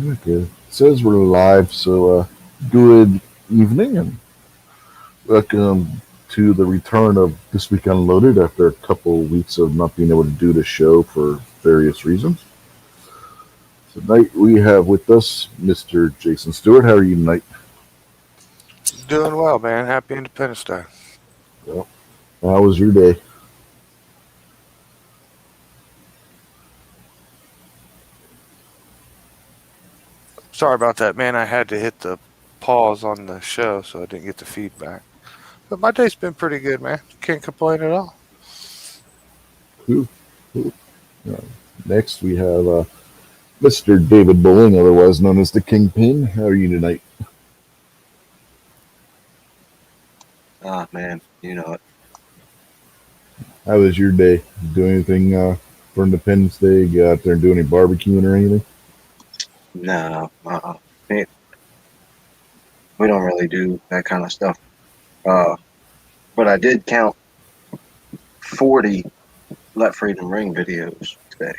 Okay. It says we're live, so good evening and welcome to the return of This Week Unloaded after a couple weeks of not being able to do the show for various reasons. Tonight we have with us Mr. Jason Stewart. How are you tonight? Doing well, man. Happy Independence Day. Well, how was your day? Sorry about that, man. I had to hit the pause on the show, so I didn't get the feedback. But my day's been pretty good, man. Can't complain at all. Cool. Cool. Uh, Next we have Mr. David Bowling, otherwise known as the Kingpin. How are you tonight? Ah, man, How was your day? Do anything for Independence Day? Get out there and do any barbecuing or anything? no, we don't really do that kind of stuff. Uh, but I did count 40 Let Freedom Ring videos today.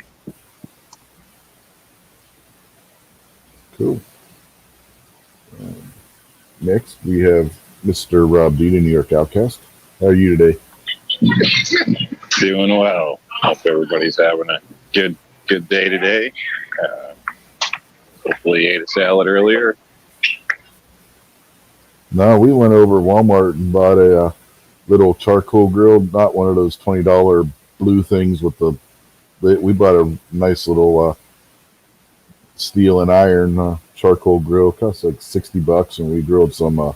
Cool. Next, we have Mr. Rob D, the New York Outcast. How are you today? Doing well. Hope everybody's having a good day today. Uh, Hopefully, ate a salad earlier. No, we went over Walmart and bought a little charcoal grill, not one of those $20 blue things with the. We bought a nice little steel and iron charcoal grill. It cost like $60, and we grilled some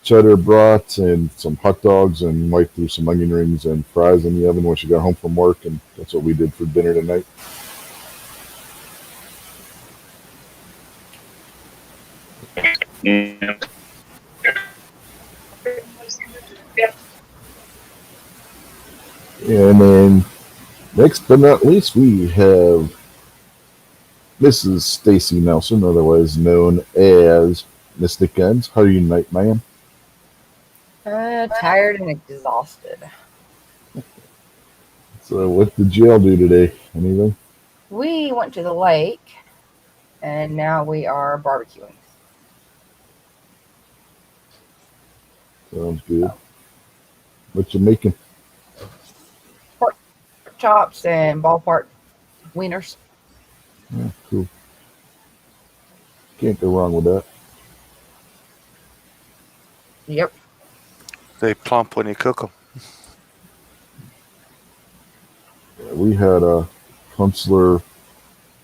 cheddar brats and some hot dogs, and Mike threw some onion rings and fries in the oven when she got home from work, and that's what we did for dinner tonight. And And then next but not least, we have Mrs. Stacy Nelson, otherwise known as Mystic Guns. How are you tonight, ma'am? Tired and exhausted. So, what did y'all do today? Anything? We went to the lake and now we are barbecuing. Sounds good. What you making? Pork chops and ballpark wieners. Yeah, cool. Can't go wrong with that. Yep. They plump when you cook them. Yeah, we had a Kunstler,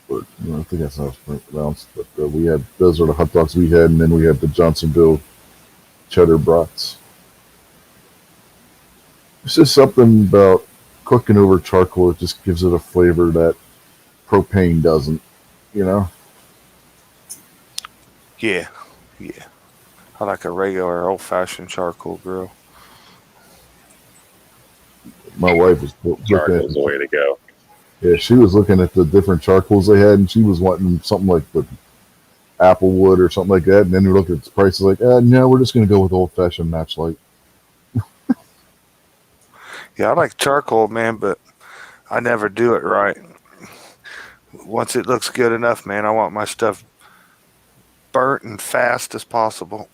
or I think that's how it's pronounced, but we had those are the hot dogs we had, and then we had the Johnsonville cheddar brats. It's just something about cooking over charcoal. It just gives it a flavor that propane doesn't. You know, Yeah, yeah. I like a regular old-fashioned charcoal grill. my wife was looking at charcoal's the way to go. yeah, she was looking at the different charcoals they had, and she was wanting something like the Applewood or something like that. And then we looked at the prices, like, no, we're just going to go with old fashioned Matchlight. Yeah, I like charcoal, man, but I never do it right. Once it looks good enough, man, I want my stuff burnt and fast as possible.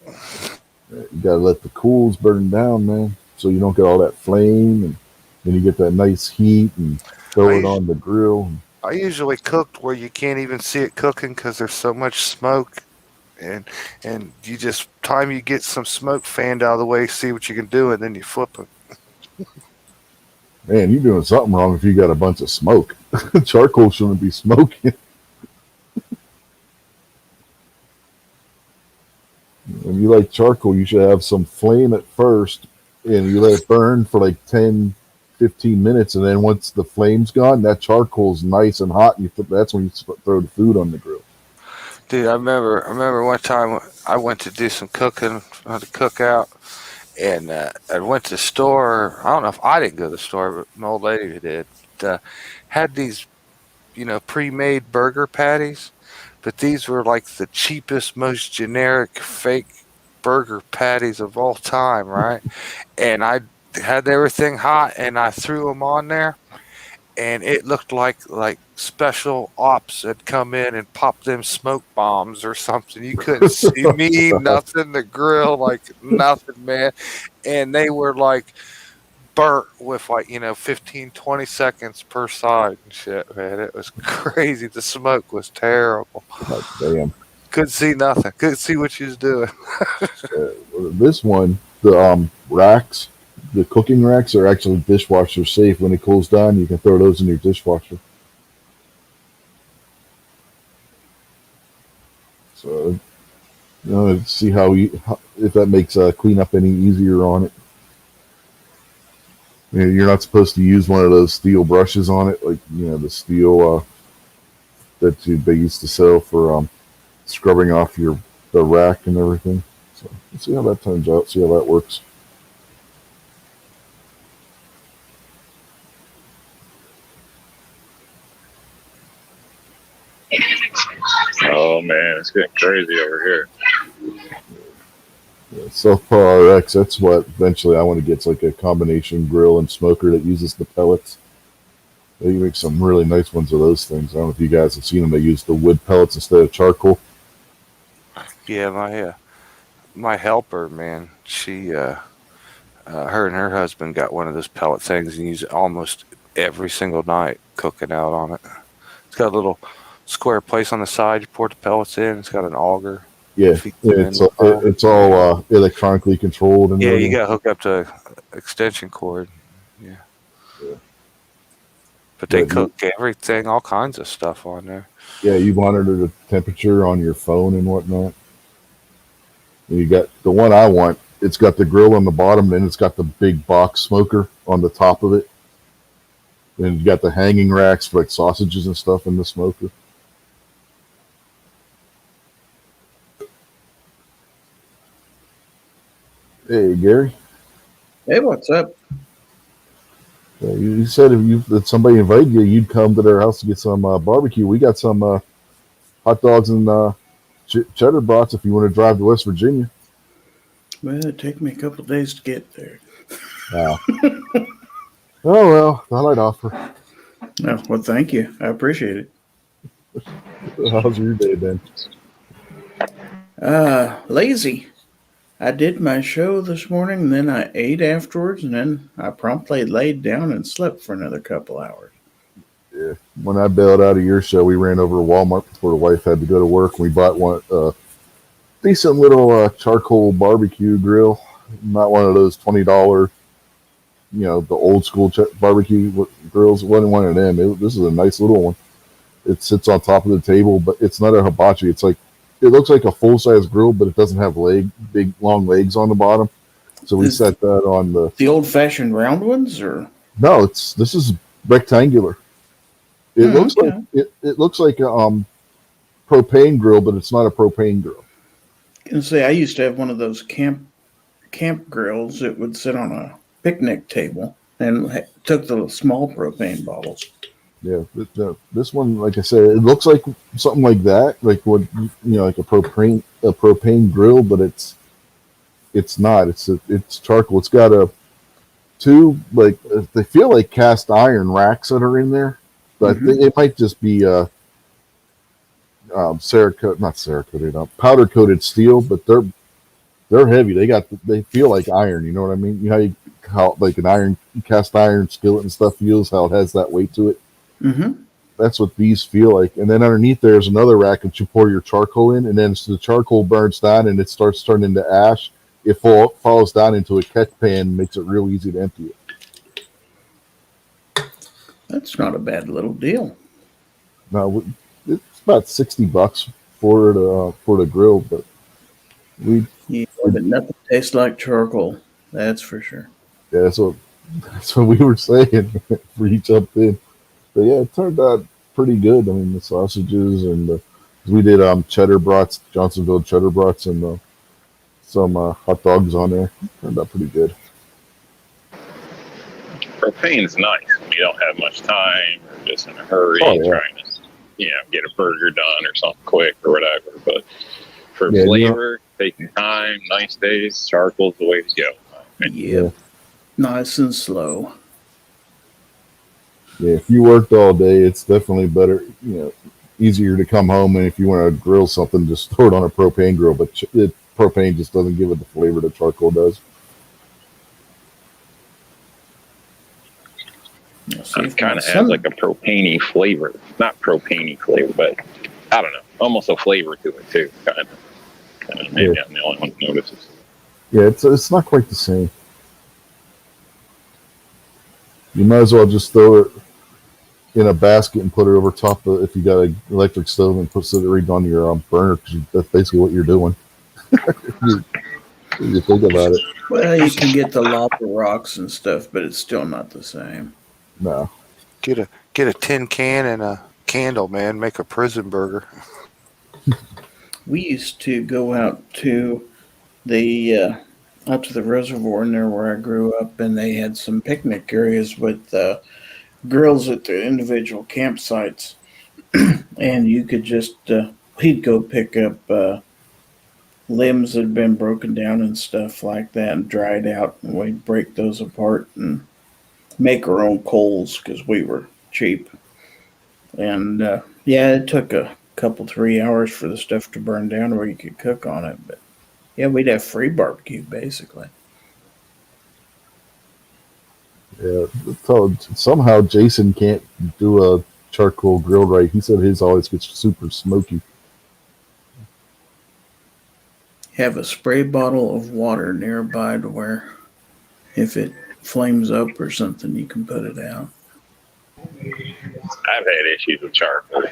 You got to let the cools burn down, man, so you don't get all that flame, and then you get that nice heat and I throw it usually on the grill. I usually cooked where you can't even see it cooking because there's so much smoke, and you just time you get some smoke fanned out of the way, see what you can do, and then you flip it. Man, you're doing something wrong if you got a bunch of smoke. Charcoal shouldn't be smoking. If you like charcoal, you should have some flame at first, and you let it burn for like 10, 15 minutes, and then once the flame's gone, that charcoal's nice and hot, and that's when you throw the food on the grill. Dude, I remember one time I went to do some cooking on the cookout, and I went to the store. I don't know if I didn't go to the store, but my old lady did. Had these pre-made burger patties, but these were like the cheapest, most generic fake burger patties of all time, right? And I had everything hot, and I threw them on there, and it looked like special ops had come in and popped them smoke bombs or something. You couldn't see me, nothing, the grill, like nothing, man. And they were like burnt with 15, 20 seconds per side and shit, man. It was crazy. The smoke was terrible. God damn. Couldn't see nothing. Couldn't see what she was doing. This one, the racks, the cooking racks are actually dishwasher safe. When it cools down, you can throw those in your dishwasher. So, see if that makes cleanup any easier on it. You're not supposed to use one of those steel brushes on it, like the steel that they used to sell for scrubbing off the rack and everything. So let's see how that turns out. See how that works. Oh man, it's getting crazy over here. Yeah, Southpaw RX. That's what eventually I want to get. It's like a combination grill and smoker that uses the pellets. They make some really nice ones of those things. I don't know if you guys have seen them. They use the wood pellets instead of charcoal. Yeah, my helper, man, she her and her husband got one of those pellet things and use it almost every single night cooking out on it. It's got a little square place on the side. You pour the pellets in. It's got an auger. Yeah, it's all electronically controlled. And yeah, everything. you got to hook up to extension cord. Yeah. But they cook everything, all kinds of stuff on there. Yeah, you monitor the temperature on your phone and whatnot. And you got the one I want. It's got the grill on the bottom, and it's got the big box smoker on the top of it. And you got the hanging racks for like sausages and stuff in the smoker. Hey, Gary. Hey, what's up? You said if somebody invited you, you'd come to their house to get some barbecue. We got some hot dogs and cheddar brats if you want to drive to West Virginia. Well, it'd take me a couple days to get there. Oh, well, thought I'd offer. Oh, well, thank you. I appreciate it. How's your day been? Lazy. I did my show this morning, and then I ate afterwards, and then I promptly laid down and slept for another couple hours. Yeah. When I bailed out of your show, we ran over to Walmart before the wife had to go to work, and we bought one decent little charcoal barbecue grill. Not one of those $20, the old school barbecue grills. It wasn't one of them. This is a nice little one. It sits on top of the table, but it's not a hibachi. It's like, it looks like a full-size grill, but it doesn't have big, long legs on the bottom. So we set that on the old-fashioned round ones, or no? This is rectangular. It looks like it looks like a propane grill, but it's not a propane grill. I can say I used to have one of those camp grills that would sit on a picnic table and took the small propane bottles. Yeah, this one, like I said, it looks like something like that, like what like a propane grill, but it's not. It's charcoal. It's got two they feel like cast iron racks that are in there, but it might just be powder coated steel, but they're heavy. They feel like iron. You know what I mean? You know how like an cast iron skillet and stuff feels, how it has that weight to it. Mm-hmm. That's what these feel like. And then underneath there's another rack that you pour your charcoal in, and then as the charcoal burns down and it starts turning into ash, it falls down into a catch pan, makes it real easy to empty it. That's not a bad little deal. No, it's about $60 for the grill, but but nothing tastes like charcoal. That's for sure. Yeah, that's what we were saying for each up in. But yeah, it turned out pretty good. I mean, the sausages and we did cheddar brats, Johnsonville cheddar brats, and some hot dogs on there. Turned out pretty good. Propane's nice when you don't have much time or just in a hurry trying to, get a burger done or something quick or whatever. But for flavor, taking time, nice days, charcoal's the way to go. Yeah. Nice and slow. Yeah, if you worked all day, it's definitely better. Easier to come home, and if you want to grill something, just throw it on a propane grill. But propane just doesn't give it the flavor that charcoal does. It kind of has like a propane flavor. Not propane flavor, but I don't know. Almost a flavor to it too. Kind of. Maybe I'm the only one who notices. Yeah, it's not quite the same. You might as well just throw it in a basket and put it over top of, if you got an electric stove, and put it right on your burner, because that's basically what you're doing. you think about it. Well, you can get the lava rocks and stuff, but it's still not the same. No. Get a tin can and a candle, man. Make a prison burger. We used to go out to the reservoir near where I grew up, and they had some picnic areas with grills at the individual campsites, and you could just we'd go pick up limbs that had been broken down and stuff like that and dried out, and we'd break those apart and make our own coals because we were cheap. And it took a couple 3 hours for the stuff to burn down where you could cook on it, but yeah, we'd have free barbecue basically. Yeah, so somehow Jason can't do a charcoal grill right. He said his always gets super smoky. Have a spray bottle of water nearby to where if it flames up or something, you can put it out. I've had issues with charcoal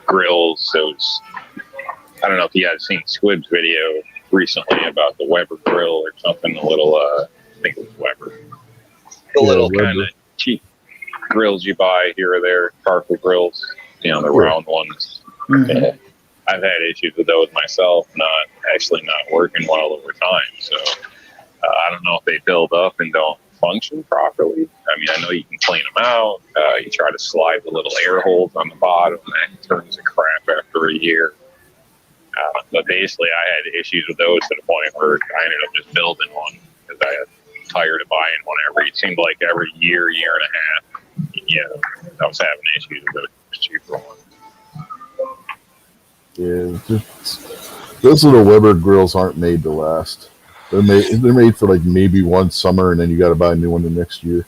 grills. So I don't know if you guys seen Squib's video recently about the Weber grill or something. A little, I think it was Weber. The little kind of cheap grills you buy here or there, charcoal grills, the round ones. Mm-hmm. I've had issues with those myself, not working well over time. So I don't know if they build up and don't function properly. I mean, I know you can clean them out. You try to slide the little air holes on the bottom, that turns to crap after a year. But basically, I had issues with those to the point where I ended up just building one because I got tired of buying one it seemed like every year and a half. I was having issues with those cheaper ones. Yeah, those little Weber grills aren't made to last. They're made for like maybe one summer, and then you got to buy a new one the next year.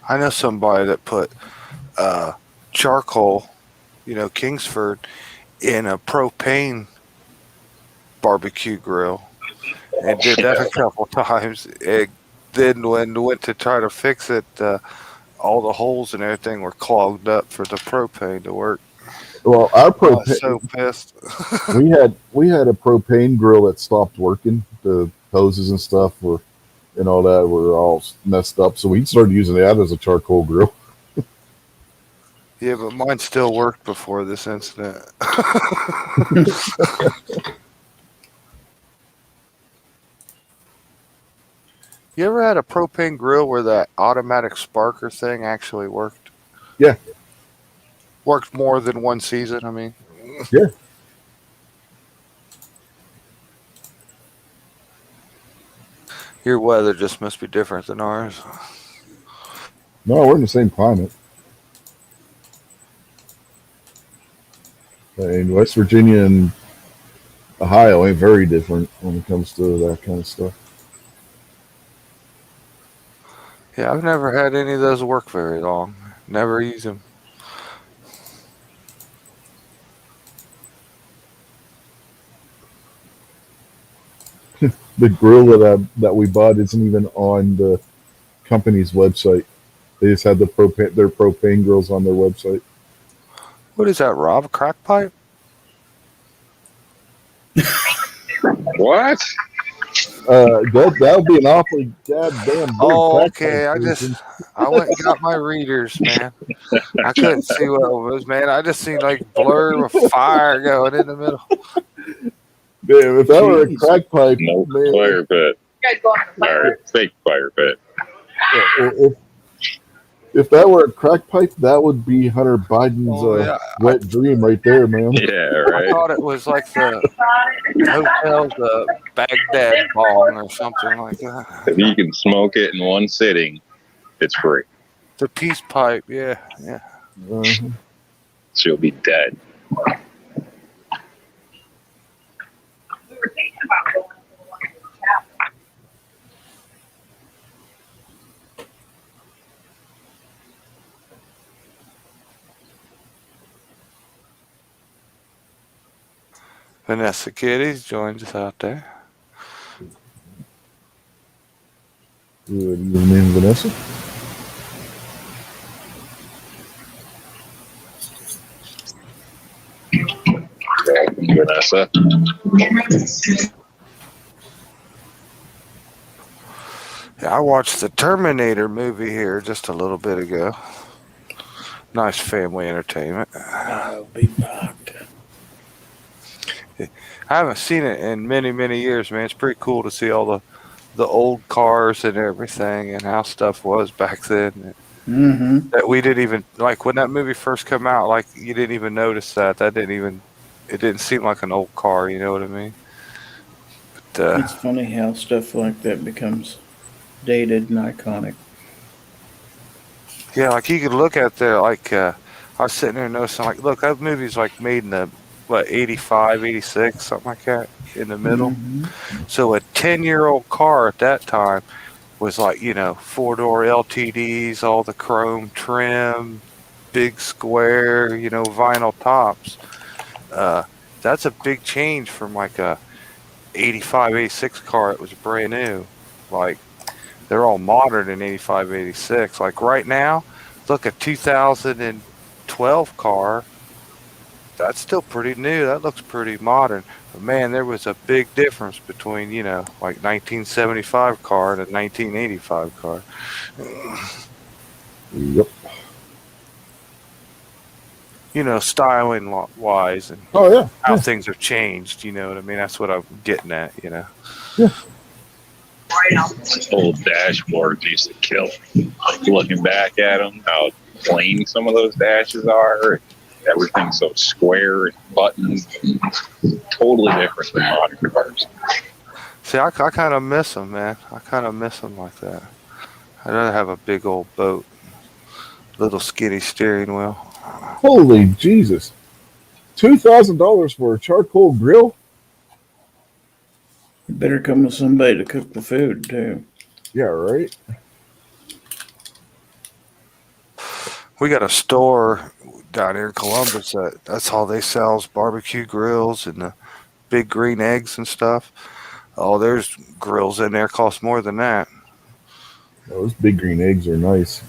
I know somebody that put charcoal, Kingsford, in a propane barbecue grill, and did that a couple times. And then when went to try to fix it, all the holes and everything were clogged up for the propane to work. Well, our propane. I was so pissed. we had a propane grill that stopped working. The hoses and stuff and all that were all messed up, so we started using that as a charcoal grill. Yeah, but mine still worked before this incident. You ever had a propane grill where that automatic sparker thing actually worked? Yeah. Worked more than one season, I mean. Yeah. Your weather just must be different than ours. No, we're in the same climate. And West Virginia and Ohio ain't very different when it comes to that kind of stuff. Yeah, I've never had any of those work very long. Never use them. The grill that we bought isn't even on the company's website. They just had their propane grills on their website. What is that, Rob? A crack pipe? What? That would be an awfully goddamn big Oh, crack okay. pipe. I went and got my readers, man. I couldn't see what it was, man. I just seen like blur of fire going in the middle. Damn, if that were a crack pipe, No man, fire pit. Or fake fire pit. if that were a crack pipe, that would be Hunter Biden's wet dream right there, man. Yeah, right. I thought it was like the hotel, the Baghdad bong or something like that. If you can smoke it in one sitting, it's free. The peace pipe. Yeah, yeah. Uh-huh. She'll be dead. Vanessa Kitties joins us out there. Good evening, Vanessa. Vanessa. Yeah, I watched the Terminator movie here just a little bit ago. Nice family entertainment. I'll be back. I haven't seen it in many, many years, man. It's pretty cool to see all the old cars and everything and how stuff was back then. Mm-hmm. That we didn't even like when that movie first came out. Like you didn't even notice that. It didn't seem like an old car. You know what I mean? But It's funny how stuff like that becomes dated and iconic. yeah, like you could look at there. Like I was sitting there noticing, like, look, that movie's like made in the 85, 86, something like that, in the middle. Mhm. So a 10-year-old car at that time was like, 4-door LTDs, all the chrome trim, big square, vinyl tops. That's a big change from like a 85, 86 car. It was brand new. Like they're all modern in 85, 86. Like right now, look, a 2012 car. That's still pretty new. That looks pretty modern. But man, there was a big difference between, like 1975 car and a 1985 car. Yep. Styling wise and Oh yeah. how things have changed. You know what I mean? That's what I'm getting at, Old dashboards used to kill. Like looking back at them, how plain some of those dashes are. Everything's so square and buttons. Totally different than modern cars. See, I kind of miss them, man. I kind of miss them like that. I'd rather have a big old boat, little skinny steering wheel. Holy Jesus! $2,000 for a charcoal grill? You better come with somebody to cook the food too. Yeah, right. We got a store down here in Columbus that's all they sell is barbecue grills and the big green eggs and stuff. Oh, there's grills in there cost more than that. Those big green eggs are nice.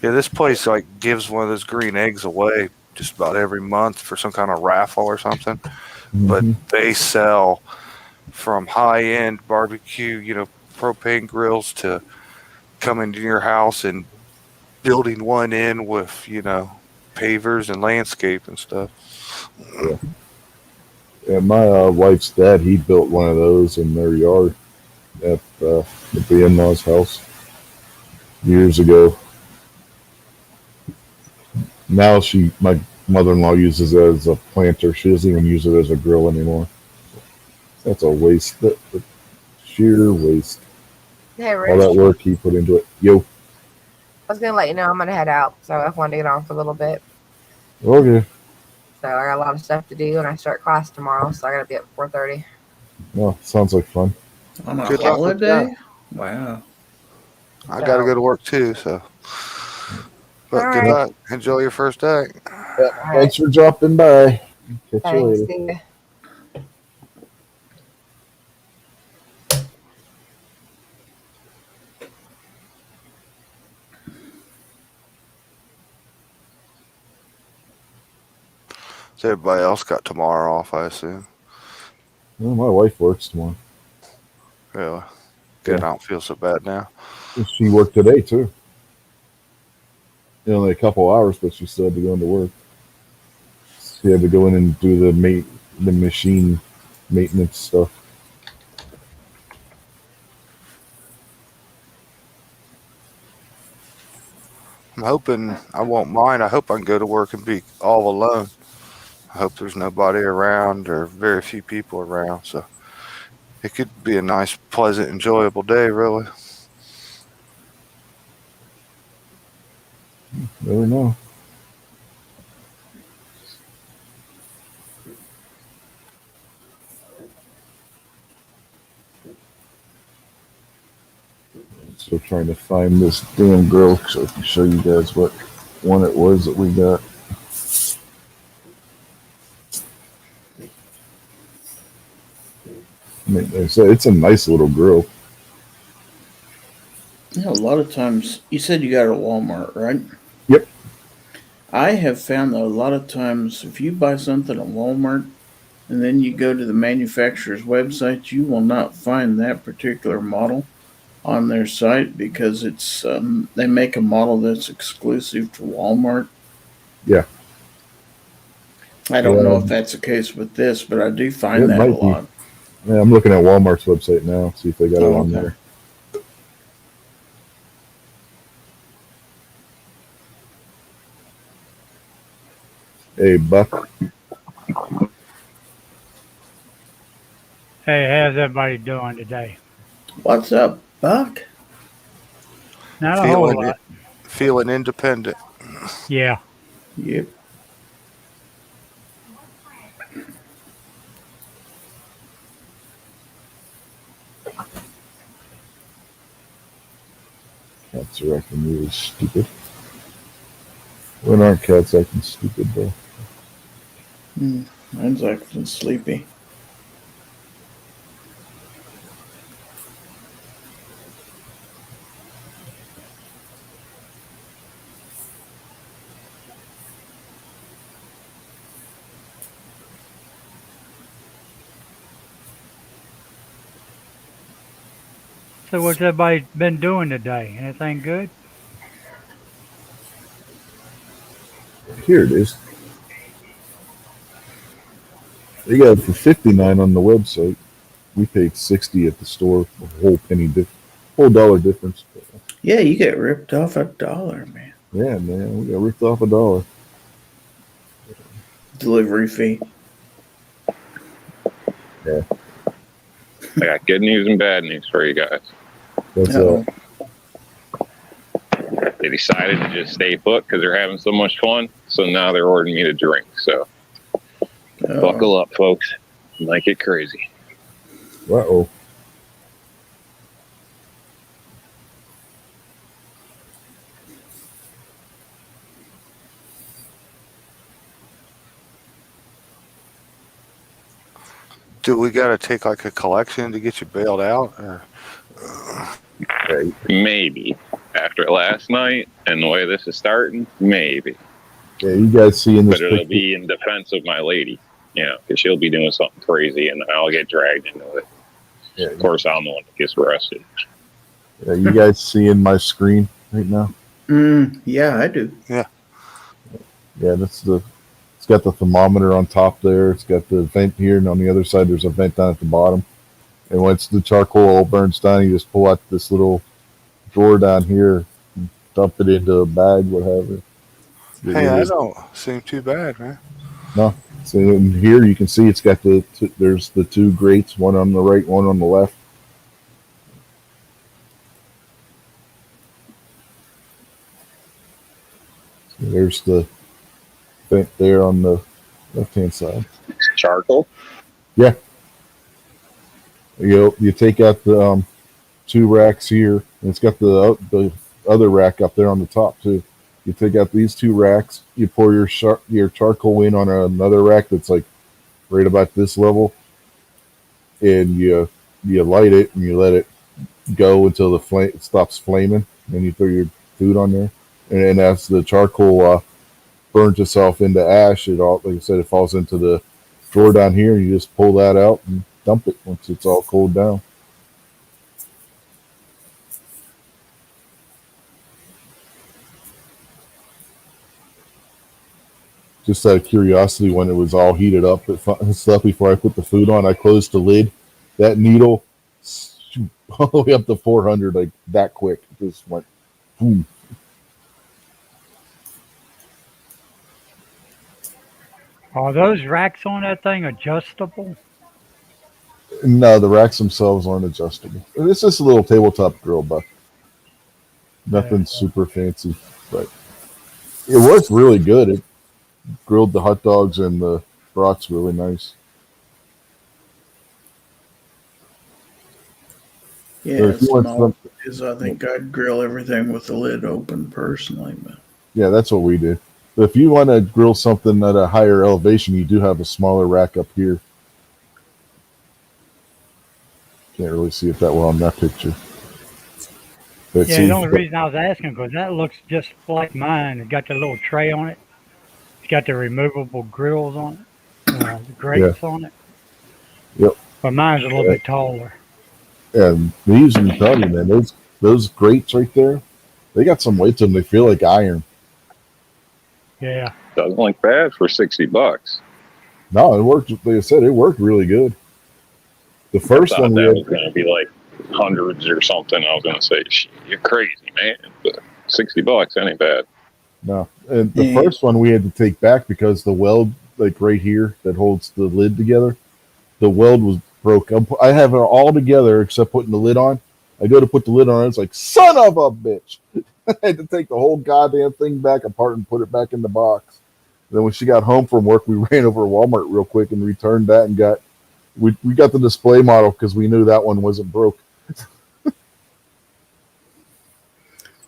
Yeah, this place like gives one of those green eggs away just about every month for some kind of raffle or something. But Mhm. they sell from high-end barbecue, propane grills to coming to your house and building one in with, pavers and landscape and stuff. And my wife's dad, he built one of those in their yard at the in-laws' house years ago. Now my mother-in-law uses it as a planter. She doesn't even use it as a grill anymore. That's a waste. Sheer waste. Hey, All Rich. that work he put into it. Yo. I was gonna let you know I'm gonna head out, so I wanted to get on for a little bit. Okay. So I got a lot of stuff to do, and I start class tomorrow, so I gotta be up 4:30. Well, sounds like fun. On a Good luck with holiday? Wow. I got to go to work too, so. But All good right. luck. Enjoy your first day. All right. Thanks for dropping by. Catch you Thanks. later. See ya. So everybody else got tomorrow off, I assume. Well, my wife works tomorrow. Really? Good. Yeah. I don't feel so bad now. She worked today too. Only a couple hours, but she still had to go into work. She had to go in and do the machine maintenance stuff. I'm hoping I won't mind. I hope I can go to work and be all alone. I hope there's nobody around or very few people around. So it could be a nice, pleasant, enjoyable day, really. Never know. Still trying to find this damn grill so I can show you guys what one it was that we got. I mean, it's a nice little grill. You know, a lot of times, you said you got it at Walmart, right? Yep. I have found that a lot of times, if you buy something at Walmart and then you go to the manufacturer's website, you will not find that particular model on their site because it's they make a model that's exclusive to Walmart. Yeah. I don't know if that's the case with this, but I do find It that a might be. lot. Yeah, I'm looking at Walmart's website now, see if they got it on okay. there. Hey, Buck. Hey, how's everybody doing today? What's up, Buck? Not a whole lot. Feeling independent. Yeah. Yep. Cats are acting really stupid. When aren't cats acting stupid, though? Mine's acting sleepy. So what's everybody been doing today? Anything good? Here it is. They got it for $59 on the website. We paid $60 at the store. A whole dollar difference. Yeah, you get ripped off $1, man. Yeah, man, we got ripped off $1. Delivery fee. Yeah. I got good news and bad news for you guys. That's They decided to just stay put because they're having so much fun. So now they're ordering me to drink. So buckle up, folks. Might get crazy. Uh-oh. Do we got to take like a collection to get you bailed out? Or? Right. Maybe. After last night and the way this is starting, maybe. Yeah, you guys seeing this But it'll picture? be in defense of my lady, because she'll be doing something crazy and I'll get dragged into it. Yeah, Of course, I'm the one that gets arrested. yeah, you guys seeing my screen right now? Yeah, I do. Yeah, it's got the thermometer on top there. It's got the vent here, and on the other side, there's a vent down at the bottom. And once the charcoal all burns down, you just pull out this little drawer down here, and dump it into a bag, whatever. Hey, that don't seem too bad, man. No. So in here, you can see it's got there's the two grates, one on the right, one on the left. So there's the vent there on the left-hand side. Charcoal? Yeah. You take out the two racks here, and it's got the other rack up there on the top too. You take out these two racks, you pour your charcoal in on another rack that's like right about this level, and you light it and you let it go until the flame stops flaming. Then you throw your food on there, and then as the charcoal burns itself into ash, like I said, it falls into the drawer down here, and you just pull that out and dump it once it's all cooled down. Just out of curiosity, when it was all heated up and stuff before I put the food on, I closed the lid. That needle all the way up to 400 like that quick. It just went boom. Are those racks on that thing adjustable? No, the racks themselves aren't adjustable. It's just a little tabletop grill, but nothing super fancy. But It was really good. It grilled the hot dogs and the brats really nice. Yeah, But if you want small some, is I think I'd grill everything with the lid open personally, but yeah, that's what we do. But if you want to grill something at a higher elevation, you do have a smaller rack up here. Can't really see it that well in that picture. But Yeah, the see, only reason I was asking because that looks just like mine. It's got the little tray on it. It's got the removable grills on it, the yeah, grates on it. yep. But mine's a little bit taller. And these, I'm telling you, man, those grates right there, they got some weight to them. They feel like iron. Yeah. Doesn't look bad for $60. No, it worked. Like I said, it worked really good. The I first thought one we that was had, going to be like hundreds or something. I was going to say, you're crazy, man. But $60, that ain't bad. no, and the yeah. first one we had to take back because the weld, like right here, that holds the lid together, the weld was broke. I have it all together except putting the lid on. I go to put the lid on, it's like son of a bitch. I had to take the whole goddamn thing back apart and put it back in the box. Then when she got home from work, we ran over to Walmart real quick and returned that and we got the display model because we knew that one wasn't broke.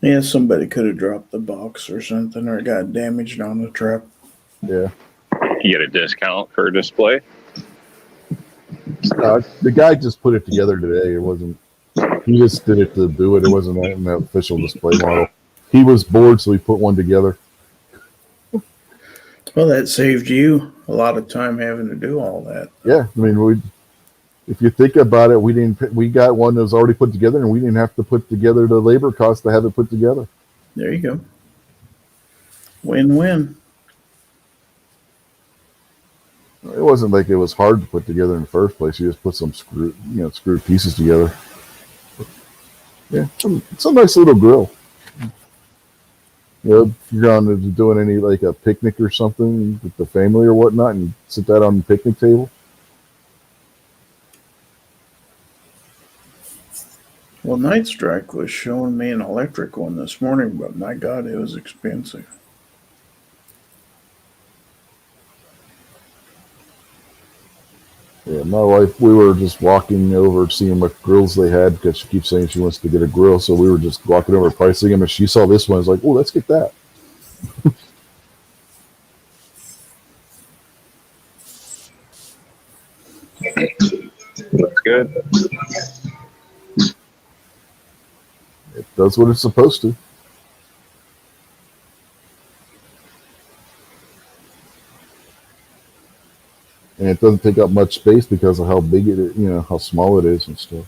Yeah, somebody could have dropped the box or something or got damaged on the truck. Yeah, You get a discount for a display. the guy just put it together today. It wasn't. He just did it to do it. It wasn't an official display model. He was bored, so he put one together. Well, that saved you a lot of time having to do all that. Yeah, I mean, if you think about it, we got one that was already put together, and we didn't have to put together the labor cost to have it put together. There you go. Win-win. It wasn't like it was hard to put together in the first place. You just put some screwed pieces together. Yeah, it's a nice little grill. You know, if you're on to doing any like a picnic or something with the family or whatnot, and you sit that on the picnic table. Well, Night Strike was showing me an electric one this morning, but my God, it was expensive. Yeah, my wife, we were just walking over seeing what grills they had because she keeps saying she wants to get a grill. So we were just walking over pricing them, and she saw this one. I was like, "Oh, let's get that." Looks good. It does what it's supposed to. And it doesn't take up much space because of how big it is, how small it is and stuff.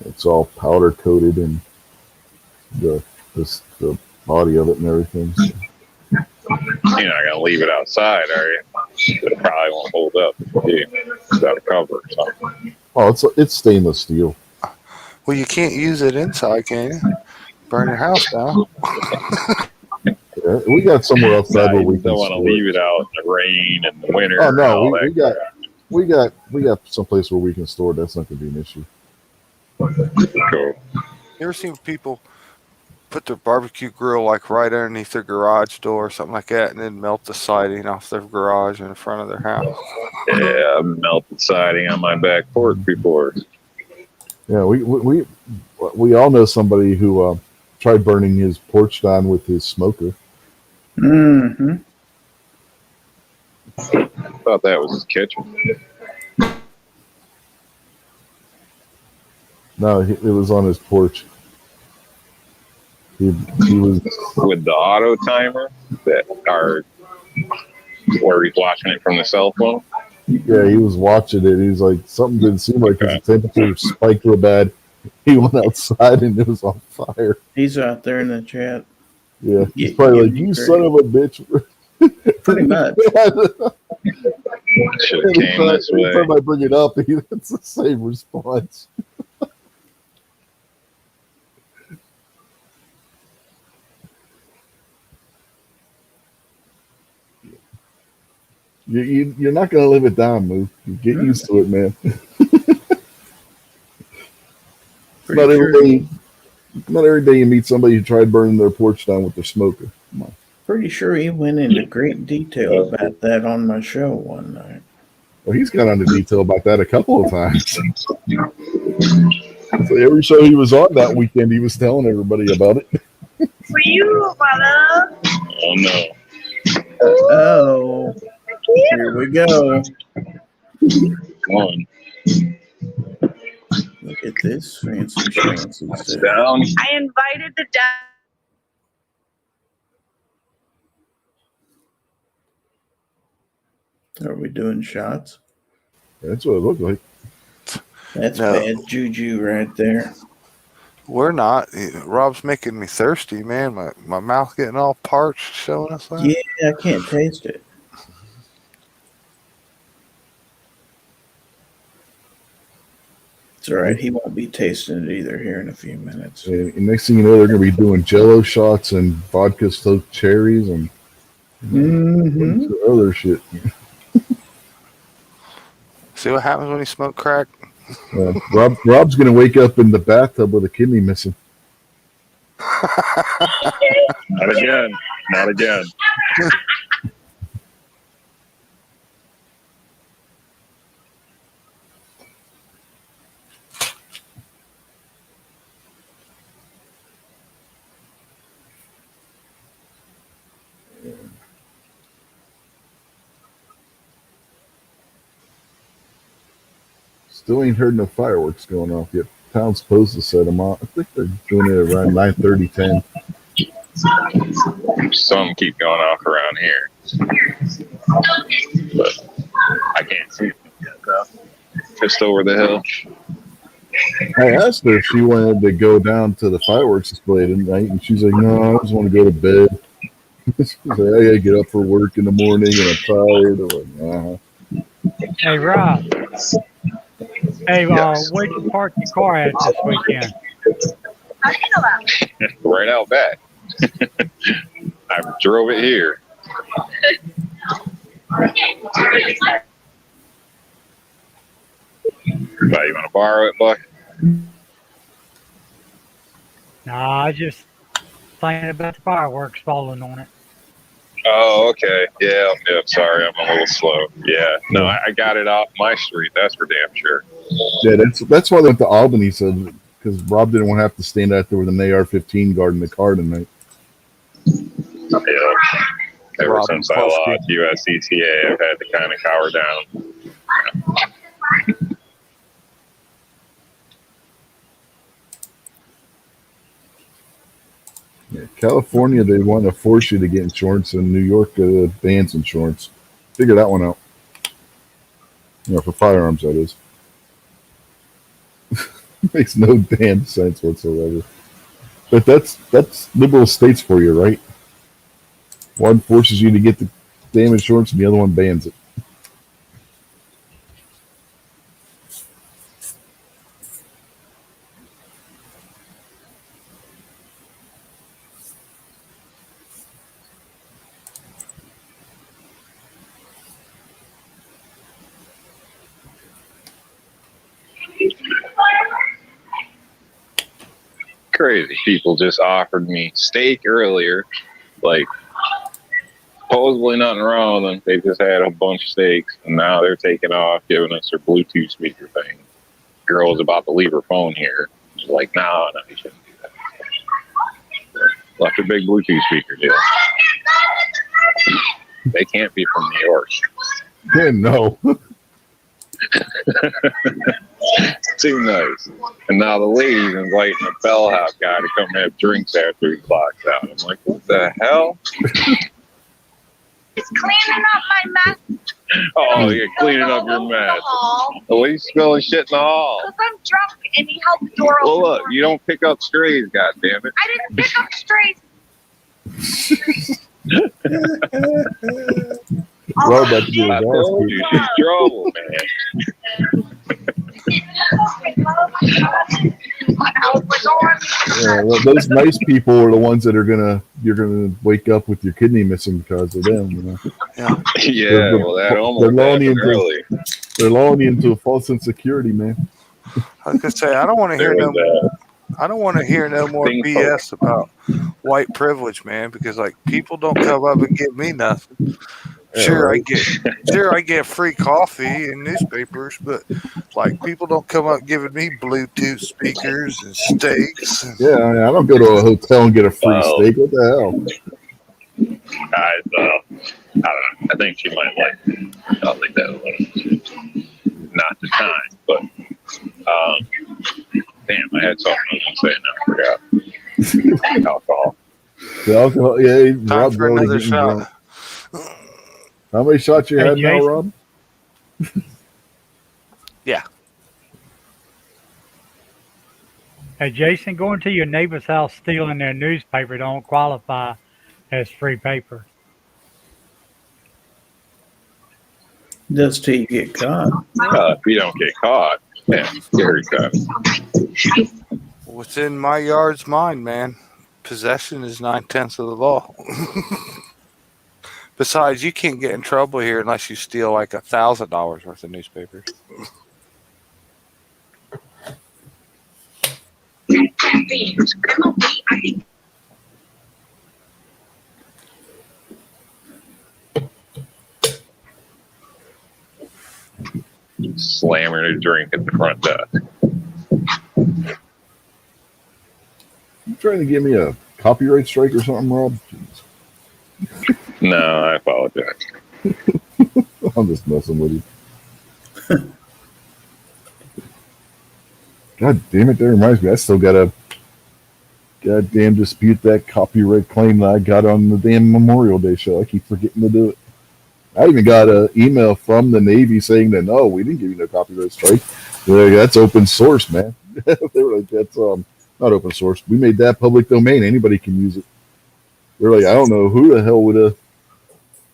It's all powder coated and the body of it and everything. So. You're not going to leave it outside, are you? It probably won't hold up if you do. It's got a cover or something. Oh, it's stainless steel. Well, you can't use it inside, can you? Burn your house down. Yeah, we got somewhere outside where You we just can don't want to store leave it. it out in the rain and the winter. Oh and no, all we that got we got someplace where we can store it. That's not going to be an issue. Cool. You ever seen people put their barbecue grill like right underneath their garage door or something like that, and then melt the siding off their garage in the front of their house? Yeah, I've melted siding on my back porch before. Yeah, we all know somebody who tried burning his porch down with his smoker. Mm-hmm. Thought that was his kitchen. No, it was on his porch. He was With the auto timer that are where he's watching it from the cell phone. yeah, he was watching it. He's like something didn't seem right because the temperature spiked real bad. He went outside and it was on fire. He's out there in the chat. Yeah, he's Yeah, probably give like, me "You credit." son of a bitch." Pretty much. Should have came this way. Anytime I bring it up, it's the same response. You're not gonna live it down, Moo. You get used to it, man. Pretty Not sure, every day. Not every day you meet somebody who tried burning their porch down with their smoker. Come on. pretty sure he went into great detail about that on my show one night. Well, he's got into detail about that a couple of times. So every show he was on that weekend, he was telling everybody about it. For you, brother. Oh no. Oh, here we go. Come on. Look at this fancy schmancy stuff. Down. I invited the dad. Are we doing shots? That's what it looked like. That's No. bad juju right there. We're not. Rob's making me thirsty, man. My mouth getting all parched, showing us that. Yeah, I can't taste it. It's all right. He won't be tasting it either here in a few minutes. And next thing you know, they're going to be doing Jello shots and vodka soaked cherries and Mm-hmm. other shit. See what happens when you smoke crack? Rob's going to wake up in the bathtub with a kidney missing. Not again. Not again. Still ain't heard no fireworks going off yet. Town's supposed to set them off. I think they're doing it around 9:30, 10. Some keep going off around here, but I can't see them yet though. Just over the hill. I asked her if she wanted to go down to the fireworks display tonight, and she's like, "No, I just want to go to bed." She's like, "I gotta get up for work in the morning, and I'm tired." I'm like, Hey, Rob. Hey, where'd you park your car at this weekend? Right out back. I drove it here. But you want to borrow it, Buck? Nah, I just thinking about the fireworks falling on it. Oh, okay. Yeah, sorry, I'm a little slow. Yeah, no, I got it off my street. That's for damn sure. "Yeah, that's why they went to Albany," said, because Rob didn't want to have to stand out there with an AR-15 guarding the car tonight. Yeah. Ever Rob since I Polsky. lost USCCA, I've had to kind of cower down. Yeah, California, they want to force you to get insurance, and New York bans insurance. Figure that one out. For firearms, that is. Makes no damn sense whatsoever. But that's liberal states for you, right? One forces you to get the damn insurance, and the other one bans it. Crazy. People just offered me steak earlier. Like, supposedly nothing wrong with them. They just had a bunch of steaks, and now they're taking off, giving us their Bluetooth speaker thing. Girl's about to leave her phone here. She's like, no, you shouldn't do that. Left a big Bluetooth speaker deal. They can't be from New York. Yeah, no. Too nice. And now the lady's inviting a bellhop guy to come have drinks after he clocks out. I'm like, what the hell? It's cleaning up my mess. Oh, you're cleaning up your mess. At least spilling shit in the hall. Because I'm drunk and he held the door Well, open. look, you don't pick up strays, goddammit. I didn't pick up strays. Rob about to get his I ass told beat. you, she's trouble, man. My house was on. those nice people are the ones that you're gonna wake up with your kidney missing because of them. You know? Yeah. Yeah, well, that almost happened early. They're lulling you into a false insecurity, man. I was gonna say I don't want to hear There no. was I don't want to hear no more Thing BS about white privilege, man. Because like people don't come up and give me nothing. Yeah, Sure, right. I get free coffee and newspapers, but like people don't come up giving me Bluetooth speakers and steaks. And, Yeah, I don't go to a hotel and get a free Wow. steak. What the hell? I don't know. I think she might like it. I don't think that was not the time, but damn, I had something I was going to say and I forgot. Alcohol. The alcohol, yeah. time Rob's for already another getting shot. drunk. How many shots you Hey, had now, Jason. Rob? Hey, Jason, going to your neighbor's house stealing their newspaper don't qualify as free paper. That's till you get caught. If you don't get caught, yeah, scary stuff. What's in my yard's mine, man. Possession is 9/10 of the law. Besides, you can't get in trouble here unless you steal like $1,000 worth of newspapers. Slamming a drink at the front desk. You trying to give me a copyright strike or something, Rob? Jeez. No, I apologize. I'm just messing with you. God damn it, that reminds me. I still got to goddamn dispute that copyright claim that I got on the damn Memorial Day show. I keep forgetting to do it. I even got an email from the Navy saying that, no, we didn't give you no copyright strike. They're like, that's open source, man. They were like, that's not open source. We made that public domain. Anybody can use it. They're like, I don't know who the hell would have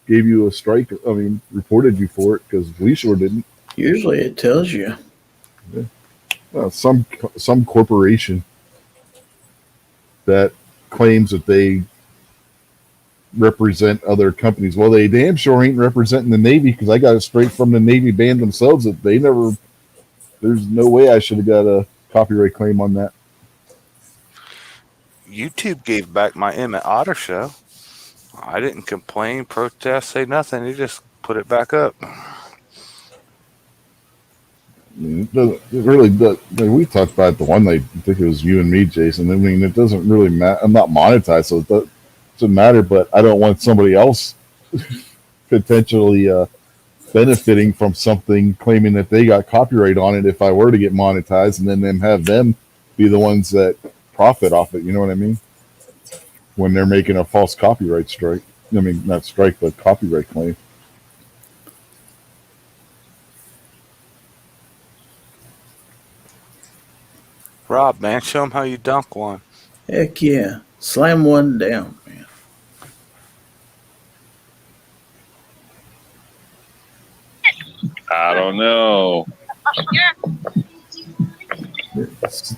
gave you a strike. I mean, reported you for it because we sure didn't. Usually it tells you. Well, some corporation that claims that they represent other companies. Well, they damn sure ain't representing the Navy because I got it straight from the Navy band themselves that they never. There's no way I should have got a copyright claim on that. YouTube gave back my Emmett Otter show. I didn't complain, protest, say nothing. They just put it back up. I mean, it really does. Like we talked about it the one night. I think it was you and me, Jason. I mean, it doesn't really matter. I'm not monetized, so it doesn't matter. But I don't want somebody else potentially benefiting from something, claiming that they got copyright on it. If I were to get monetized, and then have them be the ones that profit off it. You know what I mean? When they're making a false copyright strike. I mean, not strike, but copyright claim. Rob, man, show them how you dunk one. Heck yeah. Slam one down, man. I don't know. It's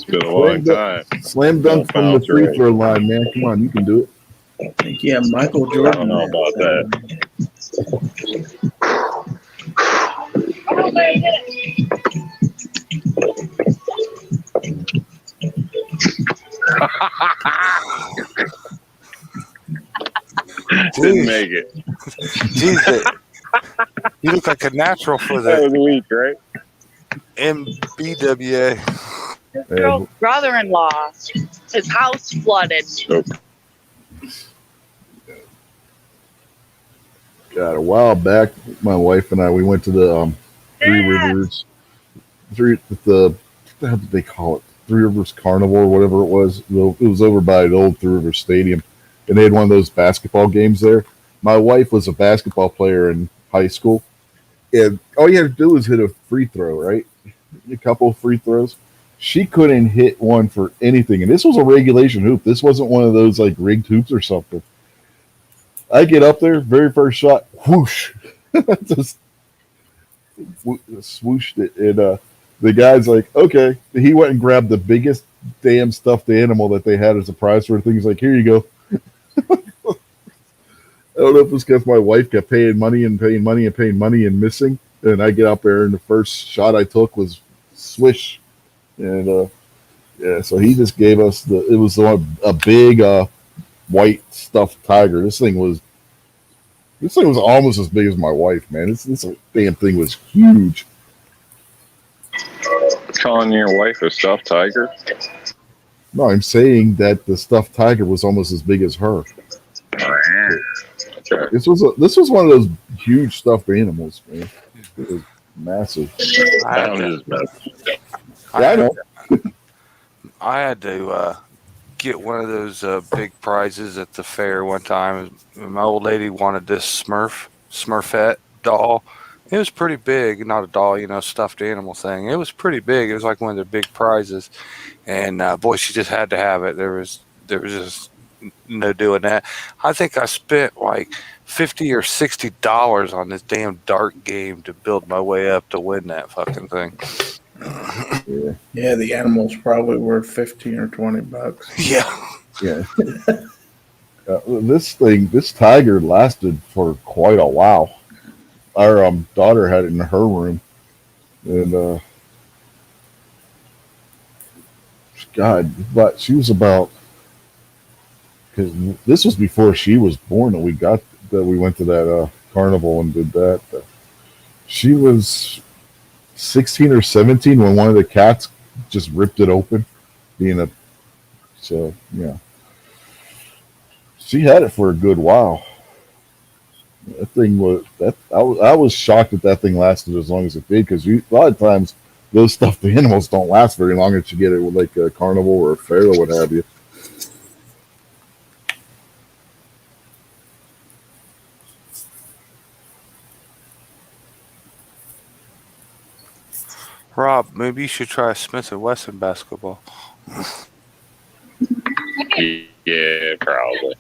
been a long time. Slam dunk from the free throw line, man. Come on, you can do it. Heck yeah, Michael I Jordan. don't know about that. Didn't make it. Jesus. You look like a natural for That the was weak, right? MBWA. Yeah. Brother-in-law, his house flooded. God, a while back, my wife and I, we went to the Three Rivers. What the hell did they call it? Three Rivers Carnival or whatever it was. It was over by the old Three Rivers Stadium, and they had one of those basketball games there. My wife was a basketball player in high school, and all you had to do was hit a free throw, right? A couple of free throws. She couldn't hit one for anything, and this was a regulation hoop. This wasn't one of those like rigged hoops or something. I get up there, very first shot, whoosh, just swooshed it, and the guy's like, okay. He went and grabbed the biggest damn stuffed animal that they had as a prize for things. Like, here you go. I don't know if it's because my wife kept paying money and paying money and paying money and missing. And I get out there and the first shot I took was swish. And yeah, so he just gave us it was a big white stuffed tiger. This thing was almost as big as my wife, man. This damn thing was huge. Calling your wife a stuffed tiger? No, I'm saying that the stuffed tiger was almost as big as her. Okay. This was one of those huge stuffed animals, man. It was massive. I had to get one of those big prizes at the fair one time. My old lady wanted this Smurfette doll. It was pretty big, not a doll, stuffed animal thing. It was pretty big. It was like one of the big prizes, and boy, she just had to have it. There was just no doing that. I think I spent like $50 or $60 on this damn dart game to build my way up to win that fucking thing. Yeah, the animal's probably worth $15 or $20. Yeah. This tiger lasted for quite a while. Our daughter had it in her room, and God, but she was about, because this was before she was born that we went to that carnival and did that. She was 16 or 17 when one of the cats just ripped it open, so yeah. She had it for a good while. That thing I was shocked that thing lasted as long as it did, because a lot of times those stuffed animals don't last very long unless you get it with like a carnival or a fair or what have you. Rob, maybe you should try Smith & Wesson basketball. Yeah, probably.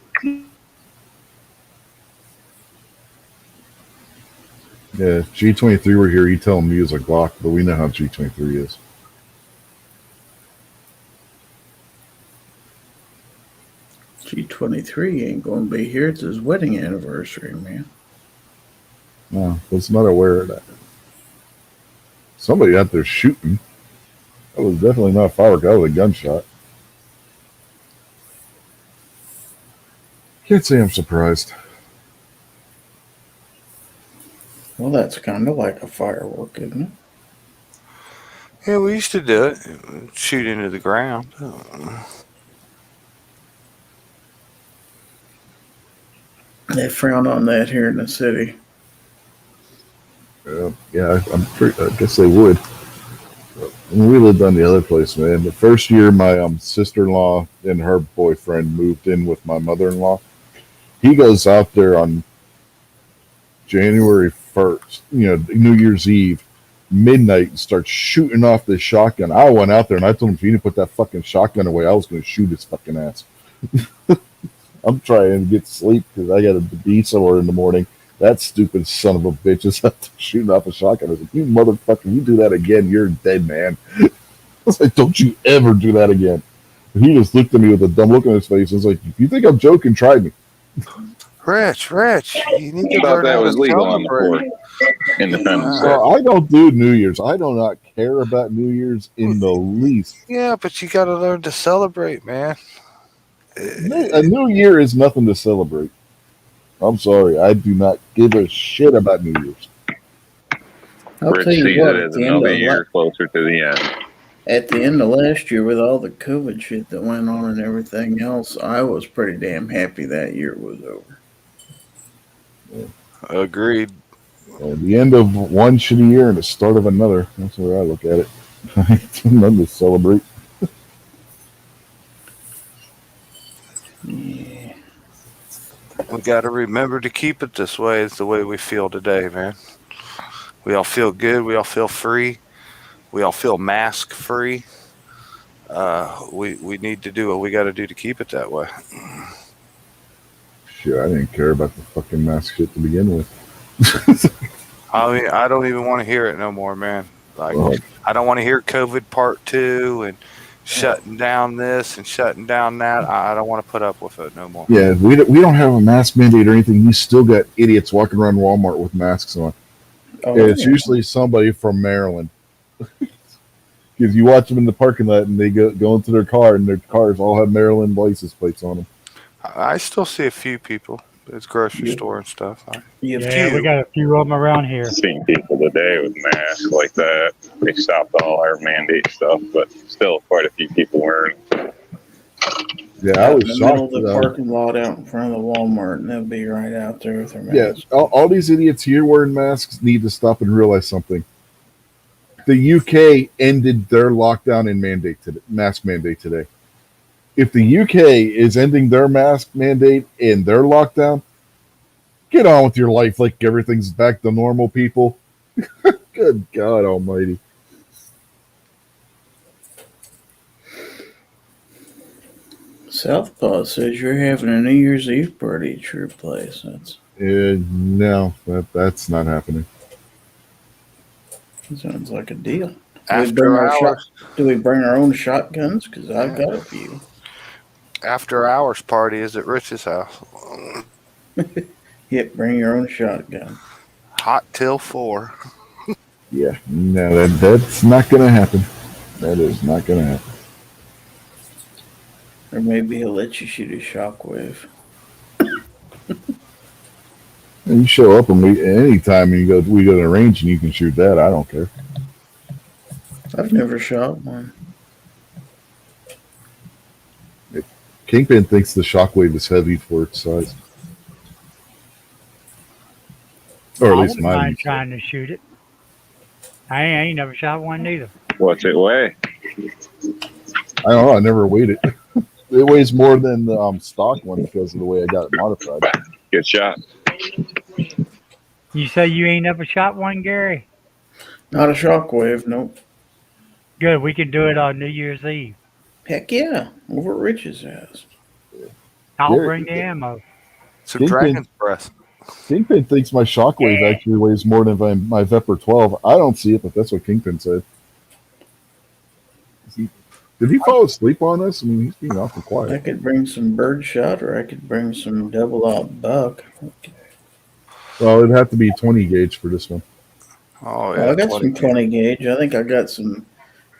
Yeah, if G23 were here, he'd tell him to use a Glock, but we know how G23 is. G23 ain't going to be here. It's his wedding anniversary, man. No, I was not aware of that. Somebody out there shooting. That was definitely not firework. That was a gunshot. Can't say I'm surprised. Well, that's kind of like a firework, isn't it? Yeah, we used to do it. Shoot into the ground. They frown on that here in the city. Yeah, I guess they would. When we lived on the other place, man, the first year my sister-in-law and her boyfriend moved in with my mother-in-law, he goes out there on January 1st, New Year's Eve, midnight, and starts shooting off this shotgun. I went out there and I told him, if you didn't put that fucking shotgun away, I was going to shoot his fucking ass. I'm trying to get sleep because I got to be somewhere in the morning. That stupid son of a bitch is out there shooting off a shotgun. I was like, you motherfucker, you do that again, you're dead, man. I was like, don't you ever do that again. And he just looked at me with a dumb look on his face and was like, if you think I'm joking, try me. Rich, you need to I thought learn that how was to legal on celebrate. the 4th, Independence Day. I don't do New Year's. I do not care about New Year's in the least. Yeah, but you got to learn to celebrate, man. A New Year is nothing to celebrate. I'm sorry. I do not give a shit about New Year's. I'll Rich tell you sees what, it as another year closer to the end. at the end of last year, with all the COVID shit that went on and everything else, I was pretty damn happy that year was over. Agreed. The end of one shitty year and the start of another. That's the way I look at it. Nothing to celebrate. Yeah. We got to remember to keep it this way. It's the way we feel today, man. We all feel good. We all feel free. We all feel mask free. We need to do what we got to do to keep it that way. Shit, I didn't care about the fucking mask shit to begin with. I mean, I don't even want to hear it no more, man. Like, I don't want to hear COVID part 2 and shutting down this and shutting down that. I don't want to put up with it no more. Yeah, we don't have a mask mandate or anything. You still got idiots walking around Walmart with masks on. Oh, And it's usually somebody from Maryland. Because you watch them in the parking lot and they go into their car and their cars all have Maryland license plates on them. I still see a few people at the grocery store and stuff. You have Yeah, we got a few of them around here. Seen people today with masks like that. They stopped all our mandate stuff, but still quite a few people wearing them. Yeah, I in was the middle of shocked. the parking lot out in front of the Walmart, and they'll be right out there with their Yeah, masks. all these idiots here wearing masks need to stop and realize something. The UK ended their lockdown and mask mandate today. If the UK is ending their mask mandate and their lockdown, get on with your life like everything's back to normal, people. Good God Almighty. Southpaw says you're having a New Year's Eve party at your place. No, that's not happening. That sounds like a deal. After hours, Do we bring our own shotguns? Because I've got a few. after hours party is at Rich's house. Yep, bring your own shotgun. Hot till 4. Yeah, no, that's not going to happen. That is not going to happen. Or maybe he'll let you shoot a shockwave. And you show up and anytime we go to the range and you can shoot that, I don't care. I've never shot one. Kingpin thinks the shockwave is heavy for its size. Or at I least wouldn't mind mine. trying to shoot it. I ain't never shot one neither. What's it weigh? I don't know. I never weighed it. It weighs more than the stock one because of the way I got it modified. Good shot. You say you ain't never shot one, Gary? Not a shockwave, nope. Good, we can do it on New Year's Eve. Heck yeah, over at Rich's house. I'll Gary- bring the ammo. It's a Kingpin- dragon's breath. Kingpin thinks my shockwave actually weighs more than my Vepr 12. I don't see it, but that's what Kingpin said. Did he fall asleep on us? I mean, he's being awful I quiet. could bring some birdshot, or I could bring some double-aught buck. Well, it'd have to be 20 gauge for this one. Oh, Well, yeah. I got 20. some 20 gauge. I think I got some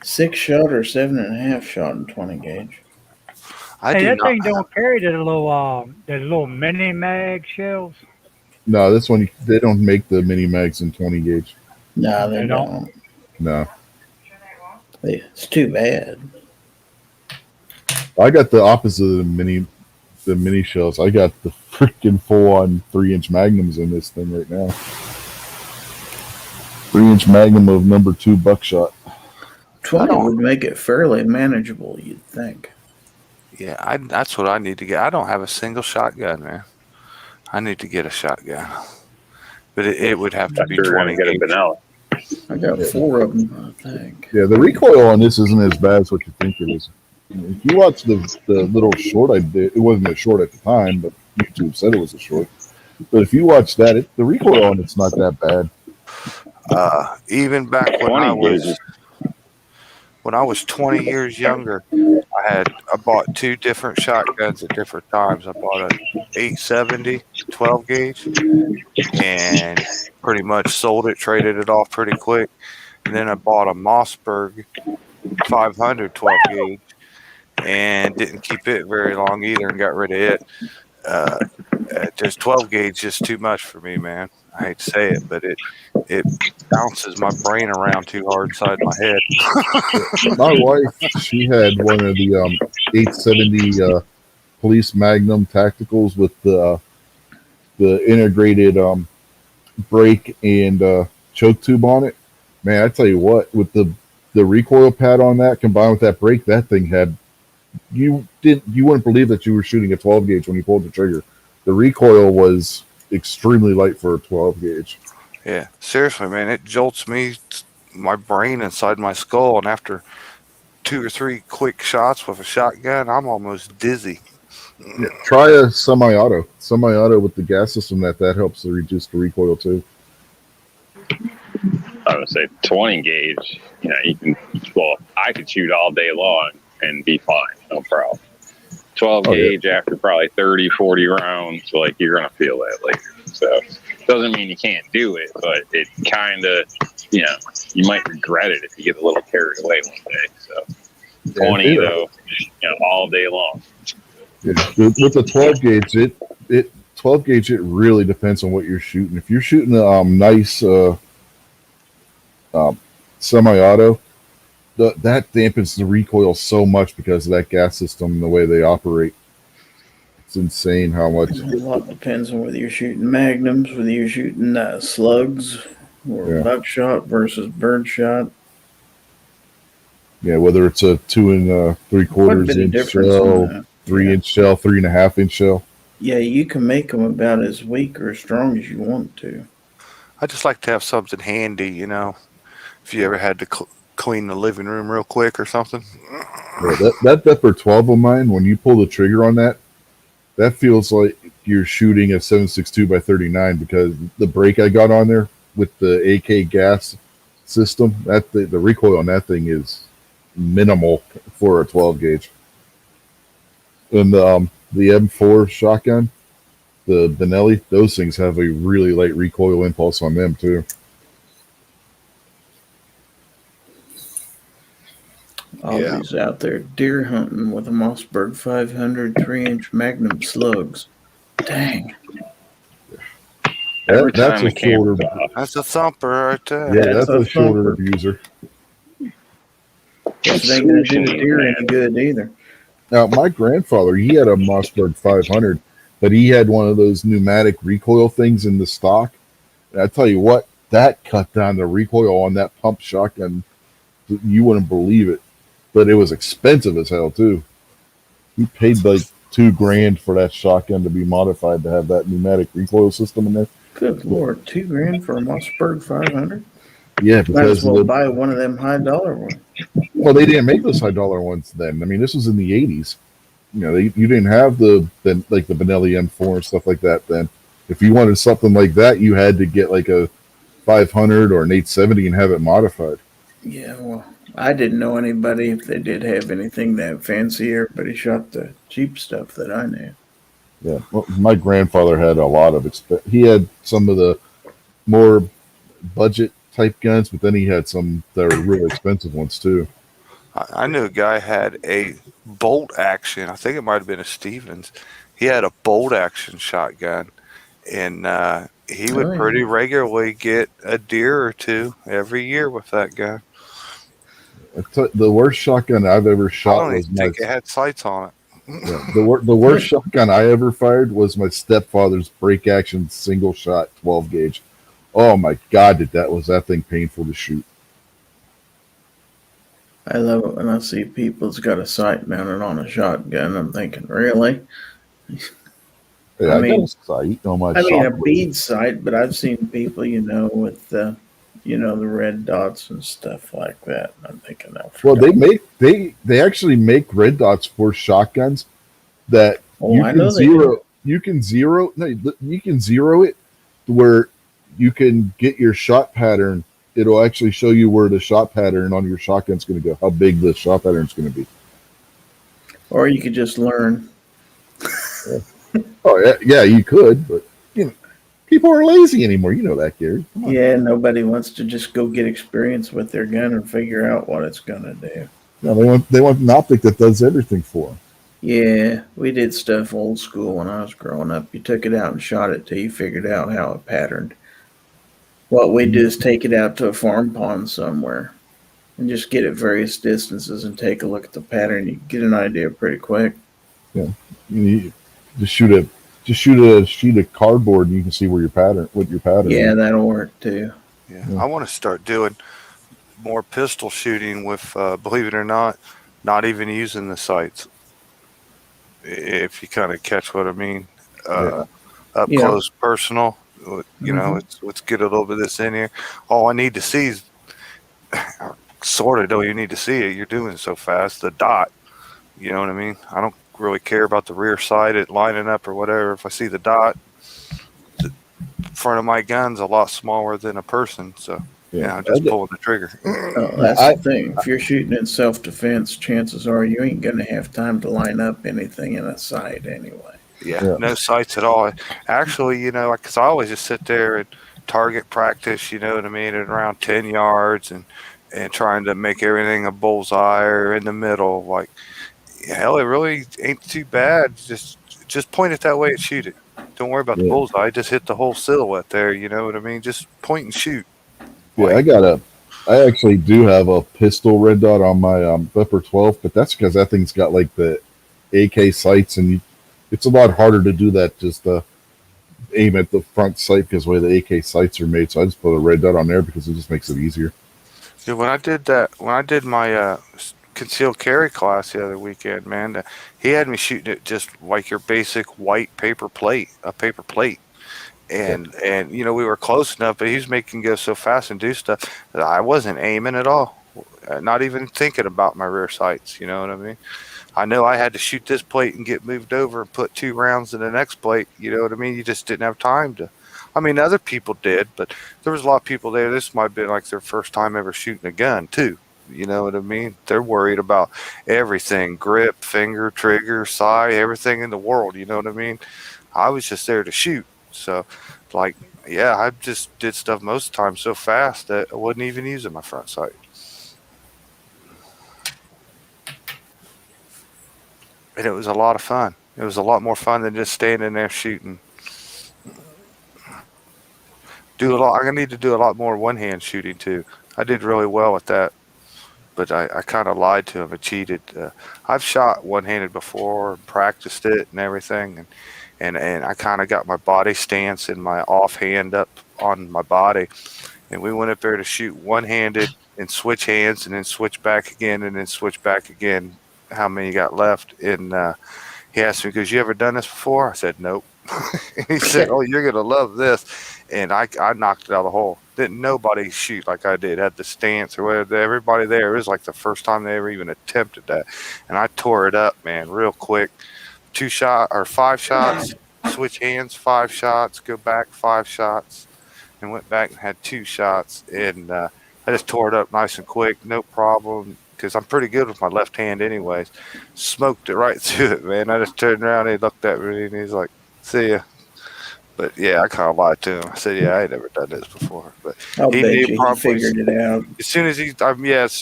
6-shot or 7.5 shot in 20 gauge. I Hey, do that not. thing don't carry the little mini mag shells. No, this one, they don't make the mini mags in 20 gauge. No, they They don't? don't. No. It's too bad. I got the opposite of the mini shells. I got the freaking full-on 3-inch magnums in this thing right now. 3-inch magnum of number 2 buckshot. 20 don't- would make it fairly manageable, you'd think. Yeah, that's what I need to get. I don't have a single shotgun, man. I need to get a shotgun. But it would have to Thought be you were 20 going to get a gauge. Benelli. I got 4 of them, I think. Yeah, the recoil on this isn't as bad as what you think it is. If you watch the little short I did, it wasn't a short at the time, but YouTube said it was a short. But if you watch that, the recoil on it's not that bad. Even back when 20 I was 20 years younger, I bought 2 different shotguns at different times. I bought a 870 12 gauge and pretty much sold it, traded it off pretty quick. And then I bought a Mossberg 500 12 gauge and didn't keep it very long either and got rid of it. Just 12 gauge just too much for me, man. I hate to say it, but it bounces my brain around too hard inside my head. My wife, she had one of the 870 Police Magnum Tacticals with the integrated brake and choke tube on it. Man, I tell you what, with the recoil pad on that combined with that brake, that thing had you wouldn't believe that you were shooting a 12 gauge when you pulled the trigger. The recoil was extremely light for a 12 gauge. Yeah, seriously, man, it jolts my brain inside my skull, and after 2 or 3 quick shots with a shotgun, I'm almost dizzy. Yeah, try a semi-auto with the gas system. That helps to reduce the recoil too. I would say 20 gauge. You know, I could shoot all day long. and be fine, no problem. 12 Oh, yeah. gauge after probably 30, 40 rounds, like you're going to feel that later. So doesn't mean you can't do it, but it kind of, you might regret it if you get a little carried away one day. So 20 Yeah. though, all day long. Yeah. With the 12 gauge, it 12 gauge, it really depends on what you're shooting. If you're shooting a nice semi-auto, that dampens the recoil so much because of that gas system and the way they operate. It's insane how much. A lot depends on whether you're shooting magnums, whether you're shooting slugs or buckshot versus birdshot. Yeah, whether it's a 2 3/4 bit of inch difference shell, in that. 3-inch shell, 3.5-inch shell. Yeah, you can make them about as weak or as strong as you want to. I just like to have something handy, if you ever had to clean the living room real quick or something. Yeah, that Depper 12 of mine, when you pull the trigger on that feels like you're shooting a 7.62 by 39 because the brake I got on there with the AK gas system, the recoil on that thing is minimal for a 12 gauge. And the M4 shotgun, the Benelli, those things have a really light recoil impulse on them too. Ollie's out there deer hunting with a Mossberg 500 3-inch Magnum slugs. Dang. Every That's time a the camera's shorter. off. That's a thumper right there. Yeah, that's a shorter thumper. abuser. This ain't gonna do the deer any good either. Now, my grandfather, he had a Mossberg 500, but he had one of those pneumatic recoil things in the stock. And I tell you what, that cut down the recoil on that pump shotgun. You wouldn't believe it, but it was expensive as hell too. He paid like $2,000 for that shotgun to be modified to have that pneumatic recoil system in there. Good Lord, $2,000 for a Mossberg 500? Yeah, Might because as well buy one of them high dollar ones. well, they didn't make those high dollar ones then. I mean, this was in the 80s. You didn't have the Benelli M4 and stuff like that then. If you wanted something like that, you had to get like a 500 or an 870 and have it modified. Yeah, well, I didn't know anybody if they did have anything that fancy. Everybody shot the cheap stuff that I knew. Yeah, well, my grandfather had a lot of he had some of the more budget type guns, but then he had some that were really expensive ones too. I knew a guy had a bolt action. I think it might have been a Stevens. He had a bolt action shotgun, and he would pretty regularly get a deer or two every year with that gun. The worst shotgun I've ever shot I don't was even think it had sights on it. Yeah, the worst shotgun I ever fired was my stepfather's break action single shot 12 gauge. Oh my God, was that thing painful to shoot. I love it when I see people's got a sight mounted on a shotgun. I'm thinking, really? Yeah, I got a sight on my a bead sight, but I've seen people, with the red dots and stuff like that. I'm thinking, well, they actually make red dots for shotguns that you can zero it to where you can get your shot pattern. It'll actually show you where the shot pattern on your shotgun's going to go, how big the shot pattern's going to be. Or you could just learn. Oh yeah, you could, but people are lazy anymore. You know that, Gary. Yeah, nobody wants to just go get experience with their gun and figure out what it's going to do. No, they want an optic that does everything for them. Yeah, we did stuff old school when I was growing up. You took it out and shot it till you figured out how it patterned. What we do is take it out to a farm pond somewhere and just get at various distances and take a look at the pattern. You get an idea pretty quick. Yeah, you just shoot a sheet of cardboard and you can see what your pattern Yeah, is. that'll work too. Yeah, I want to start doing more pistol shooting with, believe it or not even using the sights. If you kind of catch what I mean, up close, personal. Let's get a little bit of this in here. All I need to see is sort of. Don't you need to see it? You're doing it so fast. The dot. You know what I mean? I don't really care about the rear sight, it lining up or whatever. If I see the dot, the front of my gun's a lot smaller than a person, so just pulling the trigger. That's the thing. If you're shooting in self-defense, chances are you ain't going to have time to line up anything in a sight anyway. Yeah, no sights at all. Actually, because I always just sit there and target practice, you know what I mean, at around 10 yards and trying to make everything a bullseye or in the middle. Like, hell, it really ain't too bad. Just point it that way and shoot it. Don't worry about the bullseye. Just hit the whole silhouette there, you know what I mean? Just point and shoot. Yeah, I actually do have a pistol red dot on my Vepr 12, but that's because that thing's got like the AK sights, and it's a lot harder to do that just aim at the front sight because the way the AK sights are made. So I just put a red dot on there because it just makes it easier. Yeah, when I did my concealed carry class the other weekend, man, he had me shooting it just like your basic white a paper plate. And we were close enough, but he was making go so fast and do stuff that I wasn't aiming at all, not even thinking about my rear sights. You know what I mean? I know I had to shoot this plate and get moved over and put 2 rounds in the next plate. You know what I mean? You just didn't have time to. I mean, other people did, but there was a lot of people there. This might have been like their first time ever shooting a gun too. You know what I mean? They're worried about everything: grip, finger, trigger, sight, everything in the world. You know what I mean? I was just there to shoot. So, I just did stuff most of the time so fast that I wasn't even using my front sight. And it was a lot of fun. It was a lot more fun than just standing there shooting. I need to do a lot more one-hand shooting too. I did really well at that, but I kind of lied to him and cheated. I've shot one-handed before and practiced it and everything, and I kind of got my body stance and my offhand up on my body, and we went up there to shoot one-handed and switch hands and then switch back again and then switch back again. How many you got left? And he asked me, "Because you ever done this before?" I said, "Nope." And he said, "Oh, you're gonna love this." And I knocked it out of the hole. Didn't nobody shoot like I did. Had the stance or whatever. Everybody there, it was like the first time they ever even attempted that. And I tore it up, man, real quick. 5 shots, switch hands, 5 shots, go back 5 shots, and went back and had 2 shots. And I just tore it up nice and quick, no problem, because I'm pretty good with my left hand anyways. Smoked it right through it, man. I just turned around, he looked at me, and he's like, "See ya." But yeah, I kind of lied to him. I said, "Yeah, I ain't never done this before." But I'll he bet knew you probably he figured it out. as soon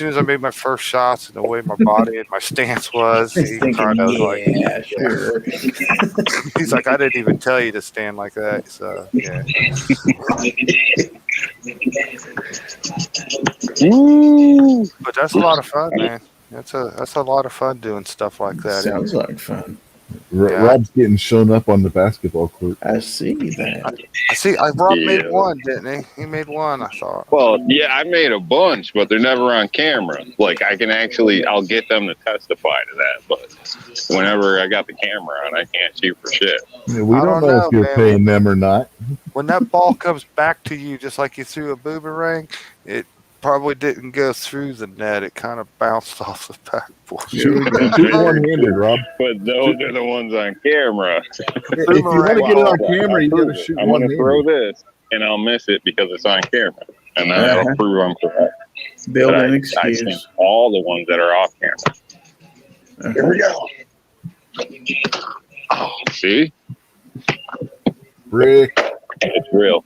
as I made my first shots and the way my body and my stance was, He's he thinking, kind of was like, yeah, sure. he's like, "I didn't even tell you to stand like that." So yeah. But that's a lot of fun, man. That's a lot of fun doing stuff like that. Sounds like fun. Rob's getting shown up on the basketball court. I see that. Rob Yeah. made one, didn't he? He made one, I thought. Well, yeah, I made a bunch, but they're never on camera. Like, I'll get them to testify to that, but whenever I got the camera on, I can't shoot for shit. Yeah, we I don't don't know know, if you're man. paying them or not. When that ball comes back to you, just like you threw a boomerang, it probably didn't go through the net. It kind of bounced off the backboard. Shoot one-handed, Rob. But those are the ones on camera. If you want to get it on camera, you got to shoot I'm going to throw one-handed. this, and I'll miss it because it's on camera. And then that'll prove I'm correct. Build But an I excuse. think all the ones that are off camera. Here we go. Oh, see? Brick. It's real.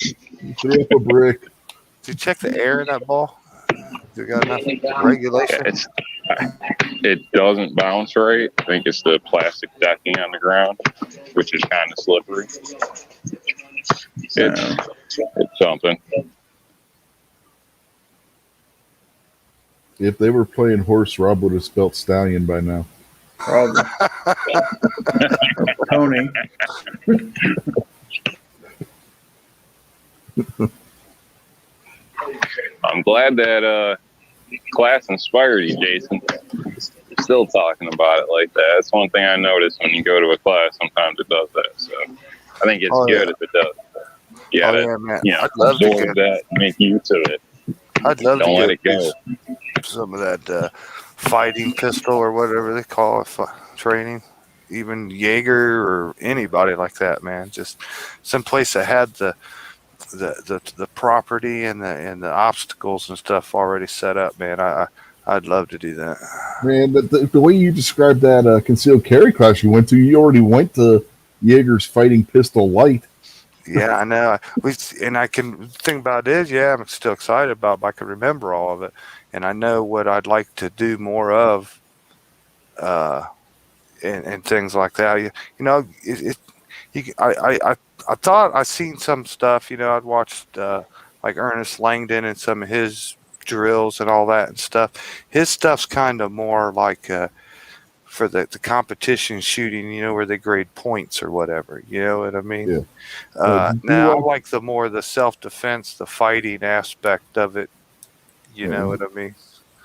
You threw up a brick. Did you check the air in that ball? Do you got enough regulation? It doesn't bounce right. I think it's the plastic decking on the ground, which is kind of slippery. It's something. If they were playing horse, Rob would have spelt stallion by now. Probably. Or pony. I'm glad that class inspired you, Jason. You're still talking about it like that. That's one thing I noticed when you go to a class. Sometimes it does that. So I think it's good if it does. You gotta, man. I'd love to absorb that, make use of it. I'd love Don't to let it go. some of that fighting pistol or whatever they call it, training. Even Jaeger or anybody like that, man. Just some place that had the the property and the obstacles and stuff already set up, man. I'd love to do that. Man, the way you described that concealed carry class you went to, you already went to Jaeger's Fighting Pistol Light. Yeah, I know. And I can think about it. Yeah, I'm still excited about it, but I can remember all of it, and I know what I'd like to do more of, and things like that. You know, I thought I seen some stuff. You know, I'd watched like Ernest Langdon and some of his drills and all that and stuff. His stuff's kind of more like for the competition shooting, you know, where they grade points or whatever. You know what I mean? Yeah. Now I like the self-defense, the fighting aspect of it. You know what I mean?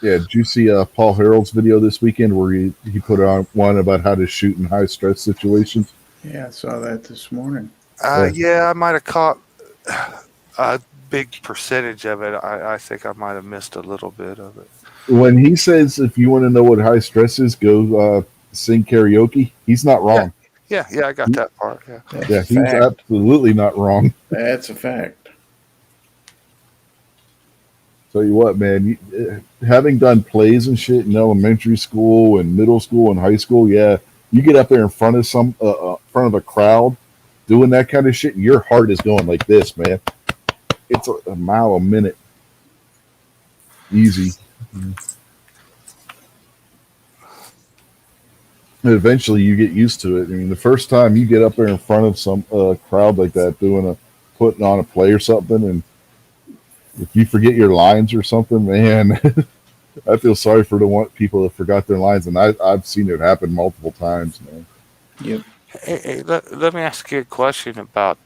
Yeah. Did you see Paul Harold's video this weekend where he put on one about how to shoot in high stress situations? Yeah, I saw that this morning. Yeah, I might have caught a big percentage of it. I think I might have missed a little bit of it. When he says, if you want to know what high stress is, go sing karaoke, he's not wrong. Yeah, I got that part. Yeah. That's He's a fact. absolutely not wrong. That's a fact. Tell you what, man, having done plays and shit in elementary school and middle school and high school, yeah, you get up there in front of front of a crowd doing that kind of shit, your heart is going like this, man. It's a mile a minute. Easy. And eventually you get used to it. I mean, the first time you get up there in front of some crowd like that putting on a play or something, and if you forget your lines or something, man, I feel sorry for the people that forgot their lines, and I've seen it happen multiple times, man. Yep. Hey, let me ask you a question about,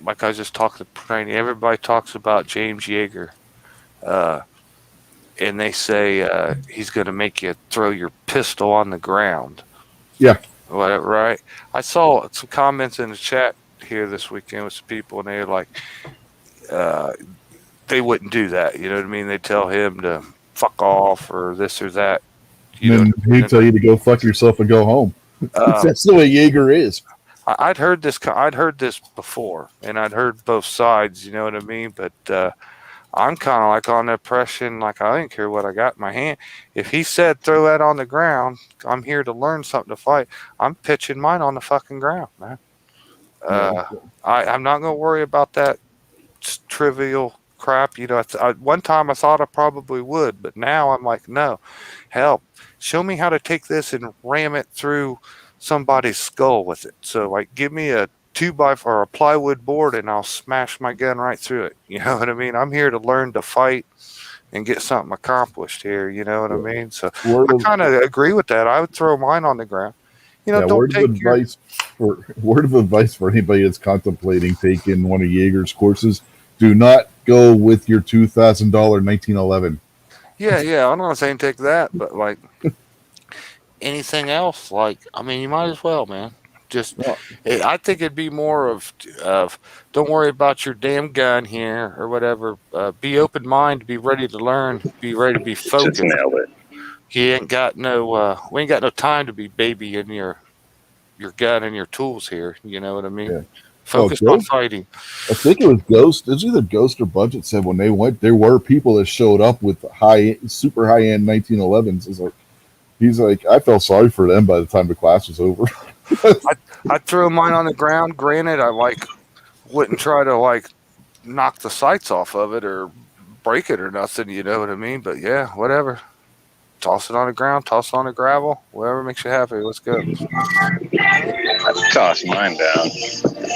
like I was just talking to training. Everybody talks about James Yeager, and they say he's going to make you throw your pistol on the ground. Yeah. Whatever, right? I saw some comments in the chat here this weekend with some people, and they were like, they wouldn't do that. You know what I mean? They tell him to fuck off or this or that. Then he'd tell you to go fuck yourself and go home. That's the way Jaeger is. I'd heard this before, and I'd heard both sides. You know what I mean? But I'm kind of like on the impression, like I didn't care what I got in my hand. If he said throw that on the ground, I'm here to learn something to fight. I'm pitching mine on the fucking ground, man. I'm not going to worry about that trivial crap. You know, one time I thought I probably would, but now I'm like, no, hell, show me how to take this and ram it through somebody's skull with it. So, like, give me a 2x4 or a plywood board and I'll smash my gun right through it. You know what I mean? I'm here to learn to fight and get something accomplished here. You know what I mean? So I kind of agree with that. I would throw mine on the ground. You know, don't take word of advice for anybody that's contemplating taking one of Jaeger's courses: do not go with your $2,000 1911. Yeah. I'm not saying take that, but like anything else, like, I mean, you might as well, man. I think it'd be more of don't worry about your damn gun here or whatever. Be open minded, be ready to learn, be ready to be focused. Just nailed it. We ain't got no time to be babying your gun and your tools here. You know what I mean? Yeah. Focus on fighting. I think it was Ghost. It was either Ghost or Budget said when they went, there were people that showed up with super high end 1911s. He's like, I felt sorry for them by the time the class was over. I threw mine on the ground. Granted, I wouldn't try to knock the sights off of it or break it or nothing. You know what I mean? But yeah, whatever. Toss it on the ground, toss it on the gravel, whatever makes you happy. Let's go. I tossed mine down,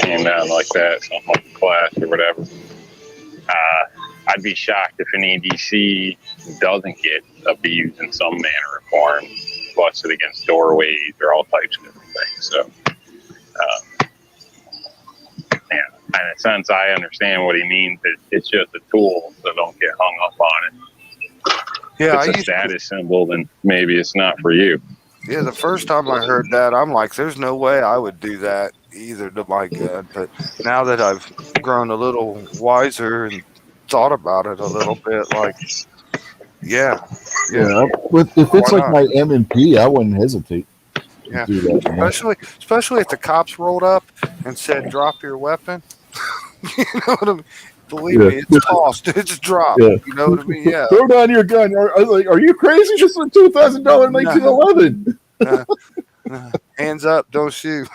came down like that, something like class or whatever. I'd be shocked if an EDC doesn't get abused in some manner or form, busted against doorways or all types of different things. So, yeah, in a sense, I understand what he means. It's just a tool, so don't get hung up on it. Yeah, if it's a status symbol, then maybe it's not for you. Yeah, the first time I heard that, I'm like, there's no way I would do that either to my gun. But now that I've grown a little wiser and thought about it a little bit, yeah. If it's like my M&P, I wouldn't hesitate. Yeah, to do that, especially if the cops rolled up and said, "Drop your weapon." You know what I mean? Believe Yeah. me, it's tossed. It's dropped. Yeah. You know what I mean? Yeah. Throw down your gun. Are you crazy? This is a $2,000 1911. Hands up, don't shoot.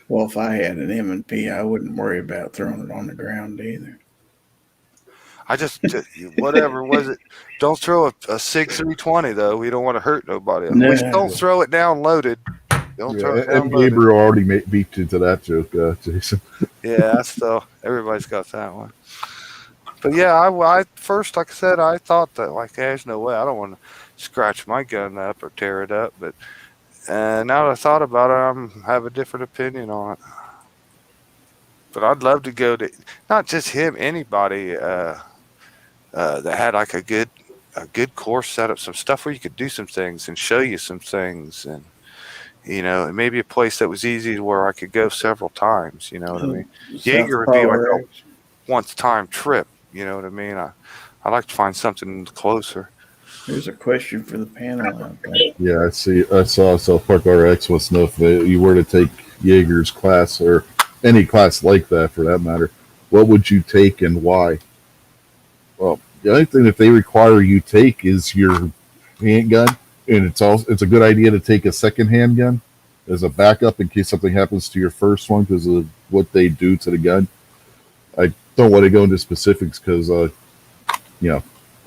Well, if I had an M&P, I wouldn't worry about throwing it on the ground either. I just whatever was it? Don't throw a SIG 320 though. We don't want to hurt nobody. At least No. don't throw it down loaded. Don't throw it down And loaded. Gabriel already beat you to that joke, Jason. Yeah, that's still everybody's got that one. But yeah, I first, like I said, I thought that like there's no way I don't want to scratch my gun up or tear it up. But now that I thought about it, I have a different opinion on it. But I'd love to go to not just him, anybody that had like a good course set up, some stuff where you could do some things and show you some things, and maybe a place that was easy to where I could go several times. You know what I mean? Jaeger would be like a once-time trip. You know what I mean? I like to find something closer. Here's a question for the panel out there. Yeah, I saw South Park RX wants to know if you were to take Jaeger's class or any class like that for that matter, what would you take and why? Well, the only thing that they require you take is your handgun, and it's a good idea to take a second handgun as a backup in case something happens to your first one because of what they do to the gun. I don't want to go into specifics because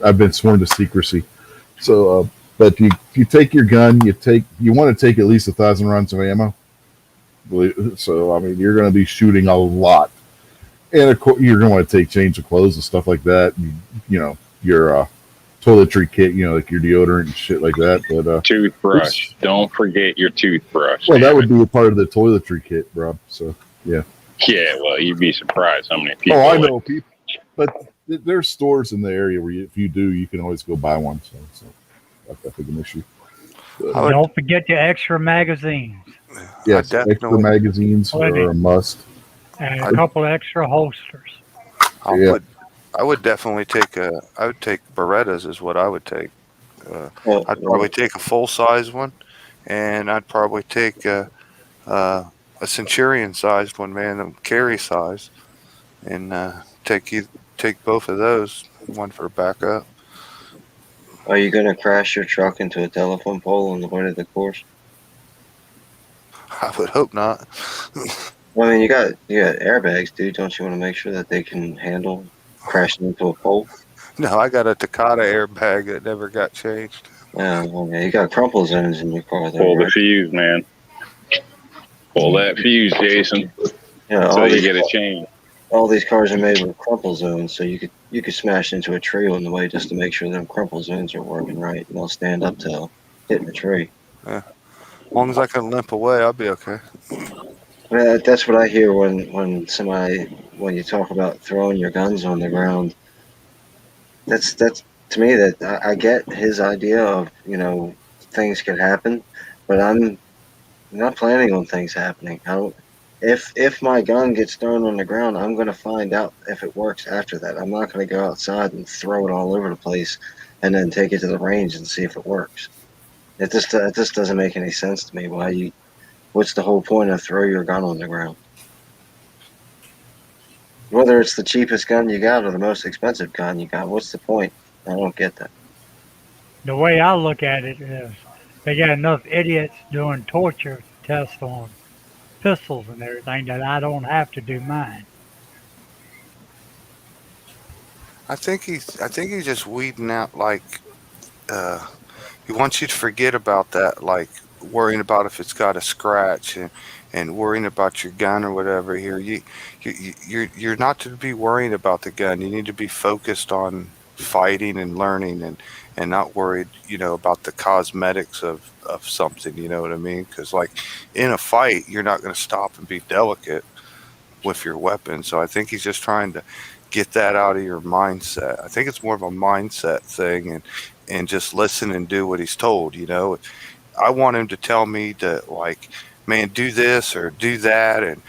I've been sworn to secrecy. So, but you take your gun, you want to take at least 1,000 rounds of ammo. So I mean, you're going to be shooting a lot, and of course, you're going to want to take change of clothes and stuff like that. Your toiletry kit, like your deodorant and shit like that. But toothbrush. Don't forget your toothbrush. Well, that would be a part of the toiletry kit, bro. So yeah. Yeah, well, you'd be surprised how many people. Oh, I know people, but there's stores in the area where if you do, you can always go buy one. So that's I think an issue. Don't forget your extra magazines. Yes, extra magazines are a must. And a couple extra holsters. I would definitely take I would take Berettas is what I would take. I'd probably take a full size one, and I'd probably take a Centurion sized one, man, a carry size, and take both of those, one for backup. Are you going to crash your truck into a telephone pole on the way to the course? I would hope not. Well, I mean, you got airbags, dude. Don't you want to make sure that they can handle crashing into a pole? No, I got a Takata airbag that never got changed. Yeah, well, you got crumple zones in your car. Pull the fuse, man. Pull that fuse, Jason. Yeah, so you get a change. All these cars are made with crumple zones, so you could smash into a tree on the way just to make sure them crumple zones are working right, and they'll stand up to hitting the tree. Yeah. As long as I can limp away, I'll be okay. That's what I hear when you talk about throwing your guns on the ground. That's to me that I get his idea of things could happen, but I'm not planning on things happening. If my gun gets thrown on the ground, I'm going to find out if it works after that. I'm not going to go outside and throw it all over the place and then take it to the range and see if it works. It just doesn't make any sense to me. What's the whole point of throw your gun on the ground? Whether it's the cheapest gun you got or the most expensive gun you got, what's the point? I don't get that. The way I look at it is they got enough idiots doing torture tests on pistols and everything that I don't have to do mine. I think he's just weeding out he wants you to forget about that, like worrying about if it's got a scratch and worrying about your gun or whatever. Here, you're not to be worrying about the gun. You need to be focused on fighting and learning and not worried, about the cosmetics of something. You know what I mean? Because like in a fight, you're not going to stop and be delicate with your weapon. So I think he's just trying to get that out of your mindset. I think it's more of a mindset thing and just listen and do what he's told. I want him to tell me to man, do this or do that and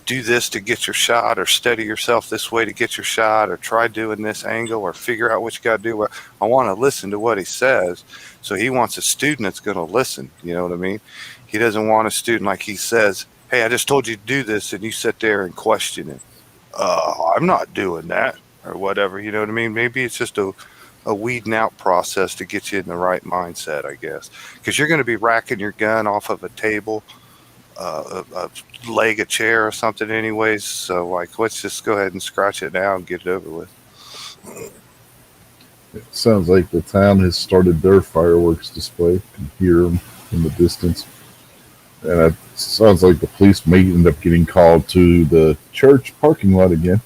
do this to get your shot, or steady yourself this way to get your shot, or try doing this angle, or figure out what you got to do. I want to listen to what he says. So he wants a student that's going to listen. You know what I mean? He doesn't want a student, like he says, hey, I just told you to do this, and you sit there and question it. I'm not doing that, or whatever. You know what I mean? Maybe it's just a weeding out process to get you in the right mindset, I guess, because you're going to be racking your gun off of a table, a leg, a chair, or something, anyways. So, like, let's just go ahead and scratch it now and get it over with. It sounds like the town has started their fireworks display. You can hear them in the distance. And it sounds like the police may end up getting called to the church parking lot again.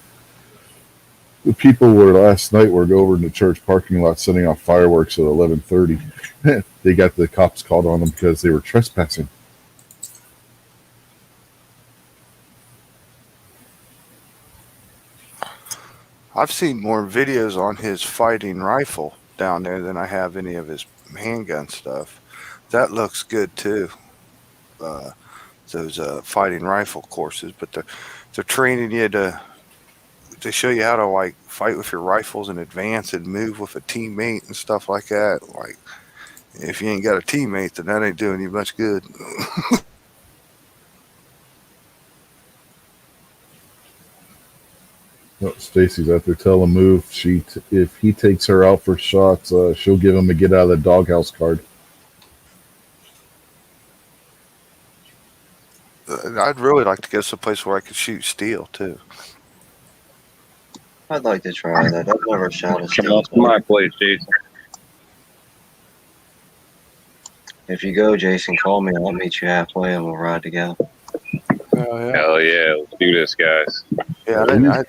The people were last night were over in the church parking lot setting off fireworks at 11:30. They got the cops called on them because they were trespassing. I've seen more videos on his fighting rifle down there than I have any of his handgun stuff. That looks good too. Uh, those fighting rifle courses, but they're training you to show you how to like fight with your rifles in advance and move with a teammate and stuff like that. Like, if you ain't got a teammate, then that ain't doing you much good. Oh, Stacy's out there telling Move if he takes her out for shots, she'll give him a get out of the doghouse card. I'd really like to go someplace where I could shoot steel too. I'd like to try that. I've never shot a Come steel up to my place, Jason. If you go, Jason, call me. I'll meet you halfway and we'll ride together. Oh, yeah. Hell yeah, let's do this, guys. Yeah,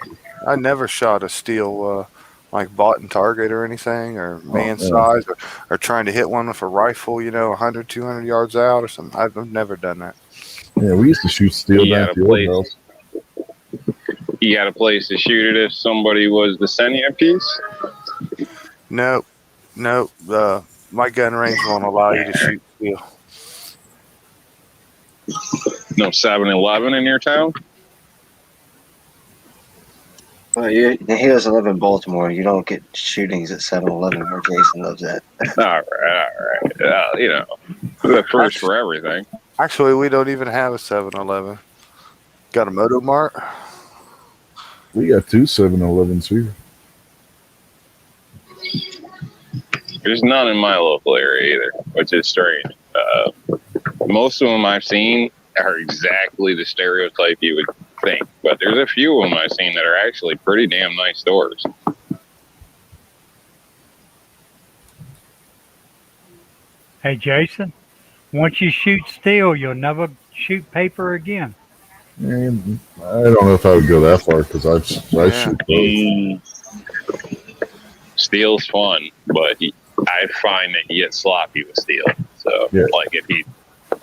I never shot a steel like bought in Target or anything, or man size, or trying to hit one with a rifle, 100, 200 yards out or something. I've never done that. Yeah, we used to shoot steel You down got at a the old place. house. You got a place to shoot it if somebody was the sending a piece? Nope. My gun range won't allow you to shoot steel. No 7-Eleven in your town? Well, he doesn't live in Baltimore. You don't get shootings at 7-Eleven where Jason lives at. All right. The first for everything. Actually, we don't even have a 7-Eleven. Got a Moto Mart? We got 2 7-Elevens here. There's none in my local area either, which is strange. Most of them I've seen are exactly the stereotype you would think, but there's a few of them I've seen that are actually pretty damn nice stores. Hey, Jason, once you shoot steel, you'll never shoot paper again. And I don't know if I would go that far because I shoot both. Steel's fun, but I find that you get sloppy with steel. So, like if you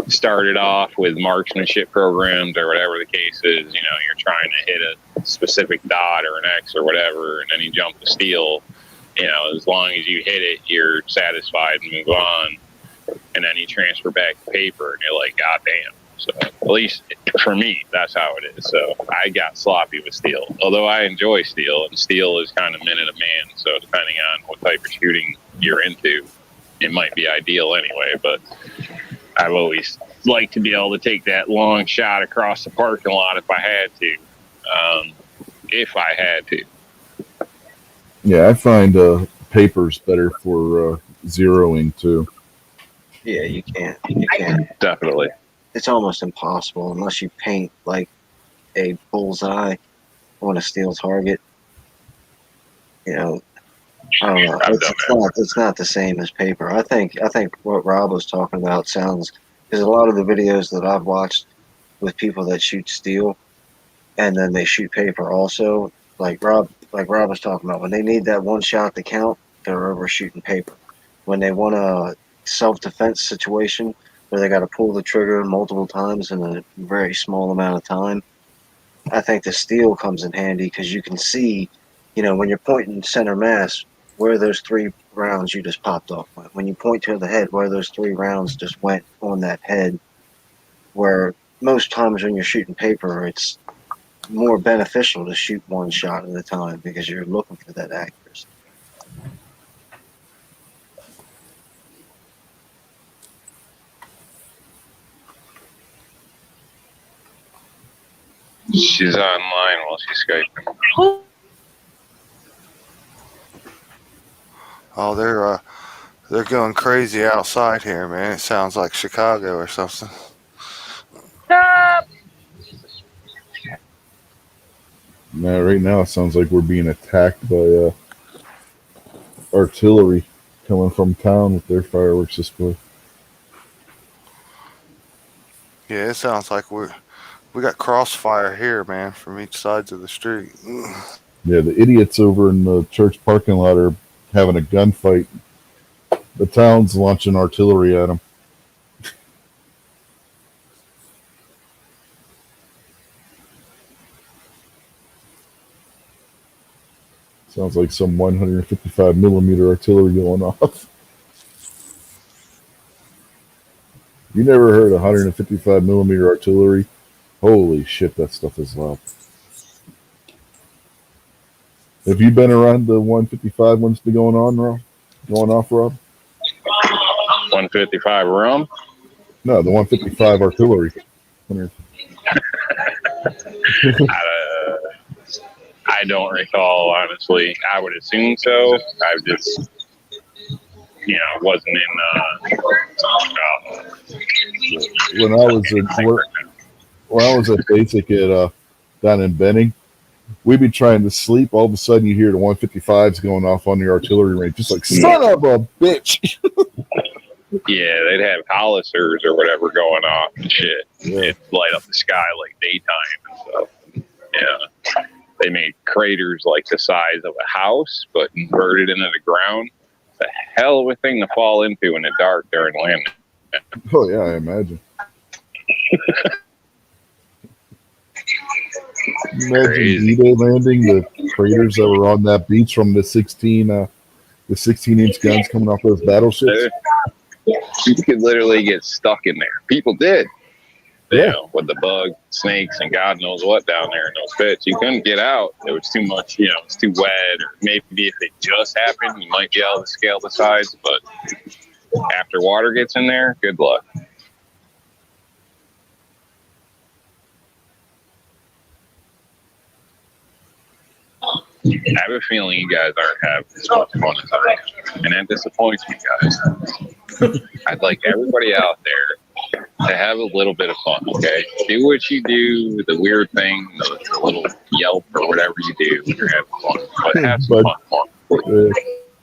started off with marksmanship programs or whatever the case is, you're trying to hit a specific dot or an X or whatever, and then you jump to steel, as long as you hit it, you're satisfied and move on. And then you transfer back to paper and you're like, God damn. So at least for me, that's how it is. So I got sloppy with steel, although I enjoy steel, and steel is kind of minute a man. So depending on what type of shooting you're into, it might be ideal anyway. But I've always liked to be able to take that long shot across the parking lot if I had to. Yeah, I find paper's better for zeroing too. Yeah, you can't. You can't. Definitely. It's almost impossible unless you paint like a bullseye on a steel target. I don't know. It's not the same as paper. I think what Rob was talking about sounds, because a lot of the videos that I've watched with people that shoot steel and then they shoot paper also, like Rob was talking about, when they need that one shot to count, they're overshooting paper. When they want a self-defense situation where they got to pull the trigger multiple times in a very small amount of time, I think the steel comes in handy because you can see, when you're pointing center mass, where those 3 rounds you just popped off went. When you point to the head, where those 3 rounds just went on that head, where most times when you're shooting paper, it's more beneficial to shoot one shot at a time because you're looking for that accuracy. She's online while she's Skyping. Oh, they're going crazy outside here, man. It sounds like Chicago or something. Stop. Now, right now, it sounds like we're being attacked by artillery coming from town with their fireworks display. Yeah, it sounds like we got crossfire here, man, from each sides of the street. Yeah, the idiots over in the church parking lot are having a gunfight. The town's launching artillery at them. Sounds like some 155 millimeter artillery going off. You never heard 155 millimeter artillery? Holy shit, that stuff is loud. Have you been around the 155 ones been going on, Rob? Going off, Rob? 155 rum. No, the 155 artillery. I don't recall, honestly. I would assume so. I just, wasn't in. When I was at basic at down in Benning, we'd be trying to sleep. All of a sudden, you hear the 155s going off on the artillery range, just like son of a bitch. Yeah, they'd have howitzers or whatever going off and shit. Yeah. It'd light up the sky like daytime and stuff. Yeah. They made craters like the size of a house, but inverted into the ground. It's a hell of a thing to fall into in the dark during landing. Oh yeah, I imagine. Imagine Crazy. D-Day landing, the craters that were on that beach from the 16-inch guns coming off those battleships. You could literally get stuck in there. People did. Yeah. With the bugs, snakes, and God knows what down there in those pits. You couldn't get out. It was too much, it's too wet. Or maybe if it just happened, you might be able to scale the sides. But after water gets in there, good luck. I have a feeling you guys aren't having as much fun as I am. And that disappoints me, guys. I'd like everybody out there to have a little bit of fun, okay? Do what you do, the weird thing, the little yelp or whatever you do when you're having fun. But have some fun.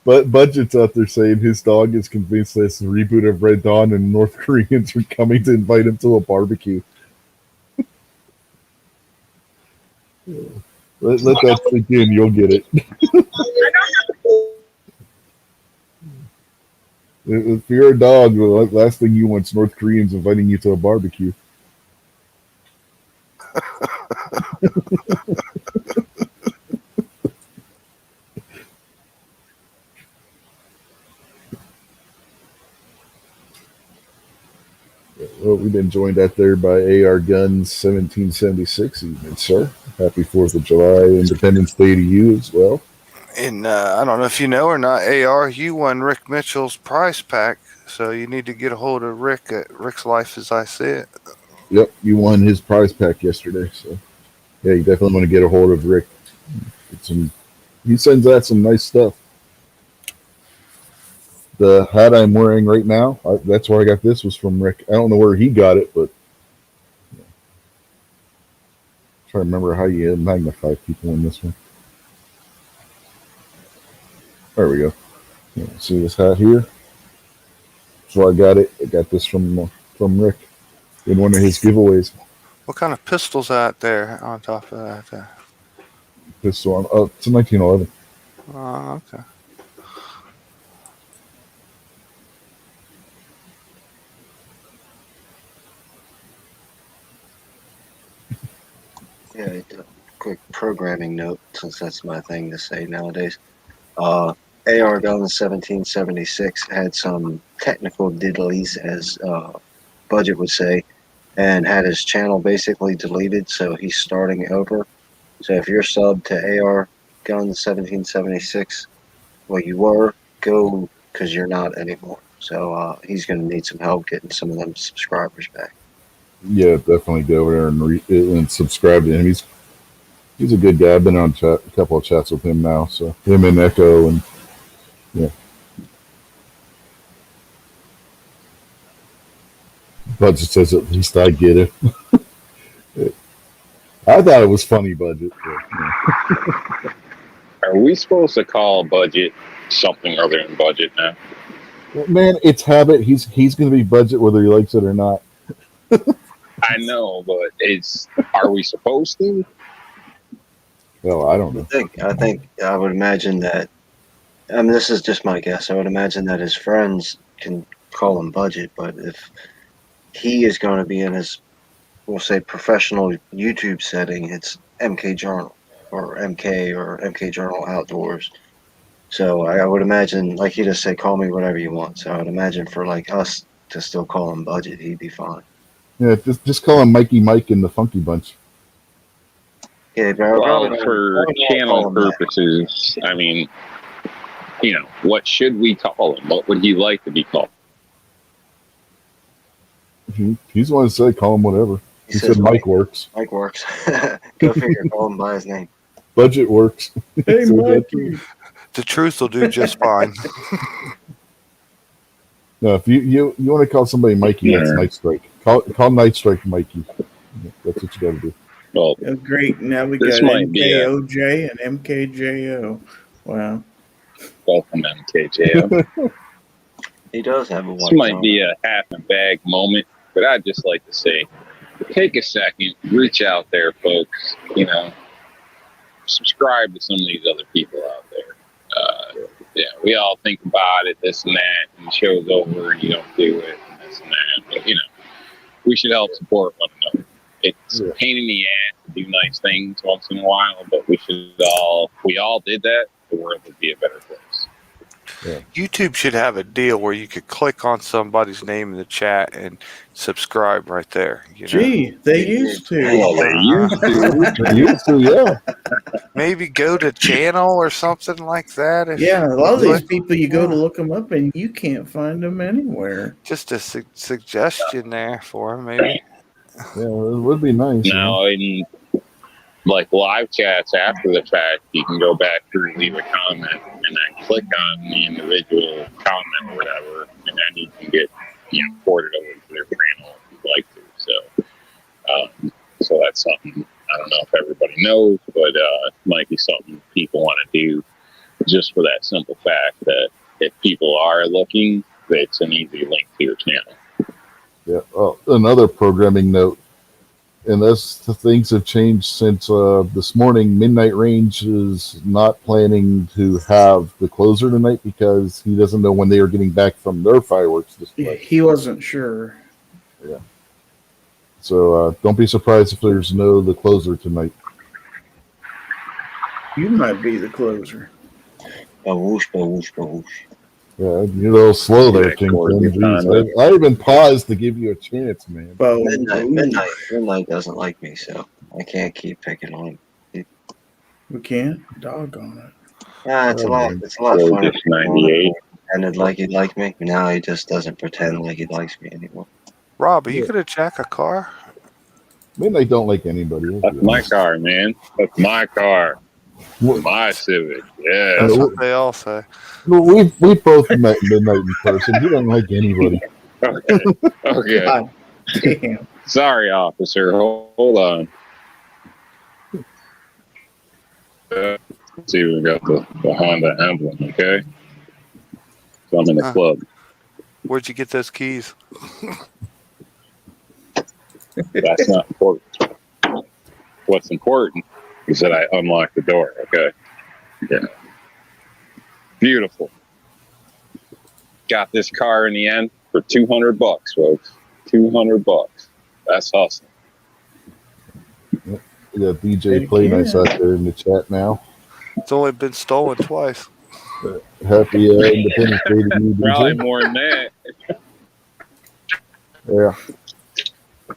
But Budget's out there saying his dog is convinced this reboot of Red Dawn and North Koreans are coming to invite him to a barbecue. Let that sink in, you'll get it. If you're a dog, the last thing you want is North Koreans inviting you to a barbecue. Well, we've been joined out there by AR Guns 1776 evening, sir. Happy 4th of July, Independence Day to you as well. And I don't know if you know or not, AR, you won Rick Mitchell's prize pack, so you need to get a hold of Rick at Rick's Life as I See It. Yep, you won his prize pack yesterday, so yeah, you definitely want to get a hold of Rick. He sends out some nice stuff. The hat I'm wearing right now, that's where I got this, was from Rick. I don't know where he got it, but try to remember how you magnify people in this one. There we go. Yeah, see this hat here? So I got it. I got this from Rick in one of his giveaways. What kind of pistol's out there on top of that? Pistol on. Oh, it's a 1911. Oh, okay. Yeah, a quick programming note, since that's my thing to say nowadays. AR Guns 1776 had some technical diddlies, as Budget would say, and had his channel basically deleted, so he's starting over. So if you're subbed to AR Guns 1776, well, you were, go, because you're not anymore. So he's going to need some help getting some of them subscribers back. Yeah, definitely go over there and subscribe to him. He's a good guy. I've been on a couple of chats with him now. So him and Echo and yeah. Budget says at least I get it. I thought it was funny, Budget. But, Are we supposed to call budget something other than budget now? man, it's habit. He's going to be Budget whether he likes it or not. I know, but are we supposed to? Well, I don't know. I would imagine that. I mean, this is just my guess. I would imagine that his friends can call him Budget, but if he is going to be in his, we'll say, professional YouTube setting, it's MK Journal or MK Journal Outdoors. So I would imagine, like he just said, call me whatever you want. So I would imagine for like us to still call him Budget, he'd be fine. Yeah, just call him Mikey Mike and the Funky Bunch. Yeah, but Well, for channel purposes, I mean, what should we call him? What would he like to be called? He's the one that said call him whatever. He said Mike works. Mike works. Go figure. Call him by his name. Budget works. Hey, So Mikey. The truth will do just fine. No, if you want to call somebody Mikey, that's Night Strike. Call Night Strike Mikey. That's what you got to do. Well, Oh, great. Now we This got might be a- MKOJ and MKJO. Wow. welcome MKJO. He does have a This white might phone. be a half a bag moment, but I'd just like to say, take a second, reach out there, folks. Subscribe to some of these other people out there. We all think about it, this and that, and the show's over and you don't do it, and this and that. But we should help support one another. It's a pain in the ass to do nice things once in a while, but we all did that, the world would be a better place. YouTube should have a deal where you could click on somebody's name in the chat and subscribe right there. Gee, they used to. Well, they used to. Used to, yeah. Maybe go to channel or something like that. Yeah, a lot of these people, you go to look them up and you can't find them anywhere. Just a suggestion there for 'em, maybe. Yeah, it would be nice. Now, in like live chats after the fact, you can go back through and leave a comment and then click on the individual comment or whatever, and then you can get ported over to their channel if you'd like to. So that's something I don't know if everybody knows, but it might be something people want to do just for that simple fact that if people are looking, it's an easy link to your channel. Yeah. Oh, another programming note, and things have changed since this morning. Midnight Range is not planning to have the closer tonight because he doesn't know when they are getting back from their fireworks display. He wasn't sure. So don't be surprised if there's the closer tonight. You might be the closer. Bawoosh, bawoosh, bawoosh. Yeah, you're a little slow there, King. I even paused to give you a chance, man. Bo, Midnight doesn't like me, so I can't keep picking on him. we can't? Doggone it. It's a lot So fun. just 98. Pretended like he liked me. Now he just doesn't pretend like he likes me anymore. Rob, are you going to jack a car? Midnight don't like anybody. That's my car, man. That's my car. My Civic. Yeah. That's what they all say. Well, we both met Midnight in person. He doesn't like anybody. Okay. God damn. Sorry, officer. Hold on. Let's see, we got the Honda emblem, okay? So I'm in the club. Where'd you get those keys? That's not important. What's important is that I unlock the door, okay? Yeah. Beautiful. Got this car in the end for $200, folks. $200. That's hustling. We got DJ Play Nice out there in the chat now. It's only been stolen twice. Happy Independence Day to you, Probably DJ. more than that. Yeah.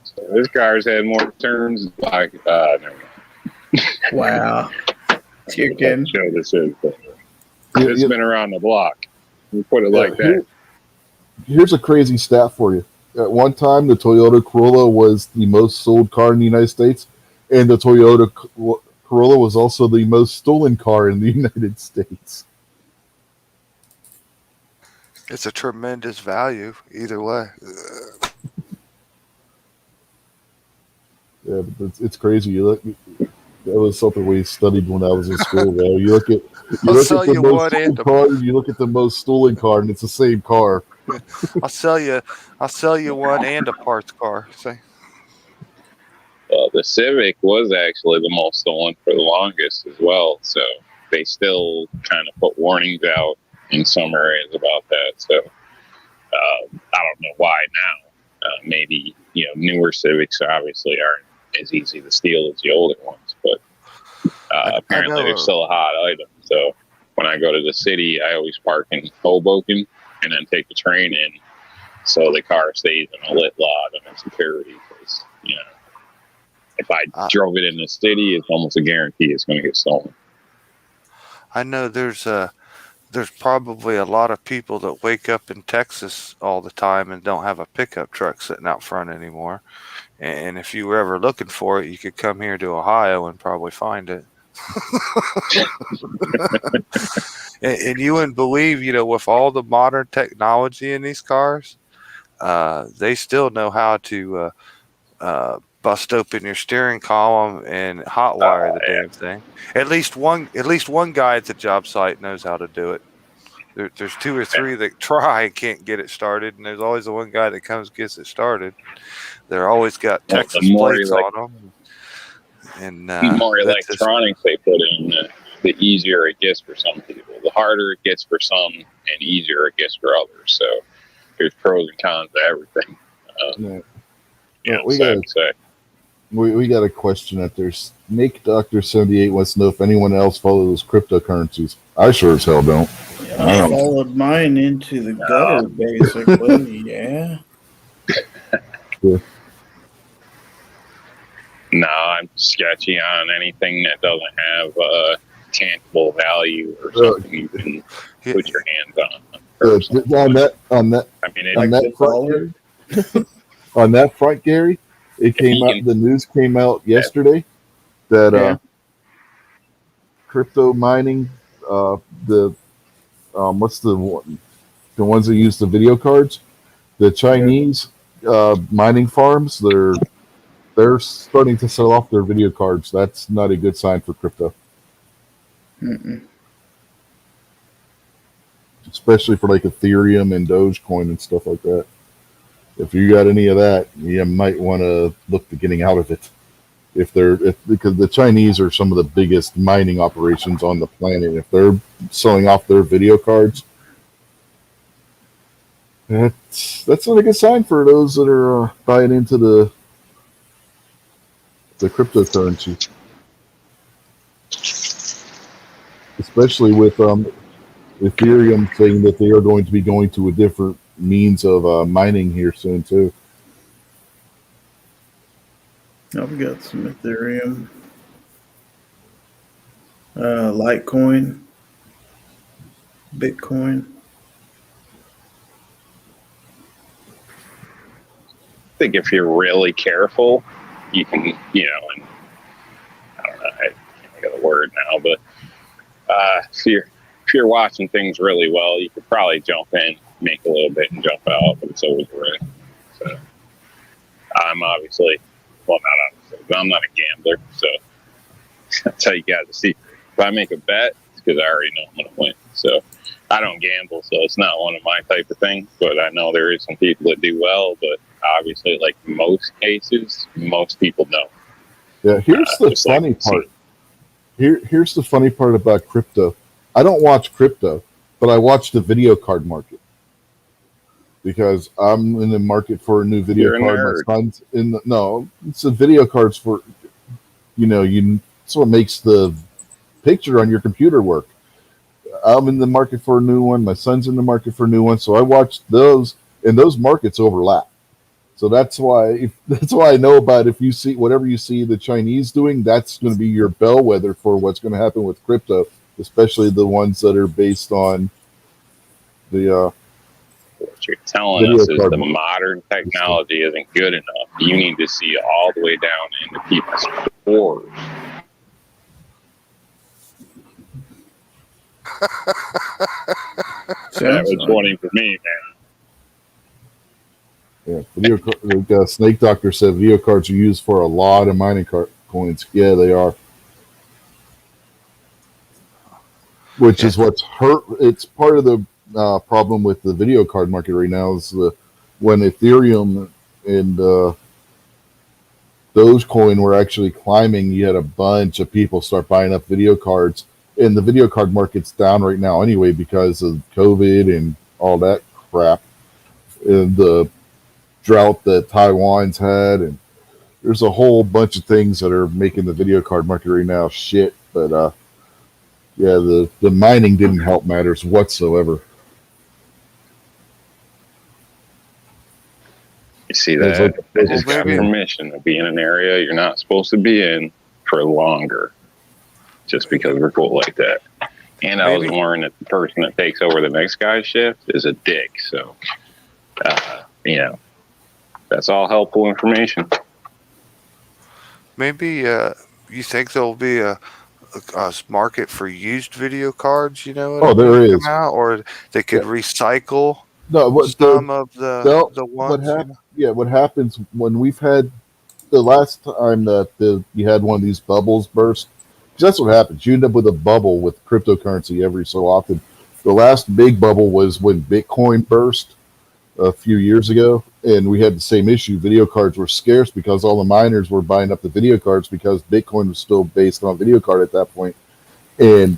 So this car's had more turns. Like, never mind. Wow. You're kidding. Show this is. But it's been around the block. We put it like that. Here's a crazy stat for you. at one time the Toyota Corolla was the most sold car in the United States, and the Toyota Corolla was also the most stolen car in the United States. It's a tremendous value either way. Yeah, but it's crazy. You look, that was something we studied when I was in school. Though you look at the most sold car, and you look at the most stolen car, and it's the same car. I'll sell you one and a parts car. See? The Civic was actually the most stolen for the longest as well. So they still kind of put warnings out in some areas about that. So I don't know why now. Maybe newer Civics obviously aren't as easy to steal as the older ones, but apparently they're still a hot item. So when I go to the city, I always park in Hoboken and then take the train in, so the car stays in a lit lot and in security. Because if I drove it in the city, it's almost a guarantee it's going to get stolen. I know there's probably a lot of people that wake up in Texas all the time and don't have a pickup truck sitting out front anymore. And if you were ever looking for it, you could come here to Ohio and probably find it. and you wouldn't believe, with all the modern technology in these cars, they still know how to bust open your steering column and hotwire the damn thing. At least one guy at the job site knows how to do it. There's two or three that try and can't get it started, and there's always the one guy that comes and gets it started. They're always got Texas plates on them. And the more electronics they put in, the easier it gets for some people. The harder it gets for some, and easier it gets for others. So there's pros and cons to everything. We got a question out there. Snake Doctor 78 wants to know if anyone else follows cryptocurrencies. I sure as hell don't. I followed mine into the gutter, basically. Yeah. No, I'm sketchy on anything that doesn't have tangible value or something you can put your hands on. On that front, Gary, it came out. The news came out yesterday that crypto mining, what's the ones that use the video cards, the Chinese mining farms, they're starting to sell off their video cards. That's not a good sign for crypto. Mm-mm. Especially for like Ethereum and Dogecoin and stuff like that. If you got any of that, you might want to look to getting out of it. Because the Chinese are some of the biggest mining operations on the planet. If they're selling off their video cards, that's not a good sign for those that are buying into the cryptocurrency. Especially with Ethereum saying that they are going to be going to a different means of mining here soon too. I've got some Ethereum, Litecoin, Bitcoin. I think if you're really careful, you can, and I don't know, I can't think of the word now, but if you're watching things really well, you could probably jump in, make a little bit, and jump out, but it's always risk. So I'm obviously, well, not obviously, but I'm not a gambler, so I'll tell you guys a secret. If I make a bet, it's because I already know I'm going to win. So I don't gamble, so it's not one of my type of things, but I know there is some people that do well, but obviously, like most cases, most people don't. Yeah, here's the funny part. Here's the funny part about crypto. I don't watch crypto, but I watch the video card market because I'm in the market for a new video card. My son's it's the video cards for, it's what makes the picture on your computer work. I'm in the market for a new one. My son's in the market for a new one. So I watch those, and those markets overlap. So that's why I know about, if you see whatever you see the Chinese doing, that's going to be your bellwether for what's going to happen with crypto, especially the ones that are based on the what you're telling Video us is card the market. modern technology isn't good enough. You need to see all the way down into people's pores. That Sounds was like funny for me, man. Yeah, Snake Doctor said video cards are used for a lot of mining coins. Yeah, they are. Which is what's hurt. It's part of the problem with the video card market right now is when Ethereum and Dogecoin were actually climbing, you had a bunch of people start buying up video cards, and the video card market's down right now anyway because of COVID and all that crap, and the drought that Taiwan's had, and there's a whole bunch of things that are making the video card market right now shit. But yeah, the mining didn't help matters whatsoever. You see There's that? like- I just got maybe- permission to be in an area you're not supposed to be in for longer, just because we're cool like that. And I was Maybe- warned that the person that takes over the next guy's shift is a dick. So, you know, that's all helpful information. Maybe you think there'll be a market for used video cards? You know? Oh, there is. Or they could recycle No, some of the no, ones. what happens when we've had the last time that you had one of these bubbles burst? 'Cause that's what happens. You end up with a bubble with cryptocurrency every so often. The last big bubble was when Bitcoin burst a few years ago, and we had the same issue. Video cards were scarce because all the miners were buying up the video cards because Bitcoin was still based on a video card at that point, and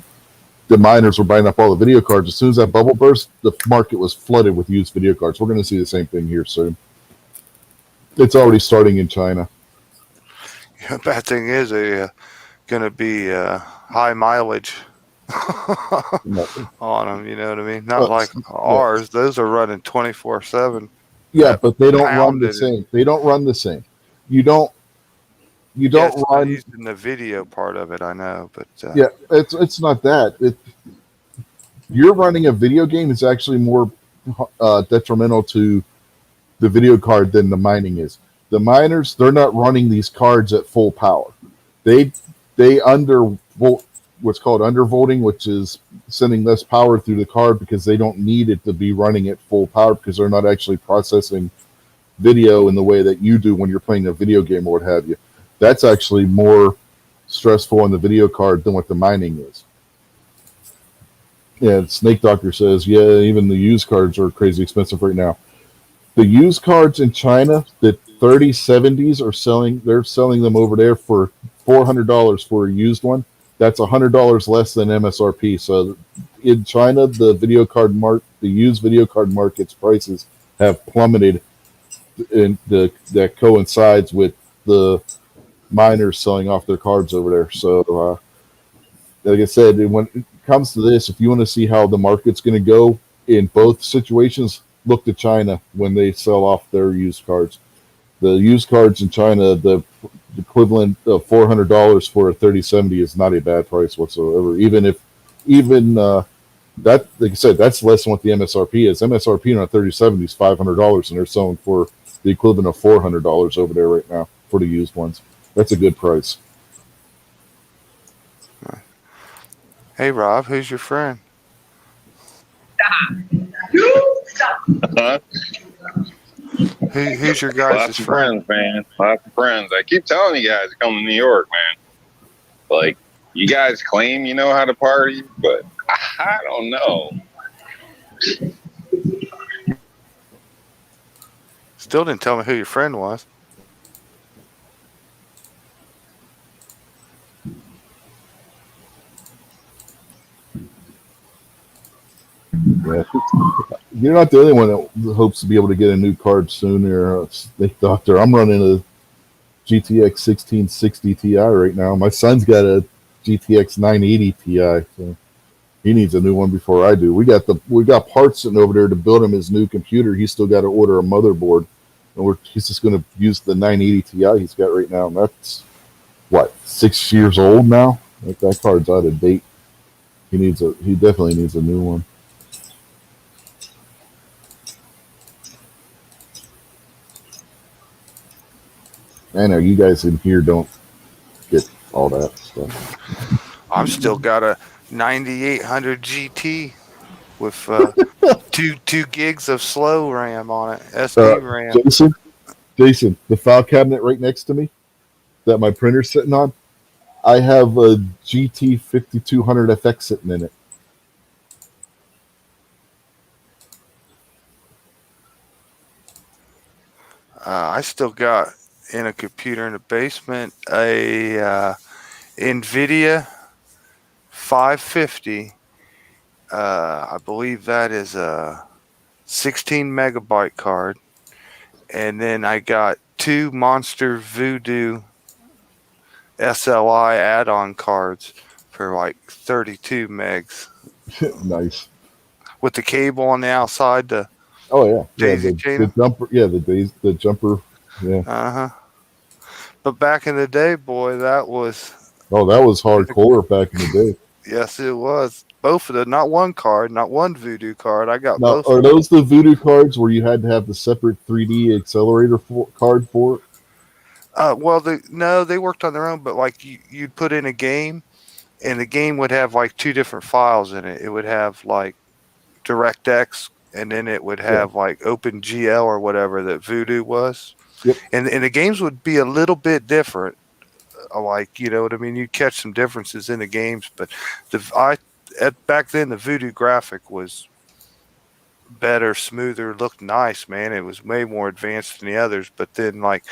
the miners were buying up all the video cards. As soon as that bubble burst, the market was flooded with used video cards. We're going to see the same thing here soon. It's already starting in China. The bad thing is they going to be high mileage on them. You know what I mean? Not Well, like ours. Those are running 24/7. Yeah, but they don't run the Pounded. same. They don't run the same. You don't Yes, run. using the video part of it. I know, but Yeah, it's not that. You're running a video game is actually more detrimental to the video card than the mining is. The miners, they're not running these cards at full power. They undervolt what's called undervolting, which is sending less power through the card because they don't need it to be running at full power because they're not actually processing video in the way that you do when you're playing a video game or what have you. That's actually more stressful on the video card than what the mining is. Yeah, Snake Doctor says, yeah, even the used cards are crazy expensive right now. The used cards in China, the 3070s are selling, they're selling them over there for $400 for a used one. That's $100 less than MSRP. So in China, the used video card market's prices have plummeted, and that coincides with the miners selling off their cards over there. So, like I said, when it comes to this, if you want to see how the market's going to go in both situations, look to China when they sell off their used cards. The used cards in China, the equivalent of $400 for a 3070 is not a bad price whatsoever. Even that, like I said, that's less than what the MSRP is. MSRP on a 3070 is $500, and they're selling for the equivalent of $400 over there right now for the used ones. That's a good price. hey, Rob, who's your friend? Huh? Who's your guys' Lots of friend? friends, man. Lots of friends. I keep telling you guys to come to New York, man. Like, you guys claim you know how to party, but I don't know. Still didn't tell me who your friend was. Yeah. You're not the only one that hopes to be able to get a new card soon there, Snake Doctor. I'm running a GTX 1660 Ti right now. My son's got a GTX 980 Ti, so he needs a new one before I do. We got parts sitting over there to build him his new computer. He's still got to order a motherboard, and he's just going to use the 980 Ti he's got right now. And that's what, 6 years old now. Like, that card's out of date. He definitely needs a new one. I know you guys in here don't get all that stuff. I've still got a 9800 GT with 2 gigs of slow RAM on it, SD RAM. Jason, the file cabinet right next to me that my printer's sitting on, I have a GT 5200 FX sitting in it. I still got in a computer in the basement a NVIDIA 550. I believe that is a 16 megabyte card. And then I got 2 Monster Voodoo SLI add-on cards for like 32 megs. Nice. With the cable on the outside, the daisy chain. The jumper, the jumper, yeah. Uh-huh. But back in the day, boy, that was... Oh, that was hardcore back in the day. Yes, it was. Both of them, not one card, not one Voodoo card. I got now, both. Are those the Voodoo cards where you had to have the separate 3D accelerator card for it? Well, they worked on their own, but like you'd put in a game, and the game would have like 2 different files in it. It would have like DirectX, and then it would have like OpenGL or whatever that Voodoo was. Yep. And the games would be a little bit different. Like, you know what I mean? You catch some differences in the games, but back then the Voodoo graphic was better, smoother, looked nice, man. It was way more advanced than the others. But then like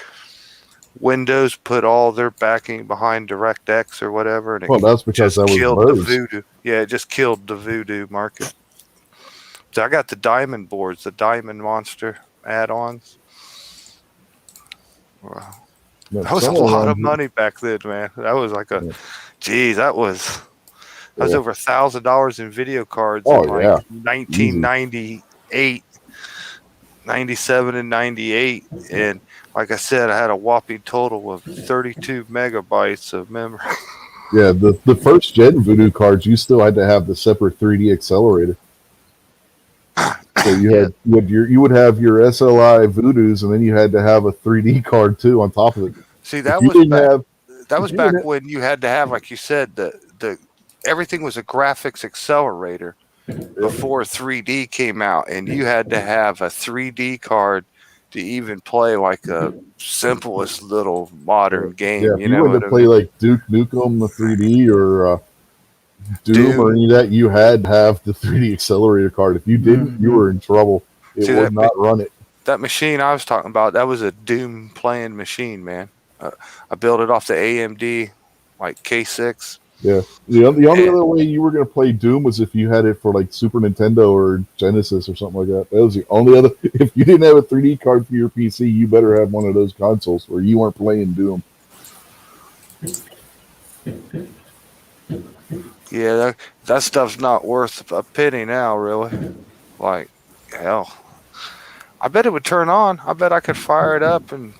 Windows put all their backing behind DirectX or whatever, and that's because that was killed MERS. the Voodoo. Yeah, it just killed the Voodoo market. So I got the Diamond boards, the Diamond Monster add-ons. Wow. That was a lot of money back then, man. That was like that was over $1,000 in video cards in like 1998, 97 and 98. And like I said, I had a whopping total of 32 megabytes of memory. Yeah, the first gen Voodoo cards, you still had to have the separate 3D accelerator. So you would have your SLI Voodoos, and then you had to have a 3D card too on top of it. See, that was back when you had to have, like you said, the everything was a graphics accelerator before 3D came out, and you had to have a 3D card to even play like a simplest little modern game. Yeah, you know, wanted to play like Duke Nukem the 3D or Doom or any of that, you had to have the 3D accelerator card. If you didn't, you were in trouble. It would not run it. That machine I was talking about, that was a Doom playing machine, man. I built it off the AMD, like K6. Yeah. The only other way you were going to play Doom was if you had it for like Super Nintendo or Genesis or something like that. That was the only other. If you didn't have a 3D card for your PC, you better have one of those consoles where you weren't playing Doom. Yeah, that stuff's not worth a penny now, really. Like, hell. I bet it would turn on. I bet I could fire it up and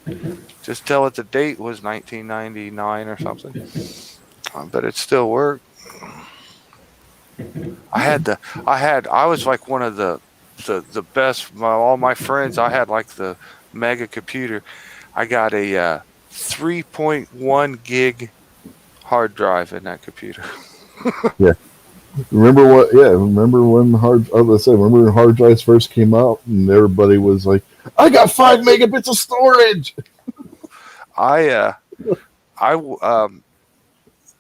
just tell it the date was 1999 or something. I bet it still worked. I was like one of the best, all my friends, I had like the mega computer. I got a 3.1 gig hard drive in that computer. Yeah. Remember when remember when hard drives first came out and everybody was like, I got 5 megabits of storage.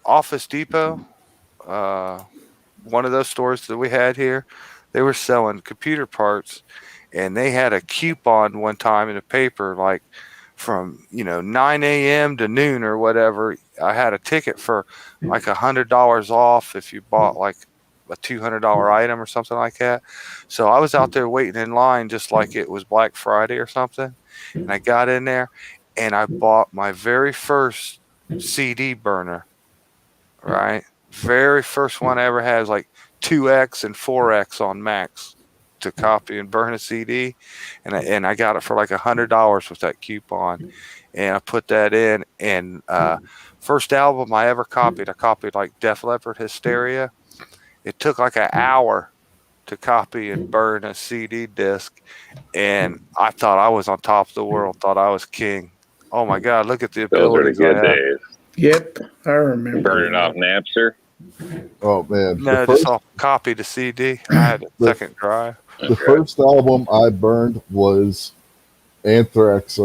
Office Depot, one of those stores that we had here, they were selling computer parts, and they had a coupon one time in the paper, like from 9 a.m. to noon or whatever. I had a ticket for like $100 off if you bought like a $200 item or something like that. So I was out there waiting in line just like it was Black Friday or something, and I got in there and I bought my very first CD burner. Right, very first one I ever had was like 2X and 4X on Macs to copy and burn a CD, and I got it for like $100 with that coupon, and I put that in. And first album I ever copied, I copied like Def Leppard Hysteria. It took like an hour to copy and burn a CD disc, and I thought I was on top of the world, thought I was king. Oh my God! Look at the Those are the abilities I good have. days. Yep, I remember. Burn it off Napster. Oh man, No, just all copy to CD. I had a second drive. the first album I burned was Anthrax,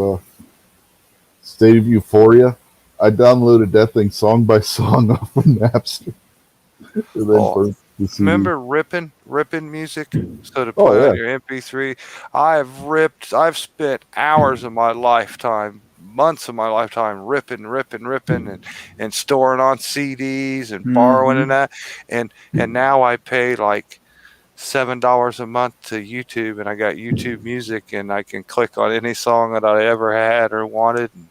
State of Euphoria. I downloaded that thing song by song off of Napster. And then Oh, burnt the CD. Remember ripping music? So to Oh, put yeah. on your MP3, I've spent hours of my lifetime, months of my lifetime ripping and storing on CDs and borrowing and that. And now I pay like $7 a month to YouTube, and I got YouTube Music, and I can click on any song that I ever had or wanted, and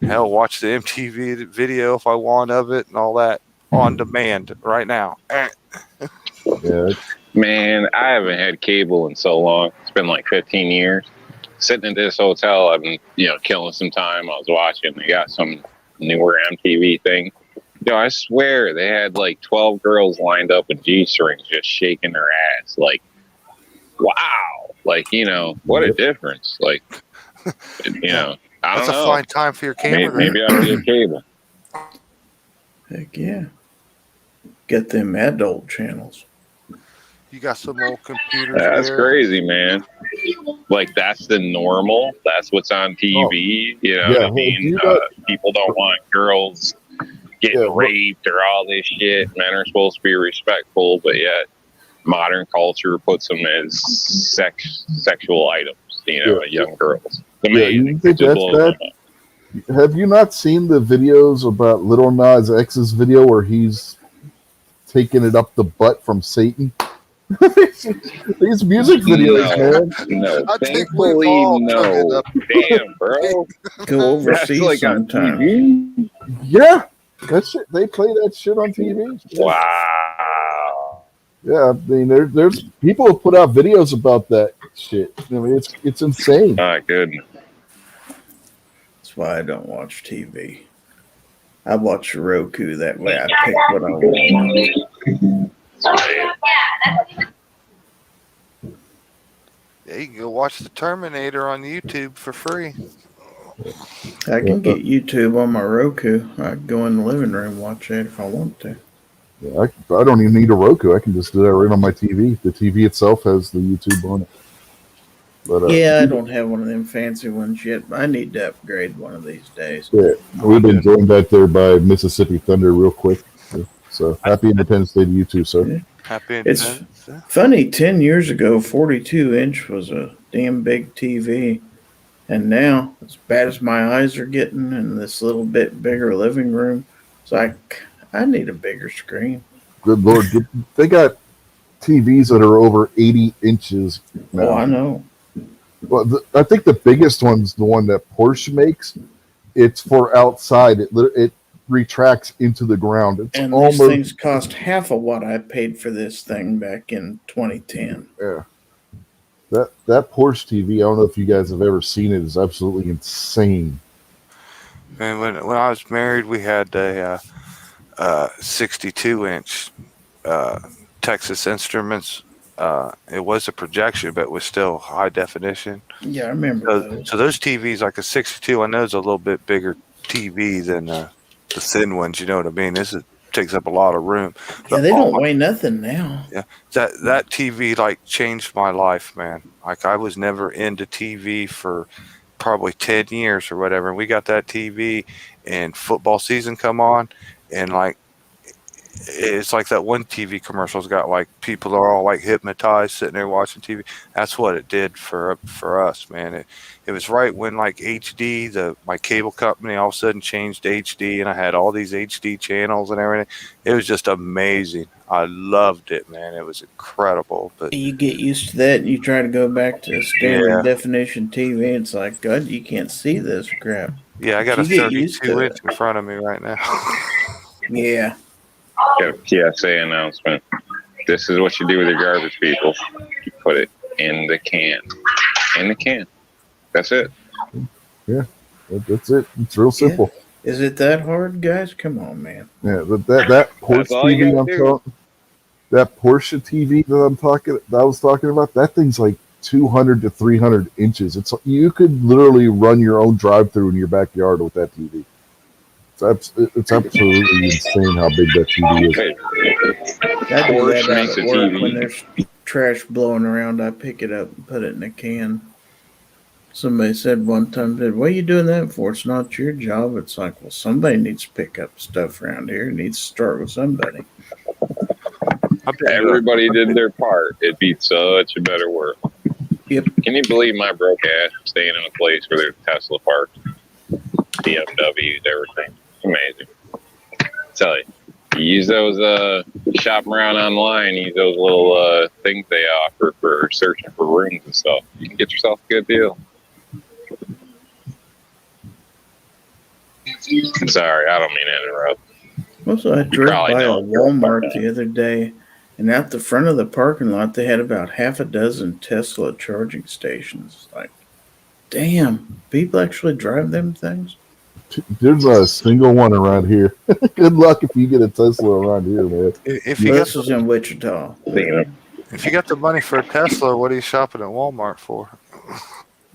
hell, watch the MTV video if I want of it and all that on demand right now. Yeah, Man, I haven't had cable in so long. It's been like 15 years. Sitting in this hotel, I've been, killing some time. I was watching. They got some newer MTV thing. I swear they had like 12 girls lined up with G-strings just shaking their ass. Like, wow. Like, what a difference. Like, I don't That's a know. fine time for your camera. Maybe I'll get cable. Heck yeah. Get them adult channels. You got some old computers. That's there. crazy, man. Like, that's the normal. That's what's on TV. You know what I mean? People don't want girls getting raped or all this shit. Men are supposed to be respectful, but yet modern culture puts them as sexual items, young girls. you think that's bad? Have you not seen the videos about Lil Nas X's video where he's taking it up the butt from Satan? These music videos, man. No, I think thankfully, we've all no. Damn, bro. Go overseas That's like on sometime. TV? Yeah, that shit. They play that shit on TV. Wow. Yeah, I mean, there's people who put out videos about that shit. I mean, it's insane. My goodness. That's why I don't watch TV. I watch Roku. That way I pick what I want. Yeah, you can go watch the Terminator on YouTube for free. I can get YouTube on my Roku. I can go in the living room and watch it if I want to. Yeah, I don't even need a Roku. I can just do that right on my TV. The TV itself has the YouTube on it. But, Yeah, I don't have one of them fancy ones yet, but I need to upgrade one of these days. Yeah, we've been joined back there by Mississippi Thunder real quick. So happy Independence Day to you too, sir. Happy It's Independence. funny, 10 years ago, 42-inch was a damn big TV. And now, as bad as my eyes are getting in this little bit bigger living room, it's like, I need a bigger screen. Good Lord. They got TVs that are over 80 inches now. Oh, I know. Well, I think the biggest one's the one that Porsche makes. It's for outside. It retracts into the ground. It's And almost these things cost half of what I paid for this thing back in 2010. yeah. That Porsche TV. I don't know if you guys have ever seen it. Is absolutely insane. Man, when I was married, we had a 62-inch Texas Instruments. It was a projection, but it was still high definition. Yeah, I remember those. So those TVs, like a 62, I know is a little bit bigger TV than the thin ones. You know what I mean? Takes up a lot of room. Yeah, they don't weigh nothing now. Yeah, that TV like changed my life, man. Like I was never into TV for probably 10 years or whatever. And we got that TV, and football season come on, and like it's like that one TV commercial's got like people are all like hypnotized sitting there watching TV. That's what it did for us, man. It was right when like HD, my cable company all of a sudden changed to HD, and I had all these HD channels and everything. It was just amazing. I loved it, man. It was incredible. But You get used to that and you try to go back to standard definition TV. It's like, God, you can't see this crap. yeah, I got a You get used to 32-inch in front of me right now. Yeah. Got a PSA announcement. This is what you do with your garbage, people. You put it in the can. In the can. That's it. That's it. It's real simple. Is it that hard, guys? Come on, man. Yeah, but that Porsche all you TV gotta I'm do. talking, that Porsche TV that I was talking about, that thing's like 200 to 300 inches. You could literally run your own drive-through in your backyard with that TV. It's absolutely insane how big that TV is. I do Porsche that out makes at a work TV. when there's trash blowing around. I pick it up and put it in a can. Somebody said one time, "What are you doing that for? It's not your job." It's like, well, somebody needs to pick up stuff around here. It needs to start with somebody. Everybody did their part. It'd be such a better world. Yep. Can you believe my broke ass staying in a place where there's Tesla parks, BMWs, everything? It's amazing. I tell you, you use those shop around online, use those little things they offer for searching for rooms and stuff. You can get yourself a good deal. I'm sorry, I don't mean to interrupt. Also, I drove probably by a don't. Walmart the other day, and out the front of the parking lot, they had about half a dozen Tesla charging stations. Like, damn, people actually drive them things? There's a single one around here. Good luck if you get a Tesla around here, man. If you got This is in Wichita. if you got the money for a Tesla, what are you shopping at Walmart for?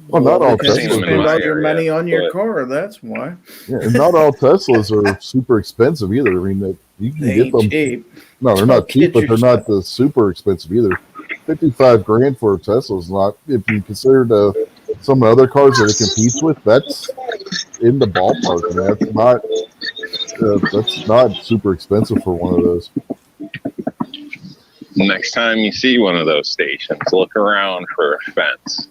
Well, not all because you Teslas spend are. all your area, money on your but- car. That's why. Yeah, and not all Teslas are super expensive either. I mean, that you can They get ain't them. cheap. No, they're not Don't cheap, kid but they're yourself. not the super expensive either. $55,000 for a Tesla is not. If you consider some of the other cars that it competes with, that's in the ballpark. Man. That's not super expensive for one of those. Next time you see one of those stations, look around for a fence.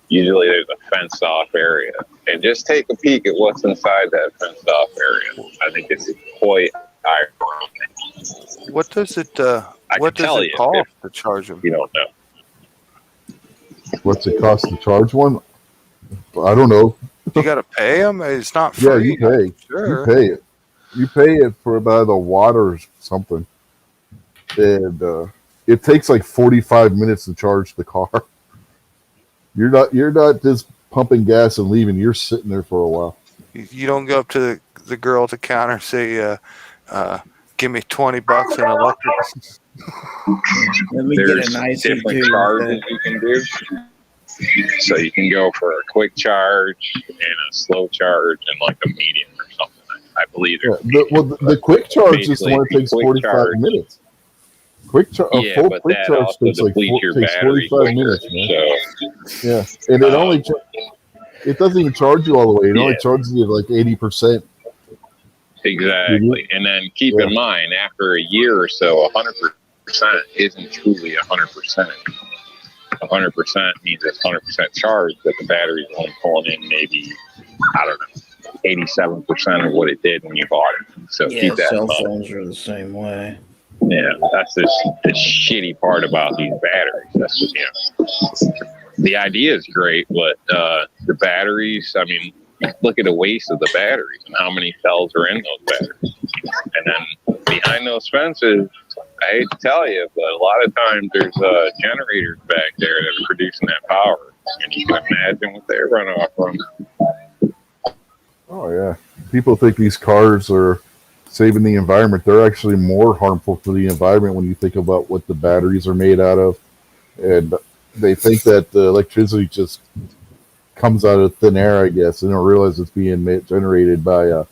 Usually there's a fenced off area. And just take a peek at what's inside that fenced off area. I think it's quite ironic. What does it I what can does tell it you cost if to charge them? you don't know. What's it cost to charge one? I don't know. You got to pay them. It's not Yeah, free. you pay. Sure. You pay it. You pay it for by the water or something, and it takes like 45 minutes to charge the car. You're not just pumping gas and leaving. You're sitting there for a while. You don't go up to the girl at the counter and say, "Give me $20 in electric." Let me There's get an IC2 different with charges that. you can do. So you can go for a quick charge and a slow charge and like a medium or something. I believe Yeah, it. the quick charge is the Basically, one that takes quick 45 charge. minutes. Yeah, Full but quick that charge also takes depletes your takes battery 45 quicker. minutes, man. So Yeah, and it only it doesn't even charge you all the way. It only Yeah. charges you like 80%. exactly. And then keep Yeah. in mind, after a year or so, 100% isn't truly 100%. 100% means it's 100% charged, but the battery's only pulling in maybe, I don't know, 87% of what it did when you bought it. So Yeah, keep that in cell mind. phones are the same way. Yeah, that's the shitty part about these batteries. That's just, the idea is great, but the batteries, I mean, look at the waste of the batteries and how many cells are in those batteries. And then behind those fences, I hate to tell you, but a lot of times there's generators back there that are producing that power. And you can imagine what they run off from. Oh yeah, people think these cars are saving the environment. They're actually more harmful to the environment when you think about what the batteries are made out of, and they think that the electricity just comes out of thin air, I guess, and don't realize it's being generated by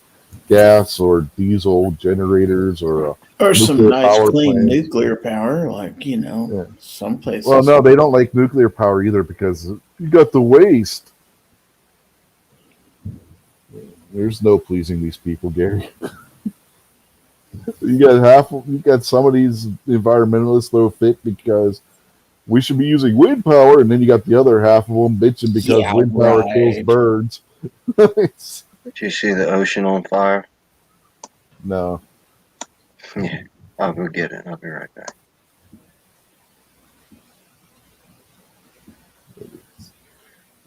gas or diesel generators or some nuclear nice power clean plants. nuclear power, like Yeah. some places. Well, no, they don't like nuclear power either because you got the waste. There's no pleasing these people, Gary. You got some of these environmentalists that fit because we should be using wind power, and then you got the other half of them bitching because Yeah, wind power kills right. birds. Did you see the ocean on fire? No. Yeah, I'll go get it. I'll be right back.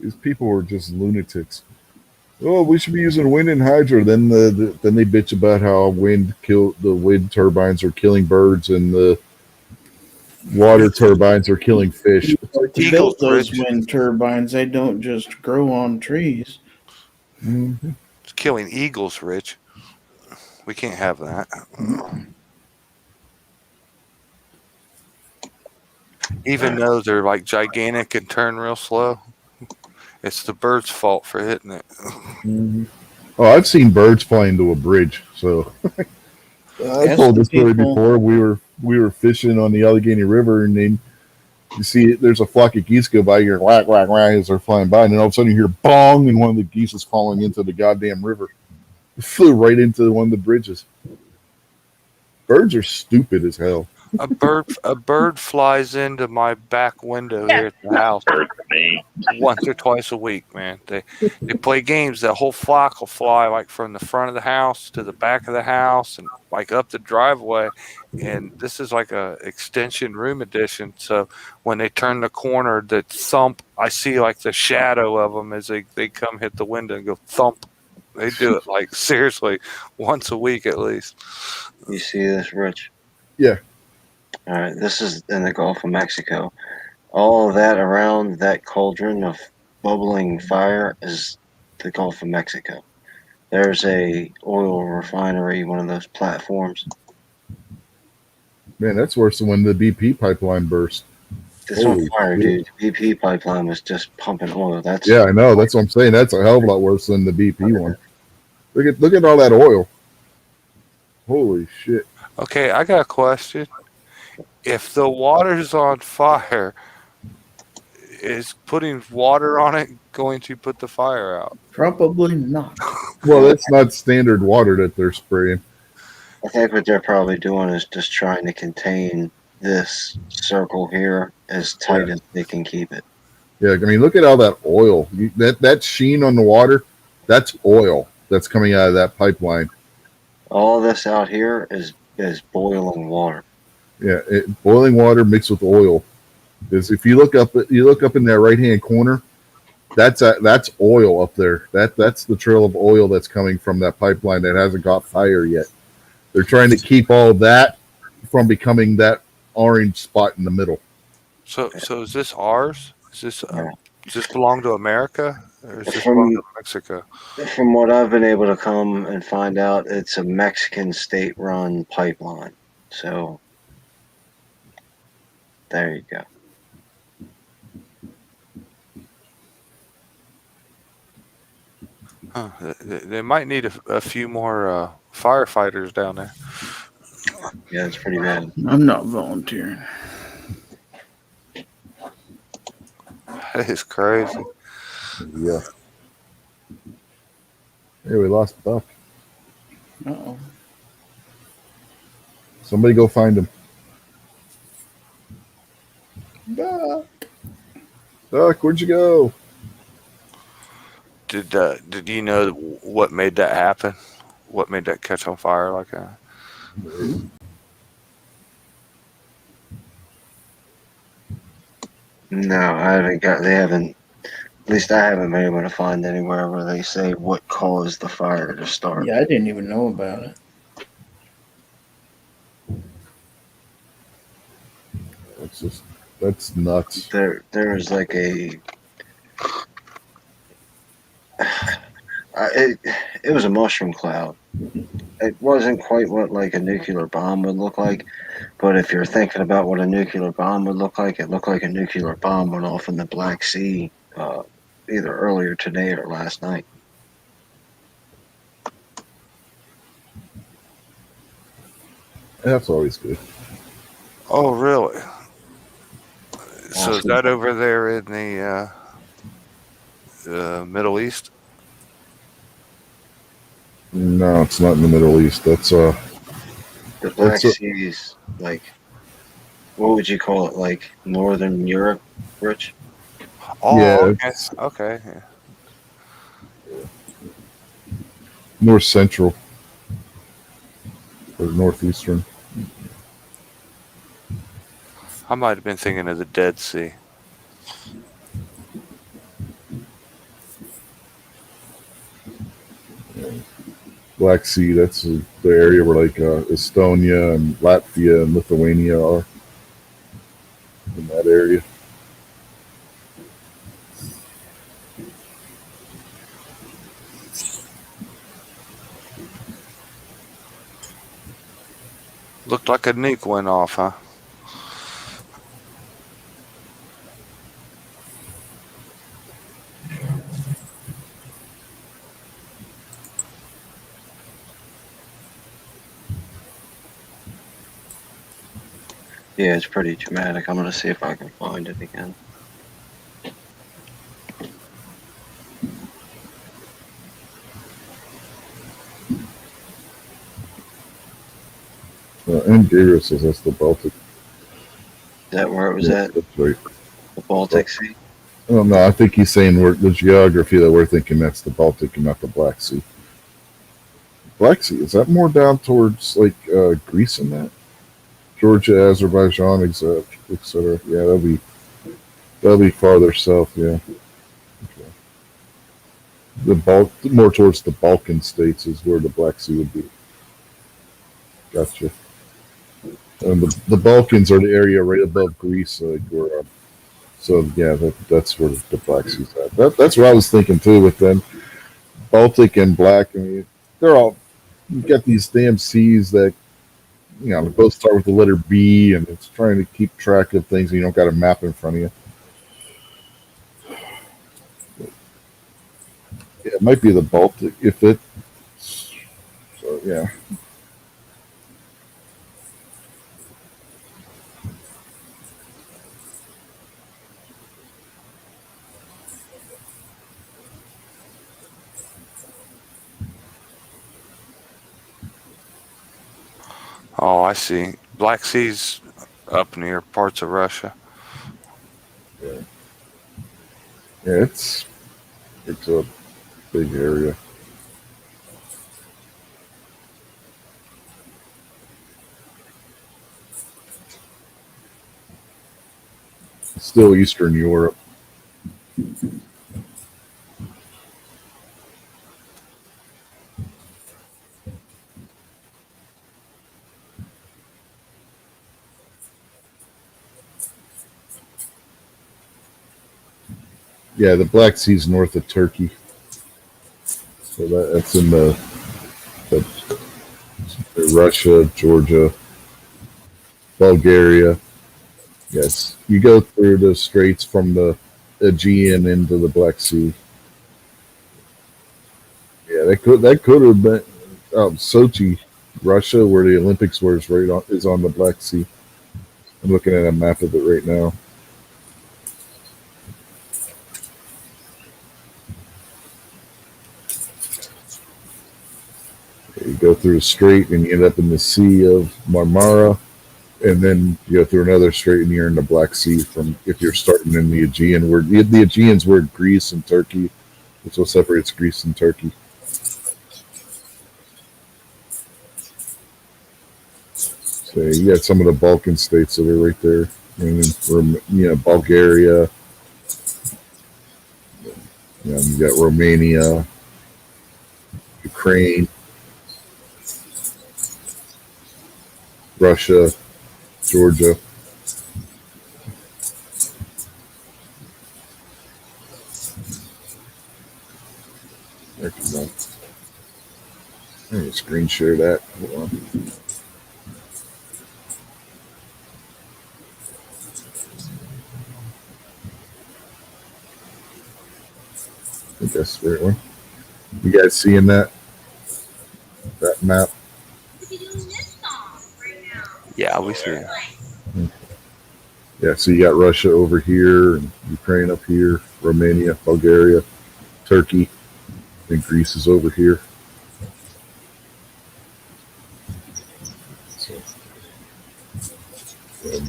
These people were just lunatics. Oh, we should be using wind and hydro. Then then they bitch about how the wind turbines are killing birds and the water turbines are killing fish. To Eagles, build those Rich. wind turbines, they don't just grow on trees. Mhm. It's killing eagles, Rich. We can't have that. even though they're like gigantic and turn real slow. It's the bird's fault for hitting it. Mhm. Oh, I've seen birds fly into a bridge. So I've Ask told the this story people. before. We were fishing on the Allegheny River, and then you see there's a flock of geese go by. You're whack whack whack as they're flying by, and then all of a sudden you hear bong, and one of the geese is falling into the goddamn river. It flew right into one of the bridges. Birds are stupid as hell. A bird flies into my back window here at the house Birds are mean. once or twice a week, man. They play games. The whole flock will fly like from the front of the house to the back of the house and like up the driveway. And this is like a extension room edition. So when they turn the corner, the thump, I see like the shadow of them as they come hit the window and go thump. They do it like seriously once a week at least. You see this, Rich? Yeah. All right, this is in the Gulf of Mexico. All of that around that cauldron of bubbling fire is the Gulf of Mexico. There's a oil refinery, one of those platforms. Man, that's worse than when the BP pipeline burst. It's on Holy fire, shit. dude. The BP pipeline was just pumping oil. That's Yeah, I know. That's what I'm saying. That's a hell of a lot worse than the BP one. Look at all that oil. Holy shit. Okay, I got a question. If the water's on fire, is putting water on it going to put the fire out? Probably not. Well, that's not standard water that they're spraying. I think what they're probably doing is just trying to contain this circle here as tight as they can keep it. Yeah, I mean, look at all that oil. That sheen on the water, that's oil that's coming out of that pipeline. All this out here is boiling water. Yeah, boiling water mixed with oil. Because if you look up in that right hand corner, that's oil up there. That's the trail of oil that's coming from that pipeline that hasn't got fire yet. They're trying to keep all that from becoming that orange spot in the middle. So is this ours? Does this belong to America or is this From- belong to Mexico? From what I've been able to come and find out, it's a Mexican state-run pipeline. So there you go. Huh. They might need a few more firefighters down there. Yeah, it's pretty bad. I'm not volunteering. That is crazy. Yeah. Hey, we lost Buck. Uh-oh. Somebody go find him. Buck, where'd you go? Did you know what made that happen? What made that catch on fire like that? No, I haven't got. They haven't. At least I haven't been able to find anywhere where they say what caused the fire to start. Yeah, I didn't even know about it. That's nuts. There was like a. It was a mushroom cloud. It wasn't quite what like a nuclear bomb would look like, but if you're thinking about what a nuclear bomb would look like, it looked like a nuclear bomb went off in the Black Sea, either earlier today or last night. That's always good. Oh, really? So is that over there in the Middle East? No, it's not in the Middle East. That's The Black That's Sea's like, what would you call it? Like Northern Europe, Rich? Oh, Yeah, okay. it's- Okay. Yeah. north central or northeastern. I might have been thinking of the Dead Sea. Black Sea, that's the area where like Estonia and Latvia and Lithuania are in that area. Looked like a nuke went off, huh? Yeah, it's pretty dramatic. I'm gonna see if I can find it again. And Gator says that's the Baltic. Is that where it was Yeah, at? that's right. The Baltic Sea? I don't know. I think he's saying the geography that we're thinking that's the Baltic and not the Black Sea. Black Sea, is that more down towards like Greece and that? Georgia, Azerbaijan, etc. Yeah, that'll be farther south. Yeah, okay. More towards the Balkan states is where the Black Sea would be. Gotcha. And the Balkans are the area right above Greece, so yeah, that's where the Black Sea's at. That's what I was thinking too. With them, Baltic and Black, I mean, they're all you got these damn seas that both start with the letter B, and it's trying to keep track of things, and you don't got a map in front of you. Yeah, it might be the Baltic if it. So yeah. Oh, I see. Black Sea's up near parts of Russia. Yeah, it's a big area. Still Eastern Europe. Yeah, the Black Sea's north of Turkey, so that's in the Russia, Georgia, Bulgaria. Yes, you go through the straits from the Aegean into the Black Sea. Yeah, that could have been Sochi, Russia, where the Olympics were, is on the Black Sea. I'm looking at a map of it right now. You go through a strait and you end up in the Sea of Marmara, and then you go through another strait and you're in the Black Sea. From if you're starting in the Aegean, where the Aegean's where Greece and Turkey, which what separates Greece and Turkey. So you got some of the Balkan states that are right there, and then, Bulgaria. You got Romania, Ukraine, Russia, Georgia. There you go. Let me screen share that. Hold on. I think that's the right one. You guys seeing that map? Yeah, we see it. Yeah, so you got Russia over here, and Ukraine up here, Romania, Bulgaria, Turkey, and Greece is over here. So,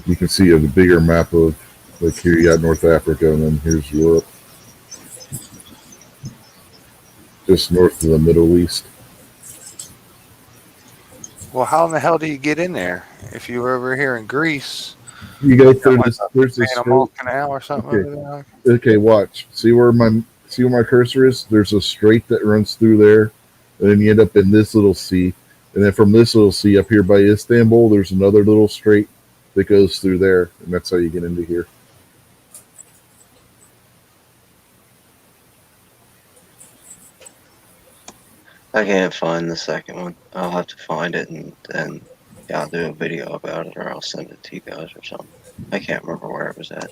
you can see a bigger map of, like here you got North Africa, and then here's Europe, just north of the Middle East. Well, how in the hell do you get in there? If you were over here in Greece, You go through this. There's this Panama strait. Canal or something Okay. over there. Okay, watch. See where my cursor is? There's a strait that runs through there, and then you end up in this little sea. And then from this little sea up here by Istanbul, there's another little strait that goes through there, and that's how you get into here. I can't find the second one. I'll have to find it and yeah, I'll do a video about it, or I'll send it to you guys or something. I can't remember where it was at.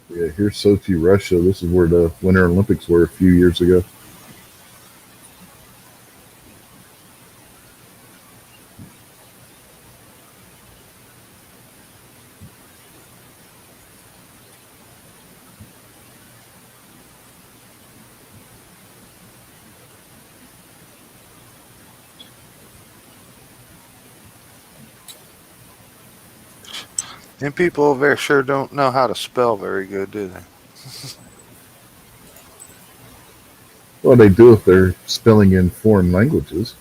Yeah, here's Sochi, Russia. This is where the Winter Olympics were a few years ago. And people over there sure don't know how to spell very good, do they? Well, they do if they're spelling in foreign languages.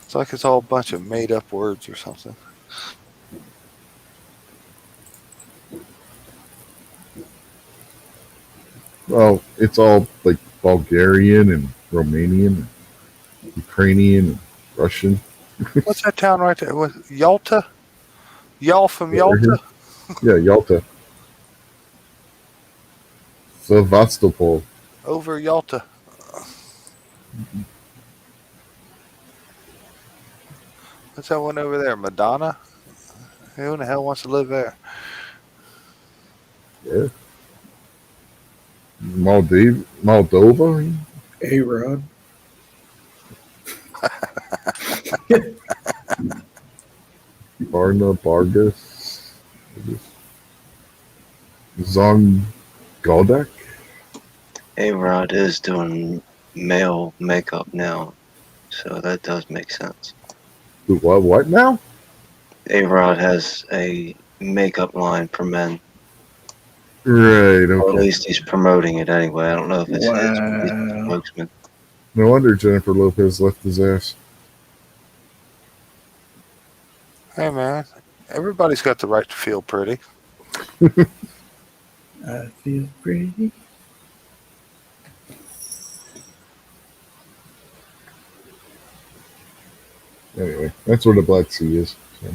It's like it's all a bunch of made up words or something. Well, it's all like Bulgarian and Romanian, and Ukrainian, and Russian. What's that town right there? What, Yalta? Y'all from Yeah, right here. Yalta? Yeah, Yalta. Sevastopol. Over Yalta. What's that one over there? Madonna? Who in the hell wants to live there? Yeah. Moldova. A-Rod. Varna, Vargas. Zongoldek. A-Rod is doing male makeup now, so that does make sense. What now? A-Rod has a makeup line for men. Right, Or at okay. least he's promoting it anyway. I don't know if it's his or he's the Wow. spokesman. No wonder Jennifer Lopez left his ass. Hey, man. Everybody's got the right to feel pretty. I feel pretty. Anyway, that's where the Black Sea is. So.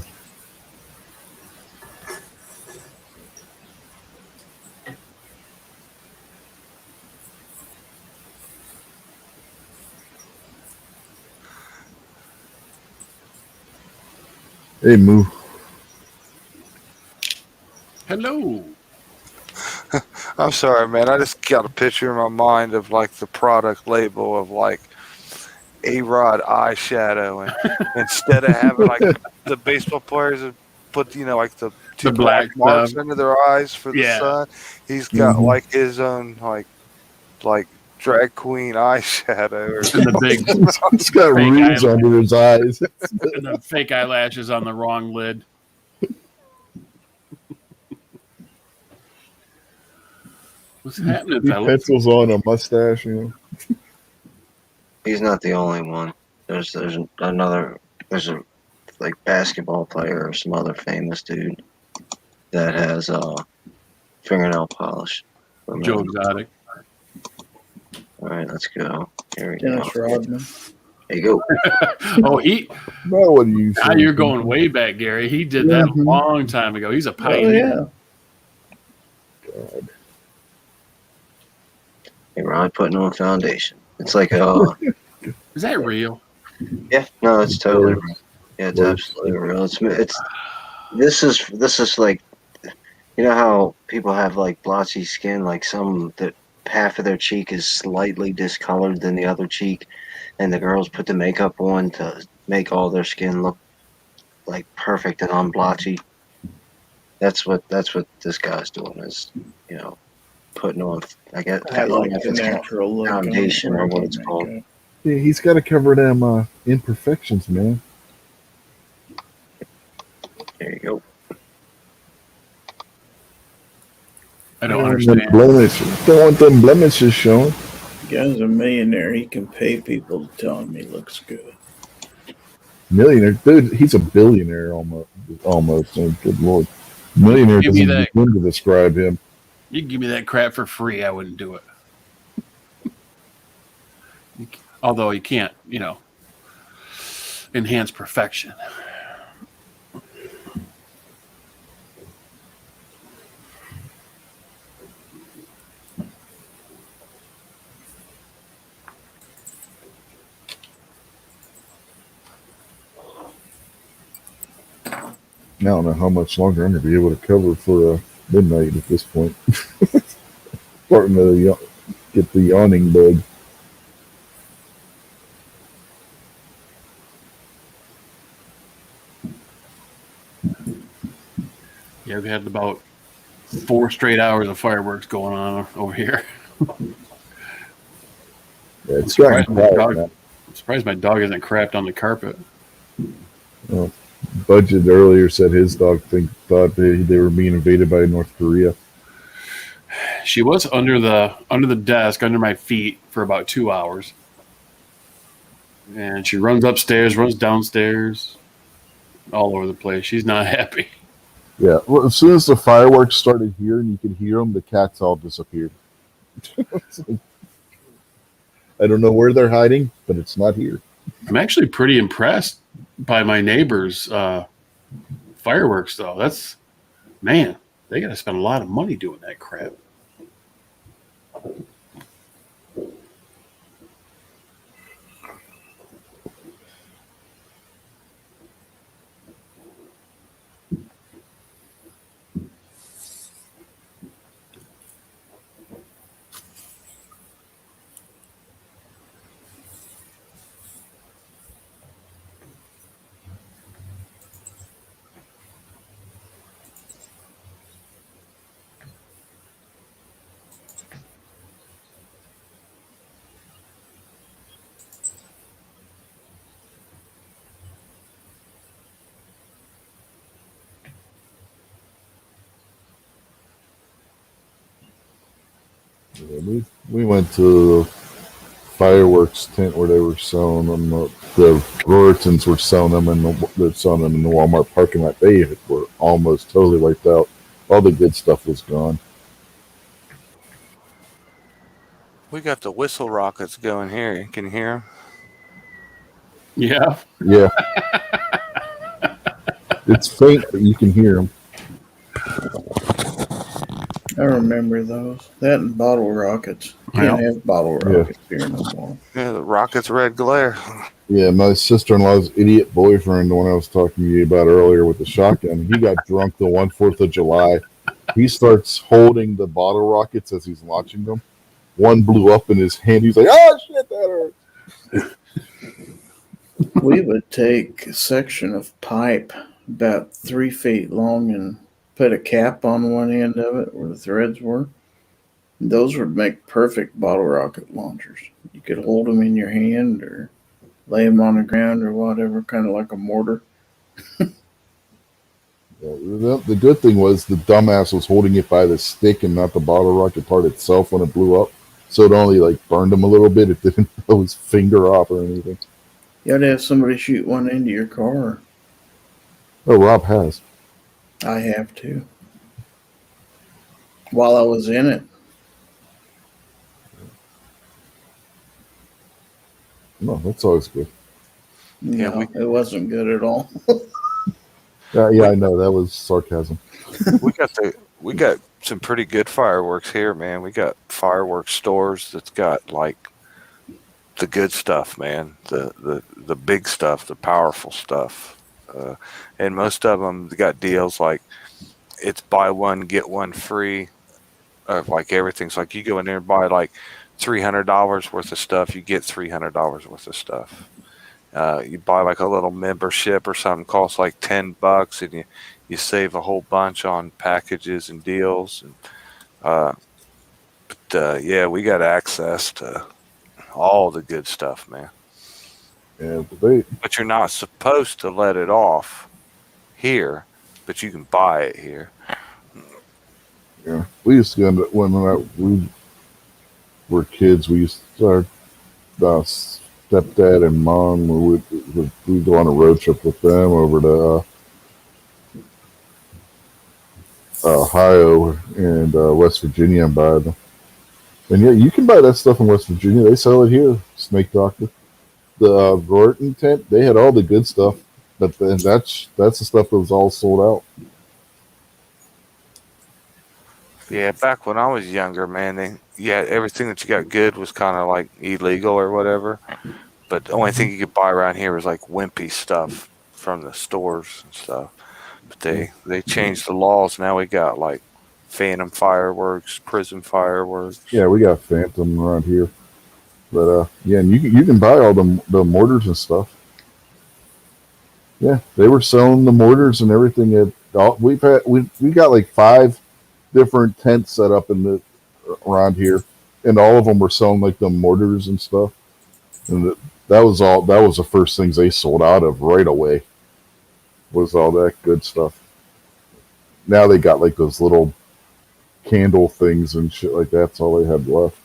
Hey, Moo. Hello. I'm sorry, man. I just got a picture in my mind of like the product label of like A-Rod eyeshadow, and instead of having like the baseball players that put like the two The black black marks stuff. under their eyes for the Yeah. sun, he's got Mhm. like his own like drag queen eyeshadow. And the big He's got Fake rings eyelid. under his eyes. and the fake eyelashes on the wrong lid. What's happening, He fellas? pencils on a mustache, He's not the only one. There's another. There's a like basketball player or some other famous dude that has fingernail polish. Joe Exotic. All right, let's go. Here we Dennis go. Rodman. There you go. Oh, he. Well, what do you Now say? you're going way back, Gary. He did that a Mhm. long time ago. He's a Oh, pioneer. yeah. Hey, Ron, putting on foundation. It's like Is that real? yeah, no, it's totally real. Yeah, it's Worse. absolutely real. It's this is like, you know how people have like blotchy skin, like some that half of their cheek is slightly discolored than the other cheek, and the girls put the makeup on to make all their skin look like perfect and unblotchy. That's what this guy's doing, is putting on, I guess, I I don't know like if the it's called natural look. foundation or what it's called. Yeah, he's got to cover them imperfections, man. There you go. I don't Them understand. blemishes. Don't want them blemishes showing. The guy's a millionaire. He can pay people to tell him he looks good. Millionaire, dude. He's a billionaire almost. Almost. Oh, good lord, millionaire Give me doesn't that. begin to describe him. You can give me that crap for free. I wouldn't do it. Although you can't, enhance perfection. I don't know how much longer I'm gonna be able to cover for midnight at this point. Starting to get the yawning bug. Yeah, we had about 4 straight hours of fireworks going on over here. Yeah, it's gotten Surprised my quiet dog. now. I'm surprised my dog hasn't crapped on the carpet. Budget earlier said his dog thought they were being invaded by North Korea. She was under the desk, under my feet for about 2 hours. And she runs upstairs, runs downstairs, all over the place. She's not happy. Yeah, well, as soon as the fireworks started here and you could hear them, the cats all disappeared. I don't know where they're hiding, but it's not here. I'm actually pretty impressed by my neighbors' fireworks, though. That's, man, they got to spend a lot of money doing that crap. Yeah, we went to the fireworks tent where they were selling them. The Rortons were selling them, and they're selling them in the Walmart parking lot. They were almost totally wiped out. All the good stuff was gone. We got the whistle rockets going here. You can hear them. Yeah. Yeah, it's faint, but you can hear them. I remember those. That and bottle rockets. Can't have bottle Yeah. rockets here no more. Yeah, the rockets red glare. Yeah, my sister-in-law's idiot boyfriend, the one I was talking to you about earlier with the shotgun, he got drunk the 4th of July. He starts holding the bottle rockets as he's launching them. One blew up in his hand. He's like, "Oh shit, that hurts." We would take a section of pipe about 3 feet long and put a cap on one end of it where the threads were. Those would make perfect bottle rocket launchers. You could hold them in your hand or lay them on the ground or whatever, kind of like a mortar. The good thing was the dumbass was holding it by the stick and not the bottle rocket part itself when it blew up. So it only like burned him a little bit. It didn't blow his finger off or anything. You had to have somebody shoot one into your car. Oh, Rob has. I have to. While I was in it. No, that's always good. Yeah, No, it wasn't good at all. Yeah, I know. That was sarcasm. We got some pretty good fireworks here, man. We got fireworks stores that's got like the good stuff, man. The big stuff, the powerful stuff, and most of them got deals like it's buy one get one free. Like everything's like you go in there and buy like $300 worth of stuff, you get $300 worth of stuff. You buy like a little membership or something, costs like $10, and you save a whole bunch on packages and deals. And yeah, we got access to all the good stuff, man. Yeah, But you're not supposed to let it off here, but you can buy it here. yeah. We used to go when we were kids. We used to stepdad and mom. We'd go on a road trip with them over to Ohio and West Virginia and buy them. And yeah, you can buy that stuff in West Virginia. They sell it here. Snake Doctor, the Rorton tent. They had all the good stuff, but then that's the stuff that was all sold out. Yeah, back when I was younger, man, everything that you got good was kind of like illegal or whatever. But the only thing you could buy around here was like wimpy stuff from the stores and stuff. But they changed the laws. Now we got like Phantom fireworks, Prism fireworks. Yeah, we got Phantom around here. But yeah, and you can buy all the mortars and stuff. Yeah, they were selling the mortars and everything. We got like 5 different tents set up in the around here, and all of them were selling like the mortars and stuff. And that was all. That was the first things they sold out of right away. Was all that good stuff. Now they got like those little candle things and shit like that. That's all they had left.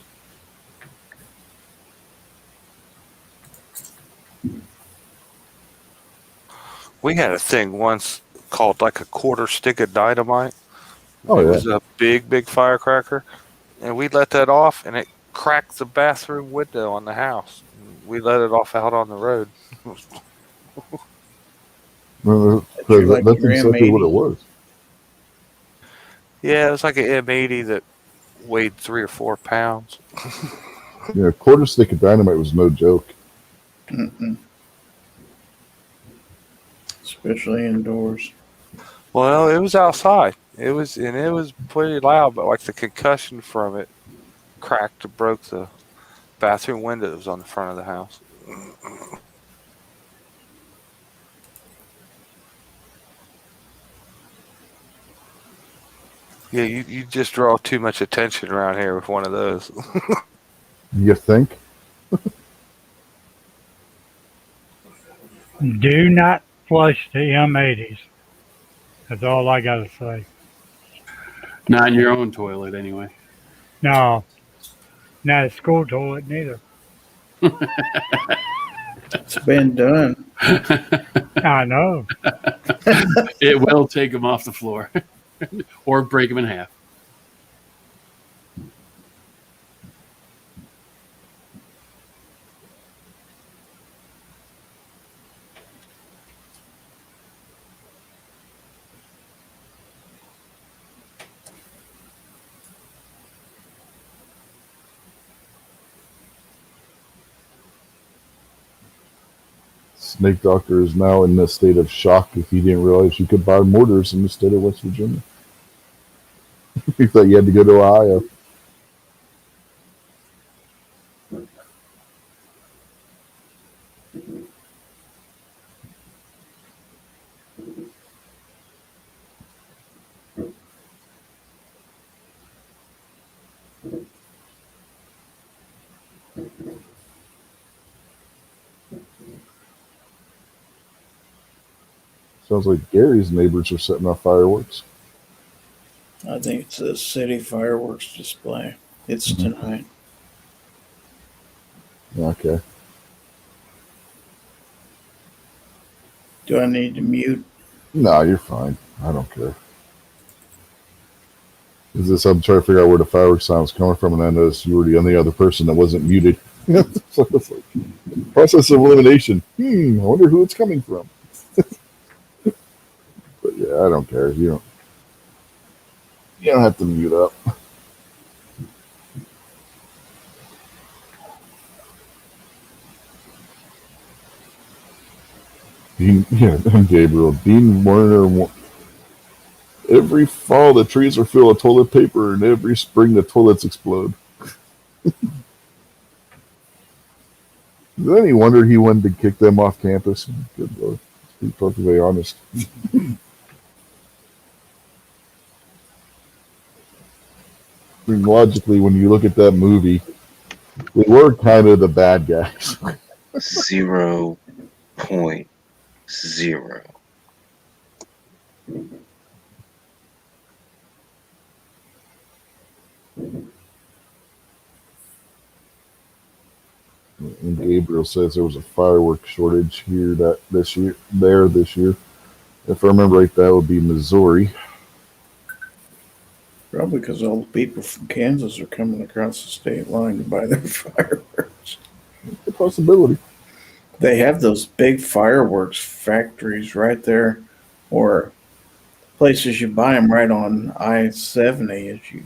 We had a thing once called like a quarter stick of dynamite. Oh It yeah. was a big firecracker, and we let that off, and it cracked the bathroom window on the house. We let it off out on the road. Like That's your exactly what M80? it was. Yeah, it was like an M80 that weighed 3 or 4 pounds. Yeah, a quarter stick of dynamite was no joke. Mm-mm. Especially indoors. Well, it was outside. It was pretty loud, but like the concussion from it cracked or broke the bathroom windows on the front of the house. Yeah, you just draw too much attention around here with one of those. You think? Do not flush the M80s. That's all I got to say. Not in your own toilet, anyway. No, not a school toilet neither. It's been done. I know. It will take them off the floor or break them in half. Snake Doctor is now in a state of shock if he didn't realize you could buy mortars in the state of West Virginia. He thought you had to go to Ohio. Sounds like Gary's neighbors are setting off fireworks. I think it's a city fireworks display. It's tonight. Okay. Do I need to mute? No, you're fine. I don't care. Is this? I'm trying to figure out where the fireworks sound was coming from, and I noticed you were the only other person that wasn't muted. So it's like, process of elimination. I wonder who it's coming from. But yeah, I don't care. You don't have to mute up. I'm Gabriel. Dean Warner. Every fall, the trees are filled with toilet paper, and every spring, the toilets explode. Is there any wonder he wanted to kick them off campus? Good Lord. Let's be perfectly honest. I mean, logically, when you look at that movie, they were kind of the bad guys. 0.0. And Gabriel says there was a fireworks shortage here this year. If I remember right, that would be Missouri. Probably because all the people from Kansas are coming across the state line to buy their fireworks. A possibility. They have those big fireworks factories right there, or places you buy them right on I-70 as you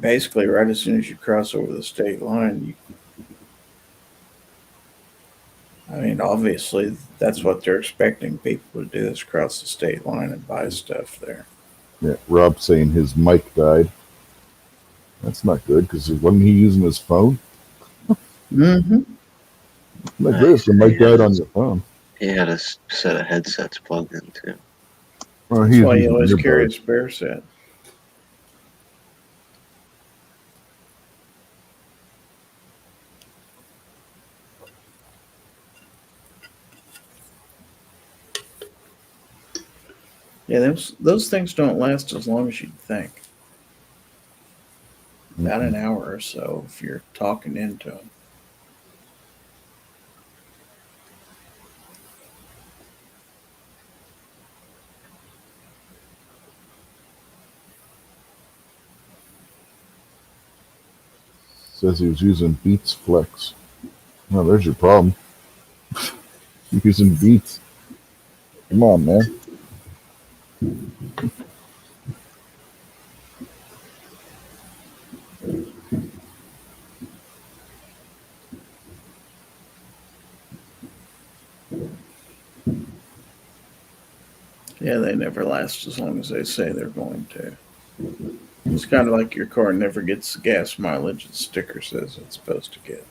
basically right as soon as you cross over the state line. I mean, obviously, that's what they're expecting people to do is cross the state line and buy stuff there. Yeah, Rob saying his mic died. That's not good because wasn't he using his phone? Mm-hmm. Like this, the mic died on your phone. He had a set of headsets plugged in too. Well, That's he's why you using always carry a earbuds. spare set. Yeah, those things don't last as long as you'd think. About an hour or so if you're talking into them. Says he was using Beats Flex. Well, there's your problem. You're using Beats. Come on, man. Yeah, they never last as long as they say they're going to. It's kind of like your car never gets the gas mileage the sticker says it's supposed to get.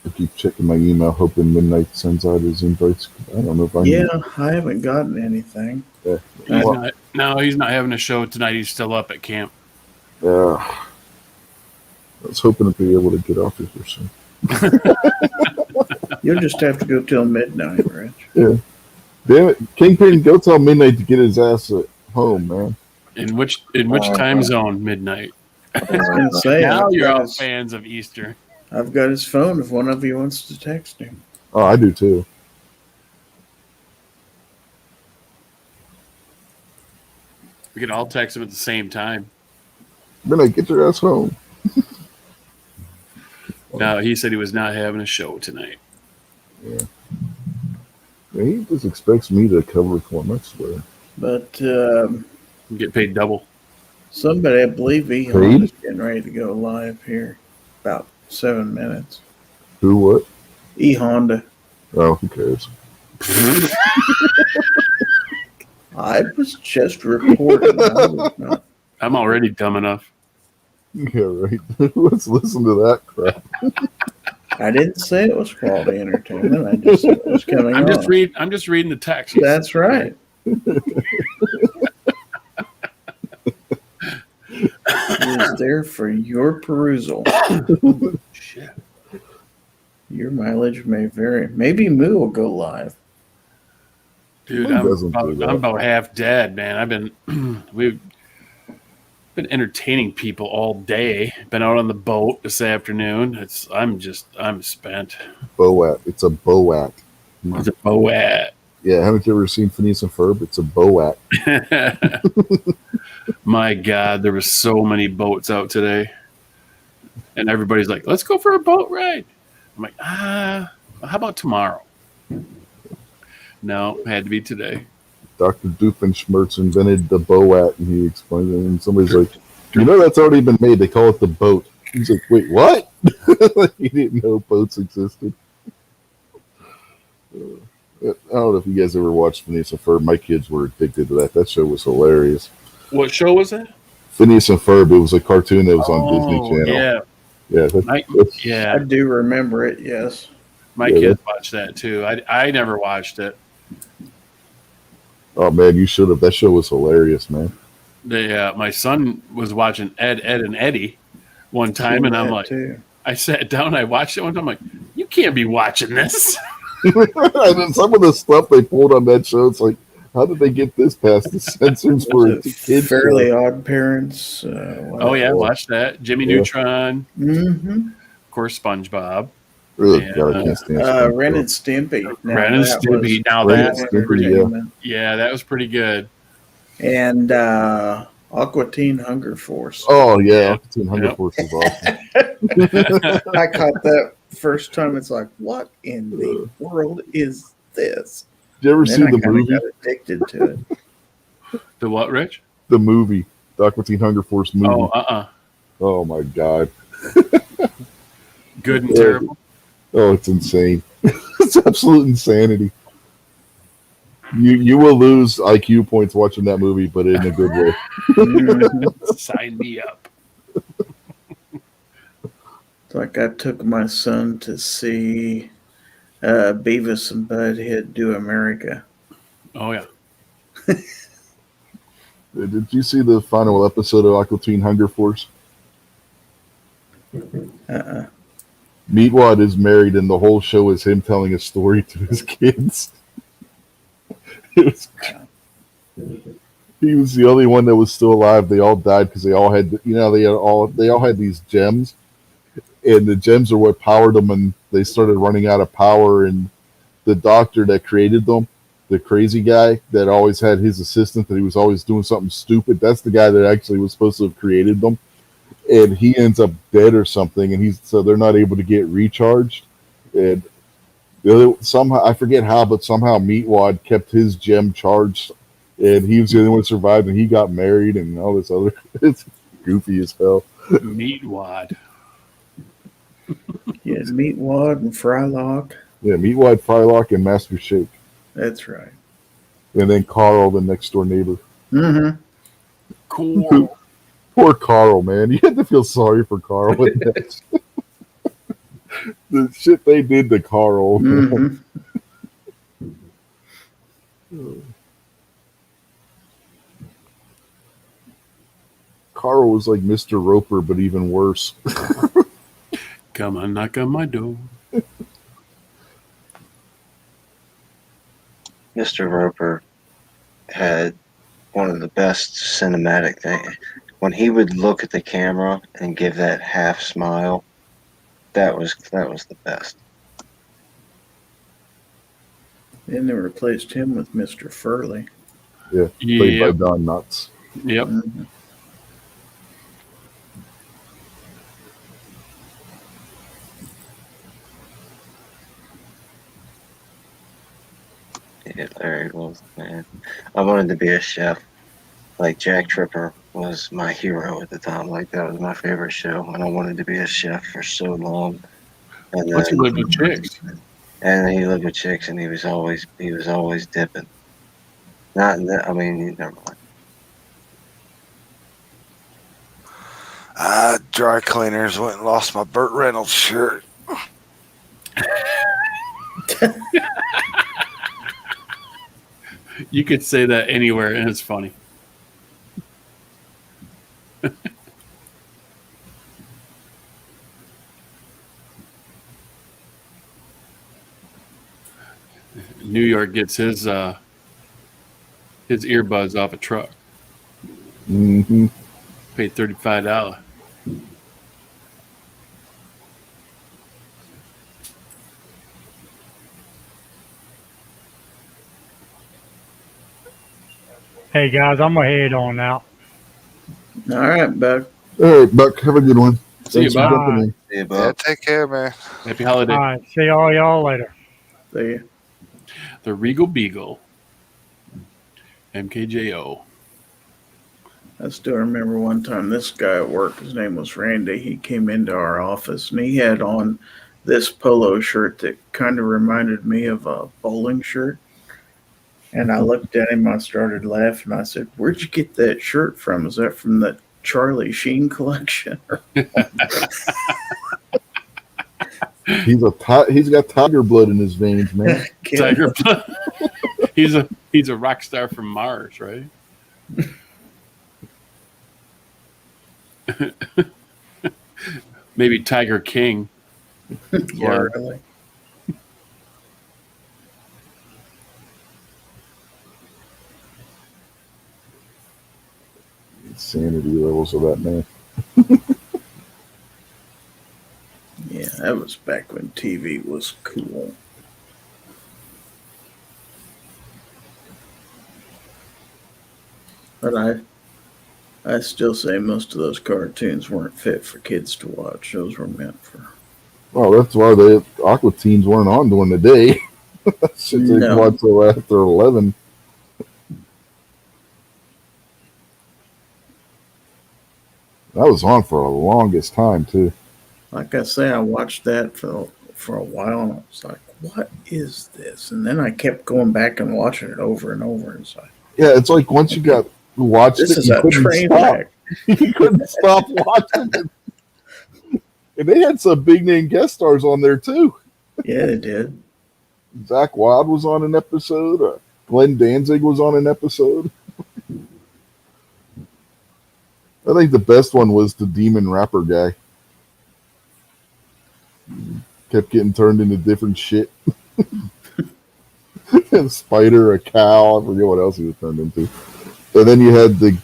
I keep checking my email, hoping Midnight sends out his invites. I don't know if I Yeah, I haven't gotten anything. Yeah. He's not having a show tonight. He's still up at camp. Yeah. I was hoping to be able to get off here soon. You'll just have to go till midnight, Rich. Yeah. Damn it. Kingpin, go tell Midnight to get his ass at home, man. In which time zone? Midnight. I was going to say, Now you're all fans of Easter. I've got his phone if one of you wants to text him. Oh, I do too. We could all text him at the same time. Midnight, get your ass home. No, he said he was not having a show tonight. Yeah. Yeah, he just expects me to cover for him, I swear. But Get paid double. somebody, I believe Paid? Honda's getting ready to go live here about 7 minutes. Who, what? Honda. Oh, who cares? I was just reporting. I was not. I'm already dumb enough. Yeah, right. Let's listen to that crap. I didn't say it was quality entertainment. I just said it was coming I'm on. just reading the text. That's right. It is there for your perusal. Shit. Your mileage may vary. Maybe Moo will go live. Dude, Who I'm doesn't do that? about half dead, man. We've been entertaining people all day. Been out on the boat this afternoon. I'm spent. Boat. It's a boat. It's a boat. Yeah, haven't you ever seen Phineas and Ferb? It's a boat. My God, there were so many boats out today. And everybody's like, let's go for a boat ride. I'm like, how about tomorrow? No, it had to be today. Dr. Doofenshmirtz invented the boat, and he explained it. And somebody's like, you know, that's already been made. They call it the boat. He's like, wait, what? Like, he didn't know boats existed. I don't know if you guys ever watched Phineas and Ferb. My kids were addicted to that. That show was hilarious. What show was that? Phineas and Ferb. It was a cartoon that was on Disney Channel. Yeah. I do remember it, yes. My kids watched that too. I never watched it. Oh man, you should have. That show was hilarious, man. My son was watching Ed, and Eddie one time, and I'm like, I sat down, I watched it one time. I'm like, you can't be watching this. And then some of the stuff they pulled on that show, it's like, how did they get this past the censors for a kid Fairly show? Odd Parents. Oh yeah, watch that. Jimmy Neutron. Mm-hmm. Of course, SpongeBob. Ugh, Yeah. God, I can't stand SpongeBob. Ren and Stimpy. Now Ren and that Stimpy. was Now Ren that and total Stimpy, yeah. entertainment. yeah, that was pretty good. And Aqua Teen Hunger Force. Oh yeah, Yeah. Aqua Teen Hunger Yep. Force is awesome. I caught that first time. It's like, what in the world is this? Did you ever And then see I the kind of movie? got addicted to it. The what, Rich? The movie, the Aqua Teen Hunger Force movie. Oh, Oh my God. good and Yeah. terrible. Oh, it's insane. It's absolute insanity. You will lose IQ points watching that movie, but in a good way. Mhm. Sign me up. It's like I took my son to see Beavis and Butthead Do America. Oh yeah. Did you see the final episode of Aqua Teen Hunger Force? Uh-uh. Meatwad is married, and the whole show is him telling a story to his kids. It was, he was the only one that was still alive. They all died because they all had, they all had these gems, and the gems are what powered them. And they started running out of power. And the doctor that created them, the crazy guy that always had his assistant that he was always doing something stupid. That's the guy that actually was supposed to have created them. And he ends up dead or something, and so they're not able to get recharged. And somehow, I forget how, but somehow Meatwad kept his gem charged, and he was the only one who survived, and he got married and all this other. It's goofy as hell. Meatwad. Yeah, Meatwad and Frylock. Yeah, Meatwad, Frylock, and Master Shake, That's right. and then Carl, the next door neighbor. Mm-hmm. Cool. Poor Carl, man. You had to feel sorry for Carl with that. The shit they did to Carl. Mm-hmm. Carl was like Mr. Roper, but even worse. Come on, knock on my door. Mr. Roper had one of the best cinematic things. When he would look at the camera and give that half smile, that was the best. Then they replaced him with Mr. Furley. Played Yep. by Don Knotts. Yep. Mhm. Yeah, Larry was, man. I wanted to be a chef. Like Jack Tripper was my hero at the time. Like that was my favorite show, and I wanted to be a chef for so long. And What's he lived with chicks? And he lived with chicks, and he was always dipping. Not in that. I mean, never mind. Dry cleaners went and lost my Burt Reynolds shirt. You could say that anywhere, and it's funny. New York gets his earbuds off a truck. Mm-hmm. Paid $35. Hey guys, I'm gonna head on out. All right, Buck. All right, Buck, have a good one. See you, Thanks for bud. jumping in. See you, Yeah, Bob. take care, man. Happy holiday. All right, see all y'all later. See ya. The Regal Beagle. MKJO. I still remember one time this guy at work, his name was Randy, he came into our office and he had on this polo shirt that kind of reminded me of a bowling shirt. And I looked at him, I started laughing. I said, "Where'd you get that shirt from? Is that from the Charlie Sheen collection?" He's got tiger blood in his veins, man. Tiger Blood. He's a rock star from Mars, right? Maybe Tiger King. Yeah, Or- really. Insanity levels of that man. Yeah, That was back when TV was cool. But I still say most of those cartoons weren't fit for kids to watch. Those were meant for. Well, that's why the Aqua Teens weren't on during the day. Shit, they No. watch till after 11. That was on for the longest time too. Like I say, I watched that for a while, and I was like, "What is this?" And then I kept going back and watching it over and over, and it's like, Yeah, it's like once you got watched "This it, is you a couldn't train stop. wreck." You couldn't stop watching it. And they had some big name guest stars on there too. Yeah, it did. Zach Wild was on an episode. Glenn Danzig was on an episode. I think the best one was the demon rapper guy. Kept getting turned into different shit. A spider, a cow, I forget what else he was turned into. And then you had the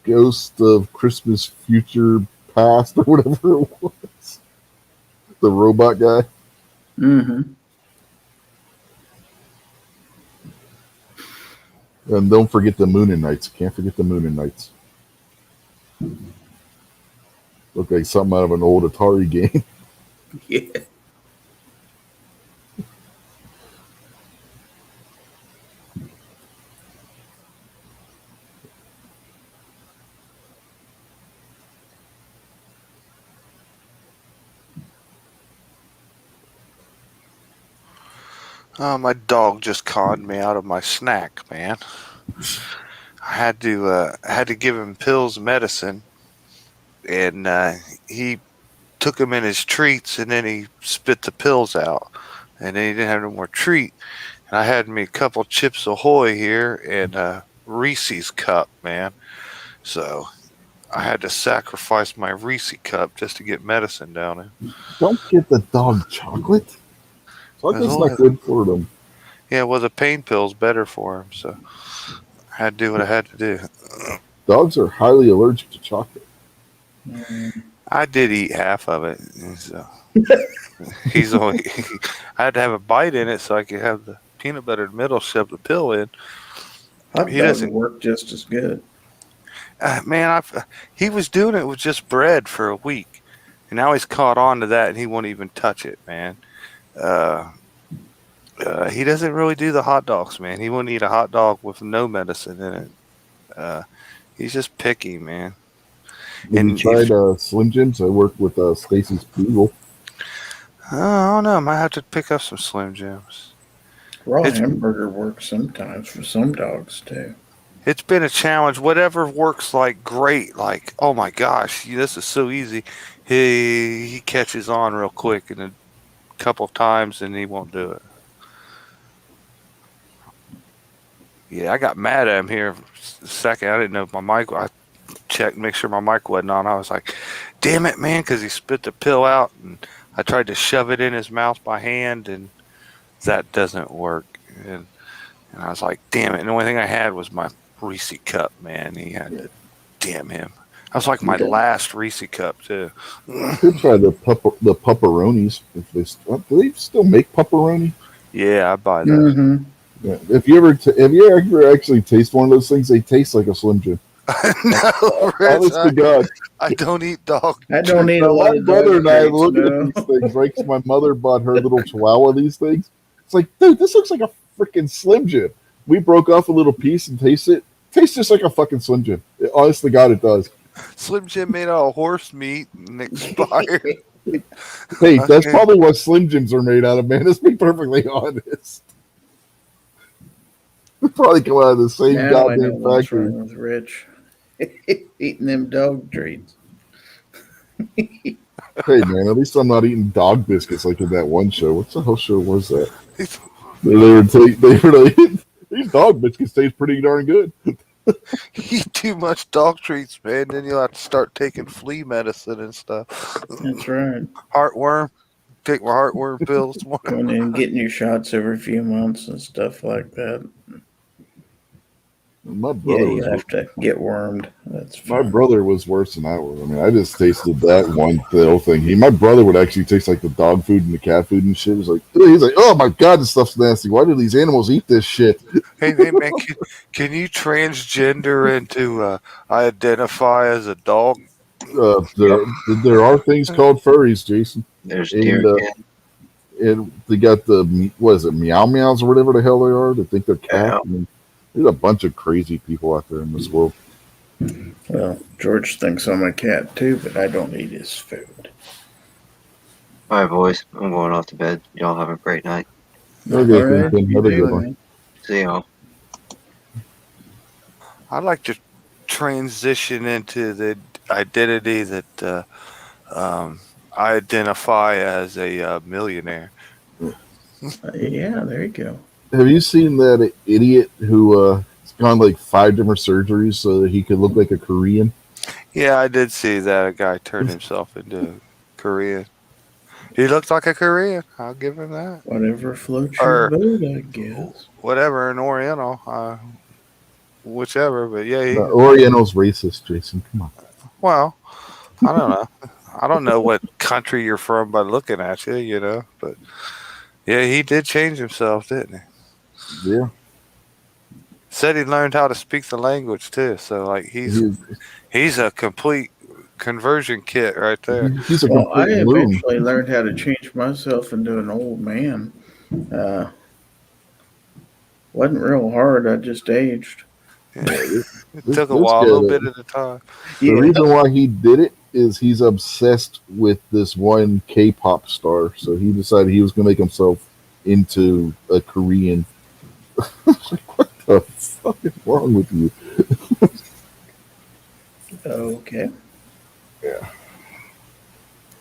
ghost of Christmas Future Past or whatever it was. The robot guy. Mm-hmm. And don't forget the Moonin Knights. Can't forget the Moonin Knights. Look like something out of an old Atari game. Yeah. Oh, my dog just conned me out of my snack, man. I had to give him pills, medicine, and he took them in his treats, and then he spit the pills out, and then he didn't have no more treat. And I had me a couple Chips Ahoy here and a Reese's cup, man. So I had to sacrifice my Reese cup just to get medicine down there. Don't get the dog chocolate. Chocolate's not good for them. Yeah, well, the pain pill's better for him, so I had to do what I had to do. Dogs are highly allergic to chocolate. I did eat half of it, so he's only. I had to have a bite in it so I could have the peanut butter in the middle, shove the pill in. Hot He dog doesn't work just as good. Man, he was doing it with just bread for a week, and now he's caught on to that, and he won't even touch it, man. He doesn't really do the hot dogs, man. He wouldn't eat a hot dog with no medicine in it. He's just picky, man. Have you tried Slim Jims? I work with Stacy's Poodle. I don't know. I might have to pick up some Slim Jims. Raw hamburger works sometimes for some dogs too. It's been a challenge. Whatever works like great, like, oh my gosh, this is so easy. He catches on real quick in a couple of times and he won't do it. Yeah, I got mad at him here for a second. I didn't know if my mic, I checked, make sure my mic wasn't on. I was like, damn it, man, because he spit the pill out and I tried to shove it in his mouth by hand and that doesn't work. And I was like, damn it. And the only thing I had was my Reese cup, man. He had to, damn him. I was like my last Reese cup too. You could try the pepperonis. If do they still make pepperoni? Yeah, I buy that. Mm-hmm. Yeah. If you ever actually taste one of those things, they taste like a Slim Jim. No, Rich, Honest to God. I don't eat dog. I don't eat a lot My of brother and I dog look treats, at no. these things, right? 'Cause my mother bought her little chihuahua these things. It's like, dude, this looks like a freaking Slim Jim. We broke off a little piece and taste it. Tastes just like a fucking Slim Jim. Honest to God, it does. Slim Jim made out of horse meat and expired. Hey, that's probably what Slim Jims are made out of, man. Let's be perfectly honest. They probably come out of the same Now I know goddamn what's factory. wrong with Rich. Eating them dog treats. Hey, man, at least I'm not eating dog biscuits like in that one show. What the hell show was that? They were like, these dog biscuits taste pretty darn good. Eat too much dog treats, man. Then you'll have to start taking flea medicine and stuff. That's right. Heartworm. Take my heartworm pills. Going in and getting your shots every few months and stuff like that. My Yeah, brother you was have to get wormed. That's My fair. brother was worse than I was. I mean, I just tasted that one little thing. My brother would actually taste like the dog food and the cat food and shit. He's like, oh my god, this stuff's nasty. Why do these animals eat this shit? Hey man, can you transgender into I identify as a dog? There are things called furries, Jason, There's and deer can. and they got what is it, meow meows or whatever the hell they are. They think they're cat. Yeah. I mean, there's a bunch of crazy people out there in this world. Well, George thinks I'm a cat too, but I don't eat his food. All right, boys. I'm going off to bed. Y'all have a great night. Okay, All right, Kingpin, you have a do, good one. man. See y'all. I'd like to transition into the identity that I identify as a millionaire. Yeah, there you go. Have you seen that idiot who has gone like 5 different surgeries so that he could look like a Korean? Yeah, I did see that a guy turned himself into Korean. He looked like a Korean. I'll give him that. Whatever floats Or- your boat, I guess. Whatever, an Oriental, whichever. But yeah, he, Oriental's racist, Jason. Come on. well, I don't know. I don't know what country you're from by looking at you, you know. But yeah, he did change himself, didn't he? Yeah. Said he learned how to speak the language too. So like he's a complete conversion kit right there. He's a Well, I complete loon. eventually learned how to change myself into an old man. Wasn't real hard. I just aged. It This- took a this while, a guy, little bit at a time. The reason why he did it is he's obsessed with this one K-pop star. So he decided he was going to make himself into a Korean. What the fuck is wrong with you? Okay. Yeah.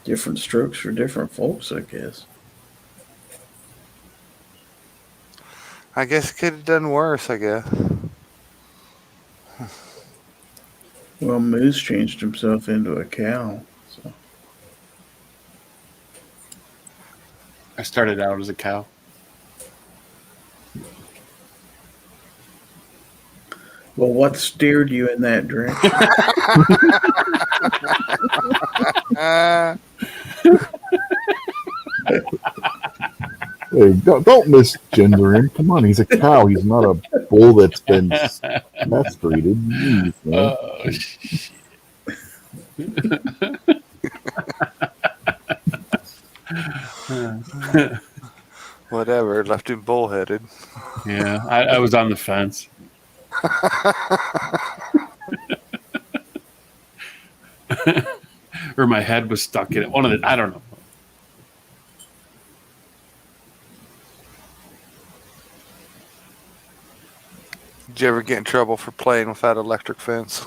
Different strokes for different folks, I guess. I guess it could have done worse, I guess. Well, Moose changed himself into a cow. So I started out as a cow. well, what steered you in that direction? Hey, don't misgender him. Come on, he's a cow. He's not a bull that's been castrated. Jeez, man. Oh, shit. Whatever, left him bullheaded. Yeah, I was on the fence. Or my head was stuck in it. One of the, I don't know. Did you ever get in trouble for playing with that electric fence?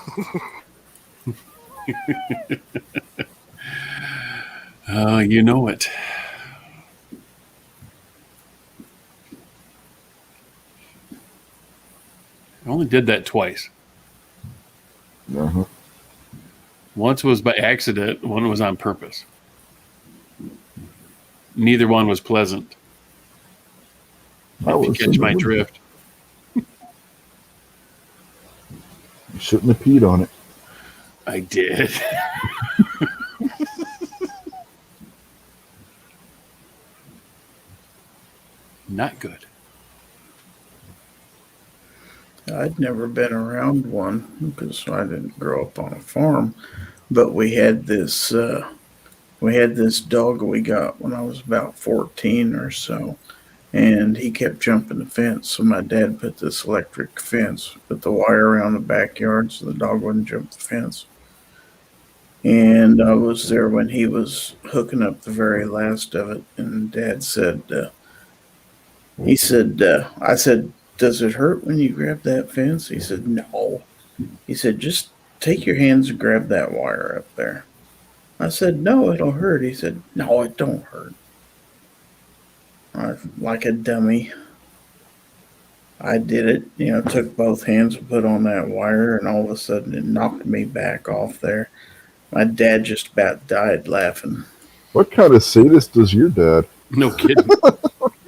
You know it. I only did that twice. Uh-huh. Once was by accident, one was on purpose. Neither one was pleasant. If you catch my drift. You shouldn't have peed on it. I did. Not good. I'd never been around one because I didn't grow up on a farm, but we had this dog we got when I was about 14 or so, and he kept jumping the fence. So my dad put this electric fence, put the wire around the backyard so the dog wouldn't jump the fence. And I was there when he was hooking up the very last of it, and Dad said, I said, "Does it hurt when you grab that fence?" He said, "No." He said, "Just take your hands and grab that wire up there." I said, "No, it'll hurt." He said, "No, it don't hurt." Like a dummy, I did it, took both hands and put on that wire, and all of a sudden it knocked me back off there. My dad just about died laughing. What kind of sadist is your dad? No kidding.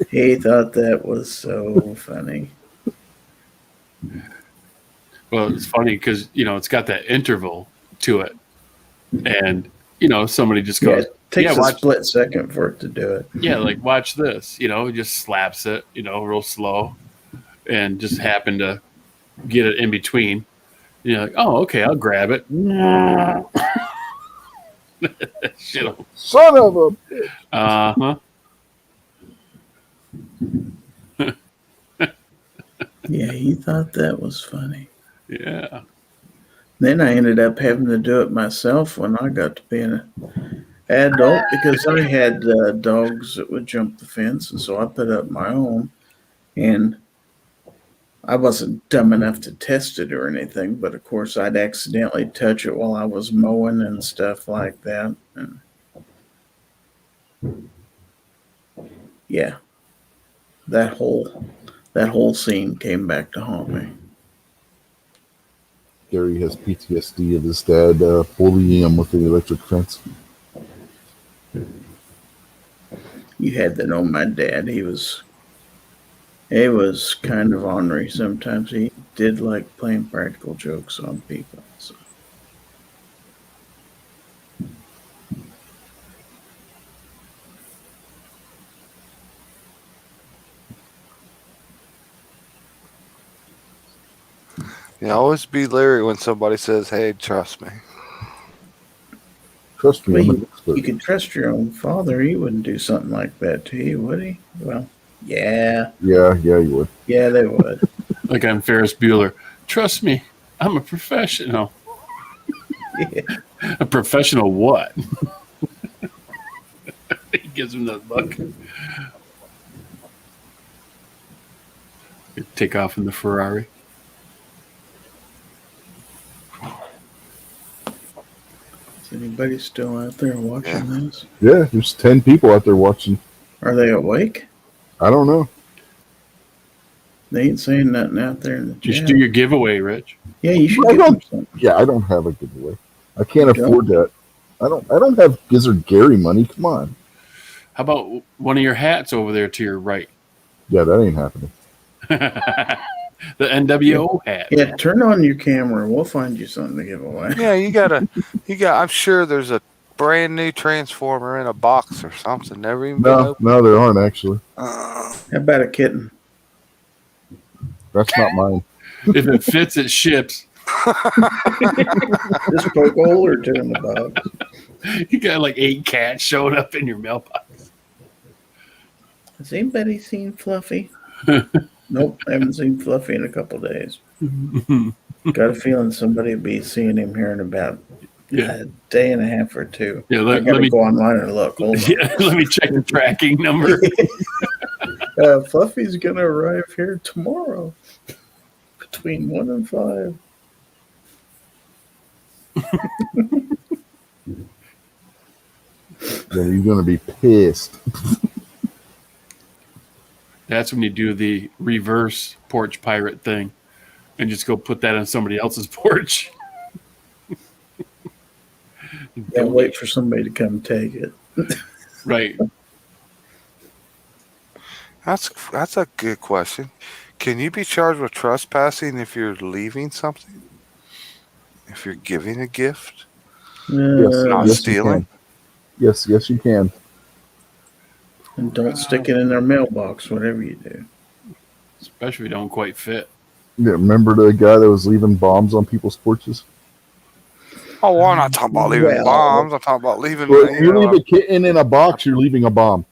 He thought that was so funny. Well, it's funny because it's got that interval to it, and somebody just Yeah, goes, it takes a watch, split second for it to do it. yeah, like watch this. He just slaps it, real slow, and just happened to get it in between. You're like, oh, okay, I'll grab it. Shit. Son of a. Uh huh. Yeah, he thought that was funny. Yeah. Then I ended up having to do it myself when I got to be an adult because I had dogs that would jump the fence, and so I put up my own. And I wasn't dumb enough to test it or anything, but of course I'd accidentally touch it while I was mowing and stuff like that. And yeah, that whole scene came back to haunt me. Gary has PTSD of his dad bullying him with the electric fence. You had to know my dad. He was kind of ornery sometimes. He did like playing practical jokes on people. So. Yeah, always be leery when somebody says, "Hey, trust me." Trust me, Well, I'm an expert. You could trust your own father. He wouldn't do something like that to you, would he? Well, yeah. Yeah, you would. Yeah, they would. Like I'm Ferris Bueller. Trust me, I'm a professional. Yeah. A professional what? He gives him that look. Take off in the Ferrari. Is anybody still out there watching this? Yeah, there's 10 people out there watching. Are they awake? I don't know. They ain't saying nothing out there in the chat. You should do your giveaway, Rich. Yeah, you should I give don't- them something. Yeah, I don't have a giveaway. I can't You don't? afford that. I don't have Gizzard Gary money. Come on. How about one of your hats over there to your right? Yeah, that ain't happening. The NWO hat. Yeah, turn on your camera. We'll find you something to give away. Yeah, I'm sure there's a brand new transformer in a box or something. Never even been opened. No, there aren't actually. How about a kitten? That's not mine. If it fits, it ships. Just poke a hole or two in the box. You got like 8 cats showing up in your mailbox. Has anybody seen Fluffy? Nope, I haven't seen Fluffy in a couple days. Got a feeling somebody will be seeing him here in about a day and a half or two. Yeah, I let gotta me go online and look. Hold on. yeah, let me check the tracking number. Fluffy's gonna arrive here tomorrow between 1 and 5. Yeah, you're gonna be pissed. That's when you do the reverse porch pirate thing and just go put that on somebody else's porch. Yeah, wait for somebody to come take it. Right. That's a good question. Can you be charged with trespassing if you're leaving something? If you're giving a gift? Not yes, stealing? You can. Yes, you can. And don't stick it in their mailbox, whatever you do. Especially if you don't quite fit. Yeah, remember the guy that was leaving bombs on people's porches? Oh, well, I'm not talking about leaving Well- bombs. I'm talking about leaving. Well, if you leave a kitten in a box, you're leaving a bomb.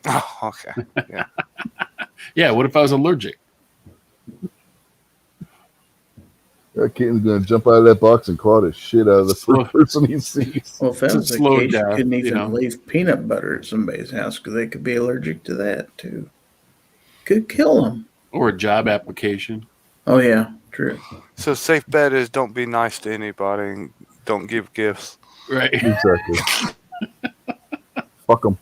Oh, okay. Yeah. Yeah, what if I was allergic? That kitten's gonna jump out of that box and claw the shit out of the Slow- first person he sees. Well, if that To was the slow case, down, you couldn't you even know. leave peanut butter at somebody's house because they could be allergic to that too. Could kill them. Or a job application. Oh yeah, true. So safe bet is don't be nice to anybody and don't give gifts. Right. Exactly. Fuck them.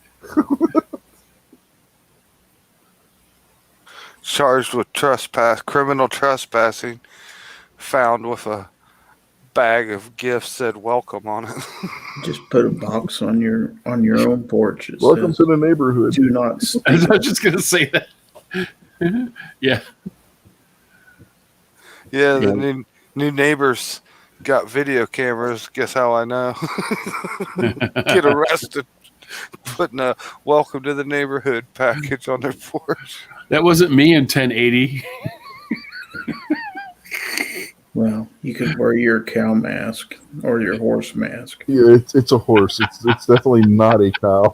Charged with criminal trespassing, found with a bag of gifts said welcome on it. Just put a box on your own porch. That Welcome says, to the neighborhood. do not steal. I was just going to say that. Yeah. Yeah, then New neighbors got video cameras. Guess how I know? Get arrested putting a welcome to the neighborhood package on their porch. That wasn't me in 1080. Well, you could wear your cow mask or your horse mask. Yeah, it's a horse. It's definitely not a cow.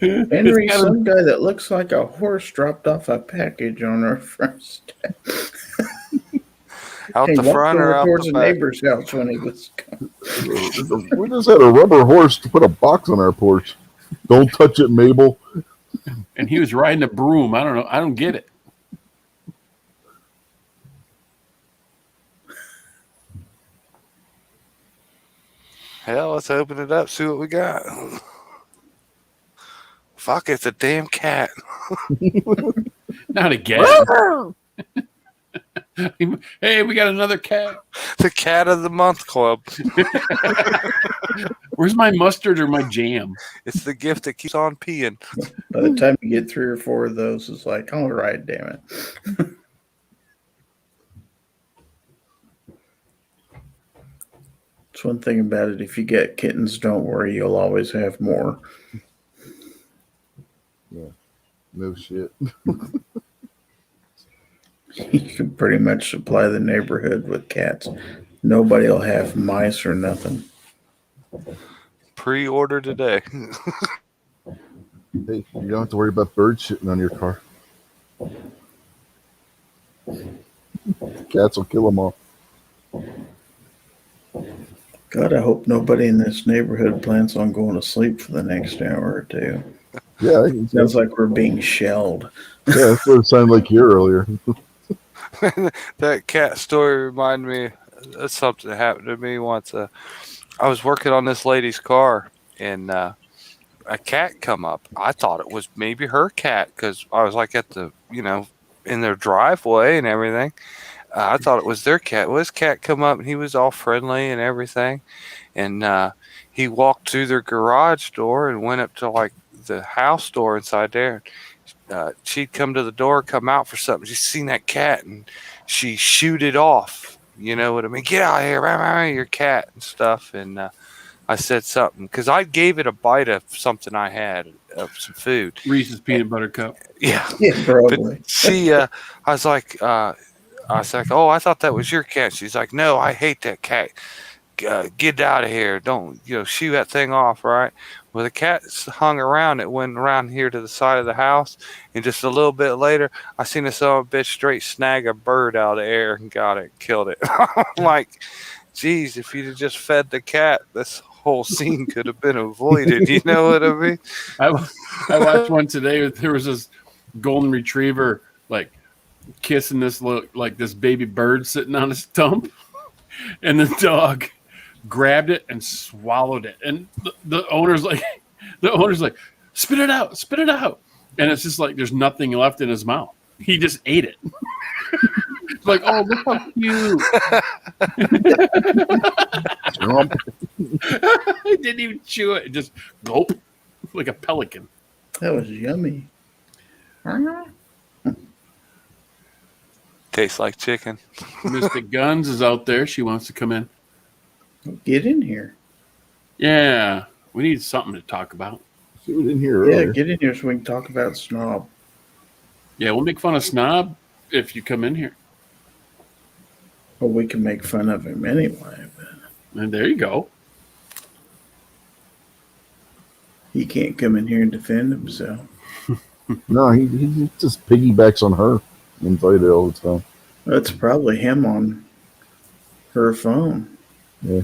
Henry, some guy that looks like a horse dropped off a package on our front step. Out He the walked front or over out towards the the back? neighbor's house when he was coming. We just had a rubber horse to put a box on our porch. Don't touch it, Mabel. And he was riding a broom. I don't know. I don't get it. Hell, let's open it up, see what we got. Fuck, it's a damn cat. Not again. Hey, we got another cat. The cat of the month club. Where's my mustard or my jam? It's the gift that keeps on peeing. By the time you get 3 or 4 of those, it's like, all right, damn it. It's one thing about it. If you get kittens, don't worry. You'll always have more. No shit. You can pretty much supply the neighborhood with cats. Nobody will have mice or nothing. Pre-order today. Hey, you don't have to worry about birds shitting on your car. Cats will kill them all. God, I hope nobody in this neighborhood plans on going to sleep for the next hour or two. Yeah, Sounds like we're being shelled. yeah, that's what it sounded like here earlier. That cat story reminded me of something that happened to me once. I was working on this lady's car, and a cat come up. I thought it was maybe her cat because I was like at the, in their driveway and everything. I thought it was their cat. Well, his cat come up, and he was all friendly and everything. And he walked through their garage door and went up to like the house door inside there. She'd come to the door, come out for something. She seen that cat, and she shooed it off. You know what I mean? Get out of here, your cat and stuff. And I said something because I gave it a bite of something I had of some food. Reese's peanut butter cup. Yeah, Yeah, probably. but she, I was like, oh, I thought that was your cat. She's like, no, I hate that cat. Get out of here. Don't, shoot that thing off, right? Well, the cat hung around. It went around here to the side of the house. And just a little bit later, I seen this son of a bitch straight snag a bird out of the air and got it, killed it. I'm like, geez, if you'd have just fed the cat, this whole scene could have been avoided. You know what I mean? I watched one today. There was this golden retriever like kissing this this baby bird sitting on a stump, and the dog grabbed it and swallowed it. And the owner's like, spit it out, and it's just like there's nothing left in his mouth. He just ate it. It's like, oh, look how cute. He didn't even chew it. Just gulp like a pelican. That was yummy. Tastes like chicken. Mystic Guns is out there. She wants to come in. Get in here. Yeah, we need something to talk about. She was in here Yeah, earlier. get in here so we can talk about Snob. Yeah, we'll make fun of Snob if you come in here. Well, we can make fun of him anyway, but And there you go. he can't come in here and defend himself. No, he just piggybacks on her and fight it all the time. That's probably him on her phone. Yeah.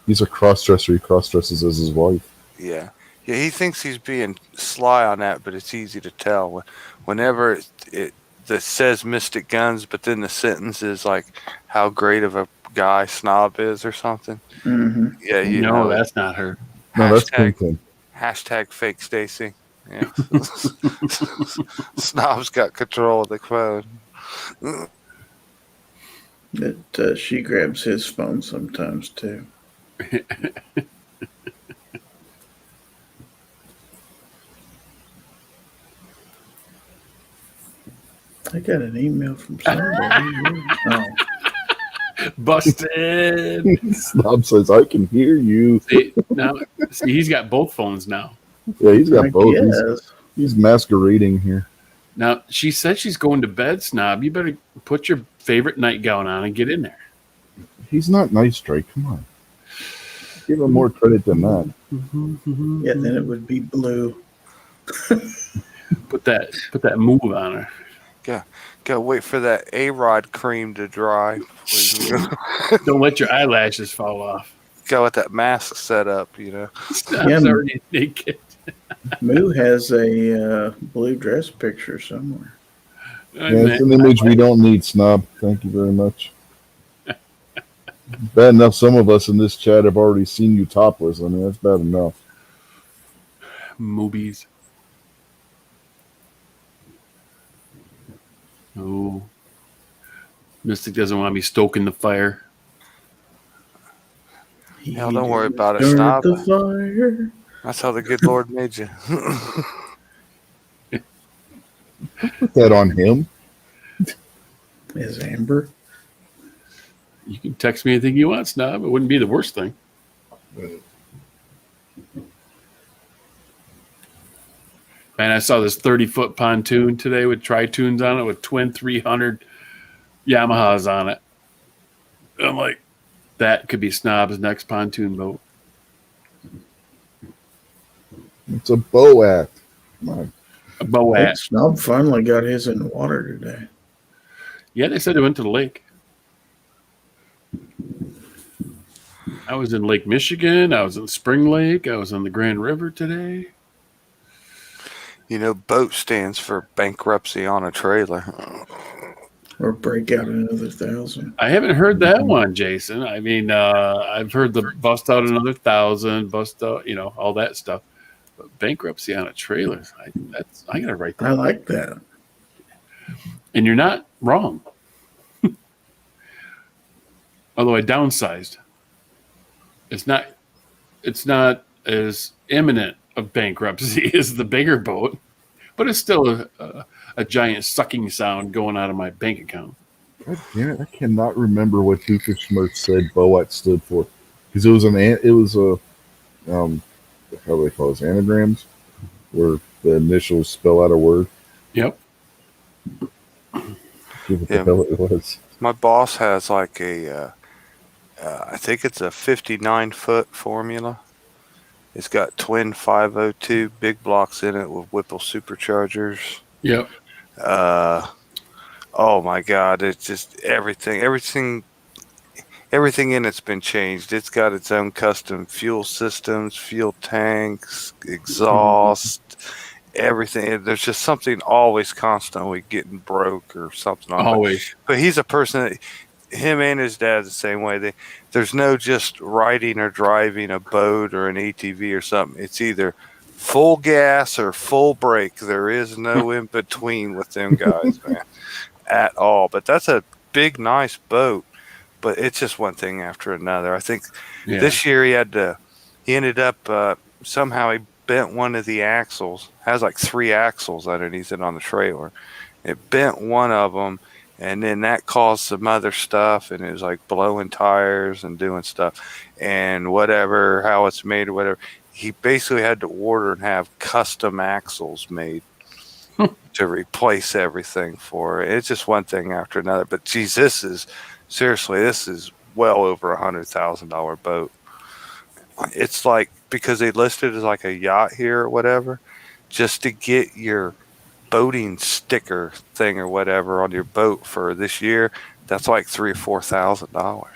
He's a cross-dresser. He cross-dresses as his wife. Yeah. Yeah, he thinks he's being sly on that, but it's easy to tell. Whenever it says Mystic Guns, but then the sentence is like how great of a guy Snob is or something. Mm-hmm. Yeah, you No, know. that's not her. No, that's Hashtag, King. hashtag fake Stacy. Yeah. Snob's got control of the phone. That she grabs his phone sometimes too. I got an email from somebody. Oh, Busted. Snob says, I can hear you. See, he's got both phones now. Yeah, he's got I both. guess. He's masquerading here. Now, she said she's going to bed, Snob. You better put your favorite nightgown on and get in there. He's not nice, Drake. Come on. Give him more credit than that. Yeah, then it would be blue. Put that move on her. Gotta wait for that A-Rod cream to dry. Don't let your eyelashes fall off. Go with that mask set up, you know. Snob's Yeah. already naked. Moo has a blue dress picture somewhere. Yeah, it's an image we don't need, Snob. Thank you very much. Bad enough some of us in this chat have already seen you topless. I mean, that's bad enough. Movies. Oh. Mystic doesn't want me stoking the fire. Hell, don't worry about it, Start Snob. the fire. That's how the good Lord made you. Put that on him. Is Amber? You can text me anything you want, Snob. It wouldn't be the worst thing. And I saw this 30-foot pontoon today with tri-tunes on it with twin 300 Yamahas on it. I'm like, that could be Snob's next pontoon boat. It's a bow act. Come on. A Boat. Snob finally got his in the water today. Yeah, they said they went to the lake. I was in Lake Michigan. I was in Spring Lake. I was on the Grand River today. You know, BOAT stands for bankruptcy on a trailer. Or break out another 1,000. I haven't heard that one, Jason. I mean, I've heard the bust out another 1,000, bust out, all that stuff. But bankruptcy on a trailer, I gotta write that. I like that. And you're not wrong. Although I downsized. It's not as imminent of bankruptcy as the bigger boat, but it's still a giant sucking sound going out of my bank account. God damn it! I cannot remember what Doofenshmirtz said BOAT stood for, because it was a how do they call it, anagrams, where the initials spell out a word. Yep. What the hell it was. My boss has like I think it's a 59-foot formula. It's got twin 502 big blocks in it with Whipple superchargers. Yep. Oh my God! It's just everything in it's been changed. It's got its own custom fuel systems, fuel tanks, exhaust, everything. There's just something always constantly getting broke or something. Always. But he's a person that, him and his dad the same way. There's no just riding or driving a boat or an ATV or something. It's either full gas or full brake. There is no in between with them guys, man, at all. But that's a big, nice boat. But it's just one thing after another. I think this year he ended up somehow he bent one of the axles. Has like 3 axles underneath it on the trailer. It bent one of them. And then that caused some other stuff, and it was like blowing tires and doing stuff and whatever, how it's made or whatever. He basically had to order and have custom axles made to replace everything for it. It's just one thing after another. But geez, this is well over $100,000 boat. It's like, because they listed it as like a yacht here or whatever, just to get your boating sticker thing or whatever on your boat for this year, that's like $3,000 or $4,000.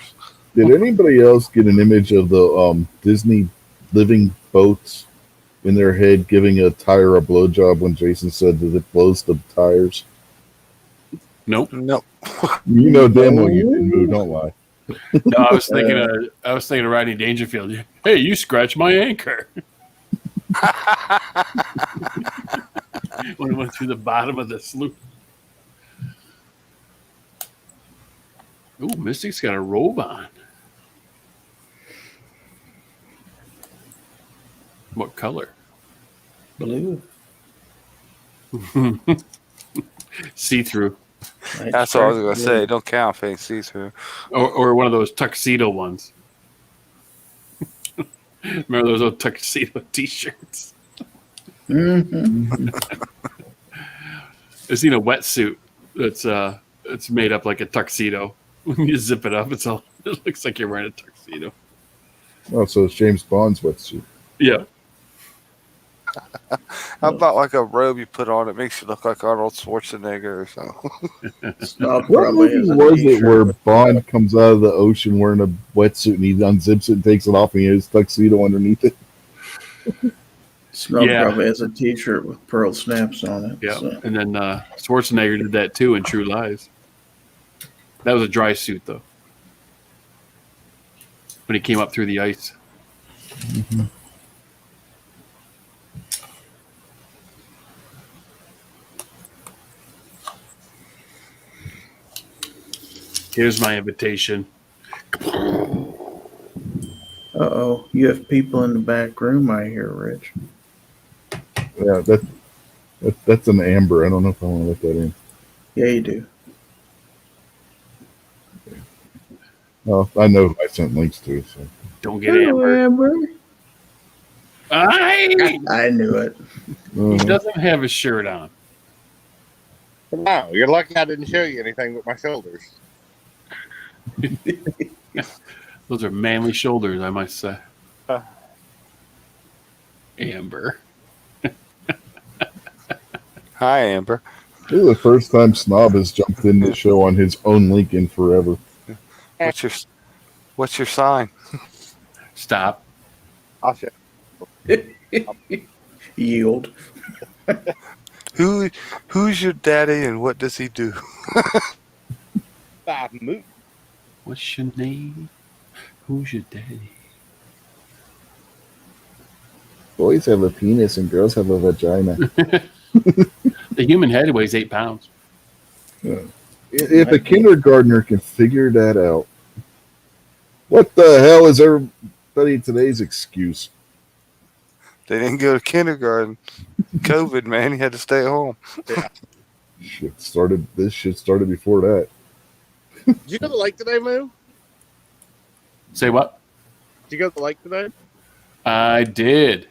Did anybody else get an image of the Disney living boats in their head giving a tire a blowjob when Jason said that it blows the tires? Nope. Nope. You know damn well you didn't move, don't lie. No, I was thinking of Rodney Dangerfield. Hey, you scratched my anchor. When it went through the bottom of the sloop. Ooh, Mystic's got a robe on. What color? Blue. See through. That's what I was gonna say. Don't count if it ain't see through. Or one of those tuxedo ones. Remember those old tuxedo T-shirts? Mm-hmm. I've seen a wetsuit that's it's made up like a tuxedo. When you zip it up, it looks like you're wearing a tuxedo. Oh, so it's James Bond's wetsuit. Yeah. How about like a robe you put on? It makes you look like Arnold Schwarzenegger or something. Snob What probably movie has a was it t-shirt where with Bond comes out of the ocean wearing a wetsuit and he unzips it and takes it off and he has tuxedo underneath it? Snub Yeah. probably has a t-shirt with pearl snaps on it. Yeah. So. And then Schwarzenegger did that too in True Lies. That was a dry suit though. When he came up through the ice. Mm-hmm. Here's my invitation. Uh-oh, you have people in the back room, I hear, Rich. Yeah, that's an amber. I don't know if I want to let that in. Yeah, you do. Well, I know who I sent links to. So. Don't get Amber. I knew it. He doesn't have a shirt on. No, you're lucky I didn't show you anything but my shoulders. Those are manly shoulders, I must say. Amber. Hi, Amber. This is the first time Snob has jumped in the show on his own link in forever. What's your sign? Stop. I'll show. Yield. Who's your daddy and what does he do? Moot. What's your name? Who's your daddy? Boys have a penis and girls have a vagina. The human head weighs 8 pounds. If a kindergartner can figure that out, what the hell is everybody today's excuse? They didn't go to kindergarten. COVID, man, you had to stay at home. Yeah. This shit started before that. Did you go to the lake today, Moo? Say what? Did you go to the lake today? I did.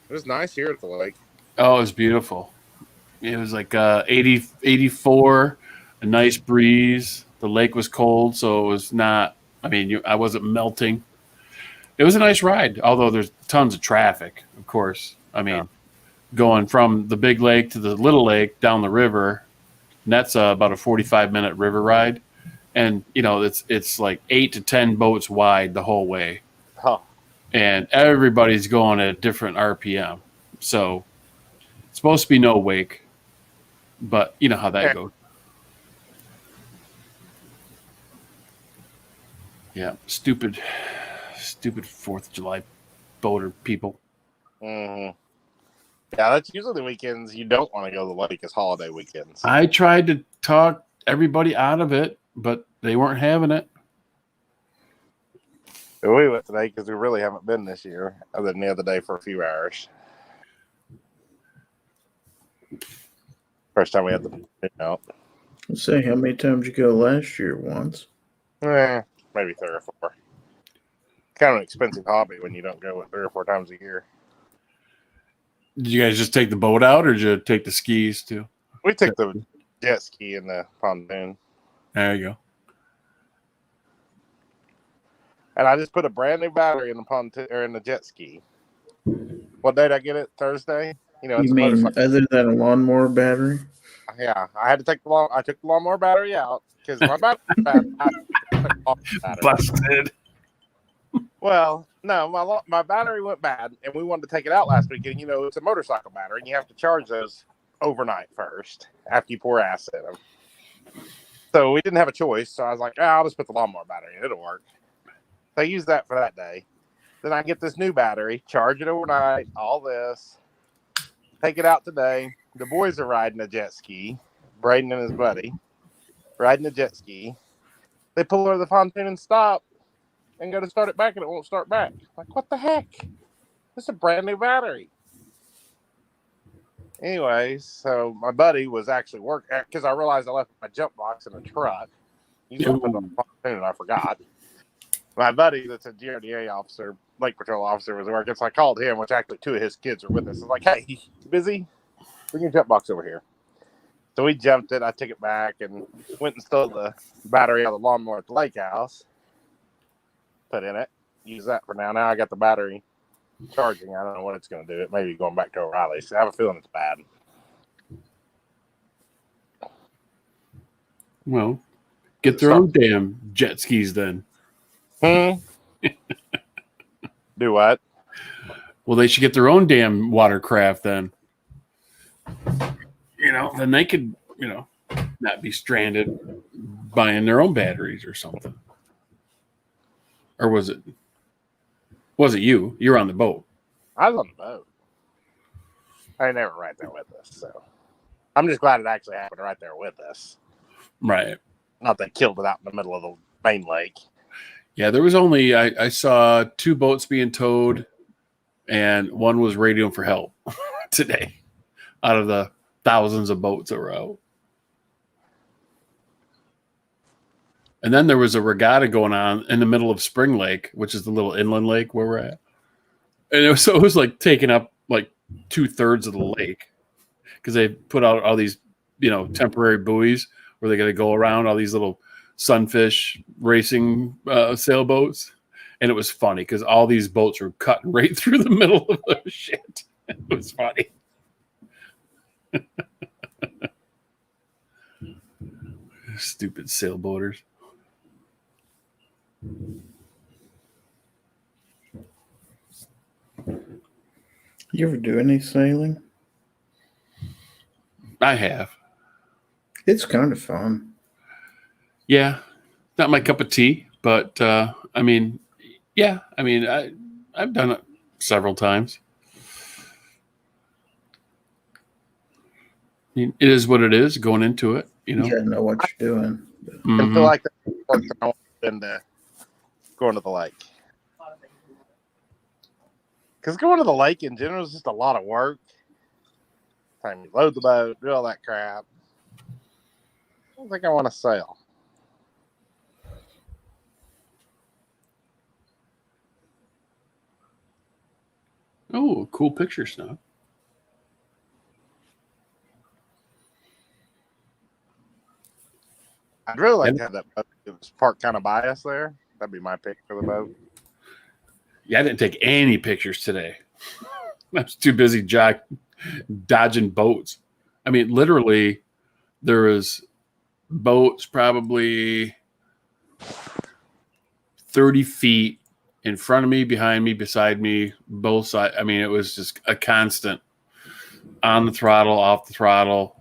It was nice here at the lake. Oh, it was beautiful. It was like 84, a nice breeze. The lake was cold, so it was not, I wasn't melting. It was a nice ride, although there's tons of traffic, of course. Going from the big lake to the little lake down the river, and that's about a 45-minute river ride. And, it's like 8 to 10 boats wide the whole way. Huh. And everybody's going at a different RPM. So it's supposed to be no wake, but you know how that goes. Yeah, stupid 4th of July boater people. Mm-hmm. Yeah, that's usually the weekends you don't want to go to the lake as holiday weekends. I tried to talk everybody out of it, but they weren't having it. We went today because we really haven't been this year, other than the other day for a few hours. First time we had the out. Let's say how many times you go last year? Once. Maybe 3 or 4. Kind of an expensive hobby when you don't go 3 or 4 times a year. Did you guys just take the boat out, or did you take the skis too? We took the jet ski and the pontoon. There you go. And I just put a brand new battery in the pontoon or in the jet ski. What day did I get it? Thursday. You mean other than a lawnmower battery? Yeah, I had to take I took the lawnmower battery out because my battery Busted. Well, no, my battery went bad, and we wanted to take it out last week. And it's a motorcycle battery, and you have to charge those overnight first after you pour acid in them. So we didn't have a choice. So I was like, I'll just put the lawnmower battery in. It'll work. So I used that for that day. Then I get this new battery, charge it overnight, all this, take it out today. The boys are riding a jet ski, Braden and his buddy, riding a jet ski. They pull over the pontoon and stop and go to start it back, and it won't start back. Like, what the heck? This is a brand new battery. Anyways, so my buddy was actually working because I realized I left my jump box in the truck. Usually I put it on the pontoon and I forgot. My buddy that's a GRDA officer, Lake Patrol officer, was working, so I called him, which actually 2 of his kids are with us. I was like, hey, you busy? Bring your jump box over here. So we jumped it. I took it back and went and stole the battery out of the lawnmower at the lake house. Put in it. Use that for now. Now I got the battery charging. I don't know what it's going to do. It may be going back to O'Reilly's. I have a feeling it's bad. Well, get their own damn jet skis then. Do what? Well, they should get their own damn watercraft then. Then they could, not be stranded buying their own batteries or something. Or was it you? You were on the boat. I was on the boat. I ain't never right there with us, so I'm just glad it actually happened right there with us. Right. Not they killed it out in the middle of the main lake. Yeah, there was only I saw 2 boats being towed, and one was radioing for help today out of the thousands of boats that were out. And then there was a regatta going on in the middle of Spring Lake, which is the little inland lake where we're at. And it was like taking up like 2/3 of the lake because they put out all these, temporary buoys where they got to go around all these little sunfish racing sailboats. And it was funny because all these boats were cutting right through the middle of the shit. It was funny. Stupid sailboaters. You ever do any sailing? I have. It's kind of fun. Yeah. Not my cup of tea, but I've done it several times. It is what it is going into it, You gotta know what you're doing. I feel like that's more than I want to going to the lake. Because going to the lake in general is just a lot of work. Time you load the boat, do all that crap. I don't think I want to sail. Oh, cool picture, Snow. I'd really like to have that boat. It was parked kind of by us there. That'd be my pick for the boat. Yeah, I didn't take any pictures today. I was too busy dodging boats. I mean, literally, there was boats probably 30 feet in front of me, behind me, beside me, both sides. I mean, it was just a constant on the throttle, off the throttle,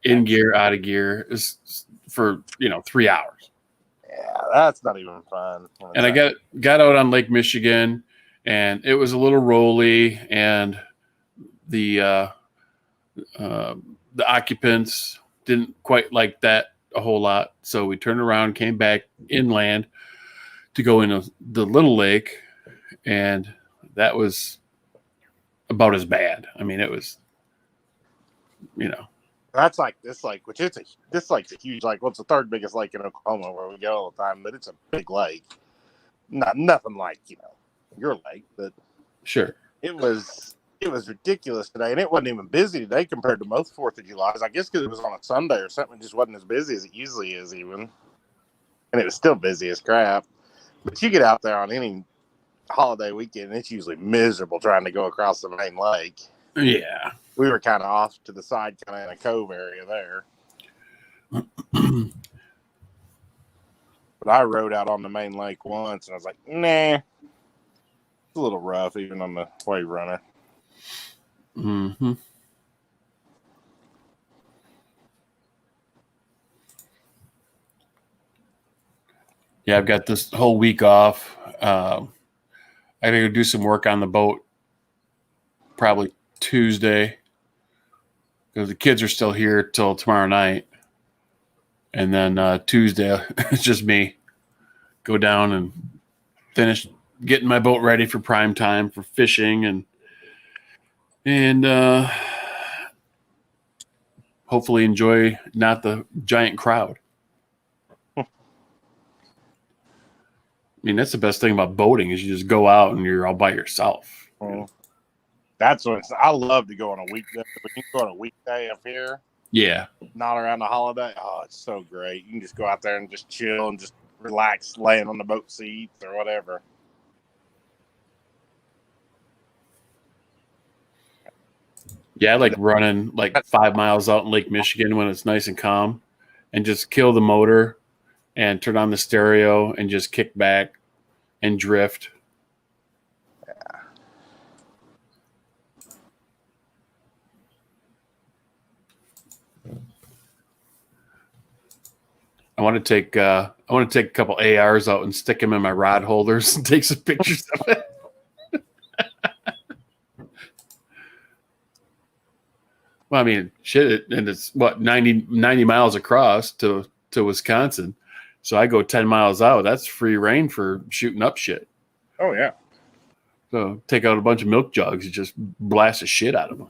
in gear, out of gear. It's for 3 hours. Yeah, that's not even fun. And I got out on Lake Michigan, and it was a little rolly, and the occupants didn't quite like that a whole lot. So we turned around, came back inland to go into the little lake, and that was about as bad. I mean, it was, That's like this lake, which this lake's a huge lake. Well, it's the 3rd biggest lake in Oklahoma where we go all the time, but it's a big lake. Nothing like your lake, but sure. It was ridiculous today, and it wasn't even busy today compared to most 4th of July's. I guess because it was on a Sunday or something, it just wasn't as busy as it usually is, even. And it was still busy as crap. But you get out there on any holiday weekend, it's usually miserable trying to go across the main lake. Yeah. We were kind of off to the side, kind of in a cove area there. But I rode out on the main lake once, and I was like, nah. It's a little rough, even on the wave runner. Mm-hmm. Yeah, I've got this whole week off. I got to go do some work on the boat probably Tuesday because the kids are still here till tomorrow night. And then Tuesday, it's just me. Go down and finish getting my boat ready for prime time for fishing and hopefully enjoy not the giant crowd. I mean, that's the best thing about boating is you just go out and you're all by yourself. That's what I love to go on a weekday. We can go on a weekday up here, Yeah. not around the holiday. Oh, it's so great. You can just go out there and just chill and just relax, laying on the boat seats or whatever. Yeah, I like running like 5 miles out in Lake Michigan when it's nice and calm and just kill the motor and turn on the stereo and just kick back and drift. I want to take a couple ARs out and stick them in my rod holders and take some pictures of it. Well, I mean, shit, and it's what 90 miles across to Wisconsin. So I go 10 miles out. That's free reign for shooting up shit. Oh yeah. So take out a bunch of milk jugs and just blast the shit out of them.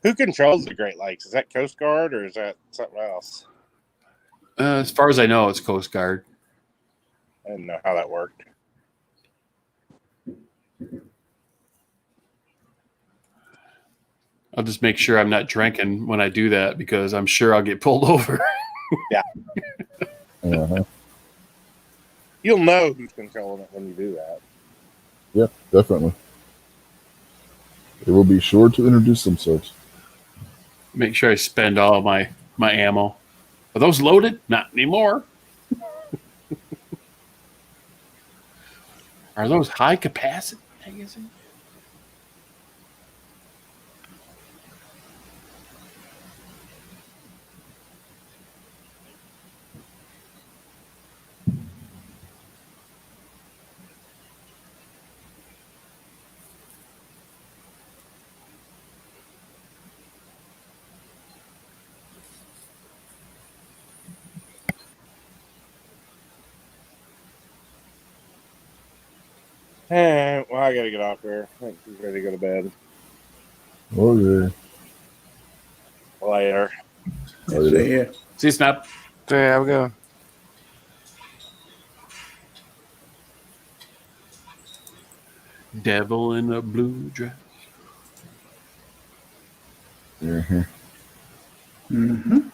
Who controls the Great Lakes? Is that Coast Guard or is that something else? As far as I know, it's Coast Guard. I didn't know how that worked. I'll just make sure I'm not drinking when I do that because I'm sure I'll get pulled over. Yeah. Uh-huh. You'll know who's controlling it when you do that. Yeah, definitely. They will be sure to introduce themselves. Make sure I spend all my ammo. Are those loaded? Not anymore. Are those high capacity magazines? Well, I gotta get off here. I think he's ready to go to bed. Okay. Later. See ya. See, Snap. Yeah, I'm going. Devil in a blue dress. Mm-hmm. Mm-hmm.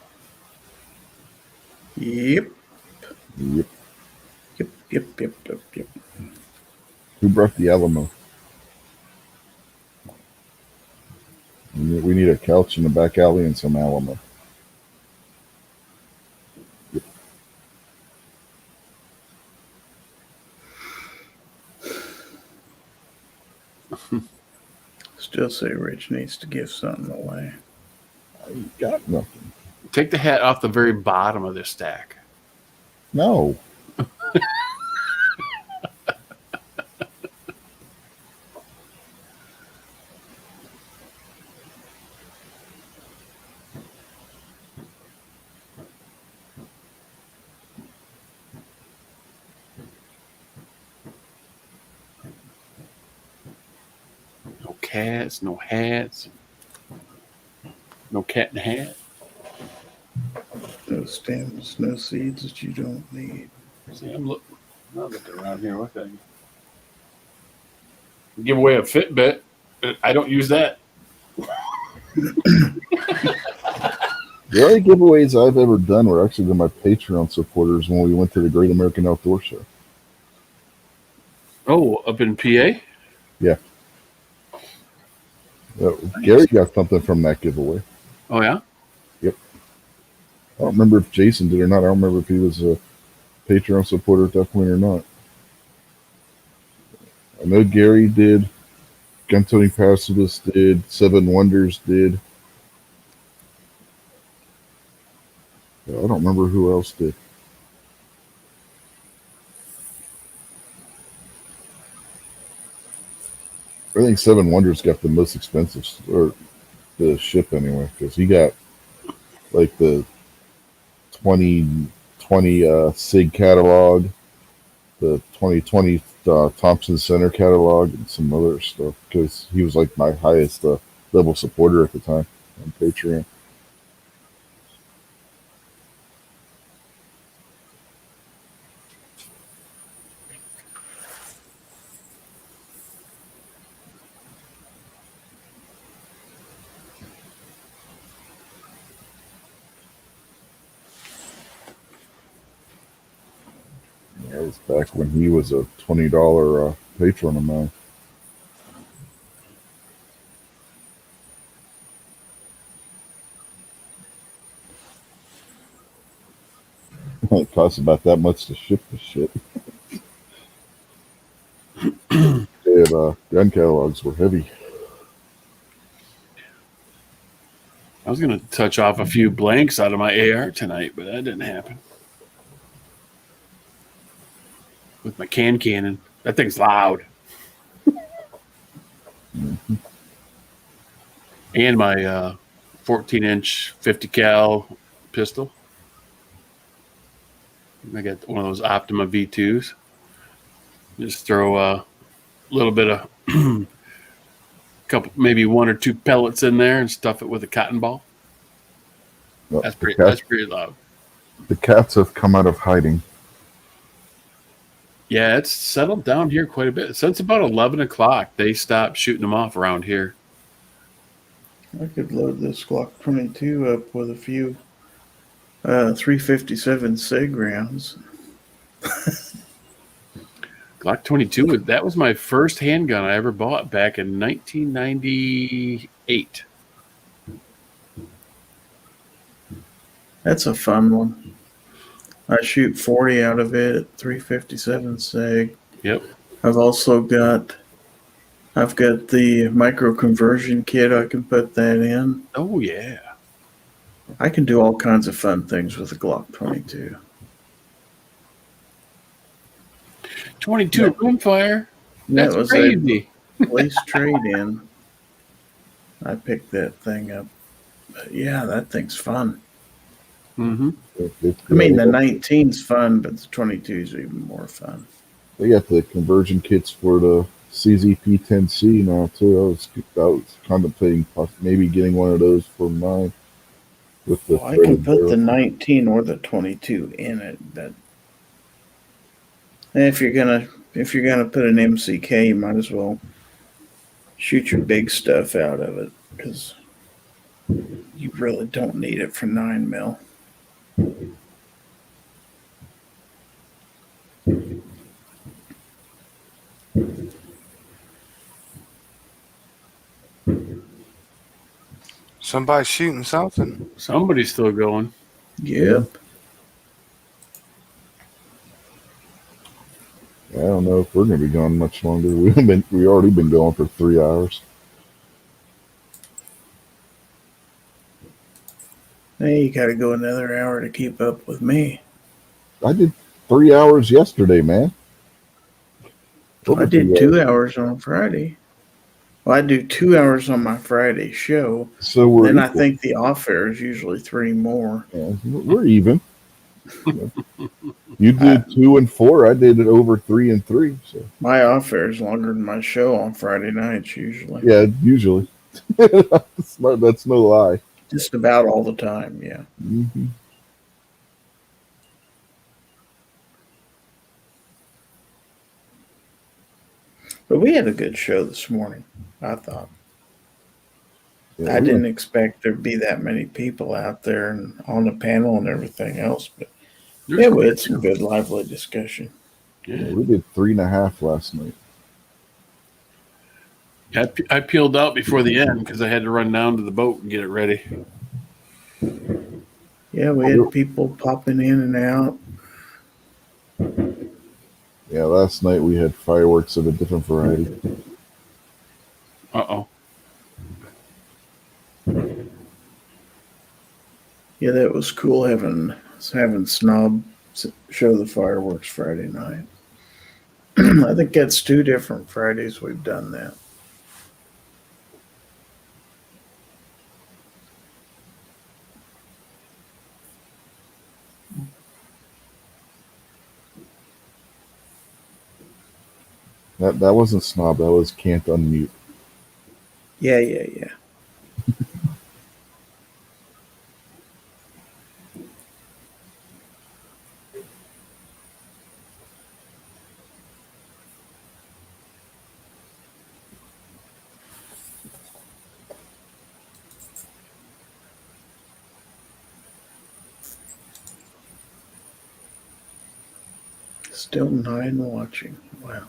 Yep. Yep. Yep. Who brought the Alamo? We need a couch in the back alley and some Alamo. Yep. Still say Rich needs to give something away. I ain't got nothing. Take the hat off the very bottom of this stack. No. No cats, no hats. No cat in the hat. No stems, no seeds that you don't need. See, I'm looking around here. What thing? Give away a Fitbit. I don't use that. The only giveaways I've ever done were actually to my Patreon supporters when we went to the Great American Outdoor Show. Oh, up in PA? Yeah. Gary got something from that giveaway. Oh, yeah? Yep. I don't remember if Jason did or not. I don't remember if he was a Patreon supporter at that point or not. I know Gary did. Gun Toting Pacifist did. Seven Wonders did. I don't remember who else did. I think Seven Wonders got the most expensive, or the ship anyway, because he got like the 2020 SIG catalog, the 2020 Thompson Center catalog, and some other stuff, because he was like my highest level supporter at the time on Patreon. That was back when he was a $20 patron of mine. It costs about that much to ship the shit. And gun catalogs were heavy. I was going to touch off a few blanks out of my AR tonight, but that didn't happen. With my cannon. That thing's loud. Mm-hmm. And my 14-inch 50 cal pistol. I got one of those Optima V2s. Just throw a little bit of couple, maybe one or two pellets in there and stuff it with a cotton ball. Well, That's pretty loud. The cats have come out of hiding. Yeah, it's settled down here quite a bit. Since about 11 o'clock, they stopped shooting them off around here. I could load this Glock 22 up with a few 357 SIG rounds. Glock 22, that was my first handgun I ever bought back in 1998. That's a fun one. I shoot 40 out of it at 357 SIG. Yep. I've got the micro conversion kit. I can put that in. Oh, yeah. I can do all kinds of fun things with the Glock 22. 22 rimfire. That's That was crazy. a police trade-in. I picked that thing up. But yeah, that thing's fun. Mm-hmm. I mean, the 19's fun, but the 22's even more fun. They got the conversion kits for the CZP-10C now too. I was contemplating maybe getting one of those for mine. With the I can put the 19 or the 22 in it, but if you're gonna put an MCK, you might as well shoot your big stuff out of it because you really don't need it for 9mm. Somebody's shooting something. Somebody's still going. Yep. I don't know if we're going to be gone much longer. We already been going for 3 hours. Hey, you got to go another hour to keep up with me. I did 3 hours yesterday, man. I did 2 hours on Friday. Well, I do 2 hours on my Friday show. So we're then equal. I think the off air is usually 3 more. Yeah, we're even. You did 2 and 4. I did it over 3 and 3. So My off air is longer than my show on Friday nights usually. yeah, usually. That's no lie. Just about all the time, yeah. Mm-hmm. But we had a good show this morning, I thought. Yeah, I didn't expect there'd be that many people out there and on the panel and everything else, but yeah, we had some good lively discussion. Yeah, we did 3.5 last night. I peeled out before the end because I had to run down to the boat and get it ready. Yeah, we had people popping in and out. Yeah, last night we had fireworks of a different variety. Uh-oh. Yeah, that was cool having Snob show the fireworks Friday night. I think that's 2 different Fridays we've done that. That wasn't Snob. That was Can't Unmute. Yeah. Still 9 watching. Wow.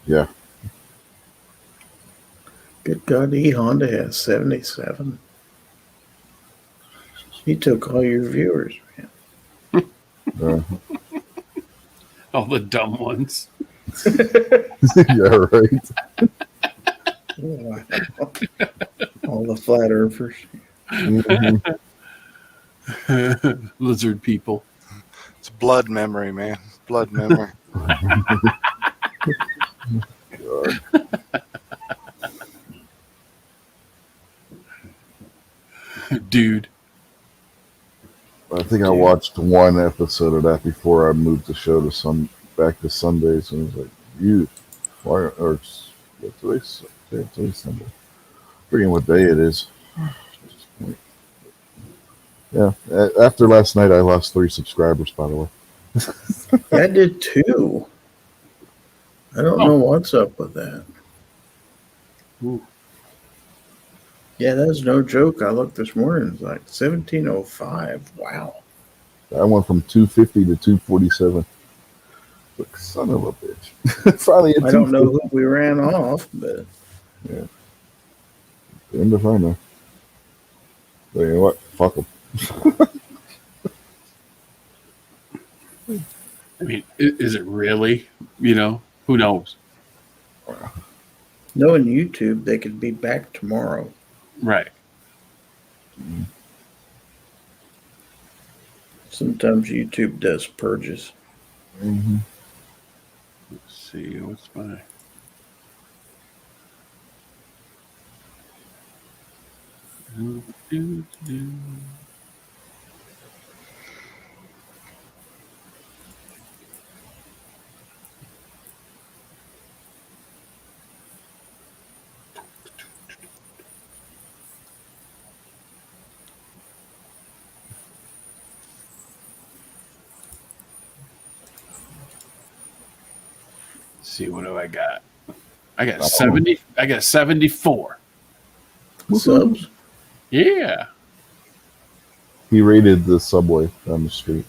Yeah. Good God, Honda has 77. He took all your viewers, man. All the dumb ones. Yeah, right. Wow. All the flat earthers. Mhm. Lizard people. It's blood memory, man. Blood memory. God. Dude. I think I watched one episode of that before I moved the show to back to Sundays, and it was like, you, why, or what's today's Sunday? Forgetting what day it is. Yeah, after last night, I lost 3 subscribers, by the way. I did too. I don't know what's up with that. Ooh. Yeah, that's no joke. I looked this morning. It's like 1705. Wow. I went from 250 to 247. Like, son of a bitch. Finally, I don't know who we ran off, but yeah. End of fun, though. But you know what? Fuck them. I mean, is it really? You know, who knows? knowing YouTube, they could be back tomorrow. Right. Sometimes YouTube does purges. Mm-hmm. Let's see. What's my... see, what do I got? I got 70. I got 74 subs. Yeah. He raided the subway down the street.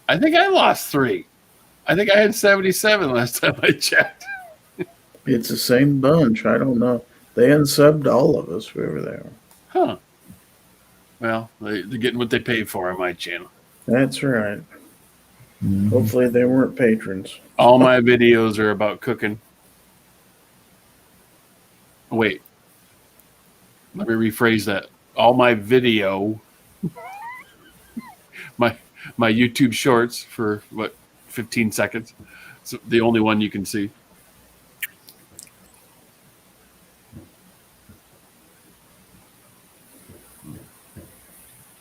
I think I lost 3. I think I had 77 last time I checked. It's the same bunch. I don't know. They unsubbed all of us, whoever they are. Huh. Well, they're getting what they paid for on my channel. That's right. Mm-hmm. Hopefully they weren't patrons. All my videos are about cooking. Wait. Let me rephrase that. All my video, my YouTube shorts for, 15 seconds. It's the only one you can see.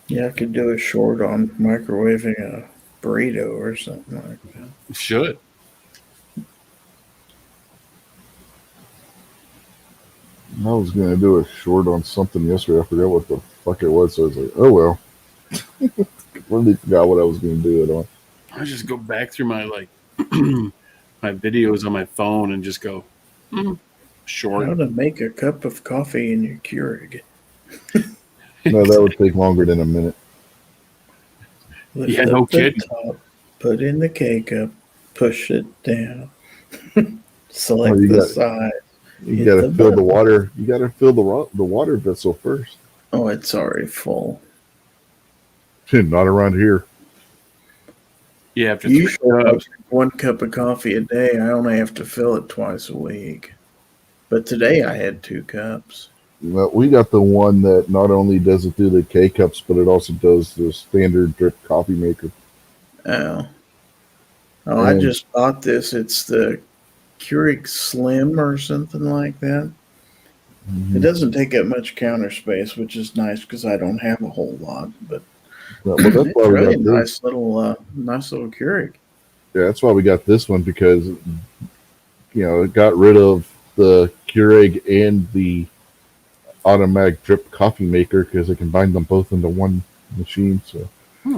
Yeah, I could do a short on microwaving a burrito or something like that. Should. I was going to do a short on something yesterday. I forgot what the fuck it was. So I was like, oh, well. Completely forgot what I was going to do it on. I just go back through my my videos on my phone and just go short. How to make a cup of coffee in your Keurig. No, that would take longer than a minute. Lift Yeah, up no the kidding. top, put in the K-cup, push it down, select Oh, you the got- size. You Hit got to the fill the button. water. You got to fill the water vessel first. Oh, it's already full. Not around here. Yeah, after Usually 3 I cups. drink 1 cup of coffee a day. I only have to fill it twice a week. But today I had 2 cups. Well, we got the one that not only does it do the K cups, but it also does the standard drip coffee maker. Oh. Oh, I And- just bought this. It's the Keurig Slim or something like that. It doesn't take up much counter space, which is nice because I don't have a whole lot. But Well, that's it's why we really got this. nice little Keurig. Yeah, that's why we got this one because it got rid of the Keurig and the automatic drip coffee maker because they combined them both into one machine. So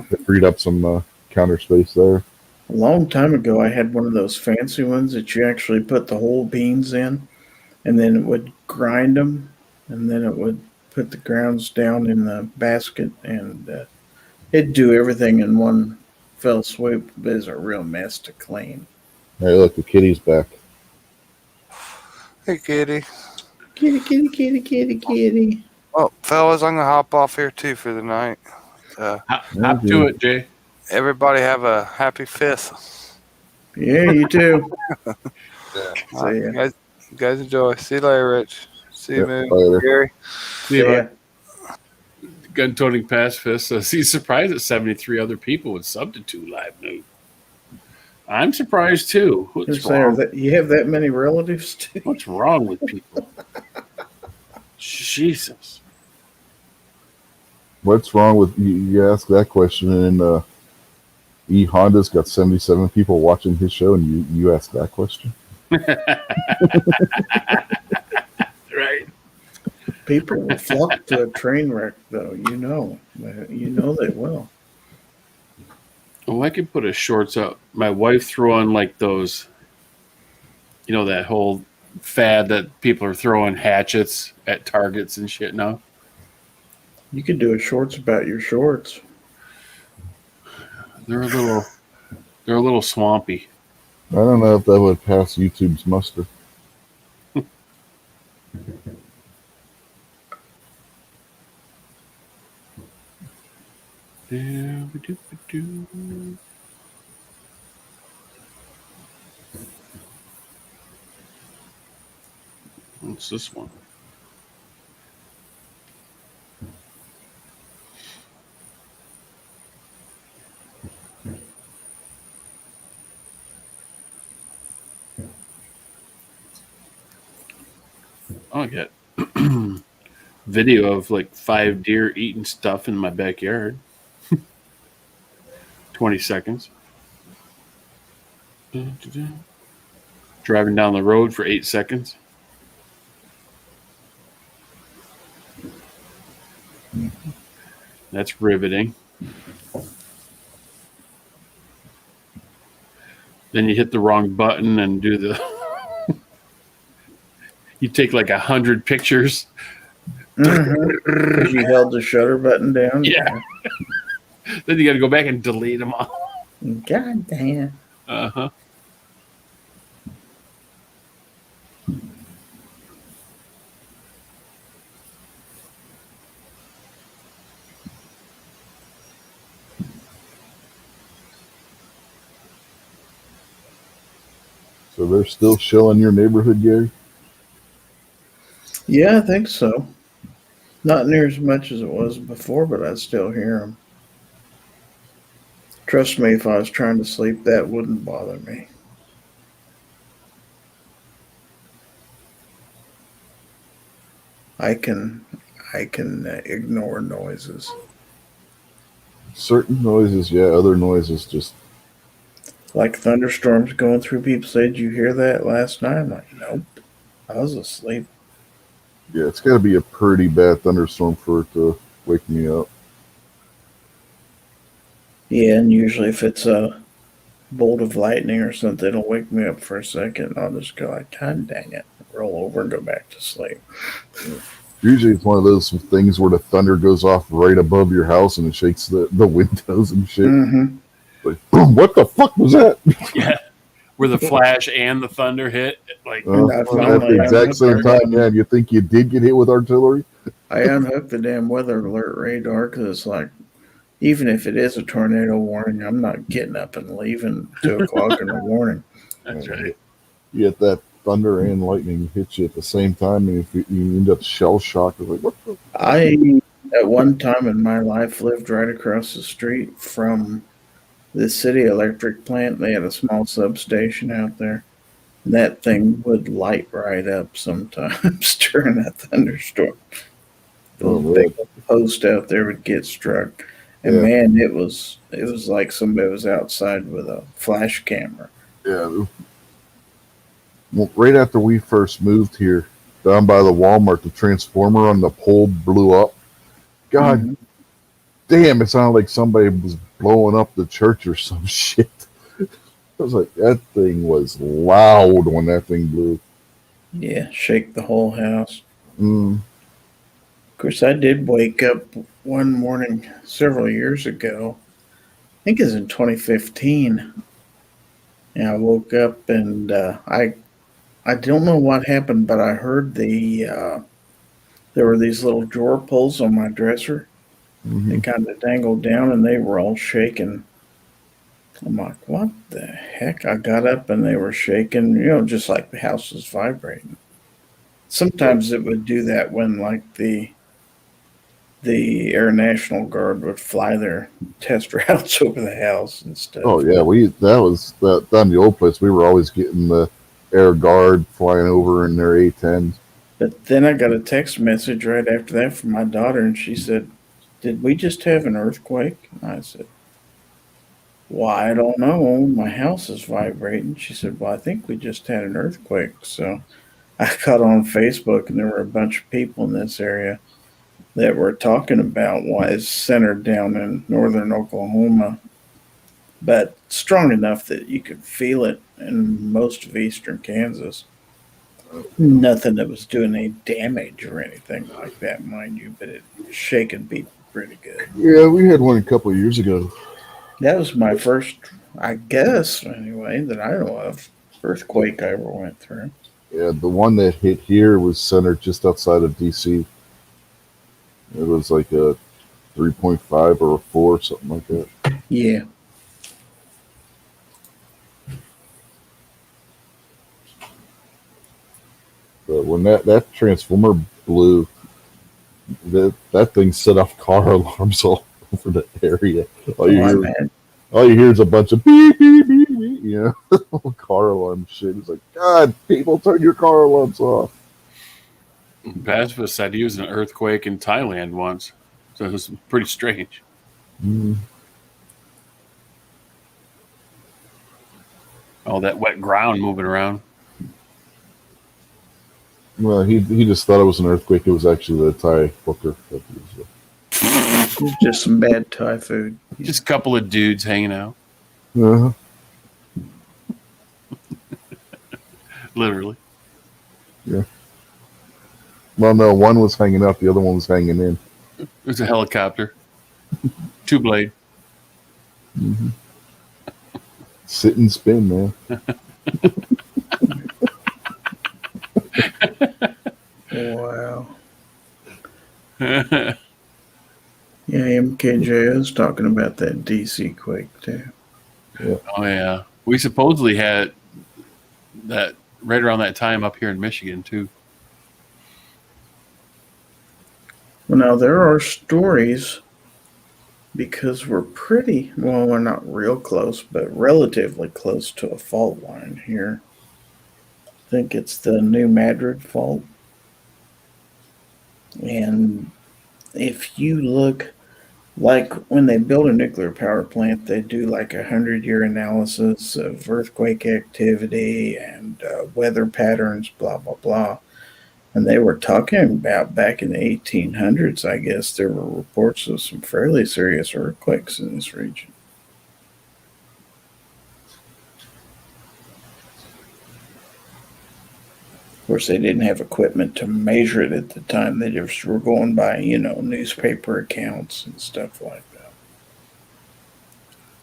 it freed up some counter space there. A long time ago, I had one of those fancy ones that you actually put the whole beans in, and then it would grind them, and then it would put the grounds down in the basket, and it'd do everything in one fell swoop, but it's a real mess to clean. Hey, look, the kitty's back. Hey, kitty. Kitty, kitty, kitty, kitty, kitty. Well, fellas, I'm gonna hop off here too for the night. Hop to it, Jay. Everybody have a happy 5th. Yeah, you too. All right, you guys enjoy. See you later, Rich. See you, Yep, man. later. Gary. See you, Yeah. bud. Gun toting pacifist says he's surprised that 73 other people would substitute live news. I'm surprised too. What's wrong? That you have that many relatives too? What's wrong with people? Jesus. What's wrong with you? You ask that question, and E Honda's got 77 people watching his show, and you ask that question. Right. People will flock to a train wreck, though. You know they will. Oh, I could put a shorts up. My wife threw on like those, that whole fad that people are throwing hatchets at Targets and shit now. You could do a shorts about your shorts. They're a little swampy. I don't know if that would pass YouTube's muster. What's this one? Oh, I got video of like 5 deer eating stuff in my backyard. 20 seconds. Driving down the road for 8 seconds. That's riveting. Then you hit the wrong button and do the you take like 100 pictures. Because you held the shutter button down. Yeah. Then you got to go back and delete them all. God damn. Uh-huh. So they're still shelling your neighborhood, Gary? Yeah, I think so. Not near as much as it was before, but I still hear them. Trust me, if I was trying to sleep, that wouldn't bother me. I can ignore noises. Certain noises, yeah. Other noises just... Like thunderstorms going through. People say, "Did you hear that last night?" I'm like, nope. I was asleep. Yeah, it's got to be a pretty bad thunderstorm for it to wake me up. Yeah, and usually if it's a bolt of lightning or something, it'll wake me up for a second. I'll just go like, God dang it. Roll over and go back to sleep. Usually it's one of those things where the thunder goes off right above your house and it shakes the windows and shit. Mm-hmm. Like, boom, what the fuck was that? Yeah. Where the flash and the thunder hit. Like, At the exact same time, yeah. You think you did get hit with artillery? I unhooked the damn weather alert radar because it's like, even if it is a tornado warning, I'm not getting up and leaving 2 o'clock in the morning. That's right. You get that thunder and lightning hit you at the same time, and if you end up shell shocked, it's like, what the? I, at one time in my life, lived right across the street from the city electric plant. They had a small substation out there. And that thing would light right up sometimes during that thunderstorm. The Oh, big post out there would get struck. And Yeah. man, it was like somebody was outside with a flash camera. Yeah. Well, right after we first moved here, down by the Walmart, the transformer on the pole blew up. God Mhm. damn, it sounded like somebody was blowing up the church or some shit. I was like, that thing was loud when that thing blew. Yeah, shake the whole house. Mm. Of course, I did wake up one morning several years ago, think it's in 2015. And I woke up and I don't know what happened, but I heard there were these little drawer pulls on my dresser. They kind of dangled down and they were all shaking. I'm like, what the heck? I got up and they were shaking, just like the house was vibrating. Sometimes it would do that when like the Air National Guard would fly their test routes over the house and stuff. Oh yeah, that was down the old place. We were always getting the Air Guard flying over in their A-10s. But then I got a text message right after that from my daughter, and she said, "Did we just have an earthquake?" And I said, "Well, I don't know. My house is vibrating." She said, "Well, I think we just had an earthquake." So I got on Facebook, and there were a bunch of people in this area that were talking about why it's centered down in northern Oklahoma, but strong enough that you could feel it in most of eastern Kansas. Nothing that was doing any damage or anything like that, mind you, but it shaking people pretty good. Yeah, we had one a couple of years ago. That was my first, I guess, anyway, that I know of, earthquake I ever went through. Yeah, the one that hit here was centered just outside of D.C. It was like a 3.5 or a 4, something like that. Yeah. But when that transformer blew, that thing set off car alarms all over the area. All you hear is a bunch of beep, beep, beep, beep, car alarm shit. It's like, God, people, turn your car alarms off. Pacifist said he was in an earthquake in Thailand once, so it was pretty strange. All that wet ground moving around. Well, he just thought it was an earthquake. It was actually the Thai hooker. Just some bad Thai food. Just a couple of dudes hanging out. Uh-huh. Literally. Yeah. Well, no, one was hanging out. The other one was hanging in. It was a helicopter. 2-blade. Mm-hmm. Sit and spin, man. Wow. Yeah, MKJ is talking about that DC quake too. Yeah. Oh yeah, we supposedly had that right around that time up here in Michigan too. Well, now there are stories because we're we're not real close, but relatively close to a fault line here. I think it's the New Madrid fault. And if you look, like when they build a nuclear power plant, they do like 100-year analysis of earthquake activity and weather patterns, blah, blah, blah. And they were talking about back in the 1800s, I guess, there were reports of some fairly serious earthquakes in this region. Of course, they didn't have equipment to measure it at the time. They just were going by, newspaper accounts and stuff like that.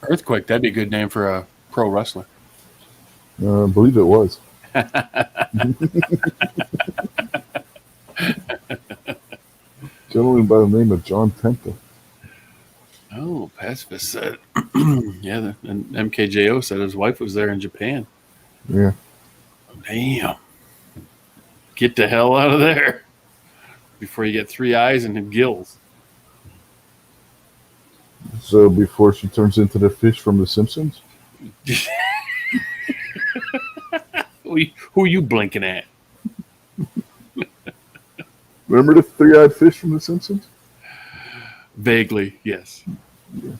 Earthquake, that'd be a good name for a pro wrestler. I believe it was. Gentleman by the name of John Temple. Oh, Pacifist said, yeah, and MKJO said his wife was there in Japan. Yeah. Damn. Get the hell out of there before you get 3 eyes and gills. So before she turns into the fish from The Simpsons? Who are you blinking at? Remember the 3-eyed fish from The Simpsons? Vaguely, yes. Yeah.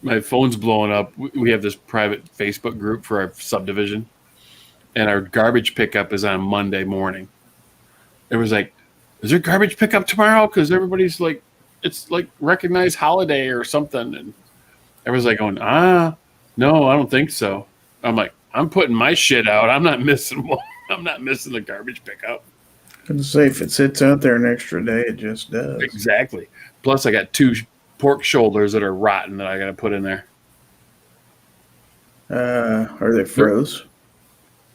My phone's blowing up. We have this private Facebook group for our subdivision, and our garbage pickup is on Monday morning. It was like, is there garbage pickup tomorrow? Because everybody's like, it's like recognized holiday or something. And everyone's like going, no, I don't think so. I'm like, I'm putting my shit out. I'm not missing one. I'm not missing the garbage pickup. Gonna say if it sits out there an extra day, it just does. Exactly. Plus, I got 2 pork shoulders that are rotten that I got to put in there. Are they froze?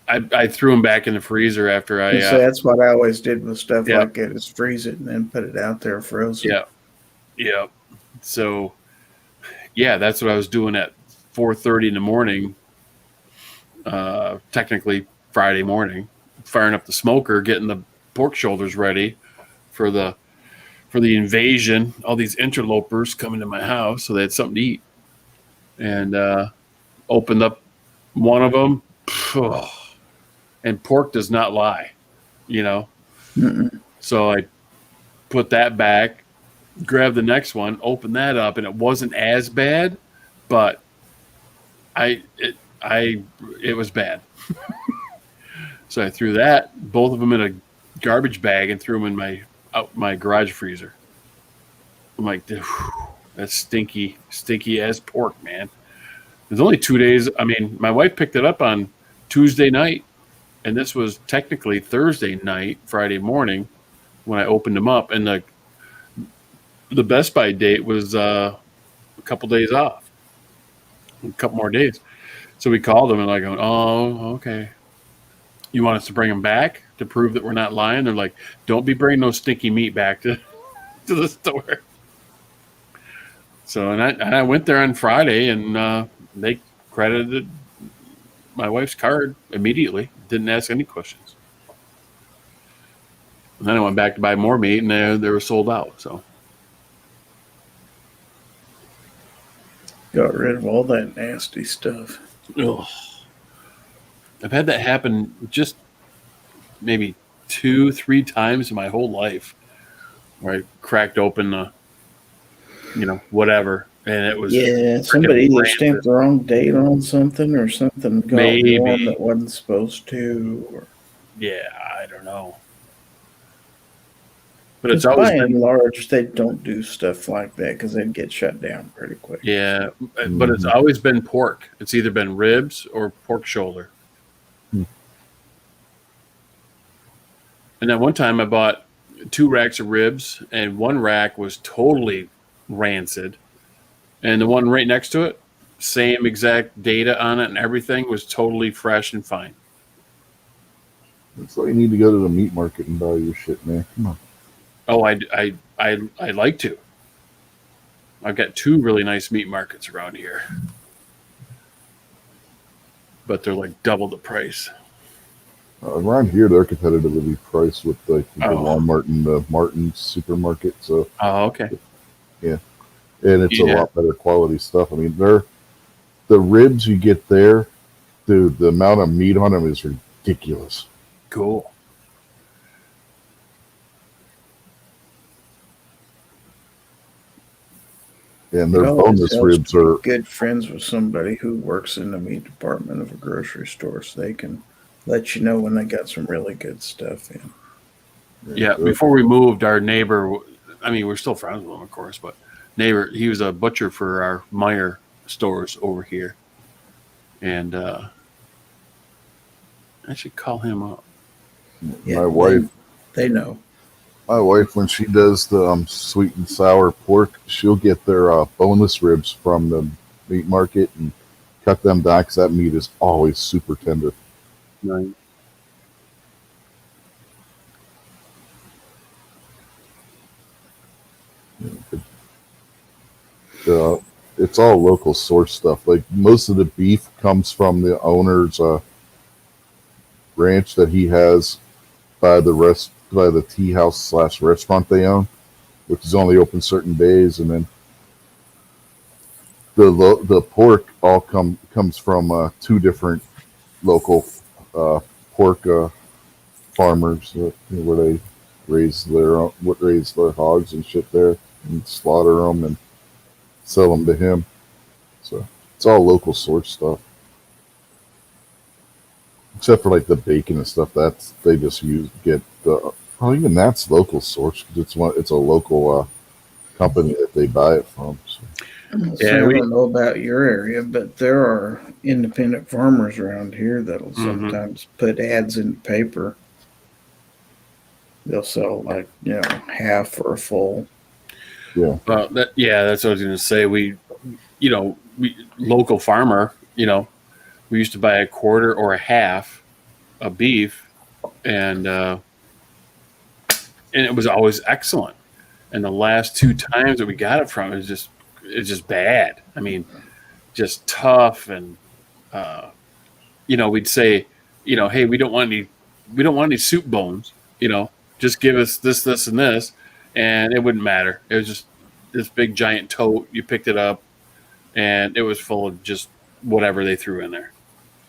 I threw them back in the freezer after I. So that's what I always did with stuff Yeah. like that: is freeze it and then put it out there frozen. Yeah. So, yeah, that's what I was doing at 4:30 in the morning. Technically Friday morning, firing up the smoker, getting the pork shoulders ready for the invasion. All these interlopers coming to my house, so they had something to eat, and opened up one of them. And pork does not lie, you know. Mm-mm. So I put that back, grabbed the next one, opened that up, and it wasn't as bad, but it was bad. So I threw both of them in a garbage bag and threw them in my garage freezer. I'm like, that's stinky as pork, man. There's only 2 days. I mean, my wife picked it up on Tuesday night, and this was technically Thursday night, Friday morning, when I opened them up. And the Best Buy date was a couple days off, a couple more days. So we called them and like, oh, okay. You want us to bring them back to prove that we're not lying? They're like, don't be bringing no stinky meat back to the store. So, and I went there on Friday, and they credited my wife's card immediately. Didn't ask any questions. And then I went back to buy more meat, and they were sold out. So Got rid of all that nasty stuff. ugh. I've had that happen just maybe 2-3 times in my whole life, where I cracked open the, whatever, and it was somebody either rancid. stamped the wrong date on something or something got Maybe. warm that wasn't supposed to. Or, Yeah, I don't know. But it's always by and been, large, they don't do stuff like that because they'd get shut down pretty quick. yeah, but it's always been pork. It's either been ribs or pork shoulder. And then one time I bought 2 racks of ribs, and one rack was totally rancid, and the one right next to it, same exact data on it and everything, was totally fresh and fine. That's why you need to go to the meat market and buy your shit, man. Come on. Oh, I like to. I've got 2 really nice meat markets around here, but they're like double the price. Around here, they're competitively priced with like the Oh. Walmart and the Martin's supermarket. So, Oh, okay. and it's a Yeah. lot better quality stuff. I mean, the ribs you get there, dude, the amount of meat on them is ridiculous. Cool. And their It always boneless helps ribs to be are good friends with somebody who works in the meat department of a grocery store, so they can let you know when they got some really good stuff in. Yeah, before we moved, our neighbor, I mean, we're still friends with him, of course, but neighbor, he was a butcher for our Meyer stores over here. And I should call him up. Yeah, my wife. They know. My wife, when she does the sweet and sour pork, she'll get their boneless ribs from the meat market and cut them down because that meat is always super tender. Right. It's all local source stuff. Like most of the beef comes from the owner's ranch that he has by the tea house / restaurant they own, which is only open certain days, and then the pork all comes from 2 different local pork farmers where they raise their hogs and shit there and slaughter them and sell them to him. So it's all local source stuff, except for like the bacon and stuff. They just get even that's local source because it's a local company that they buy it from. So. So I don't know about your area, but there are independent farmers around here that'll sometimes put ads in the paper they'll sell like half or a full. Yeah. That's what I was going to say. We local farmer, we used to buy a quarter or a half of beef, and it was always excellent. And the last 2 times that we got it from, it's just bad. I mean, just tough, and we'd say, hey, we don't want any soup bones. Just give us this, and this, and it wouldn't matter. It was just this big giant tote. You picked it up, and it was full of just whatever they threw in there.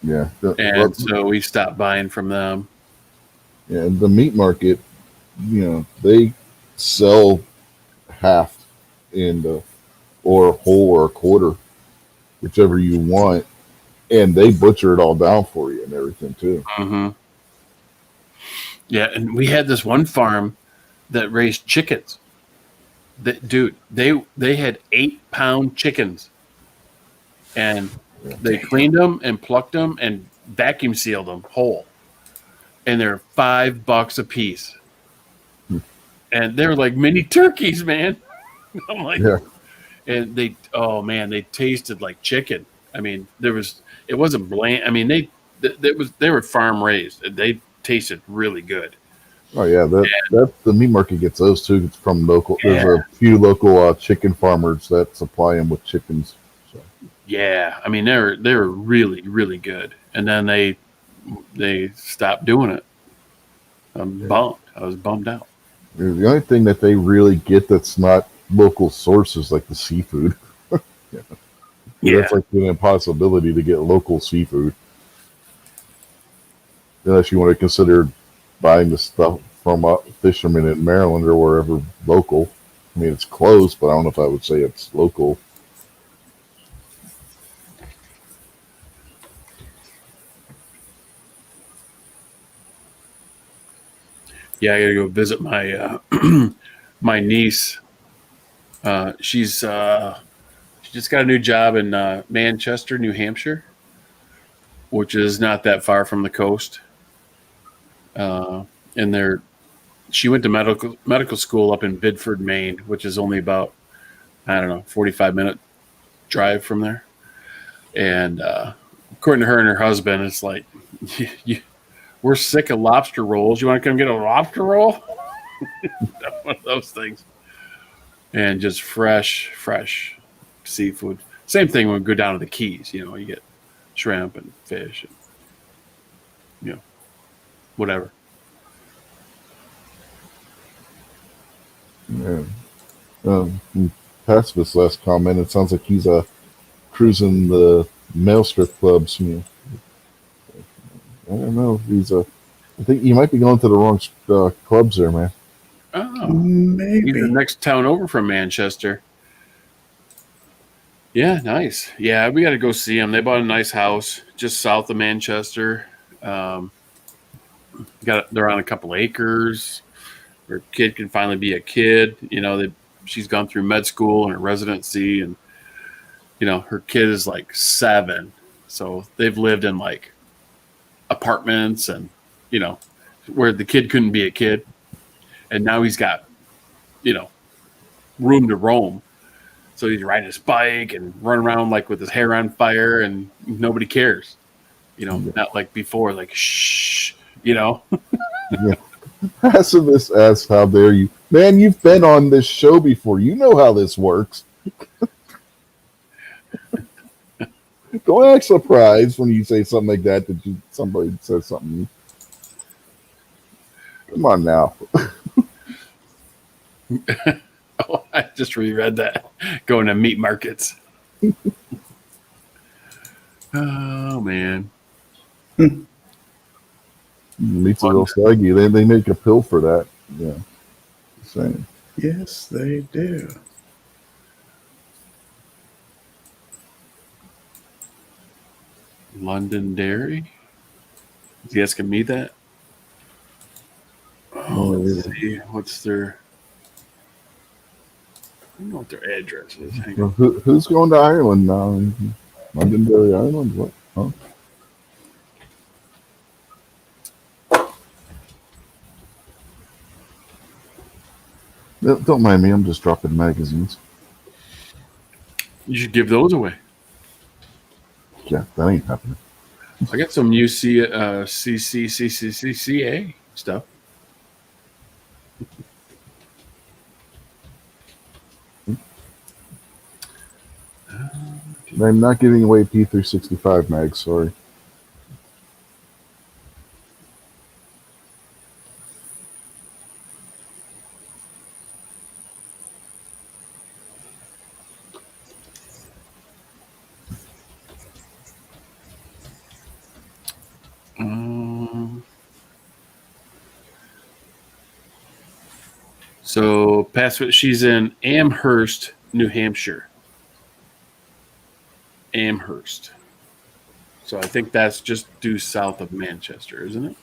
Yeah. So we stopped buying from them. Yeah, the meat market, they sell half or whole or a quarter, whichever you want, and they butcher it all down for you and everything too. Mm-hmm. Yeah, and we had this one farm that raised chickens. They had 8-pound chickens, and they cleaned them and plucked them and vacuum sealed them whole, and they're $5 a piece. And they're like mini turkeys, man. I'm like, Yeah. And they tasted like chicken. I mean, it wasn't bland. I mean, they were farm raised. They tasted really good. Oh yeah, that the meat market gets those too. It's from local. Yeah. There's a few local chicken farmers that supply them with chickens. So. Yeah, I mean they were really, really good, and then they stopped doing it. I'm bummed. I was bummed out. The only thing that they really get that's not local source is like the seafood. Yeah. That's like an impossibility to get local seafood. Unless you want to consider buying the stuff from a fisherman in Maryland or wherever local. I mean, it's close, but I don't know if I would say it's local. Yeah, I gotta go visit my my niece. She just got a new job in Manchester, New Hampshire, which is not that far from the coast. And she went to medical school up in Bidford, Maine, which is only about 45-minute drive from there. And according to her and her husband, it's like, we're sick of lobster rolls. You want to come get a lobster roll? One of those things. And just fresh seafood. Same thing when we go down to the Keys. You get shrimp and fish and whatever. Yeah. Pacifist's last comment, it sounds like he's cruising the mail strip clubs. I don't know. I think you might be going to the wrong clubs there, man. Oh, maybe he's the next town over from Manchester. Yeah, nice. Yeah, we got to go see them. They bought a nice house just south of Manchester. They're on a couple acres. Her kid can finally be a kid. She's gone through med school and her residency, and her kid is like 7, so they've lived in like apartments and where the kid couldn't be a kid, and now he's got room to roam. So he's riding his bike and running around like with his hair on fire, and nobody cares. Not like before, like shh. Yeah. Pacifist asks, "How dare you, man? You've been on this show before. You know how this works." Don't act surprised when you say something like that. Somebody says something. Come on now. Oh, I just reread that. Going to meat markets. Oh man. Meat's a little saggy. They make a pill for that. Yeah. Same. Yes, they do. Londonderry? Is he asking me that? Oh, let's see. What's their... I don't know what their address is. Hang on. Who's going to Ireland now? Londonderry Island? What? Huh? Don't mind me. I'm just dropping magazines. You should give those away. Yeah, that ain't happening. I got some UC CCCCCA stuff. I'm not giving away P365 mags. Sorry. So Passfit, she's in Amherst, New Hampshire. Amherst. So I think that's just due south of Manchester, isn't it?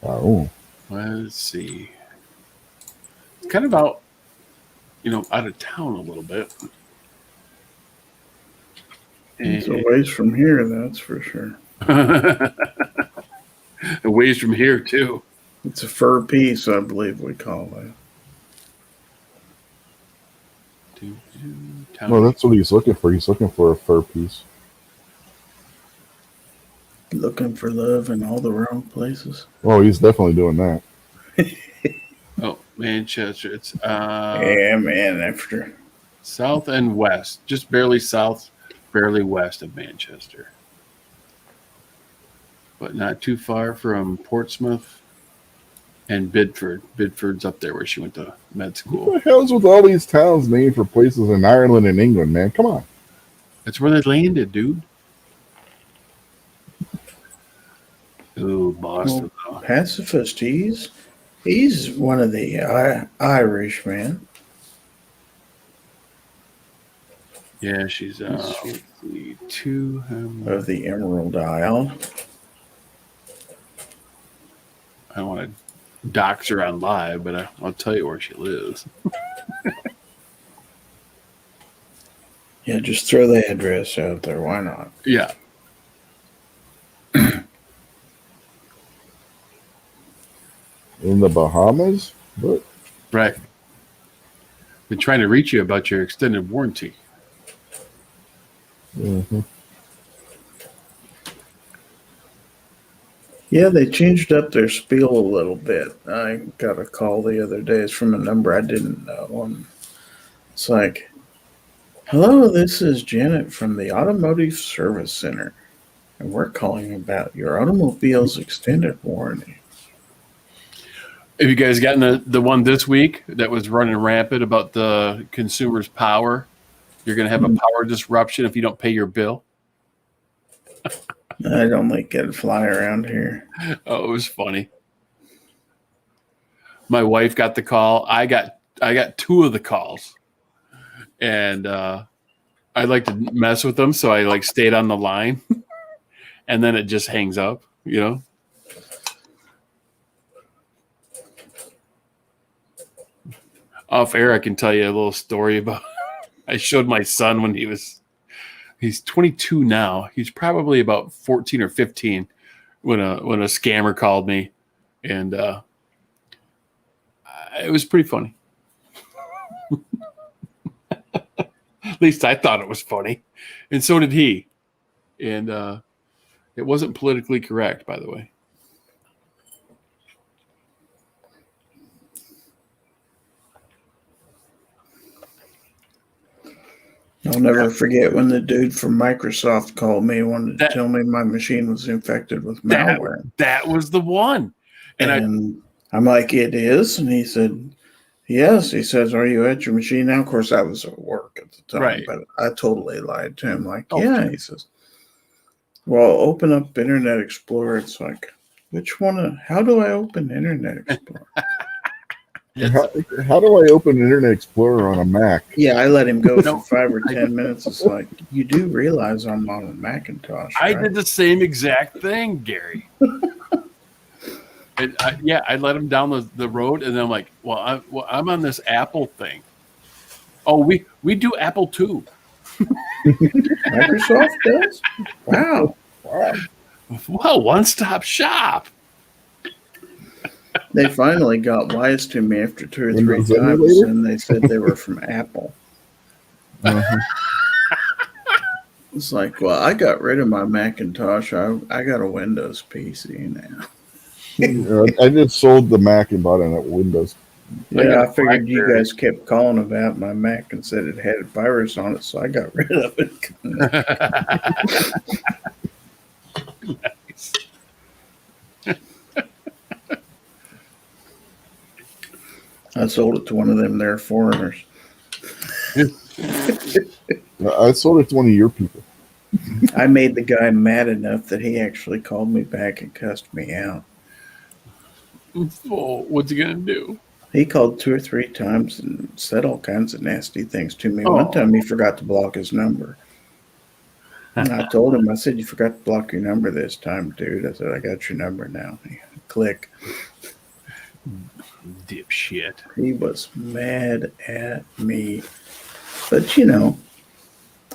Oh. Let's see. It's kind of out, out of town a little bit. It's a ways from here, that's for sure. A ways from here, too. It's a fur piece, I believe we call it. Well, that's what he's looking for. He's looking for a fur piece. Looking for love in all the wrong places. Oh, he's definitely doing that. Oh, Manchester. It's yeah, man, after south and west. Just barely south, barely west of Manchester. But not too far from Portsmouth and Bidford. Bidford's up there where she went to med school. What the hell's with all these towns named for places in Ireland and England, man? Come on. That's where they landed, dude. Ooh, Boston. Well, pacifist, he's one of the Irish, man. Yeah, she's two of the Emerald Isle. I don't want to dox her on live, but I'll tell you where she lives. Yeah, just throw the address out there. Why not? Yeah. In the Bahamas? What? Right. Been trying to reach you about your extended warranty. Mm-hmm. Yeah, they changed up their spiel a little bit. I got a call the other day. It's from a number I didn't know. And it's like, hello, this is Janet from the Automotive Service Center, and we're calling about your automobile's extended warranty. Have you guys gotten the one this week that was running rampant about the consumer's power? You're going to have a power disruption if you don't pay your bill. I don't like getting fly around here. Oh, it was funny. My wife got the call. I got two of the calls, and I like to mess with them, so I stayed on the line, and then it just hangs up. Off air, I can tell you a little story about. I showed my son when he's 22 now. He's probably about 14 or 15 when a scammer called me, and it was pretty funny. At least I thought it was funny, and so did he. And it wasn't politically correct, by the way. I'll never forget when the dude from Microsoft called me and wanted to tell me my machine was infected with malware. That was the one. And I'm like, it is? And he said, yes. He says, are you at your machine now? Of course, I was at work at the time, right. But I totally lied to him. Like, yeah. He says, well, open up Internet Explorer. It's like, how do I open Internet Explorer? How do I open Internet Explorer on a Mac? Yeah, I let him go for 5 or 10 minutes. It's like, you do realize I'm on a Macintosh, right? I did the same exact thing, Gary. I let him down the road, and then I'm like, well, I'm on this Apple thing. Oh, we do Apple too. Microsoft does? Wow. Well, one-stop shop. They finally got wise to me after 2 or 3 Windows times, emulator? and they said they were from Apple. Uh-huh. It's like, well, I got rid of my Macintosh. I got a Windows PC now. I just sold the Mac and bought a Windows. Yeah, I figured you BlackBerry. guys kept calling about my Mac and said it had a virus on it, so I got rid of it. Nice. I sold it to one of them there foreigners. I sold it to one of your people. I made the guy mad enough that he actually called me back and cussed me out. Well, what's he gonna do? He called 2 or 3 times and said all kinds of nasty things to me. Oh. One time he forgot to block his number. And I told him, I said, you forgot to block your number this time, dude. I said, I got your number now. Click. Dipshit. He was mad at me. But, you know,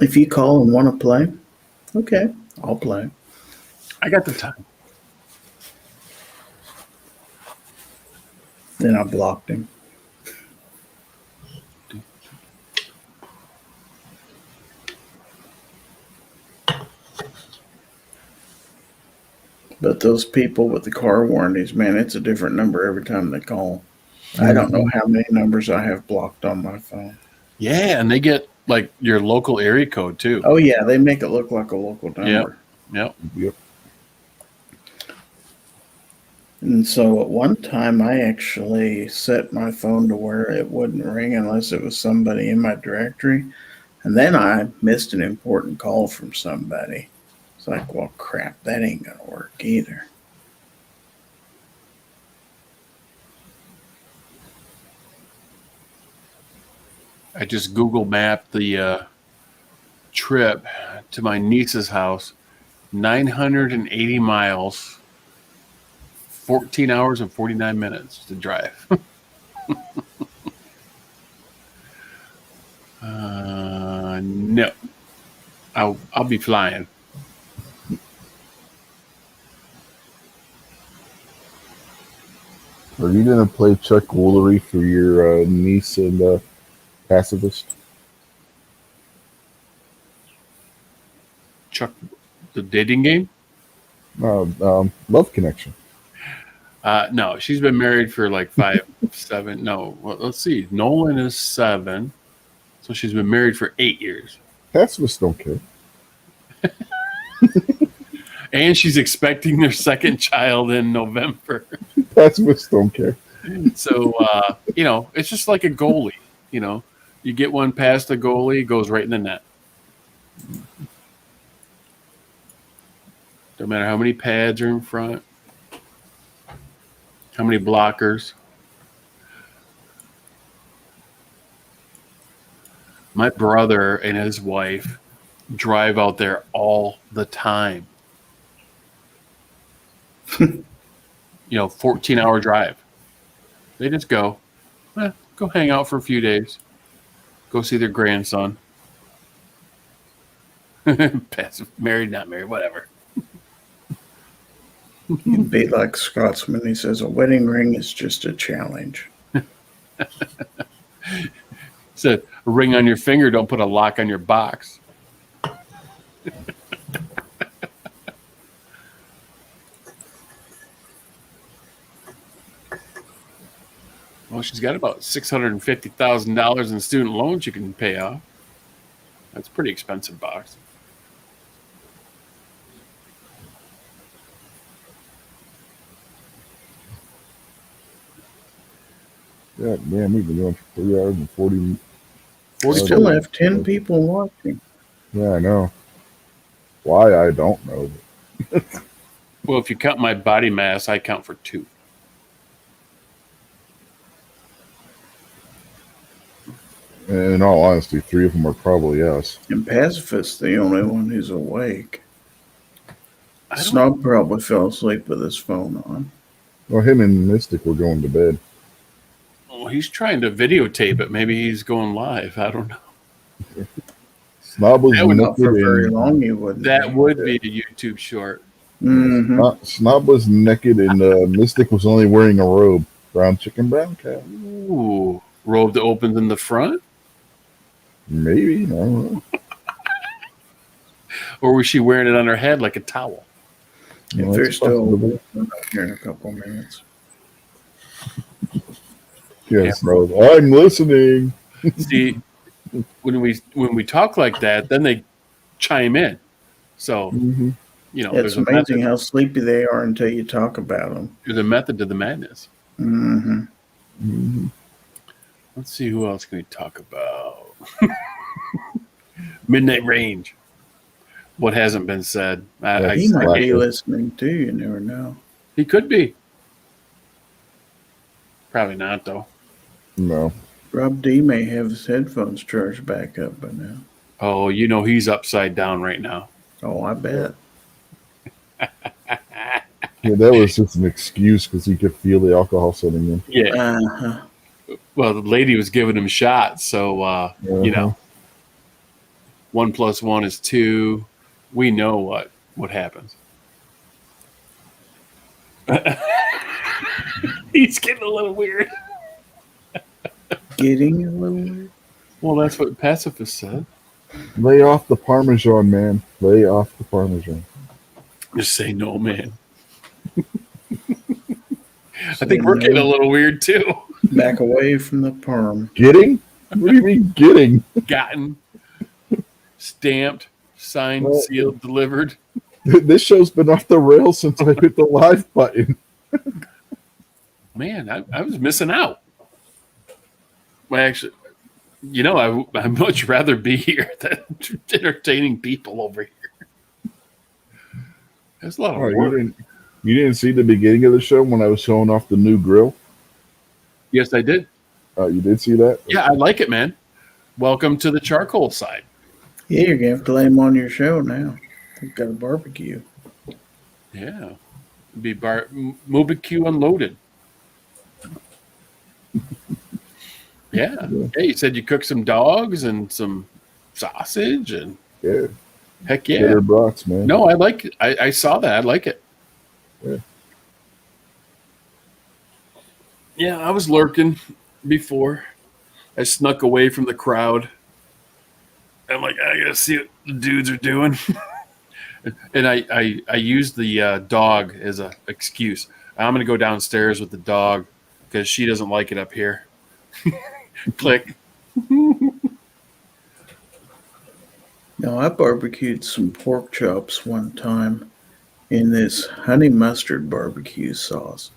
if you call and want to play, okay, I'll play. I got the time. Then I blocked him. But those people with the car warranties, man, it's a different number every time they call. I don't know how many numbers I have blocked on my phone. Yeah, and they get like your local area code too. Oh, yeah, they make it look like a local number. Yep. Yep. And so at one time, I actually set my phone to where it wouldn't ring unless it was somebody in my directory. And then I missed an important call from somebody. It's like, well, crap, that ain't going to work either. I just Google mapped the trip to my niece's house. 980 miles, 14 hours and 49 minutes to drive. No, I'll be flying. Are you going to play Chuck Woolery for your niece and pacifist? Chuck, the dating game? Love Connection. No, she's been married for like 5, 7. No, well, let's see. Nolan is 7, so she's been married for 8 years. Pacifists don't care. And she's expecting their second child in November. Pacifists don't care. So, it's just like a goalie. You get one past the goalie, it goes right in the net. No matter how many pads are in front, how many blockers. My brother and his wife drive out there all the time. 14-hour drive. They just go hang out for a few days. Go see their grandson. Married, not married, whatever. He'd be like Scotsman. He says, a wedding ring is just a challenge. It's a ring on your finger. Don't put a lock on your box. Well, she's got about $650,000 in student loans you can pay off. That's a pretty expensive box. Yeah, damn, we've been going for 3 hours and 40 minutes. We still have 10 people watching. Yeah, I know. Why, I don't know. Well, if you count my body mass, I count for 2. And in all honesty, 3 of them are probably us. And Pacifist's the only one who's awake. Snob probably fell asleep with his phone on. Well, him and Mystic were going to bed. Well, he's trying to videotape it. Maybe he's going live. I don't know. Snob was That would not for looking very in. long. You wouldn't. That would be a YouTube short. Mm-hmm. Snob was naked, and Mystic was only wearing a robe. Brown chicken, brown cow. Ooh, robe that opens in the front, Maybe. I don't know. or was she wearing it on her head like a towel? If Well, they're that's still possible. here in a couple minutes. Yes, no, I'm listening. See, when we talk like that, then they chime in. So Mm-hmm. you know, It's amazing how sleepy they are until you talk about them. there's a method to the madness. Mm-hmm. Mm-hmm. Let's see, who else can we talk about? Midnight Range. What hasn't been said? He might be Slasher. listening too. You never know. He could be. Probably not, though. No. Rob D may have his headphones charged back up by now. Oh, you know he's upside down right now. Oh, I bet. Yeah, that was just an excuse because he could feel the alcohol setting in. Yeah. Uh-huh. Well, the lady was giving him shots, so you know, 1 + 1 is 2. We know what happens. He's getting a little weird. Getting a little weird. Well, that's what Pacifist said. Lay off the Parmesan, man. Lay off the Parmesan. Just say no, man. I think we're getting a little weird too. Back away from the perm. Getting? What do you mean getting? Gotten, stamped, signed, Well, sealed, delivered. This show's been off the rails since I hit the live button. Man, I was missing out. Well, actually, you know, I'd much rather be here than entertaining people over here. There's a lot of Oh, work. you didn't see the beginning of the show when I was showing off the new grill? Yes, I did. You did see that? Yeah, I like it, man. Welcome to the charcoal side. Yeah, you're gonna have to let him on your show now. We've got a barbecue. Yeah. Be barbecue unloaded. Yeah. Hey, you said you cooked some dogs and some sausage and Yeah. heck yeah. Cheddar brats, man. No, I like it. I saw that. I like it. Yeah. Yeah, I was lurking before. I snuck away from the crowd. I'm like, I gotta see what the dudes are doing. And I used the dog as an excuse. I'm gonna go downstairs with the dog because she doesn't like it up here. Click. No, I barbecued some pork chops one time in this honey mustard barbecue sauce.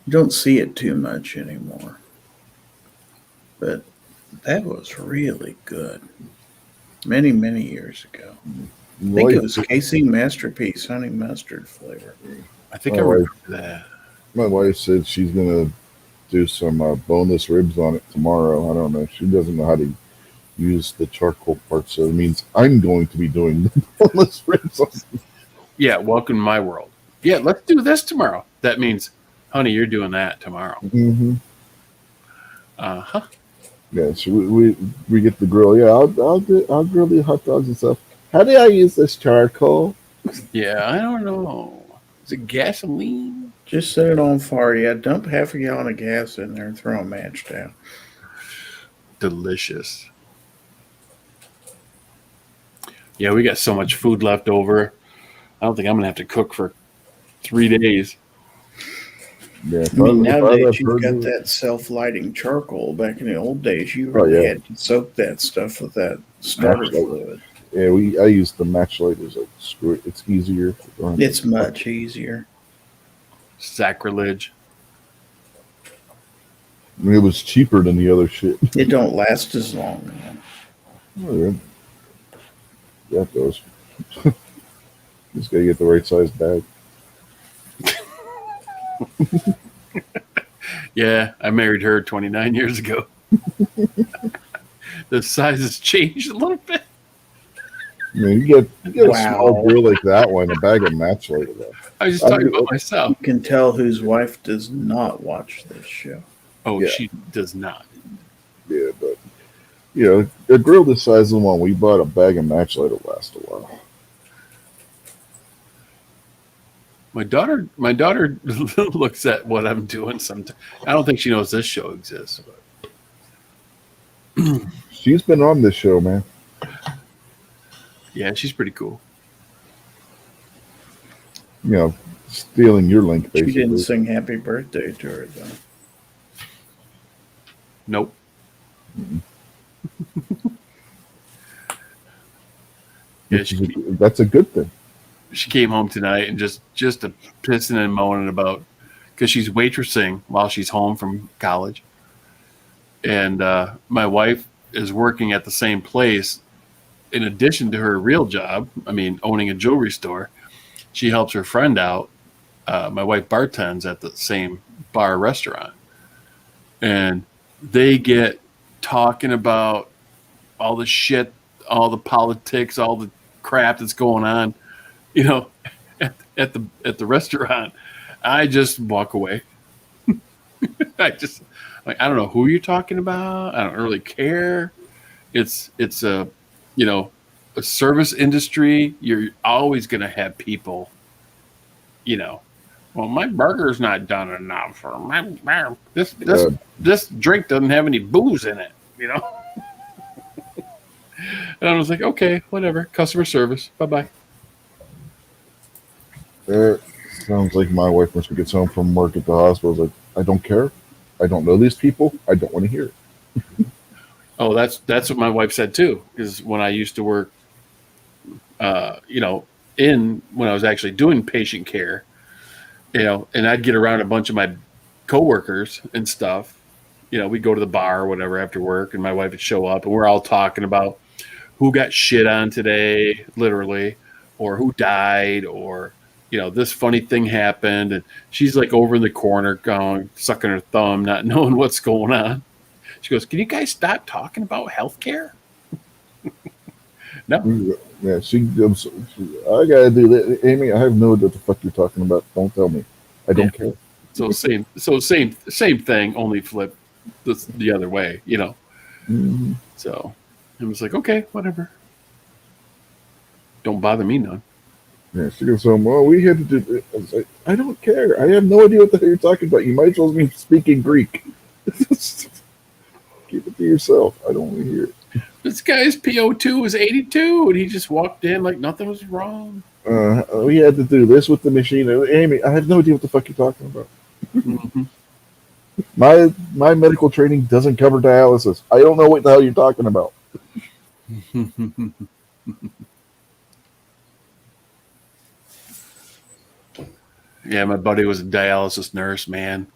You don't see it too much anymore. But that was really good. Many, many years ago. I think it was KC Masterpiece honey mustard flavor. I think I remember that. My wife said she's gonna do some boneless ribs on it tomorrow. I don't know. She doesn't know how to use the charcoal part, so it means I'm going to be doing the boneless ribs on it. Yeah, welcome to my world. Yeah, let's do this tomorrow. That means, honey, you're doing that tomorrow. Mm-hmm. Uh-huh. Yeah, so we get the grill. Yeah, I'll grill the hot dogs and stuff. How do I use this charcoal? Yeah, I don't know. Is it gasoline? Just set it on fire. Yeah, dump half a gallon of gas in there and throw a match down. Delicious. Yeah, we got so much food left over. I don't think I'm going to have to cook for 3 days. Yeah, I mean, nowadays you've got that self-lighting charcoal. Back in the old days, you really had to soak that stuff with that starter fluid. Yeah, I use the match lighters. Like, screw it. It's easier. It's much easier. Sacrilege. I mean, it was cheaper than the other shit. It don't last as long. Oh, yeah. Yeah, it does. Just gotta get the right size bag. Yeah, I married her 29 years ago. The size has changed a little bit. I mean, you get a small grill like that one, a bag of match lighter. I was just talking about myself. You can tell whose wife does not watch this show. Oh, Yeah. she does not. Yeah, but you know, a grill this size of the one we bought, a bag of match lighter will last a while. My daughter looks at what I'm doing sometimes. I don't think she knows this show exists. But She's been on this show, man. yeah, she's pretty cool. You know, stealing your link, She basically. didn't sing happy birthday to her, though. Nope. Yeah, That's a good thing. she came home tonight and just a pissing and moaning about because she's waitressing while she's home from college, and my wife is working at the same place in addition to her real job. I mean, owning a jewelry store. She helps her friend out. My wife bartends at the same bar restaurant, and they get talking about all the shit, all the politics, all the crap that's going on, you know, at the restaurant. I just walk away. I don't know who you're talking about. I don't really care. It's a, you know, a service industry. You're always going to have people, you know, well, my burger's not done enough, or this drink doesn't have any booze in it, you know. And I was like, okay, whatever. Customer service. Bye-bye. That sounds like my wife when she gets home from work at the hospital. Is like, I don't care. I don't know these people. I don't want to hear it. Oh, that's what my wife said too. Is when I used to work, you know, when I was actually doing patient care, you know, and I'd get around a bunch of my coworkers and stuff. You know, we'd go to the bar or whatever after work, and my wife would show up, and we're all talking about who got shit on today, literally, or who died, or, you know, this funny thing happened. And she's like over in the corner going, sucking her thumb, not knowing what's going on. She goes, can you guys stop talking about healthcare? No. Yeah, I gotta do that. Amy, I have no idea what the fuck you're talking about. Don't tell me. I don't care. So same thing, only flip the other way, you know. Mm-hmm. So it was like, okay, whatever. Don't bother me none. Yeah, she goes home. Well, we had to do this. I was like, I don't care. I have no idea what the hell you're talking about. You might as well be speaking Greek. Keep it to yourself. I don't want to hear it. This guy's PO2 was 82, and he just walked in like nothing was wrong. We had to do this with the machine. Amy, I have no idea what the fuck you're talking about. Mm-hmm. My medical training doesn't cover dialysis. I don't know what the hell you're talking about. Yeah, my buddy was a dialysis nurse, man.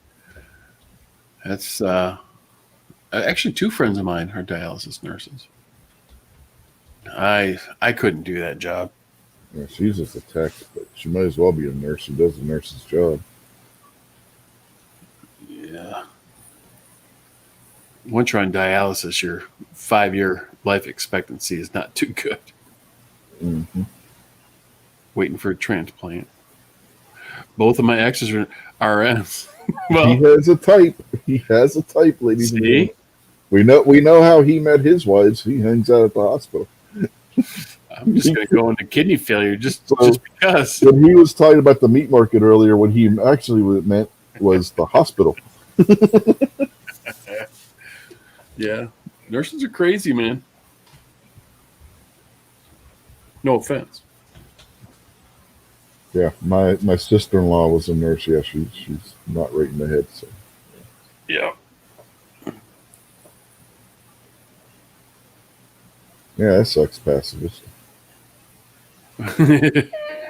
That's actually two friends of mine are dialysis nurses. I couldn't do that job. Yeah, she's just a tech, but she might as well be a nurse who does a nurse's job. Yeah. Once you're on dialysis, your 5-year life expectancy is not too good. Mm-hmm. Waiting for a transplant. Both of my exes are RNs. Well, he has a type. He has a type, ladies and see? gentlemen. We know how he met his wives. He hangs out at the hospital. I'm just going to go into kidney failure just because. When he was talking about the meat market earlier, what he actually meant was the hospital. Yeah. Nurses are crazy, man. No offense. Yeah, my sister-in-law was a nurse. Yeah, she's not right in the head. So. Yeah. Yeah, that sucks, pacifist.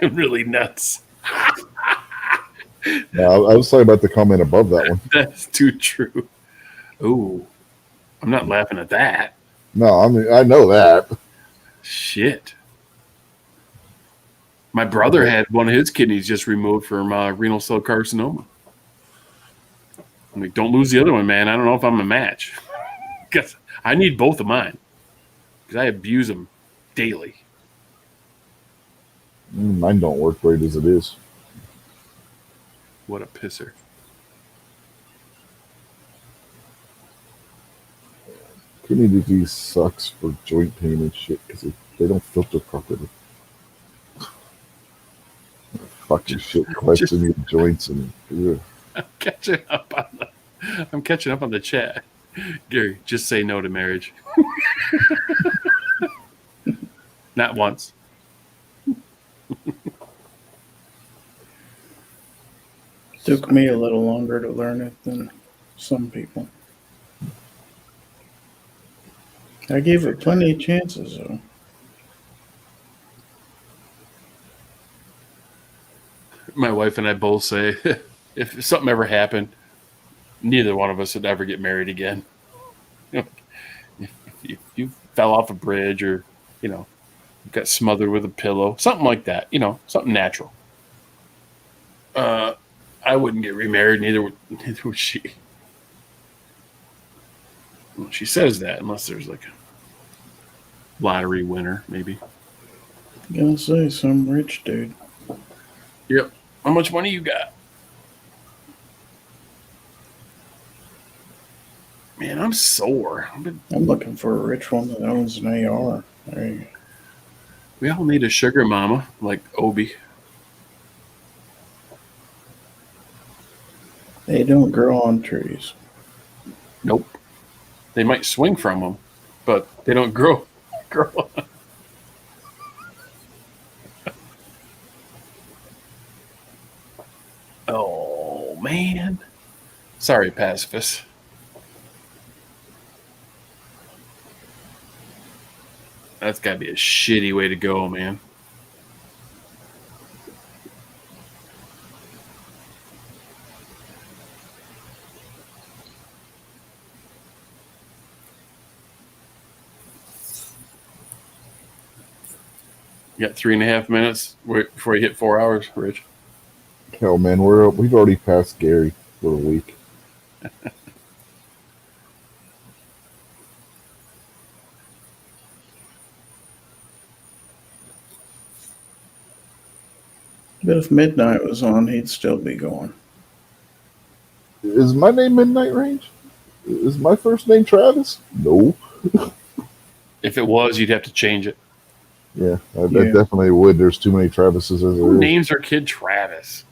Really nuts. No, I was talking about the comment above that one. That's too true. Ooh, I'm not laughing at that. No, I know that. Shit. My brother had one of his kidneys just removed from renal cell carcinoma. I'm like, don't lose the other one, man. I don't know if I'm a match. Because I need both of mine. Because I abuse them daily. Mine don't work right as it is. What a pisser. Kidney disease sucks for joint pain and shit because they don't filter properly. Toxic shit collects in your joints and. Ugh. I'm catching up on the chat. Gary, just say no to marriage. Not once. Took me a little longer to learn it than some people. I gave it plenty of chances, though. My wife and I both say if something ever happened, neither one of us would ever get married again. If you fell off a bridge or, got smothered with a pillow, something like that, something natural. I wouldn't get remarried, neither would she. Well, she says that unless there's like a lottery winner, maybe. Gonna say some rich dude. Yep. How much money you got? Man, I'm sore. I'm looking for a rich one that owns an AR. There you go. We all need a sugar mama like Obi. They don't grow on trees. Nope. They might swing from them, but they don't grow on. Oh, man. Sorry, pacifist. That's got to be a shitty way to go, man. You got 3.5 minutes before you hit 4 hours, Rich. Hell, man, we've already passed Gary for a week. But if midnight was on, he'd still be going. Is my name Midnight Range? Is my first name Travis? No. If it was, you'd have to change it. Yeah, I definitely would. There's too many Travises as there Who is. names their kid Travis?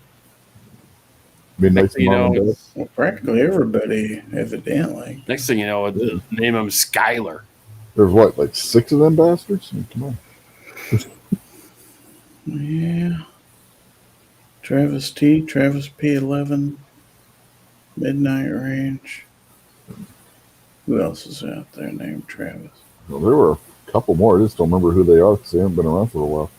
Midnight's You mom know, and dad. Well, practically everybody, evidently. Next thing you know, name him Skylar. There's what, like 6 of them bastards? Come on. Yeah. Travis T, Travis P11, Midnight Range. Who else is out there named Travis? Well, there were a couple more. I just don't remember who they are because they haven't been around for a while.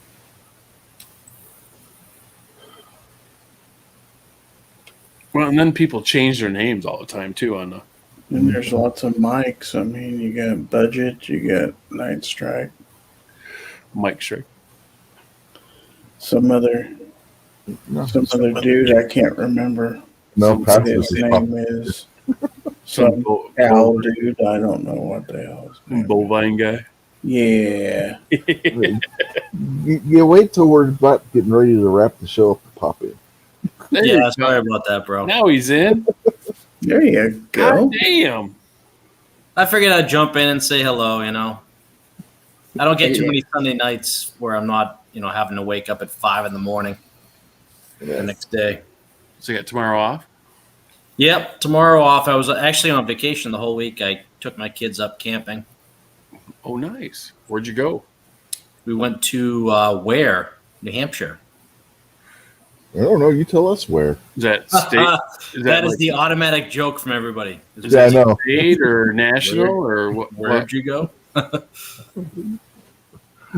Well, and then people change their names all the time, too, on the... And there's lots of mics. I mean, you got Budget, you got Night Strike. Mike Strike. Some other dude I can't remember. No, What Pacifist his is name is. Some cow dude. I don't know what the hell his name is. Bovine guy. Yeah. You wait till we're about getting ready to wrap the show up and pop in. There Yeah, you go. sorry about that, bro. Now he's in. There you go. God damn. I figured I'd jump in and say hello, I don't get too many Sunday nights where I'm not, having to wake up at 5 a.m. the next day. So you got tomorrow off? Yep, tomorrow off. I was actually on vacation the whole week. I took my kids up camping. Oh, nice. Where'd you go? We went to Ware, New Hampshire. I don't know. You tell us where. Is that state? That is the automatic joke from everybody. Is that state or national or what? Where'd you go?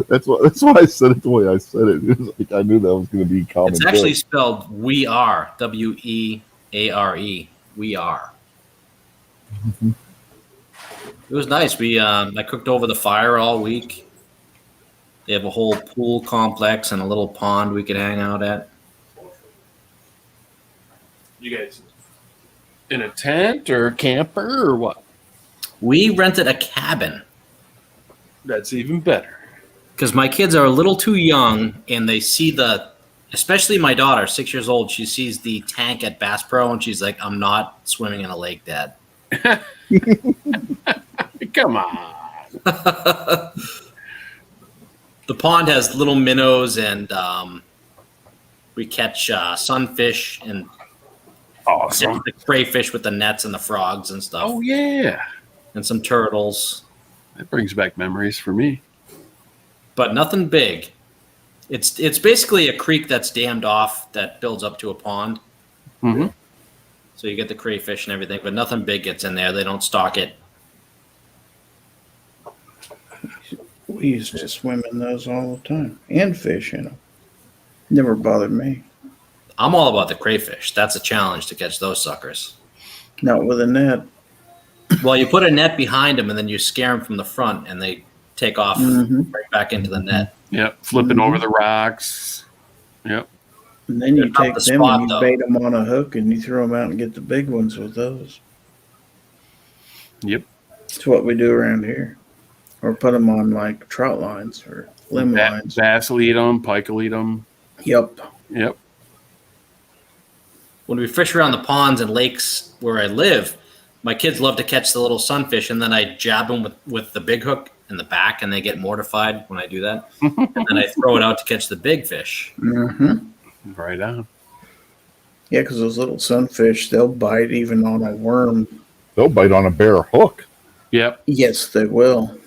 That's why I said it the way I said it. It was like I knew that was going to be common. It's actually spelled We Are, WEARE. We Are. Mm-hmm. It was nice. I cooked over the fire all week. They have a whole pool complex and a little pond we could hang out at. You guys in a tent or a camper or what? We rented a cabin. That's even better. Because my kids are a little too young and they see especially my daughter, 6 years old, she sees the tank at Bass Pro and she's like, I'm not swimming in a lake, Dad. Come on. The pond has little minnows and We catch sunfish and Awesome. the crayfish with the nets and the frogs and stuff. Oh yeah, and some turtles, that brings back memories for me. but nothing big. It's basically a creek that's dammed off that builds up to a pond. Mm-hmm. So you get the crayfish and everything, but nothing big gets in there. They don't stock it. We used to swim in those all the time and fish in them. Never bothered me. I'm all about the crayfish. That's a challenge to catch those suckers. Not with a net. Well, you put a net behind them and then you scare them from the front and they take off right back into the net. Yep, flipping over the rocks. Yep. And then you They're take tough to them spot, and you though. bait them on a hook and you throw them out and get the big ones with those. Yep. That's what we do around here. Or put them on like trout lines or limb lines. Bass will eat them. Pike will eat them. Yep. Yep. When we fish around the ponds and lakes where I live, my kids love to catch the little sunfish, and then I jab them with the big hook in the back, and they get mortified when I do that. And then I throw it out to catch the big fish. Mm-hmm. Right on. Yeah, because those little sunfish, they'll bite even on a worm. They'll bite on a bare hook. Yep. Yes, they will.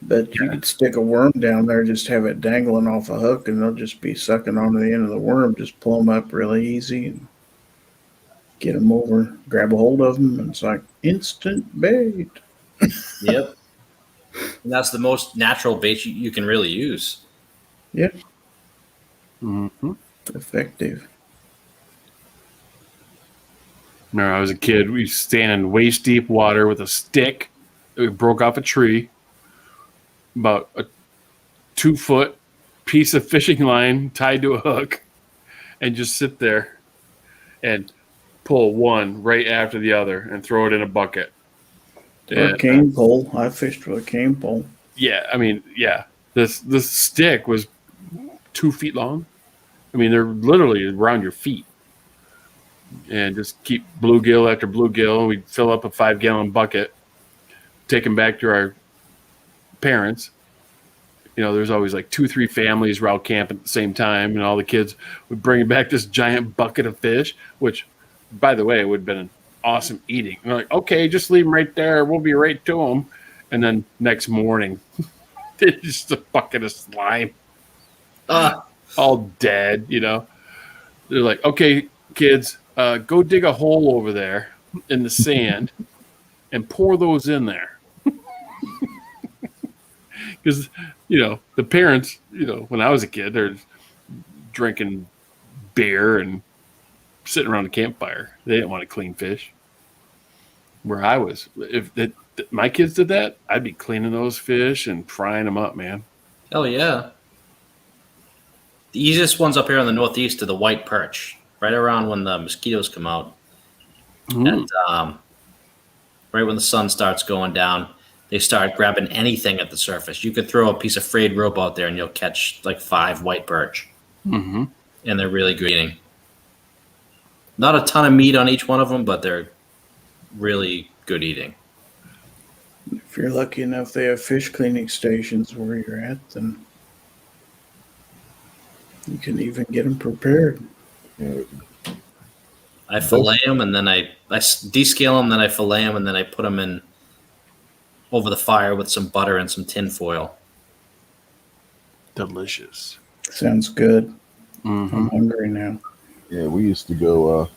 But you could stick a worm down there, just have it dangling off a hook, and they'll just be sucking onto the end of the worm. Just pull them up really easy and get them over, grab a hold of them, and it's like instant bait. Yep. And that's the most natural bait you can really use. Yeah, Mm-hmm. effective. Remember, I was a kid. We stand in waist deep water with a stick that we broke off a tree, about a 2-foot piece of fishing line tied to a hook, and just sit there and pull one right after the other and throw it in a bucket. Or a cane pole. I fished with a cane pole. Yeah, I mean, yeah. This stick was 2 feet long. I mean, they're literally around your feet. And just keep bluegill after bluegill. We'd fill up a 5-gallon bucket, take them back to our parents. You know, there's always like 2-3 families route camp at the same time, and all the kids would bring back this giant bucket of fish, which, by the way, would have been an awesome eating. And we're like, okay, just leave them right there. We'll be right to them. And then next morning, it's just a bucket of slime. All dead, you know. They're like, okay, kids, go dig a hole over there in the sand and pour those in there. Because, you know, the parents, you know, when I was a kid, they're drinking beer and sitting around a campfire. They didn't want to clean fish. Where I was, if my kids did that, I'd be cleaning those fish and frying them up, man. Hell yeah. The easiest ones up here in the Northeast are the white perch, right around when the mosquitoes come out. And right when the sun starts going down, they start grabbing anything at the surface. You could throw a piece of frayed rope out there and you'll catch like 5 white perch. Mm-hmm. And they're really good eating. Not a ton of meat on each one of them, but they're really good eating. If you're lucky enough, they have fish cleaning stations where you're at, then you can even get them prepared. I fillet them and then I descale them, then I fillet them, and then I put them in over the fire with some butter and some tin foil. Delicious. Sounds good. Mm-hmm. I'm hungry now. Yeah, we used to go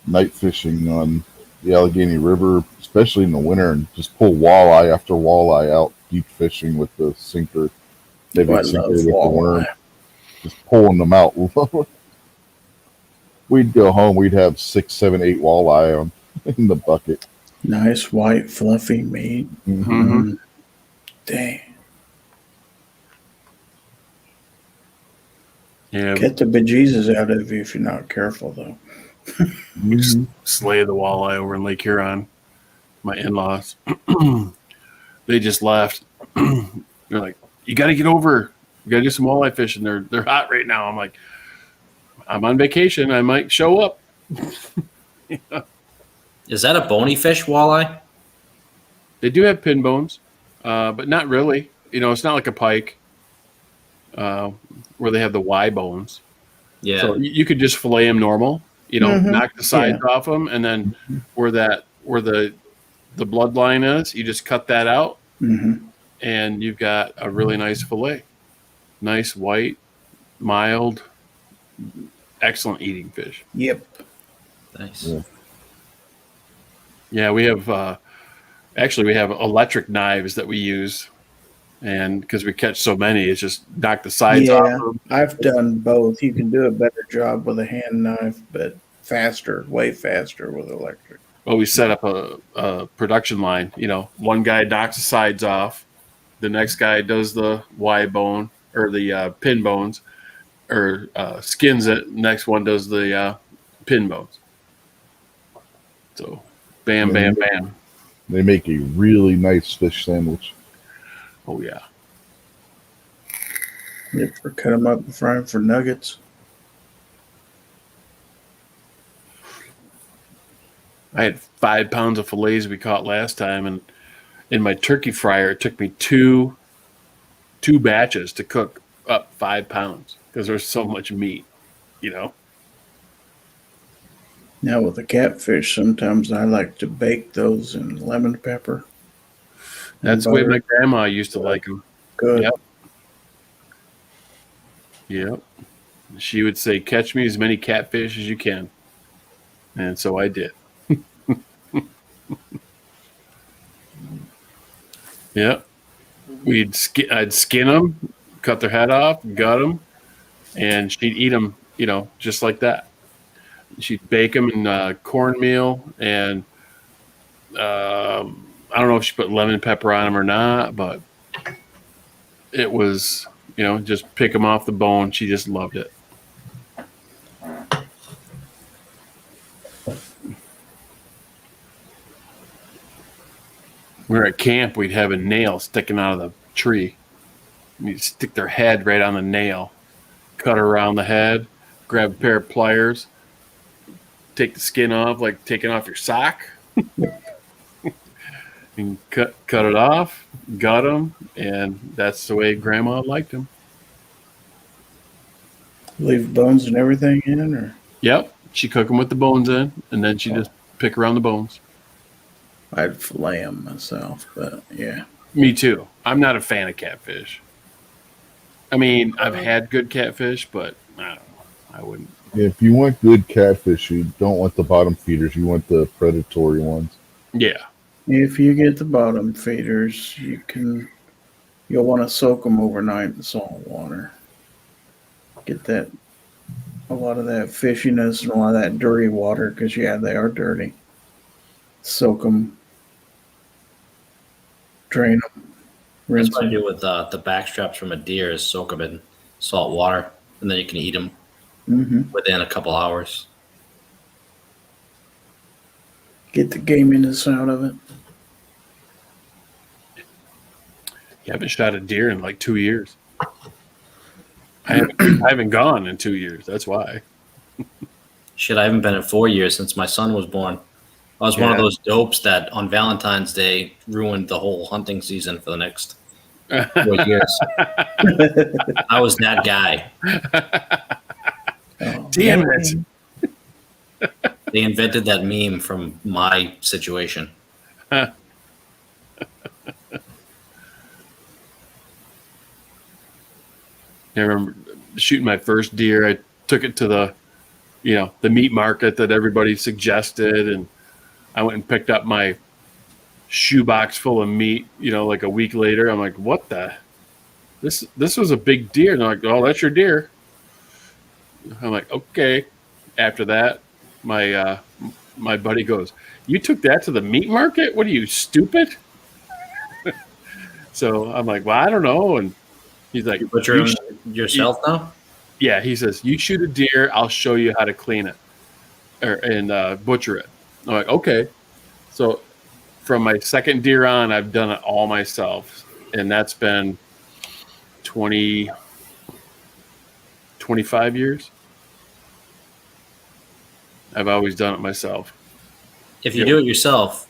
night fishing on the Allegheny River, especially in the winter, and just pull walleye after walleye out deep fishing with the sinker. Maybe I sinker love with the worm. walleye. Just pulling them out. We'd go home, we'd have 6, 7, 8 walleye on in the bucket. Nice white fluffy meat. Mm-hmm. Dang. Yeah. Get the bejesus out of you if you're not careful, though. We just slay the walleye over in Lake Huron. My in-laws, they just left. They're like, "You got to get over. You got to do some walleye fishing. They're hot right now." I'm like, "I'm on vacation. I might show up." Yeah. Is that a bony fish, walleye? They do have pin bones, but not really. You know, it's not like a pike where they have the Y bones. Yeah. So you could just fillet them normal, Mhm. knock the sides off them, and then where the bloodline is, you just cut that out, Mm-hmm. and you've got a really nice fillet. Nice white, mild, excellent eating fish. Yep. Nice. Yeah. Yeah, we have actually we have electric knives that we use, and because we catch so many, it's just knock the sides off Yeah, them. I've done both. You can do a better job with a hand knife, but faster, way faster with electric. Well, we set up a production line. One guy knocks the sides off, the next guy does the Y bone or the pin bones, or skins it. Next one does the pin bones. So, bam, bam, bam. They make a really nice fish sandwich. Oh yeah. Yep, or cut them up and fry them for nuggets. I had 5 pounds of fillets we caught last time, and in my turkey fryer, it took me two batches to cook up 5 pounds because there's so much meat. Now with the catfish, sometimes I like to bake those in lemon pepper. That's the way my grandma used to like them. Good. Yep. She would say, "Catch me as many catfish as you can," and so I did. Yep. I'd skin them, cut their head off, gut them, and she'd eat them, just like that. She'd bake them in cornmeal, and I don't know if she put lemon pepper on them or not, but it was, just pick them off the bone. She just loved it. We were at camp, we'd have a nail sticking out of the tree. You'd stick their head right on the nail, cut around the head, grab a pair of pliers, take the skin off like taking off your sock, and cut it off, gut them, and that's the way Grandma liked them. Leave bones and everything in, or? Yep, she cook them with the bones in, and then she just pick around the bones. I'd fillet them myself, but yeah. Me too. I'm not a fan of catfish. I mean, I've had good catfish, but I don't know. I wouldn't. If you want good catfish, you don't want the bottom feeders. You want the predatory ones. Yeah. If you get the bottom feeders, you'll want to soak them overnight in salt water. Get a lot of that fishiness and a lot of that dirty water, because they are dirty. Soak them, drain them, rinse That's what I them. do with the back straps from a deer is soak them in salt water, and then you can eat them within a couple hours. Get the gaminess out of it. You haven't shot a deer in like 2 years. I haven't gone in 2 years. That's why. Shit, I haven't been in 4 years since my son was born. I was one of those dopes that on Valentine's Day ruined the whole hunting season for the next 4 years. I was that guy. Damn it. They invented that meme from my situation. I remember shooting my first deer. I took it to the meat market that everybody suggested, and I went and picked up my shoebox full of meat, like a week later. I'm like, what the? This was a big deer. And they're like, oh, that's your deer. I'm like, okay. After that, my buddy goes, you took that to the meat market? What are you, stupid? So I'm like, well, I don't know. And he's like, You butcher them yourself now? Yeah, he says, you shoot a deer, I'll show you how to clean it and butcher it. I'm like, okay. So from my second deer on, I've done it all myself. And that's been 25 years. I've always done it myself. If you do it yourself,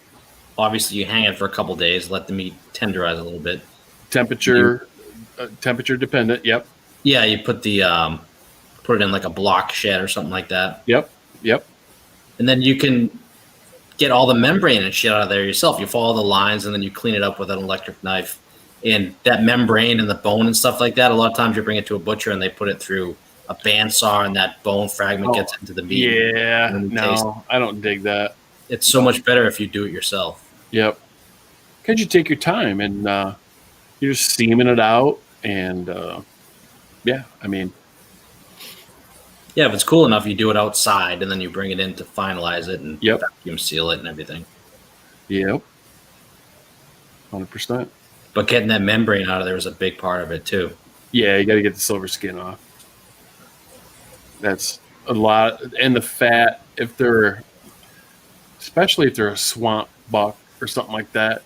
obviously you hang it for a couple days, let the meat tenderize a little bit. Temperature dependent, yep. Yeah, you put the put it in like a block shed or something like that. Yep. And then you can get all the membrane and shit out of there yourself. You follow the lines and then you clean it up with an electric knife. And that membrane and the bone and stuff like that, a lot of times you bring it to a butcher and they put it through a bandsaw and that bone fragment gets into the meat. Yeah. And then you taste No, I don't dig that. it's so much better if you do it yourself. Yep. Because you take your time and you're just steaming it out. And yeah, I mean, Yeah, if it's cool enough, you do it outside and then you bring it in to finalize it and Yep. vacuum seal it and everything. yep. 100%. But getting that membrane out of there is a big part of it too. Yeah, you got to get the silver skin off. That's a lot. And the fat, especially if they're a swamp buck or something like that,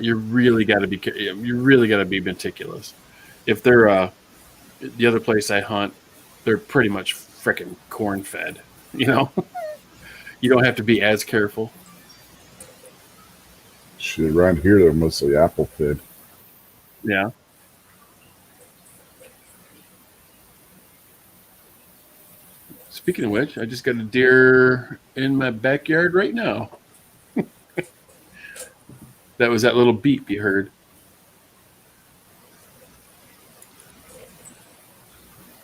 you really got to be meticulous. If they're the other place I hunt, they're pretty much freaking corn fed. You know, you don't have to be as careful. Shit, around here they're mostly apple fed. Yeah. Speaking of which, I just got a deer in my backyard right now. That was that little beep you heard.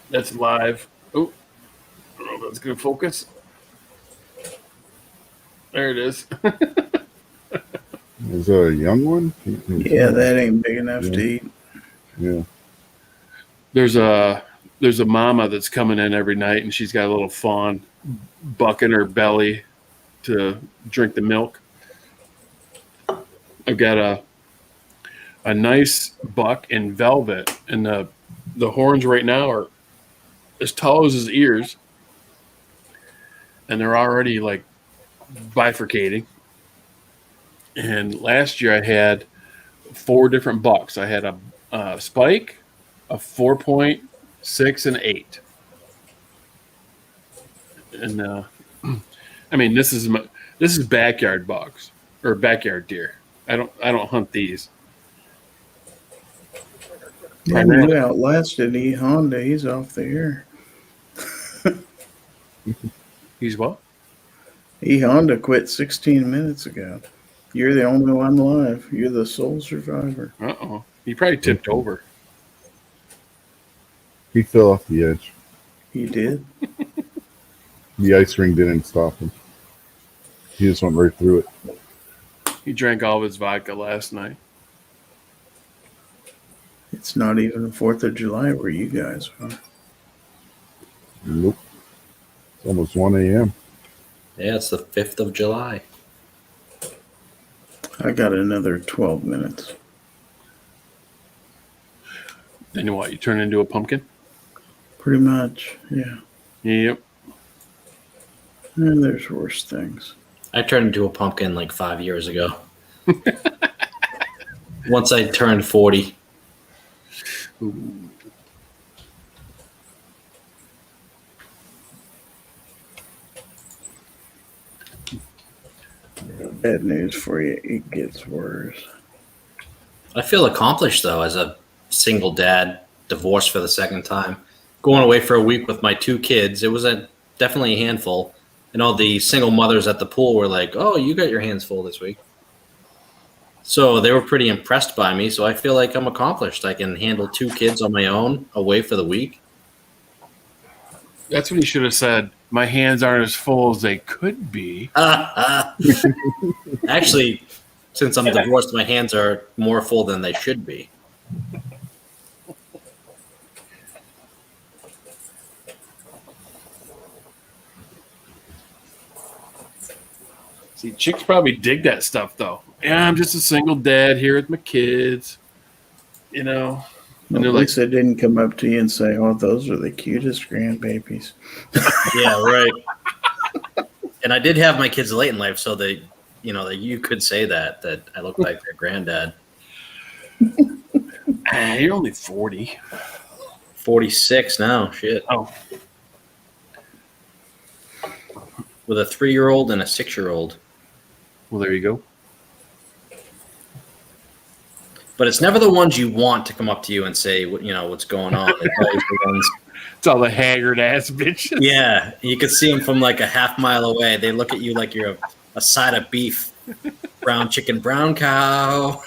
That's live. Oh, I don't know if that's going to focus. There it is. Is that a young one? Yeah, that ain't big enough to eat. Yeah. There's a mama that's coming in every night, and she's got a little fawn buck in her belly to drink the milk. I've got a nice buck in velvet, and the horns right now are as tall as his ears, and they're already like bifurcating. And last year I had 4 different bucks. I had a spike, a 4.6, and 8. And I mean, this is backyard bucks or backyard deer. I don't hunt these. Yeah, you outlasted E Honda. He's off the air. He's what? E Honda quit 16 minutes ago. You're the only one alive. You're the sole survivor. Uh-oh. He probably tipped over. He fell off the edge. He did. The ice ring didn't stop him. He just went right through it. He drank all of his vodka last night. It's not even the 4th of July where you guys are. Nope. It's almost 1 a.m. Yeah, it's the 5th of July. I got another 12 minutes. Then what? You turn into a pumpkin? Pretty much, yeah. Yep. And there's worse things. I turned into a pumpkin like 5 years ago. Once I turned 40. Ooh. Bad news for you, it gets worse. I feel accomplished though as a single dad, divorced for the second time, going away for a week with my 2 kids. It was definitely a handful. And all the single mothers at the pool were like, "Oh, you got your hands full this week." So they were pretty impressed by me. So I feel like I'm accomplished. I can handle 2 kids on my own away for the week. That's what he should have said. My hands aren't as full as they could be. Actually, since I'm divorced, my hands are more full than they should be. See, chicks probably dig that stuff, though. Yeah, I'm just a single dad here with my kids. You know, and At they're like, least they didn't come up to you and say, "Oh, those are the cutest grandbabies." Yeah, right. And I did have my kids late in life, so they, you could say that I look like their granddad. you're only 40. 46 now. Shit. Oh, With a 3-year-old and a 6-year-old. well, there you go. But it's never the ones you want to come up to you and say, what's going on. It's always the ones It's all the haggard ass bitches. Yeah, you could see them from like a half mile away. They look at you like you're a side of beef, brown chicken, brown cow.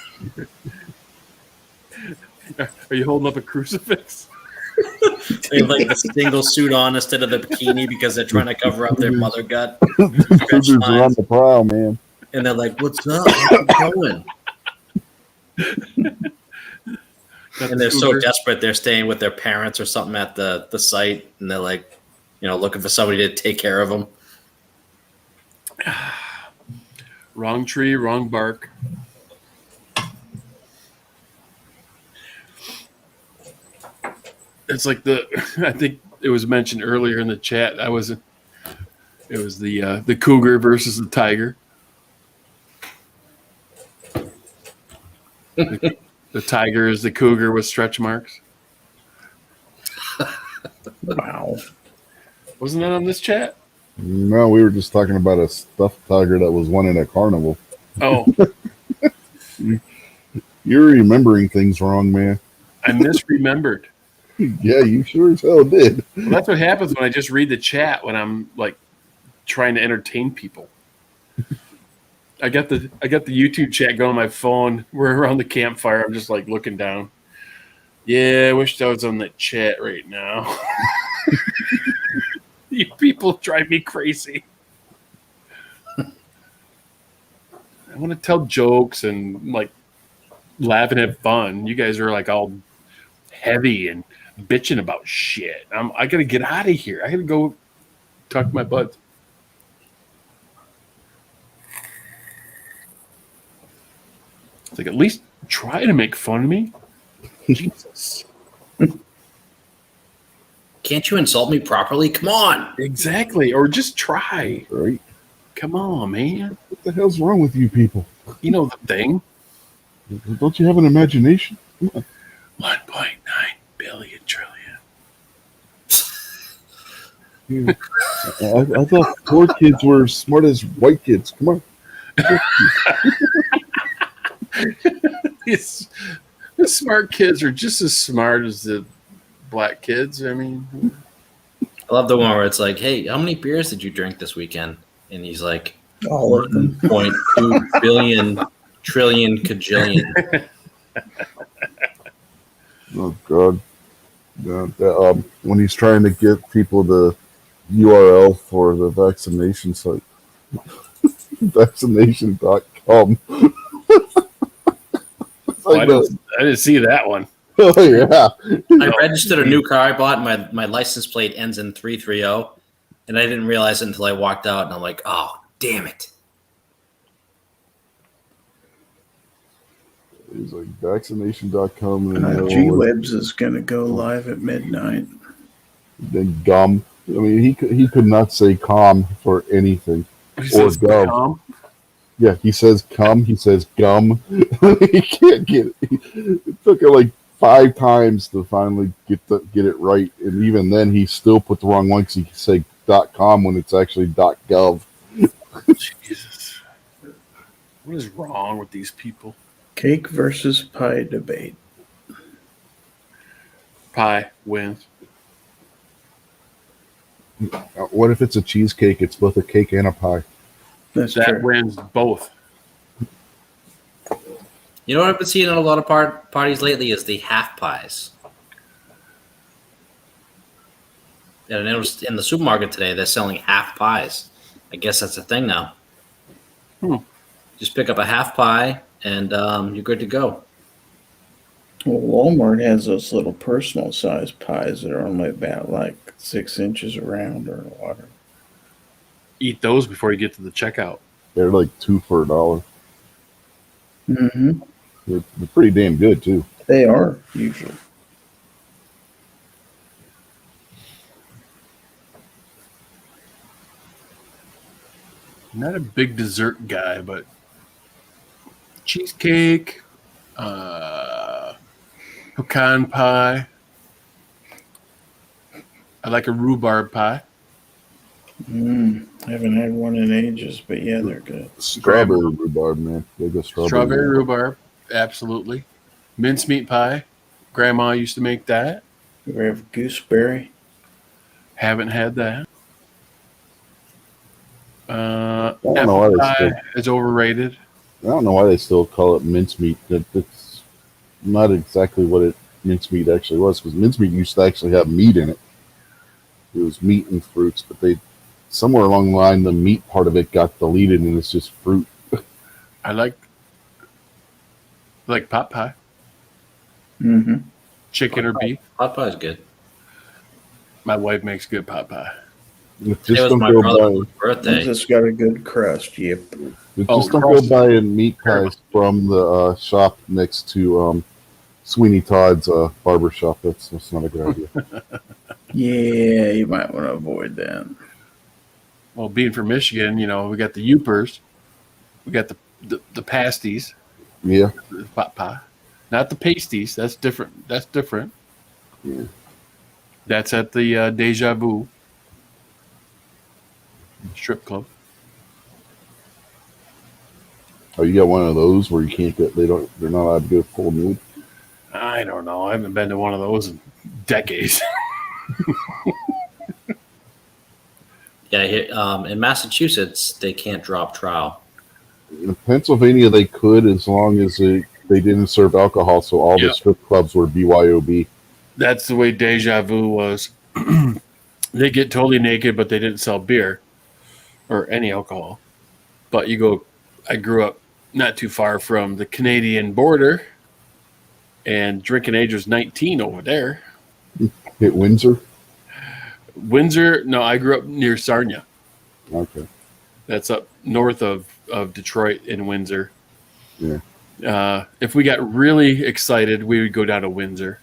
Are you holding up a crucifix? They have like the single suit on instead of the bikini because they're trying to cover up their mother gut. Cougars are on the prowl, man. And they're like, "What's up? How's it going?" And they're so desperate, they're staying with their parents or something at the site, and they're like, looking for somebody to take care of them. Wrong tree, wrong bark. It's like I think it was mentioned earlier in the chat. It was the cougar versus the tiger. The tiger is the cougar with stretch marks. Wow. Wasn't that on this chat? No, we were just talking about a stuffed tiger that was won in a carnival. Oh. You're remembering things wrong, man. I misremembered. Yeah, you sure as hell did. Well, that's what happens when I just read the chat when I'm like trying to entertain people. I got the YouTube chat going on my phone. We're around the campfire. I'm just like looking down. Yeah, I wish I was on that chat right now. You people drive me crazy. I want to tell jokes and like laugh and have fun. You guys are like all heavy and bitching about shit. I gotta get out of here. I gotta go talk to my buds. It's like, at least try to make fun of me. Jesus. Can't you insult me properly? Come on. Exactly. Or just try. Right. Come on, man. What the hell's wrong with you people? You know the thing. Don't you have an imagination? 1.9 billion trillion. I thought poor kids were as smart as white kids. Come on. The smart kids are just as smart as the black kids. I mean, I love the one where it's like, "Hey, how many beers did you drink this weekend?" And he's like, All of them. 1.2 billion trillion cajillion. Oh God. Yeah, when he's trying to get people the URL for the vaccination site, vaccination.com. I didn't see that one. Oh yeah. I registered a new car I bought, and my license plate ends in 330, and I didn't realize it until I walked out, and I'm like, "Oh, damn it." He's like vaccination.com and G-Webs is going to go live at midnight. then gum. I mean, he could not say com for anything. He Or says gum. calm. Yeah, he says cum. He says gum. He can't get it. It took it like 5 times to finally get it right, and even then, he still put the wrong one because he said .com when it's actually .gov. Jesus. What is wrong with these people? Cake versus pie debate. Pie wins. What if it's a cheesecake? It's both a cake and a pie. That's That true. wins both. You know what I've been seeing at a lot of parties lately is the half pies. And I noticed in the supermarket today they're selling half pies. I guess that's a thing now. Just pick up a half pie and you're good to go. Well, Walmart has those little personal size pies that are only about like 6 inches around or whatever. Eat those before you get to the checkout. They're like 2 for $1. Mm-hmm. They're pretty damn good too. They are usually. Not a big dessert guy, but cheesecake, pecan pie. I like a rhubarb pie. Haven't had one in ages, but yeah, they're good. Strawberry rhubarb, man. They go Strawberry rhubarb, absolutely. Mincemeat pie. Grandma used to make that. We have gooseberry. Haven't had that. I don't know Apple why they pie still. is overrated. I don't know why they still call it mincemeat. That's not exactly what mincemeat actually was, because mincemeat used to actually have meat in it. It was meat and fruits, but they somewhere along the line the meat part of it got deleted and it's just fruit. I like pot pie, Mm-hmm. chicken or beef. Pot pie is good. My wife makes good pot pie. Just Today was don't my go brother's buy. birthday. It's got a good crust. Yep. Just don't go buying meat pies from the shop next to Sweeney Todd's barber shop. That's not a good idea. Yeah, you might want to avoid that. Well, being from Michigan, we got the Yoopers, we got the pasties, Yeah. the pot pie, not the pasties. That's different. Yeah. That's at the Deja Vu strip club. Oh, you got one of those where you can't get. They're not allowed to go full nude. I don't know. I haven't been to one of those in decades. Yeah, in Massachusetts, they can't drop trowel. In Pennsylvania, they could as long as they didn't serve alcohol. So all the Yep. strip clubs were BYOB. That's the way Deja Vu was. They get totally naked, but they didn't sell beer or any alcohol. But I grew up not too far from the Canadian border, and drinking age was 19 over there. Hit Windsor. Windsor, no, I grew up near Sarnia. Okay. That's up north of Detroit in Windsor. Yeah. If we got really excited, we would go down to Windsor.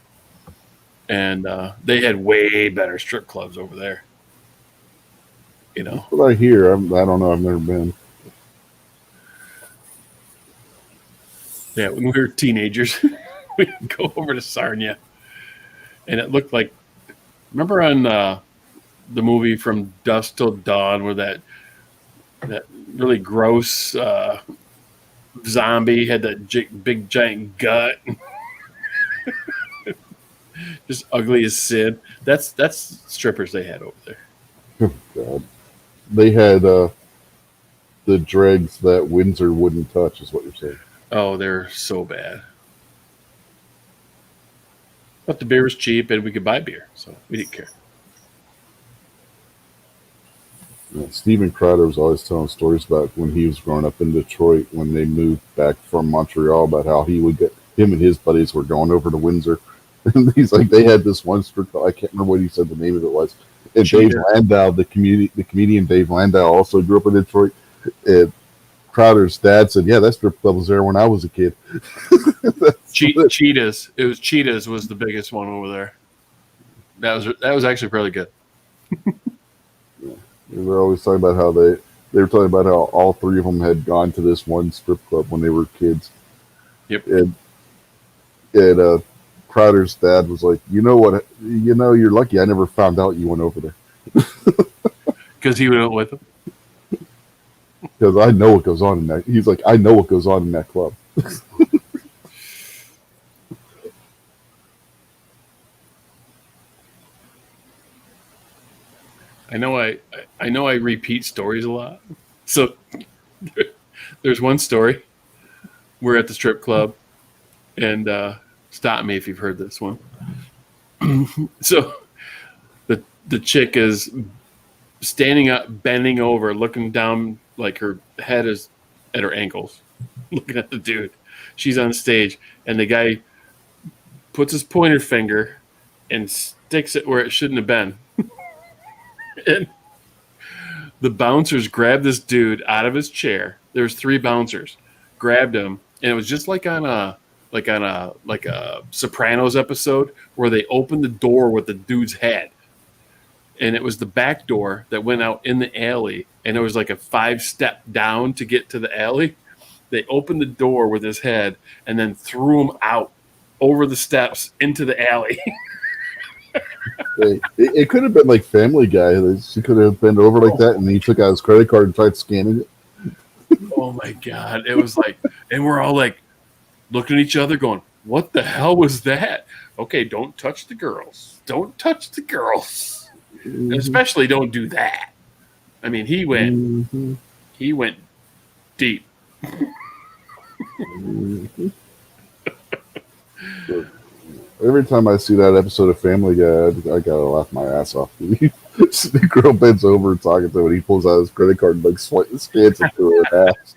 And they had way better strip clubs over there. That's what I hear. I don't know. I've never been. Yeah, when we were teenagers, we'd go over to Sarnia. And it looked like, remember on the movie From Dusk Till Dawn where that really gross zombie had that big giant gut? Just ugly as sin. That's strippers they had over there. God. They had the dregs that Windsor wouldn't touch, is what you're saying. Oh, they're so bad. But the beer was cheap and we could buy beer, so we didn't care. Yeah, Steven Crowder was always telling stories about when he was growing up in Detroit when they moved back from Montreal, about how him and his buddies were going over to Windsor. And he's like, they had this one strip club. I can't remember what he said the name of it was. And Dave Landau, the comedian Dave Landau, also grew up in Detroit. And Crowder's dad said, "Yeah, that strip club was there when I was a kid." Cheetahs. It was Cheetahs was the biggest one over there. That was actually pretty good. They were always talking about how they were talking about how all three of them had gone to this one strip club when they were kids. Yep. And Crowder's dad was like, "What? You're lucky I never found out you went over there." Because he went with them. Because I know what goes on in that. He's like, I know what goes on in that club. I know I repeat stories a lot. So there's one story. We're at the strip club, and stop me if you've heard this one. So the chick is standing up, bending over, looking down, like her head is at her ankles, looking at the dude. She's on stage, and the guy puts his pointer finger and sticks it where it shouldn't have been. And the bouncers grabbed this dude out of his chair. There's 3 bouncers, grabbed him, and it was just like on a Sopranos episode where they opened the door with the dude's head. And it was the back door that went out in the alley, and it was like a 5-step down to get to the alley. They opened the door with his head and then threw him out over the steps into the alley. It could have been like Family Guy. She could have bent over like that, and he took out his credit card and tried scanning it. Oh my God. It was like, and we're all like looking at each other going, what the hell was that? Okay, don't touch the girls. Don't touch the girls. And especially don't do that. I mean, he went deep. Every time I see that episode of Family Guy, I gotta laugh my ass off. The girl bends over and talking to him, and he pulls out his credit card and like scans it through her ass.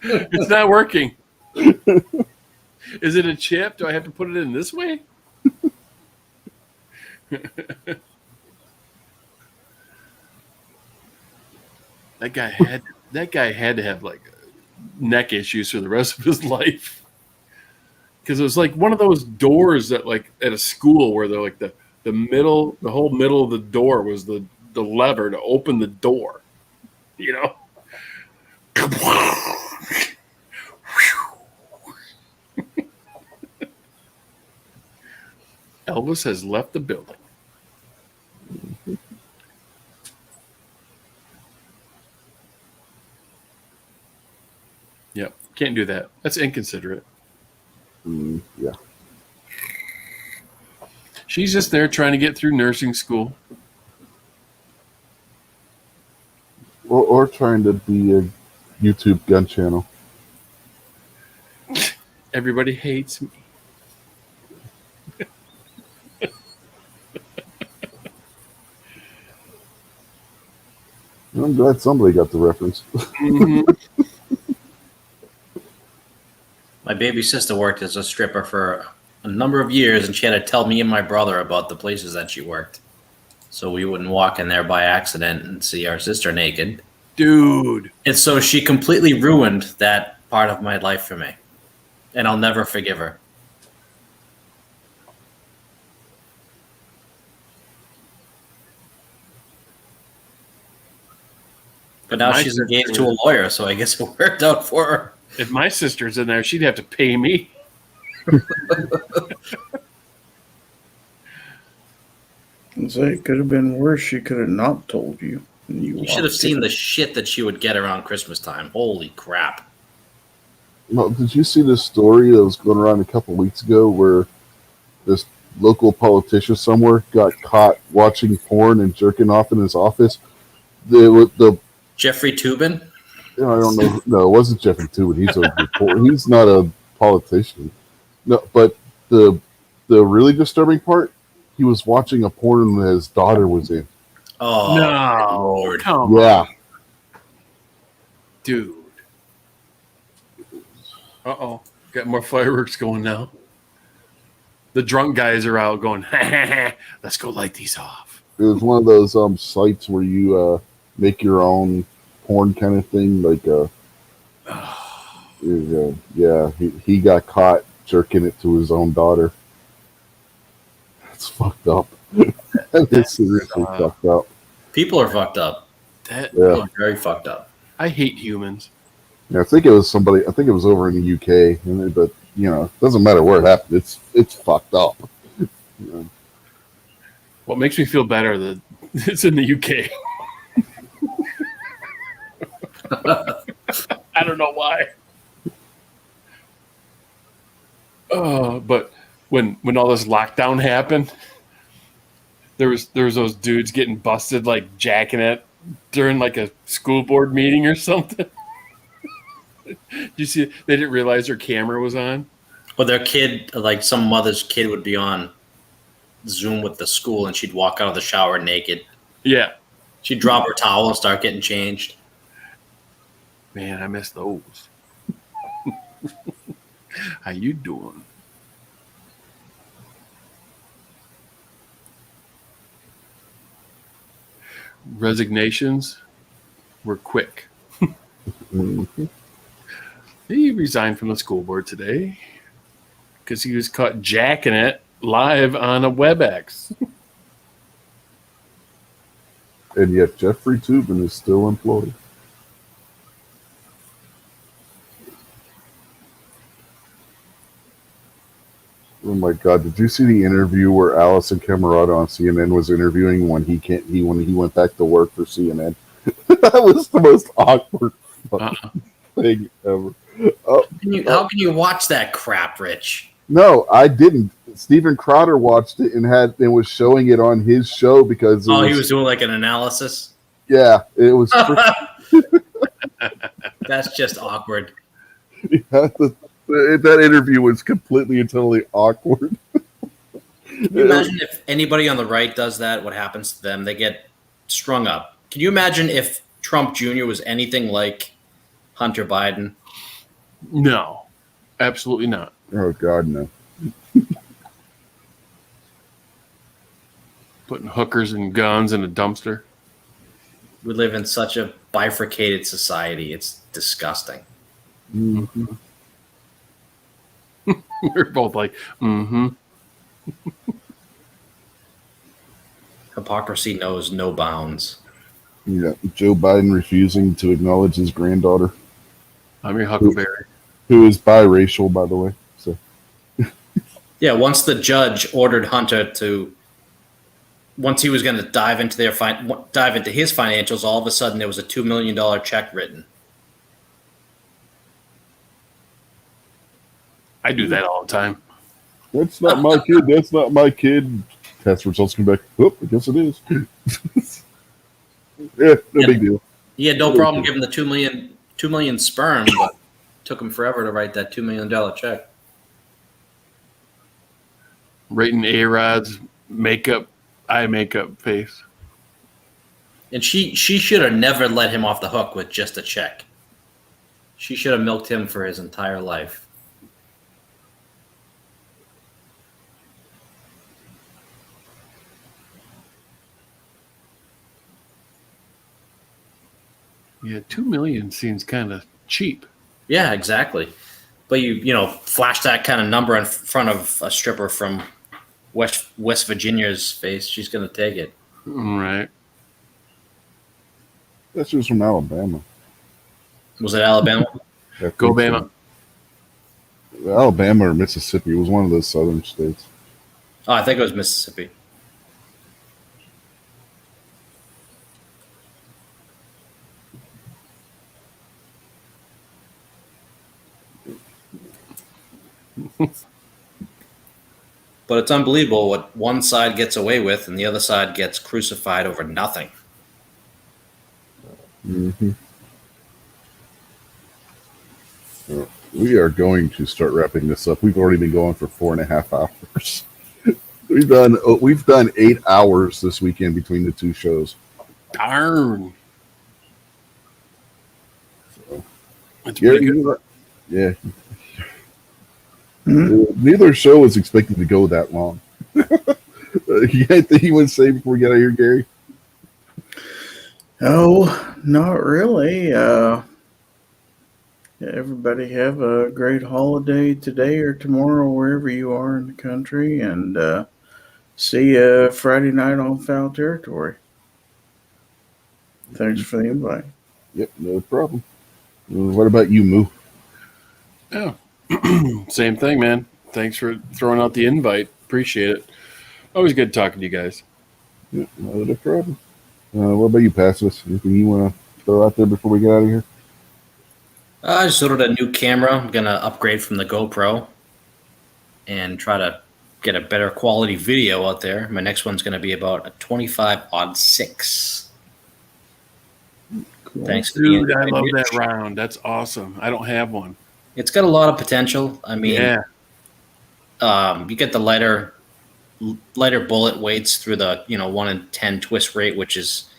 It's not working. Is it a chip? Do I have to put it in this way? That guy had to have like neck issues for the rest of his life. Because it was like one of those doors that like at a school where they're like the whole middle of the door was the lever to open the door. You know? Elvis has left the building. Yep, can't do that. That's inconsiderate. Yeah. She's just there trying to get through nursing school. Or trying to be a YouTube gun channel. Everybody hates me. I'm glad somebody got the reference. My baby sister worked as a stripper for a number of years, and she had to tell me and my brother about the places that she worked, so we wouldn't walk in there by accident and see our sister naked. Dude. And so she completely ruined that part of my life for me, and I'll never forgive her. But now she's engaged to a lawyer, so I guess it worked out for her. If my sister's in there, she'd have to pay me. And say it could have been worse. She could have not told you. You should have seen the shit that she would get around Christmas time. Holy crap. Well, did you see this story that was going around a couple weeks ago where this local politician somewhere got caught watching porn and jerking off in his office? The Jeffrey Toobin? I don't know. No, it wasn't Jeffrey Toobin. He's not a politician. No, but the really disturbing part, he was watching a porn that his daughter was in. Oh, no. Lord. Come on. Dude. Uh-oh. Got more fireworks going now. The drunk guys are out going, let's go light these off. It was one of those sites where you make your own porn kind of thing. Like, he got caught jerking it to his own daughter. That's fucked up. It's seriously fucked up. People are fucked up. People are very fucked up. I hate humans. Yeah, I think it was somebody. I think it was over in the UK, but it doesn't matter where it happened. It's fucked up. What makes me feel better that it's in the UK. I don't know why. But when all this lockdown happened, there was those dudes getting busted like jacking it during like a school board meeting or something. You see, they didn't realize their camera was on. Or their kid, like some mother's kid, would be on Zoom with the school, and she'd walk out of the shower naked. Yeah, she'd drop her towel and start getting changed. Man, I miss those. How you doing? Resignations were quick. He resigned from the school board today because he was caught jacking it live on a WebEx. And yet Jeffrey Toobin is still employed. Oh my God! Did you see the interview where Allison Camerata on CNN was interviewing when he went back to work for CNN? That was the most awkward thing ever. How can you watch that crap, Rich? No, I didn't. Stephen Crowder watched it and was showing it on his show because Oh, he was doing like an analysis. yeah, it was. That's just awkward. That interview was completely and totally awkward. Can you imagine if anybody on the right does that? What happens to them? They get strung up. Can you imagine if Trump Jr. was anything like Hunter Biden? No, absolutely not. Oh God, no. Putting hookers and guns in a dumpster. We live in such a bifurcated society. It's disgusting. Mm-hmm. We're both like, mm-hmm. Hypocrisy knows no bounds. Yeah, Joe Biden refusing to acknowledge his granddaughter, I'm your Huckleberry. who is biracial, by the way. So Yeah, once the judge ordered Hunter to, once he was going to dive into his financials, all of a sudden there was a $2 million check written. I do that all the time. that's not my kid. That's not my kid. Test results come back. Oh, I guess it is. No big deal. He had no problem giving the 2 million sperm, but it took him forever to write that $2 million check. Rating A-Rod's eye makeup face. And she should have never let him off the hook with just a check. She should have milked him for his entire life. Yeah, 2 million seems kind of cheap. Yeah, exactly. But you flash that kind of number in front of a stripper from West Virginia's face, she's going to take it. Right. That's just from Alabama. Was it Alabama? Go Bama. Alabama or Mississippi. It was one of those southern states. Oh, I think it was Mississippi. But it's unbelievable what one side gets away with and the other side gets crucified over nothing. Mm-hmm. Well, we are going to start wrapping this up. We've already been going for 4.5 hours. We've done 8 hours this weekend between the two shows. Darn. So, That's pretty good. Yeah. Neither show was expected to go that long. You got anything you want to say before we get out of here, Gary? Oh, not really. Everybody have a great holiday today or tomorrow, wherever you are in the country, and see you Friday night on Foul Territory. Thanks for the invite. Yep, no problem. What about you, Moo? Yeah. Same thing, man. Thanks for throwing out the invite. Appreciate it. Always good talking to you guys. Yep, no problem. What about you, Pacifist? Anything you want to throw out there before we get out of here? I just ordered a new camera. I'm going to upgrade from the GoPro and try to get a better quality video out there. My next one's going to be about a 25-6. Cool. Thanks to Dude, I love that round. That's awesome. I don't have one. It's got a lot of potential. I mean, yeah. You get the lighter bullet weights through the 1 in 10 twist rate, which is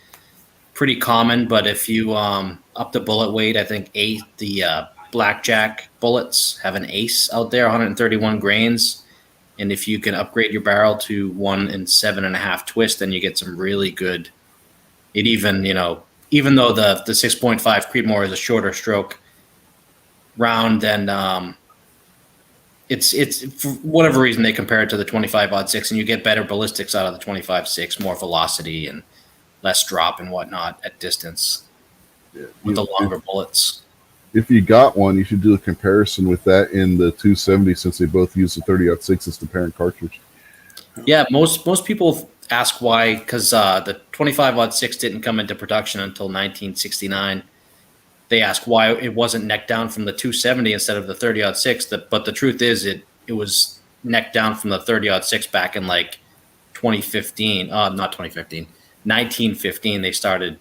pretty common. But if you up the bullet weight, I think the blackjack bullets have an ace out there, 131 grains. And if you can upgrade your barrel to 1 in 7.5 twist, then you get some really good. It even though the 6.5 Creedmoor is a shorter stroke round, then it's for whatever reason they compare it to the 25-06, and you get better ballistics out of the 25-6, more velocity and less drop and whatnot at distance with the longer bullets. If you got one, you should do a comparison with that in the 270, since they both use the 30-06 as the parent cartridge. Yeah, most people ask why, because the 25-06 didn't come into production until 1969. They ask why it wasn't necked down from the 270 instead of the 30-06. But the truth is, it was neck down from the 30-06 back in like 2015. Not 2015, 1915. They started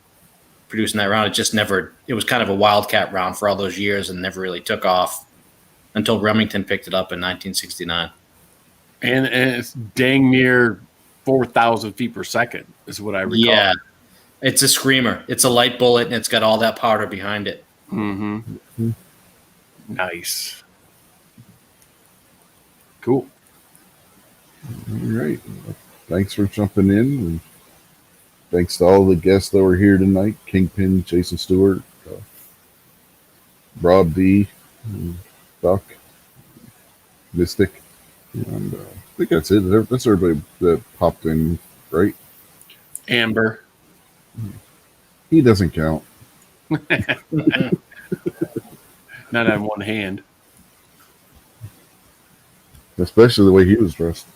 producing that round. It just never. It was kind of a wildcat round for all those years and never really took off until Remington picked it up in 1969. And it's dang near 4,000 feet per second is what I recall. Yeah, it's a screamer. It's a light bullet, and it's got all that powder behind it. Mm-hmm. Nice. Cool. All right. Thanks for jumping in. And thanks to all the guests that were here tonight. Kingpin, Jason Stewart, Rob D, Doc, Mystic. And I think that's it. That's everybody that popped in, right? Amber. He doesn't count. Not on one hand. Especially the way he was dressed.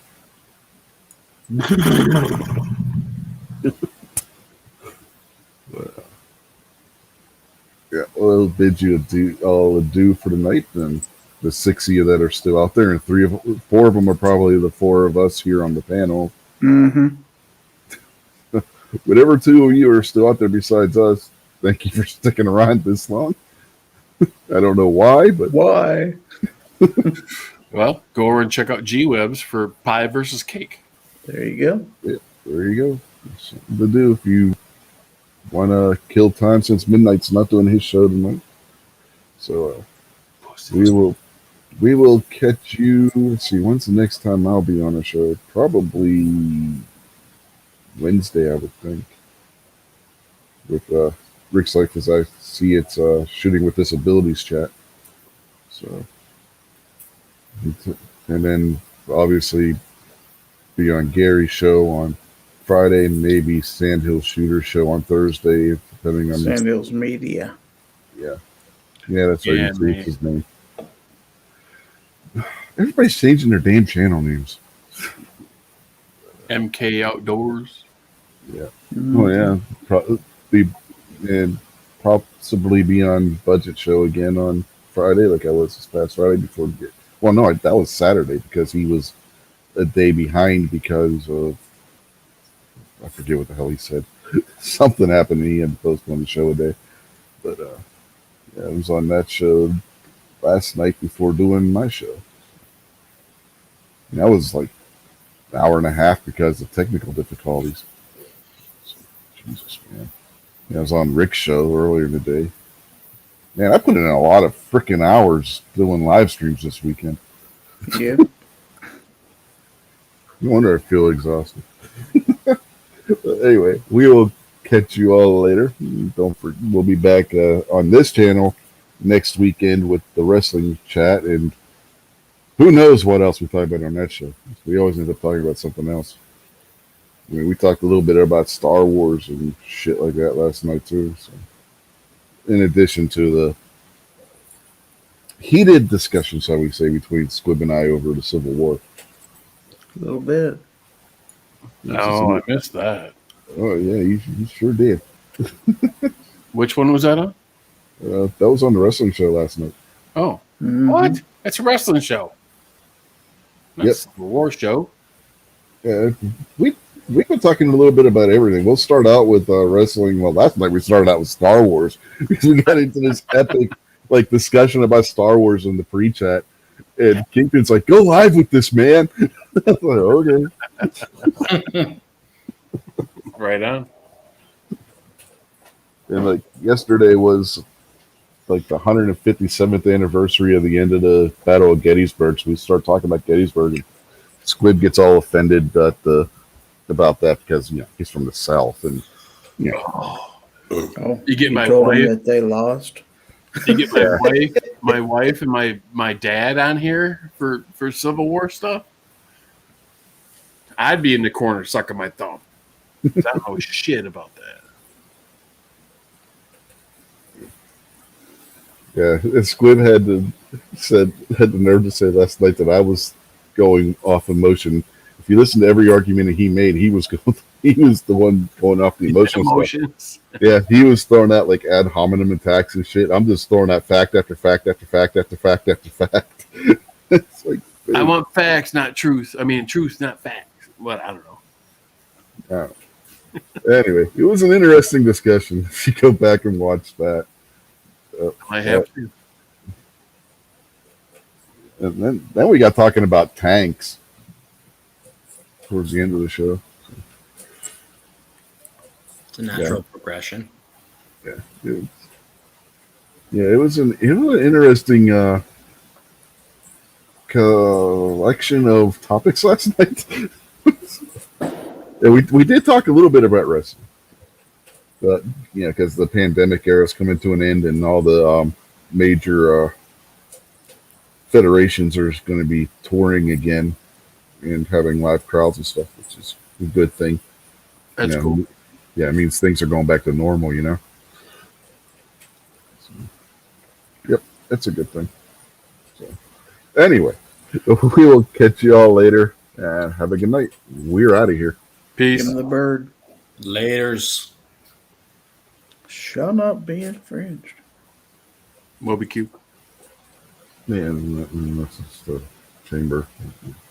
Yeah, well, it'll bid you adieu for the night. And the 6 of you that are still out there, and 4 of them are probably the 4 of us here on the panel. Mm-hmm. Whatever 2 of you are still out there besides us, thank you for sticking around this long. I don't know why, but why? Well, go over and check out G-Webs for pie versus cake. There you go. Yeah, there you go. There's something to do if you want to kill time, since Midnight's not doing his show tonight. So we will catch you. Let's see, when's the next time I'll be on a show? Probably Wednesday, I would think. With Rick's Life, as I see it's Shooting with Disabilities chat. So, and then obviously be on Gary's show on Friday, maybe Sandhill Shooter show on Thursday, depending on Sandhills Media. Yeah, that's right. Yeah, It's his name. Everybody's changing their damn channel names. MK Outdoors. Yeah. Oh yeah. Possibly be on Budget Show again on Friday, like I was this past Friday before. Well, no, that was Saturday because he was a day behind because of, I forget what the hell he said. Something happened. He had to postpone the show a day. But yeah, I was on that show last night before doing my show. And that was like an hour and a half because of technical difficulties. Jesus, man. Yeah, I was on Rick's show earlier today. Man, I put in a lot of freaking hours doing live streams this weekend. Yeah. No wonder I feel exhausted. But anyway, we will catch you all later. We'll be back on this channel next weekend with the wrestling chat, and who knows what else we talk about on that show. We always end up talking about something else. I mean, we talked a little bit about Star Wars and shit like that last night too. So, in addition to the heated discussion, shall we say, between Squib and I over the Civil War. A little bit. Oh, I missed that. Oh yeah, you sure did. Which one was that on? That was on the wrestling show last night. Oh, Mhm. what? It's a wrestling show. That's a war show. Yeah, we've been talking a little bit about everything. We'll start out with wrestling. Well, last night we started out with Star Wars because we got into this epic discussion about Star Wars in the pre-chat, and Kingpin's like, "Go live with this, man." I was like, okay. Right on. And yesterday was the 157th anniversary of the end of the Battle of Gettysburg. So we start talking about Gettysburg, and Squid gets all offended about that because he's from the South, and Oh, You get my told them wife. that they lost. You get my wife, and my dad on here for Civil War stuff. I'd be in the corner sucking my thumb. I don't know shit about that. yeah, and Squid had the nerve to say last night that I was going off emotion. If you listen to every argument that he made, he was the one going off the emotional stuff. Emotions. Yeah, he was throwing out ad hominem attacks and shit. I'm just throwing out fact after fact after fact after fact after fact. It's like, I want facts, not truth. I mean, truth, not facts. But I don't know. Anyway, it was an interesting discussion. If you go back and watch that, I have to. and then we got talking about tanks towards the end of the show. It's a natural progression. It was an interesting collection of topics last night. Yeah, we did talk a little bit about wrestling, but because the pandemic era is coming to an end and all the major federations are going to be touring again and having live crowds and stuff, which is a good thing. That's cool. Yeah, it means things are going back to normal, So, yep, that's a good thing. So, anyway, we will catch you all later and have a good night. We're out of here. Peace. Give him the bird. Laters. Shall not be infringed. Moby Q. Yeah, and that's just the chamber.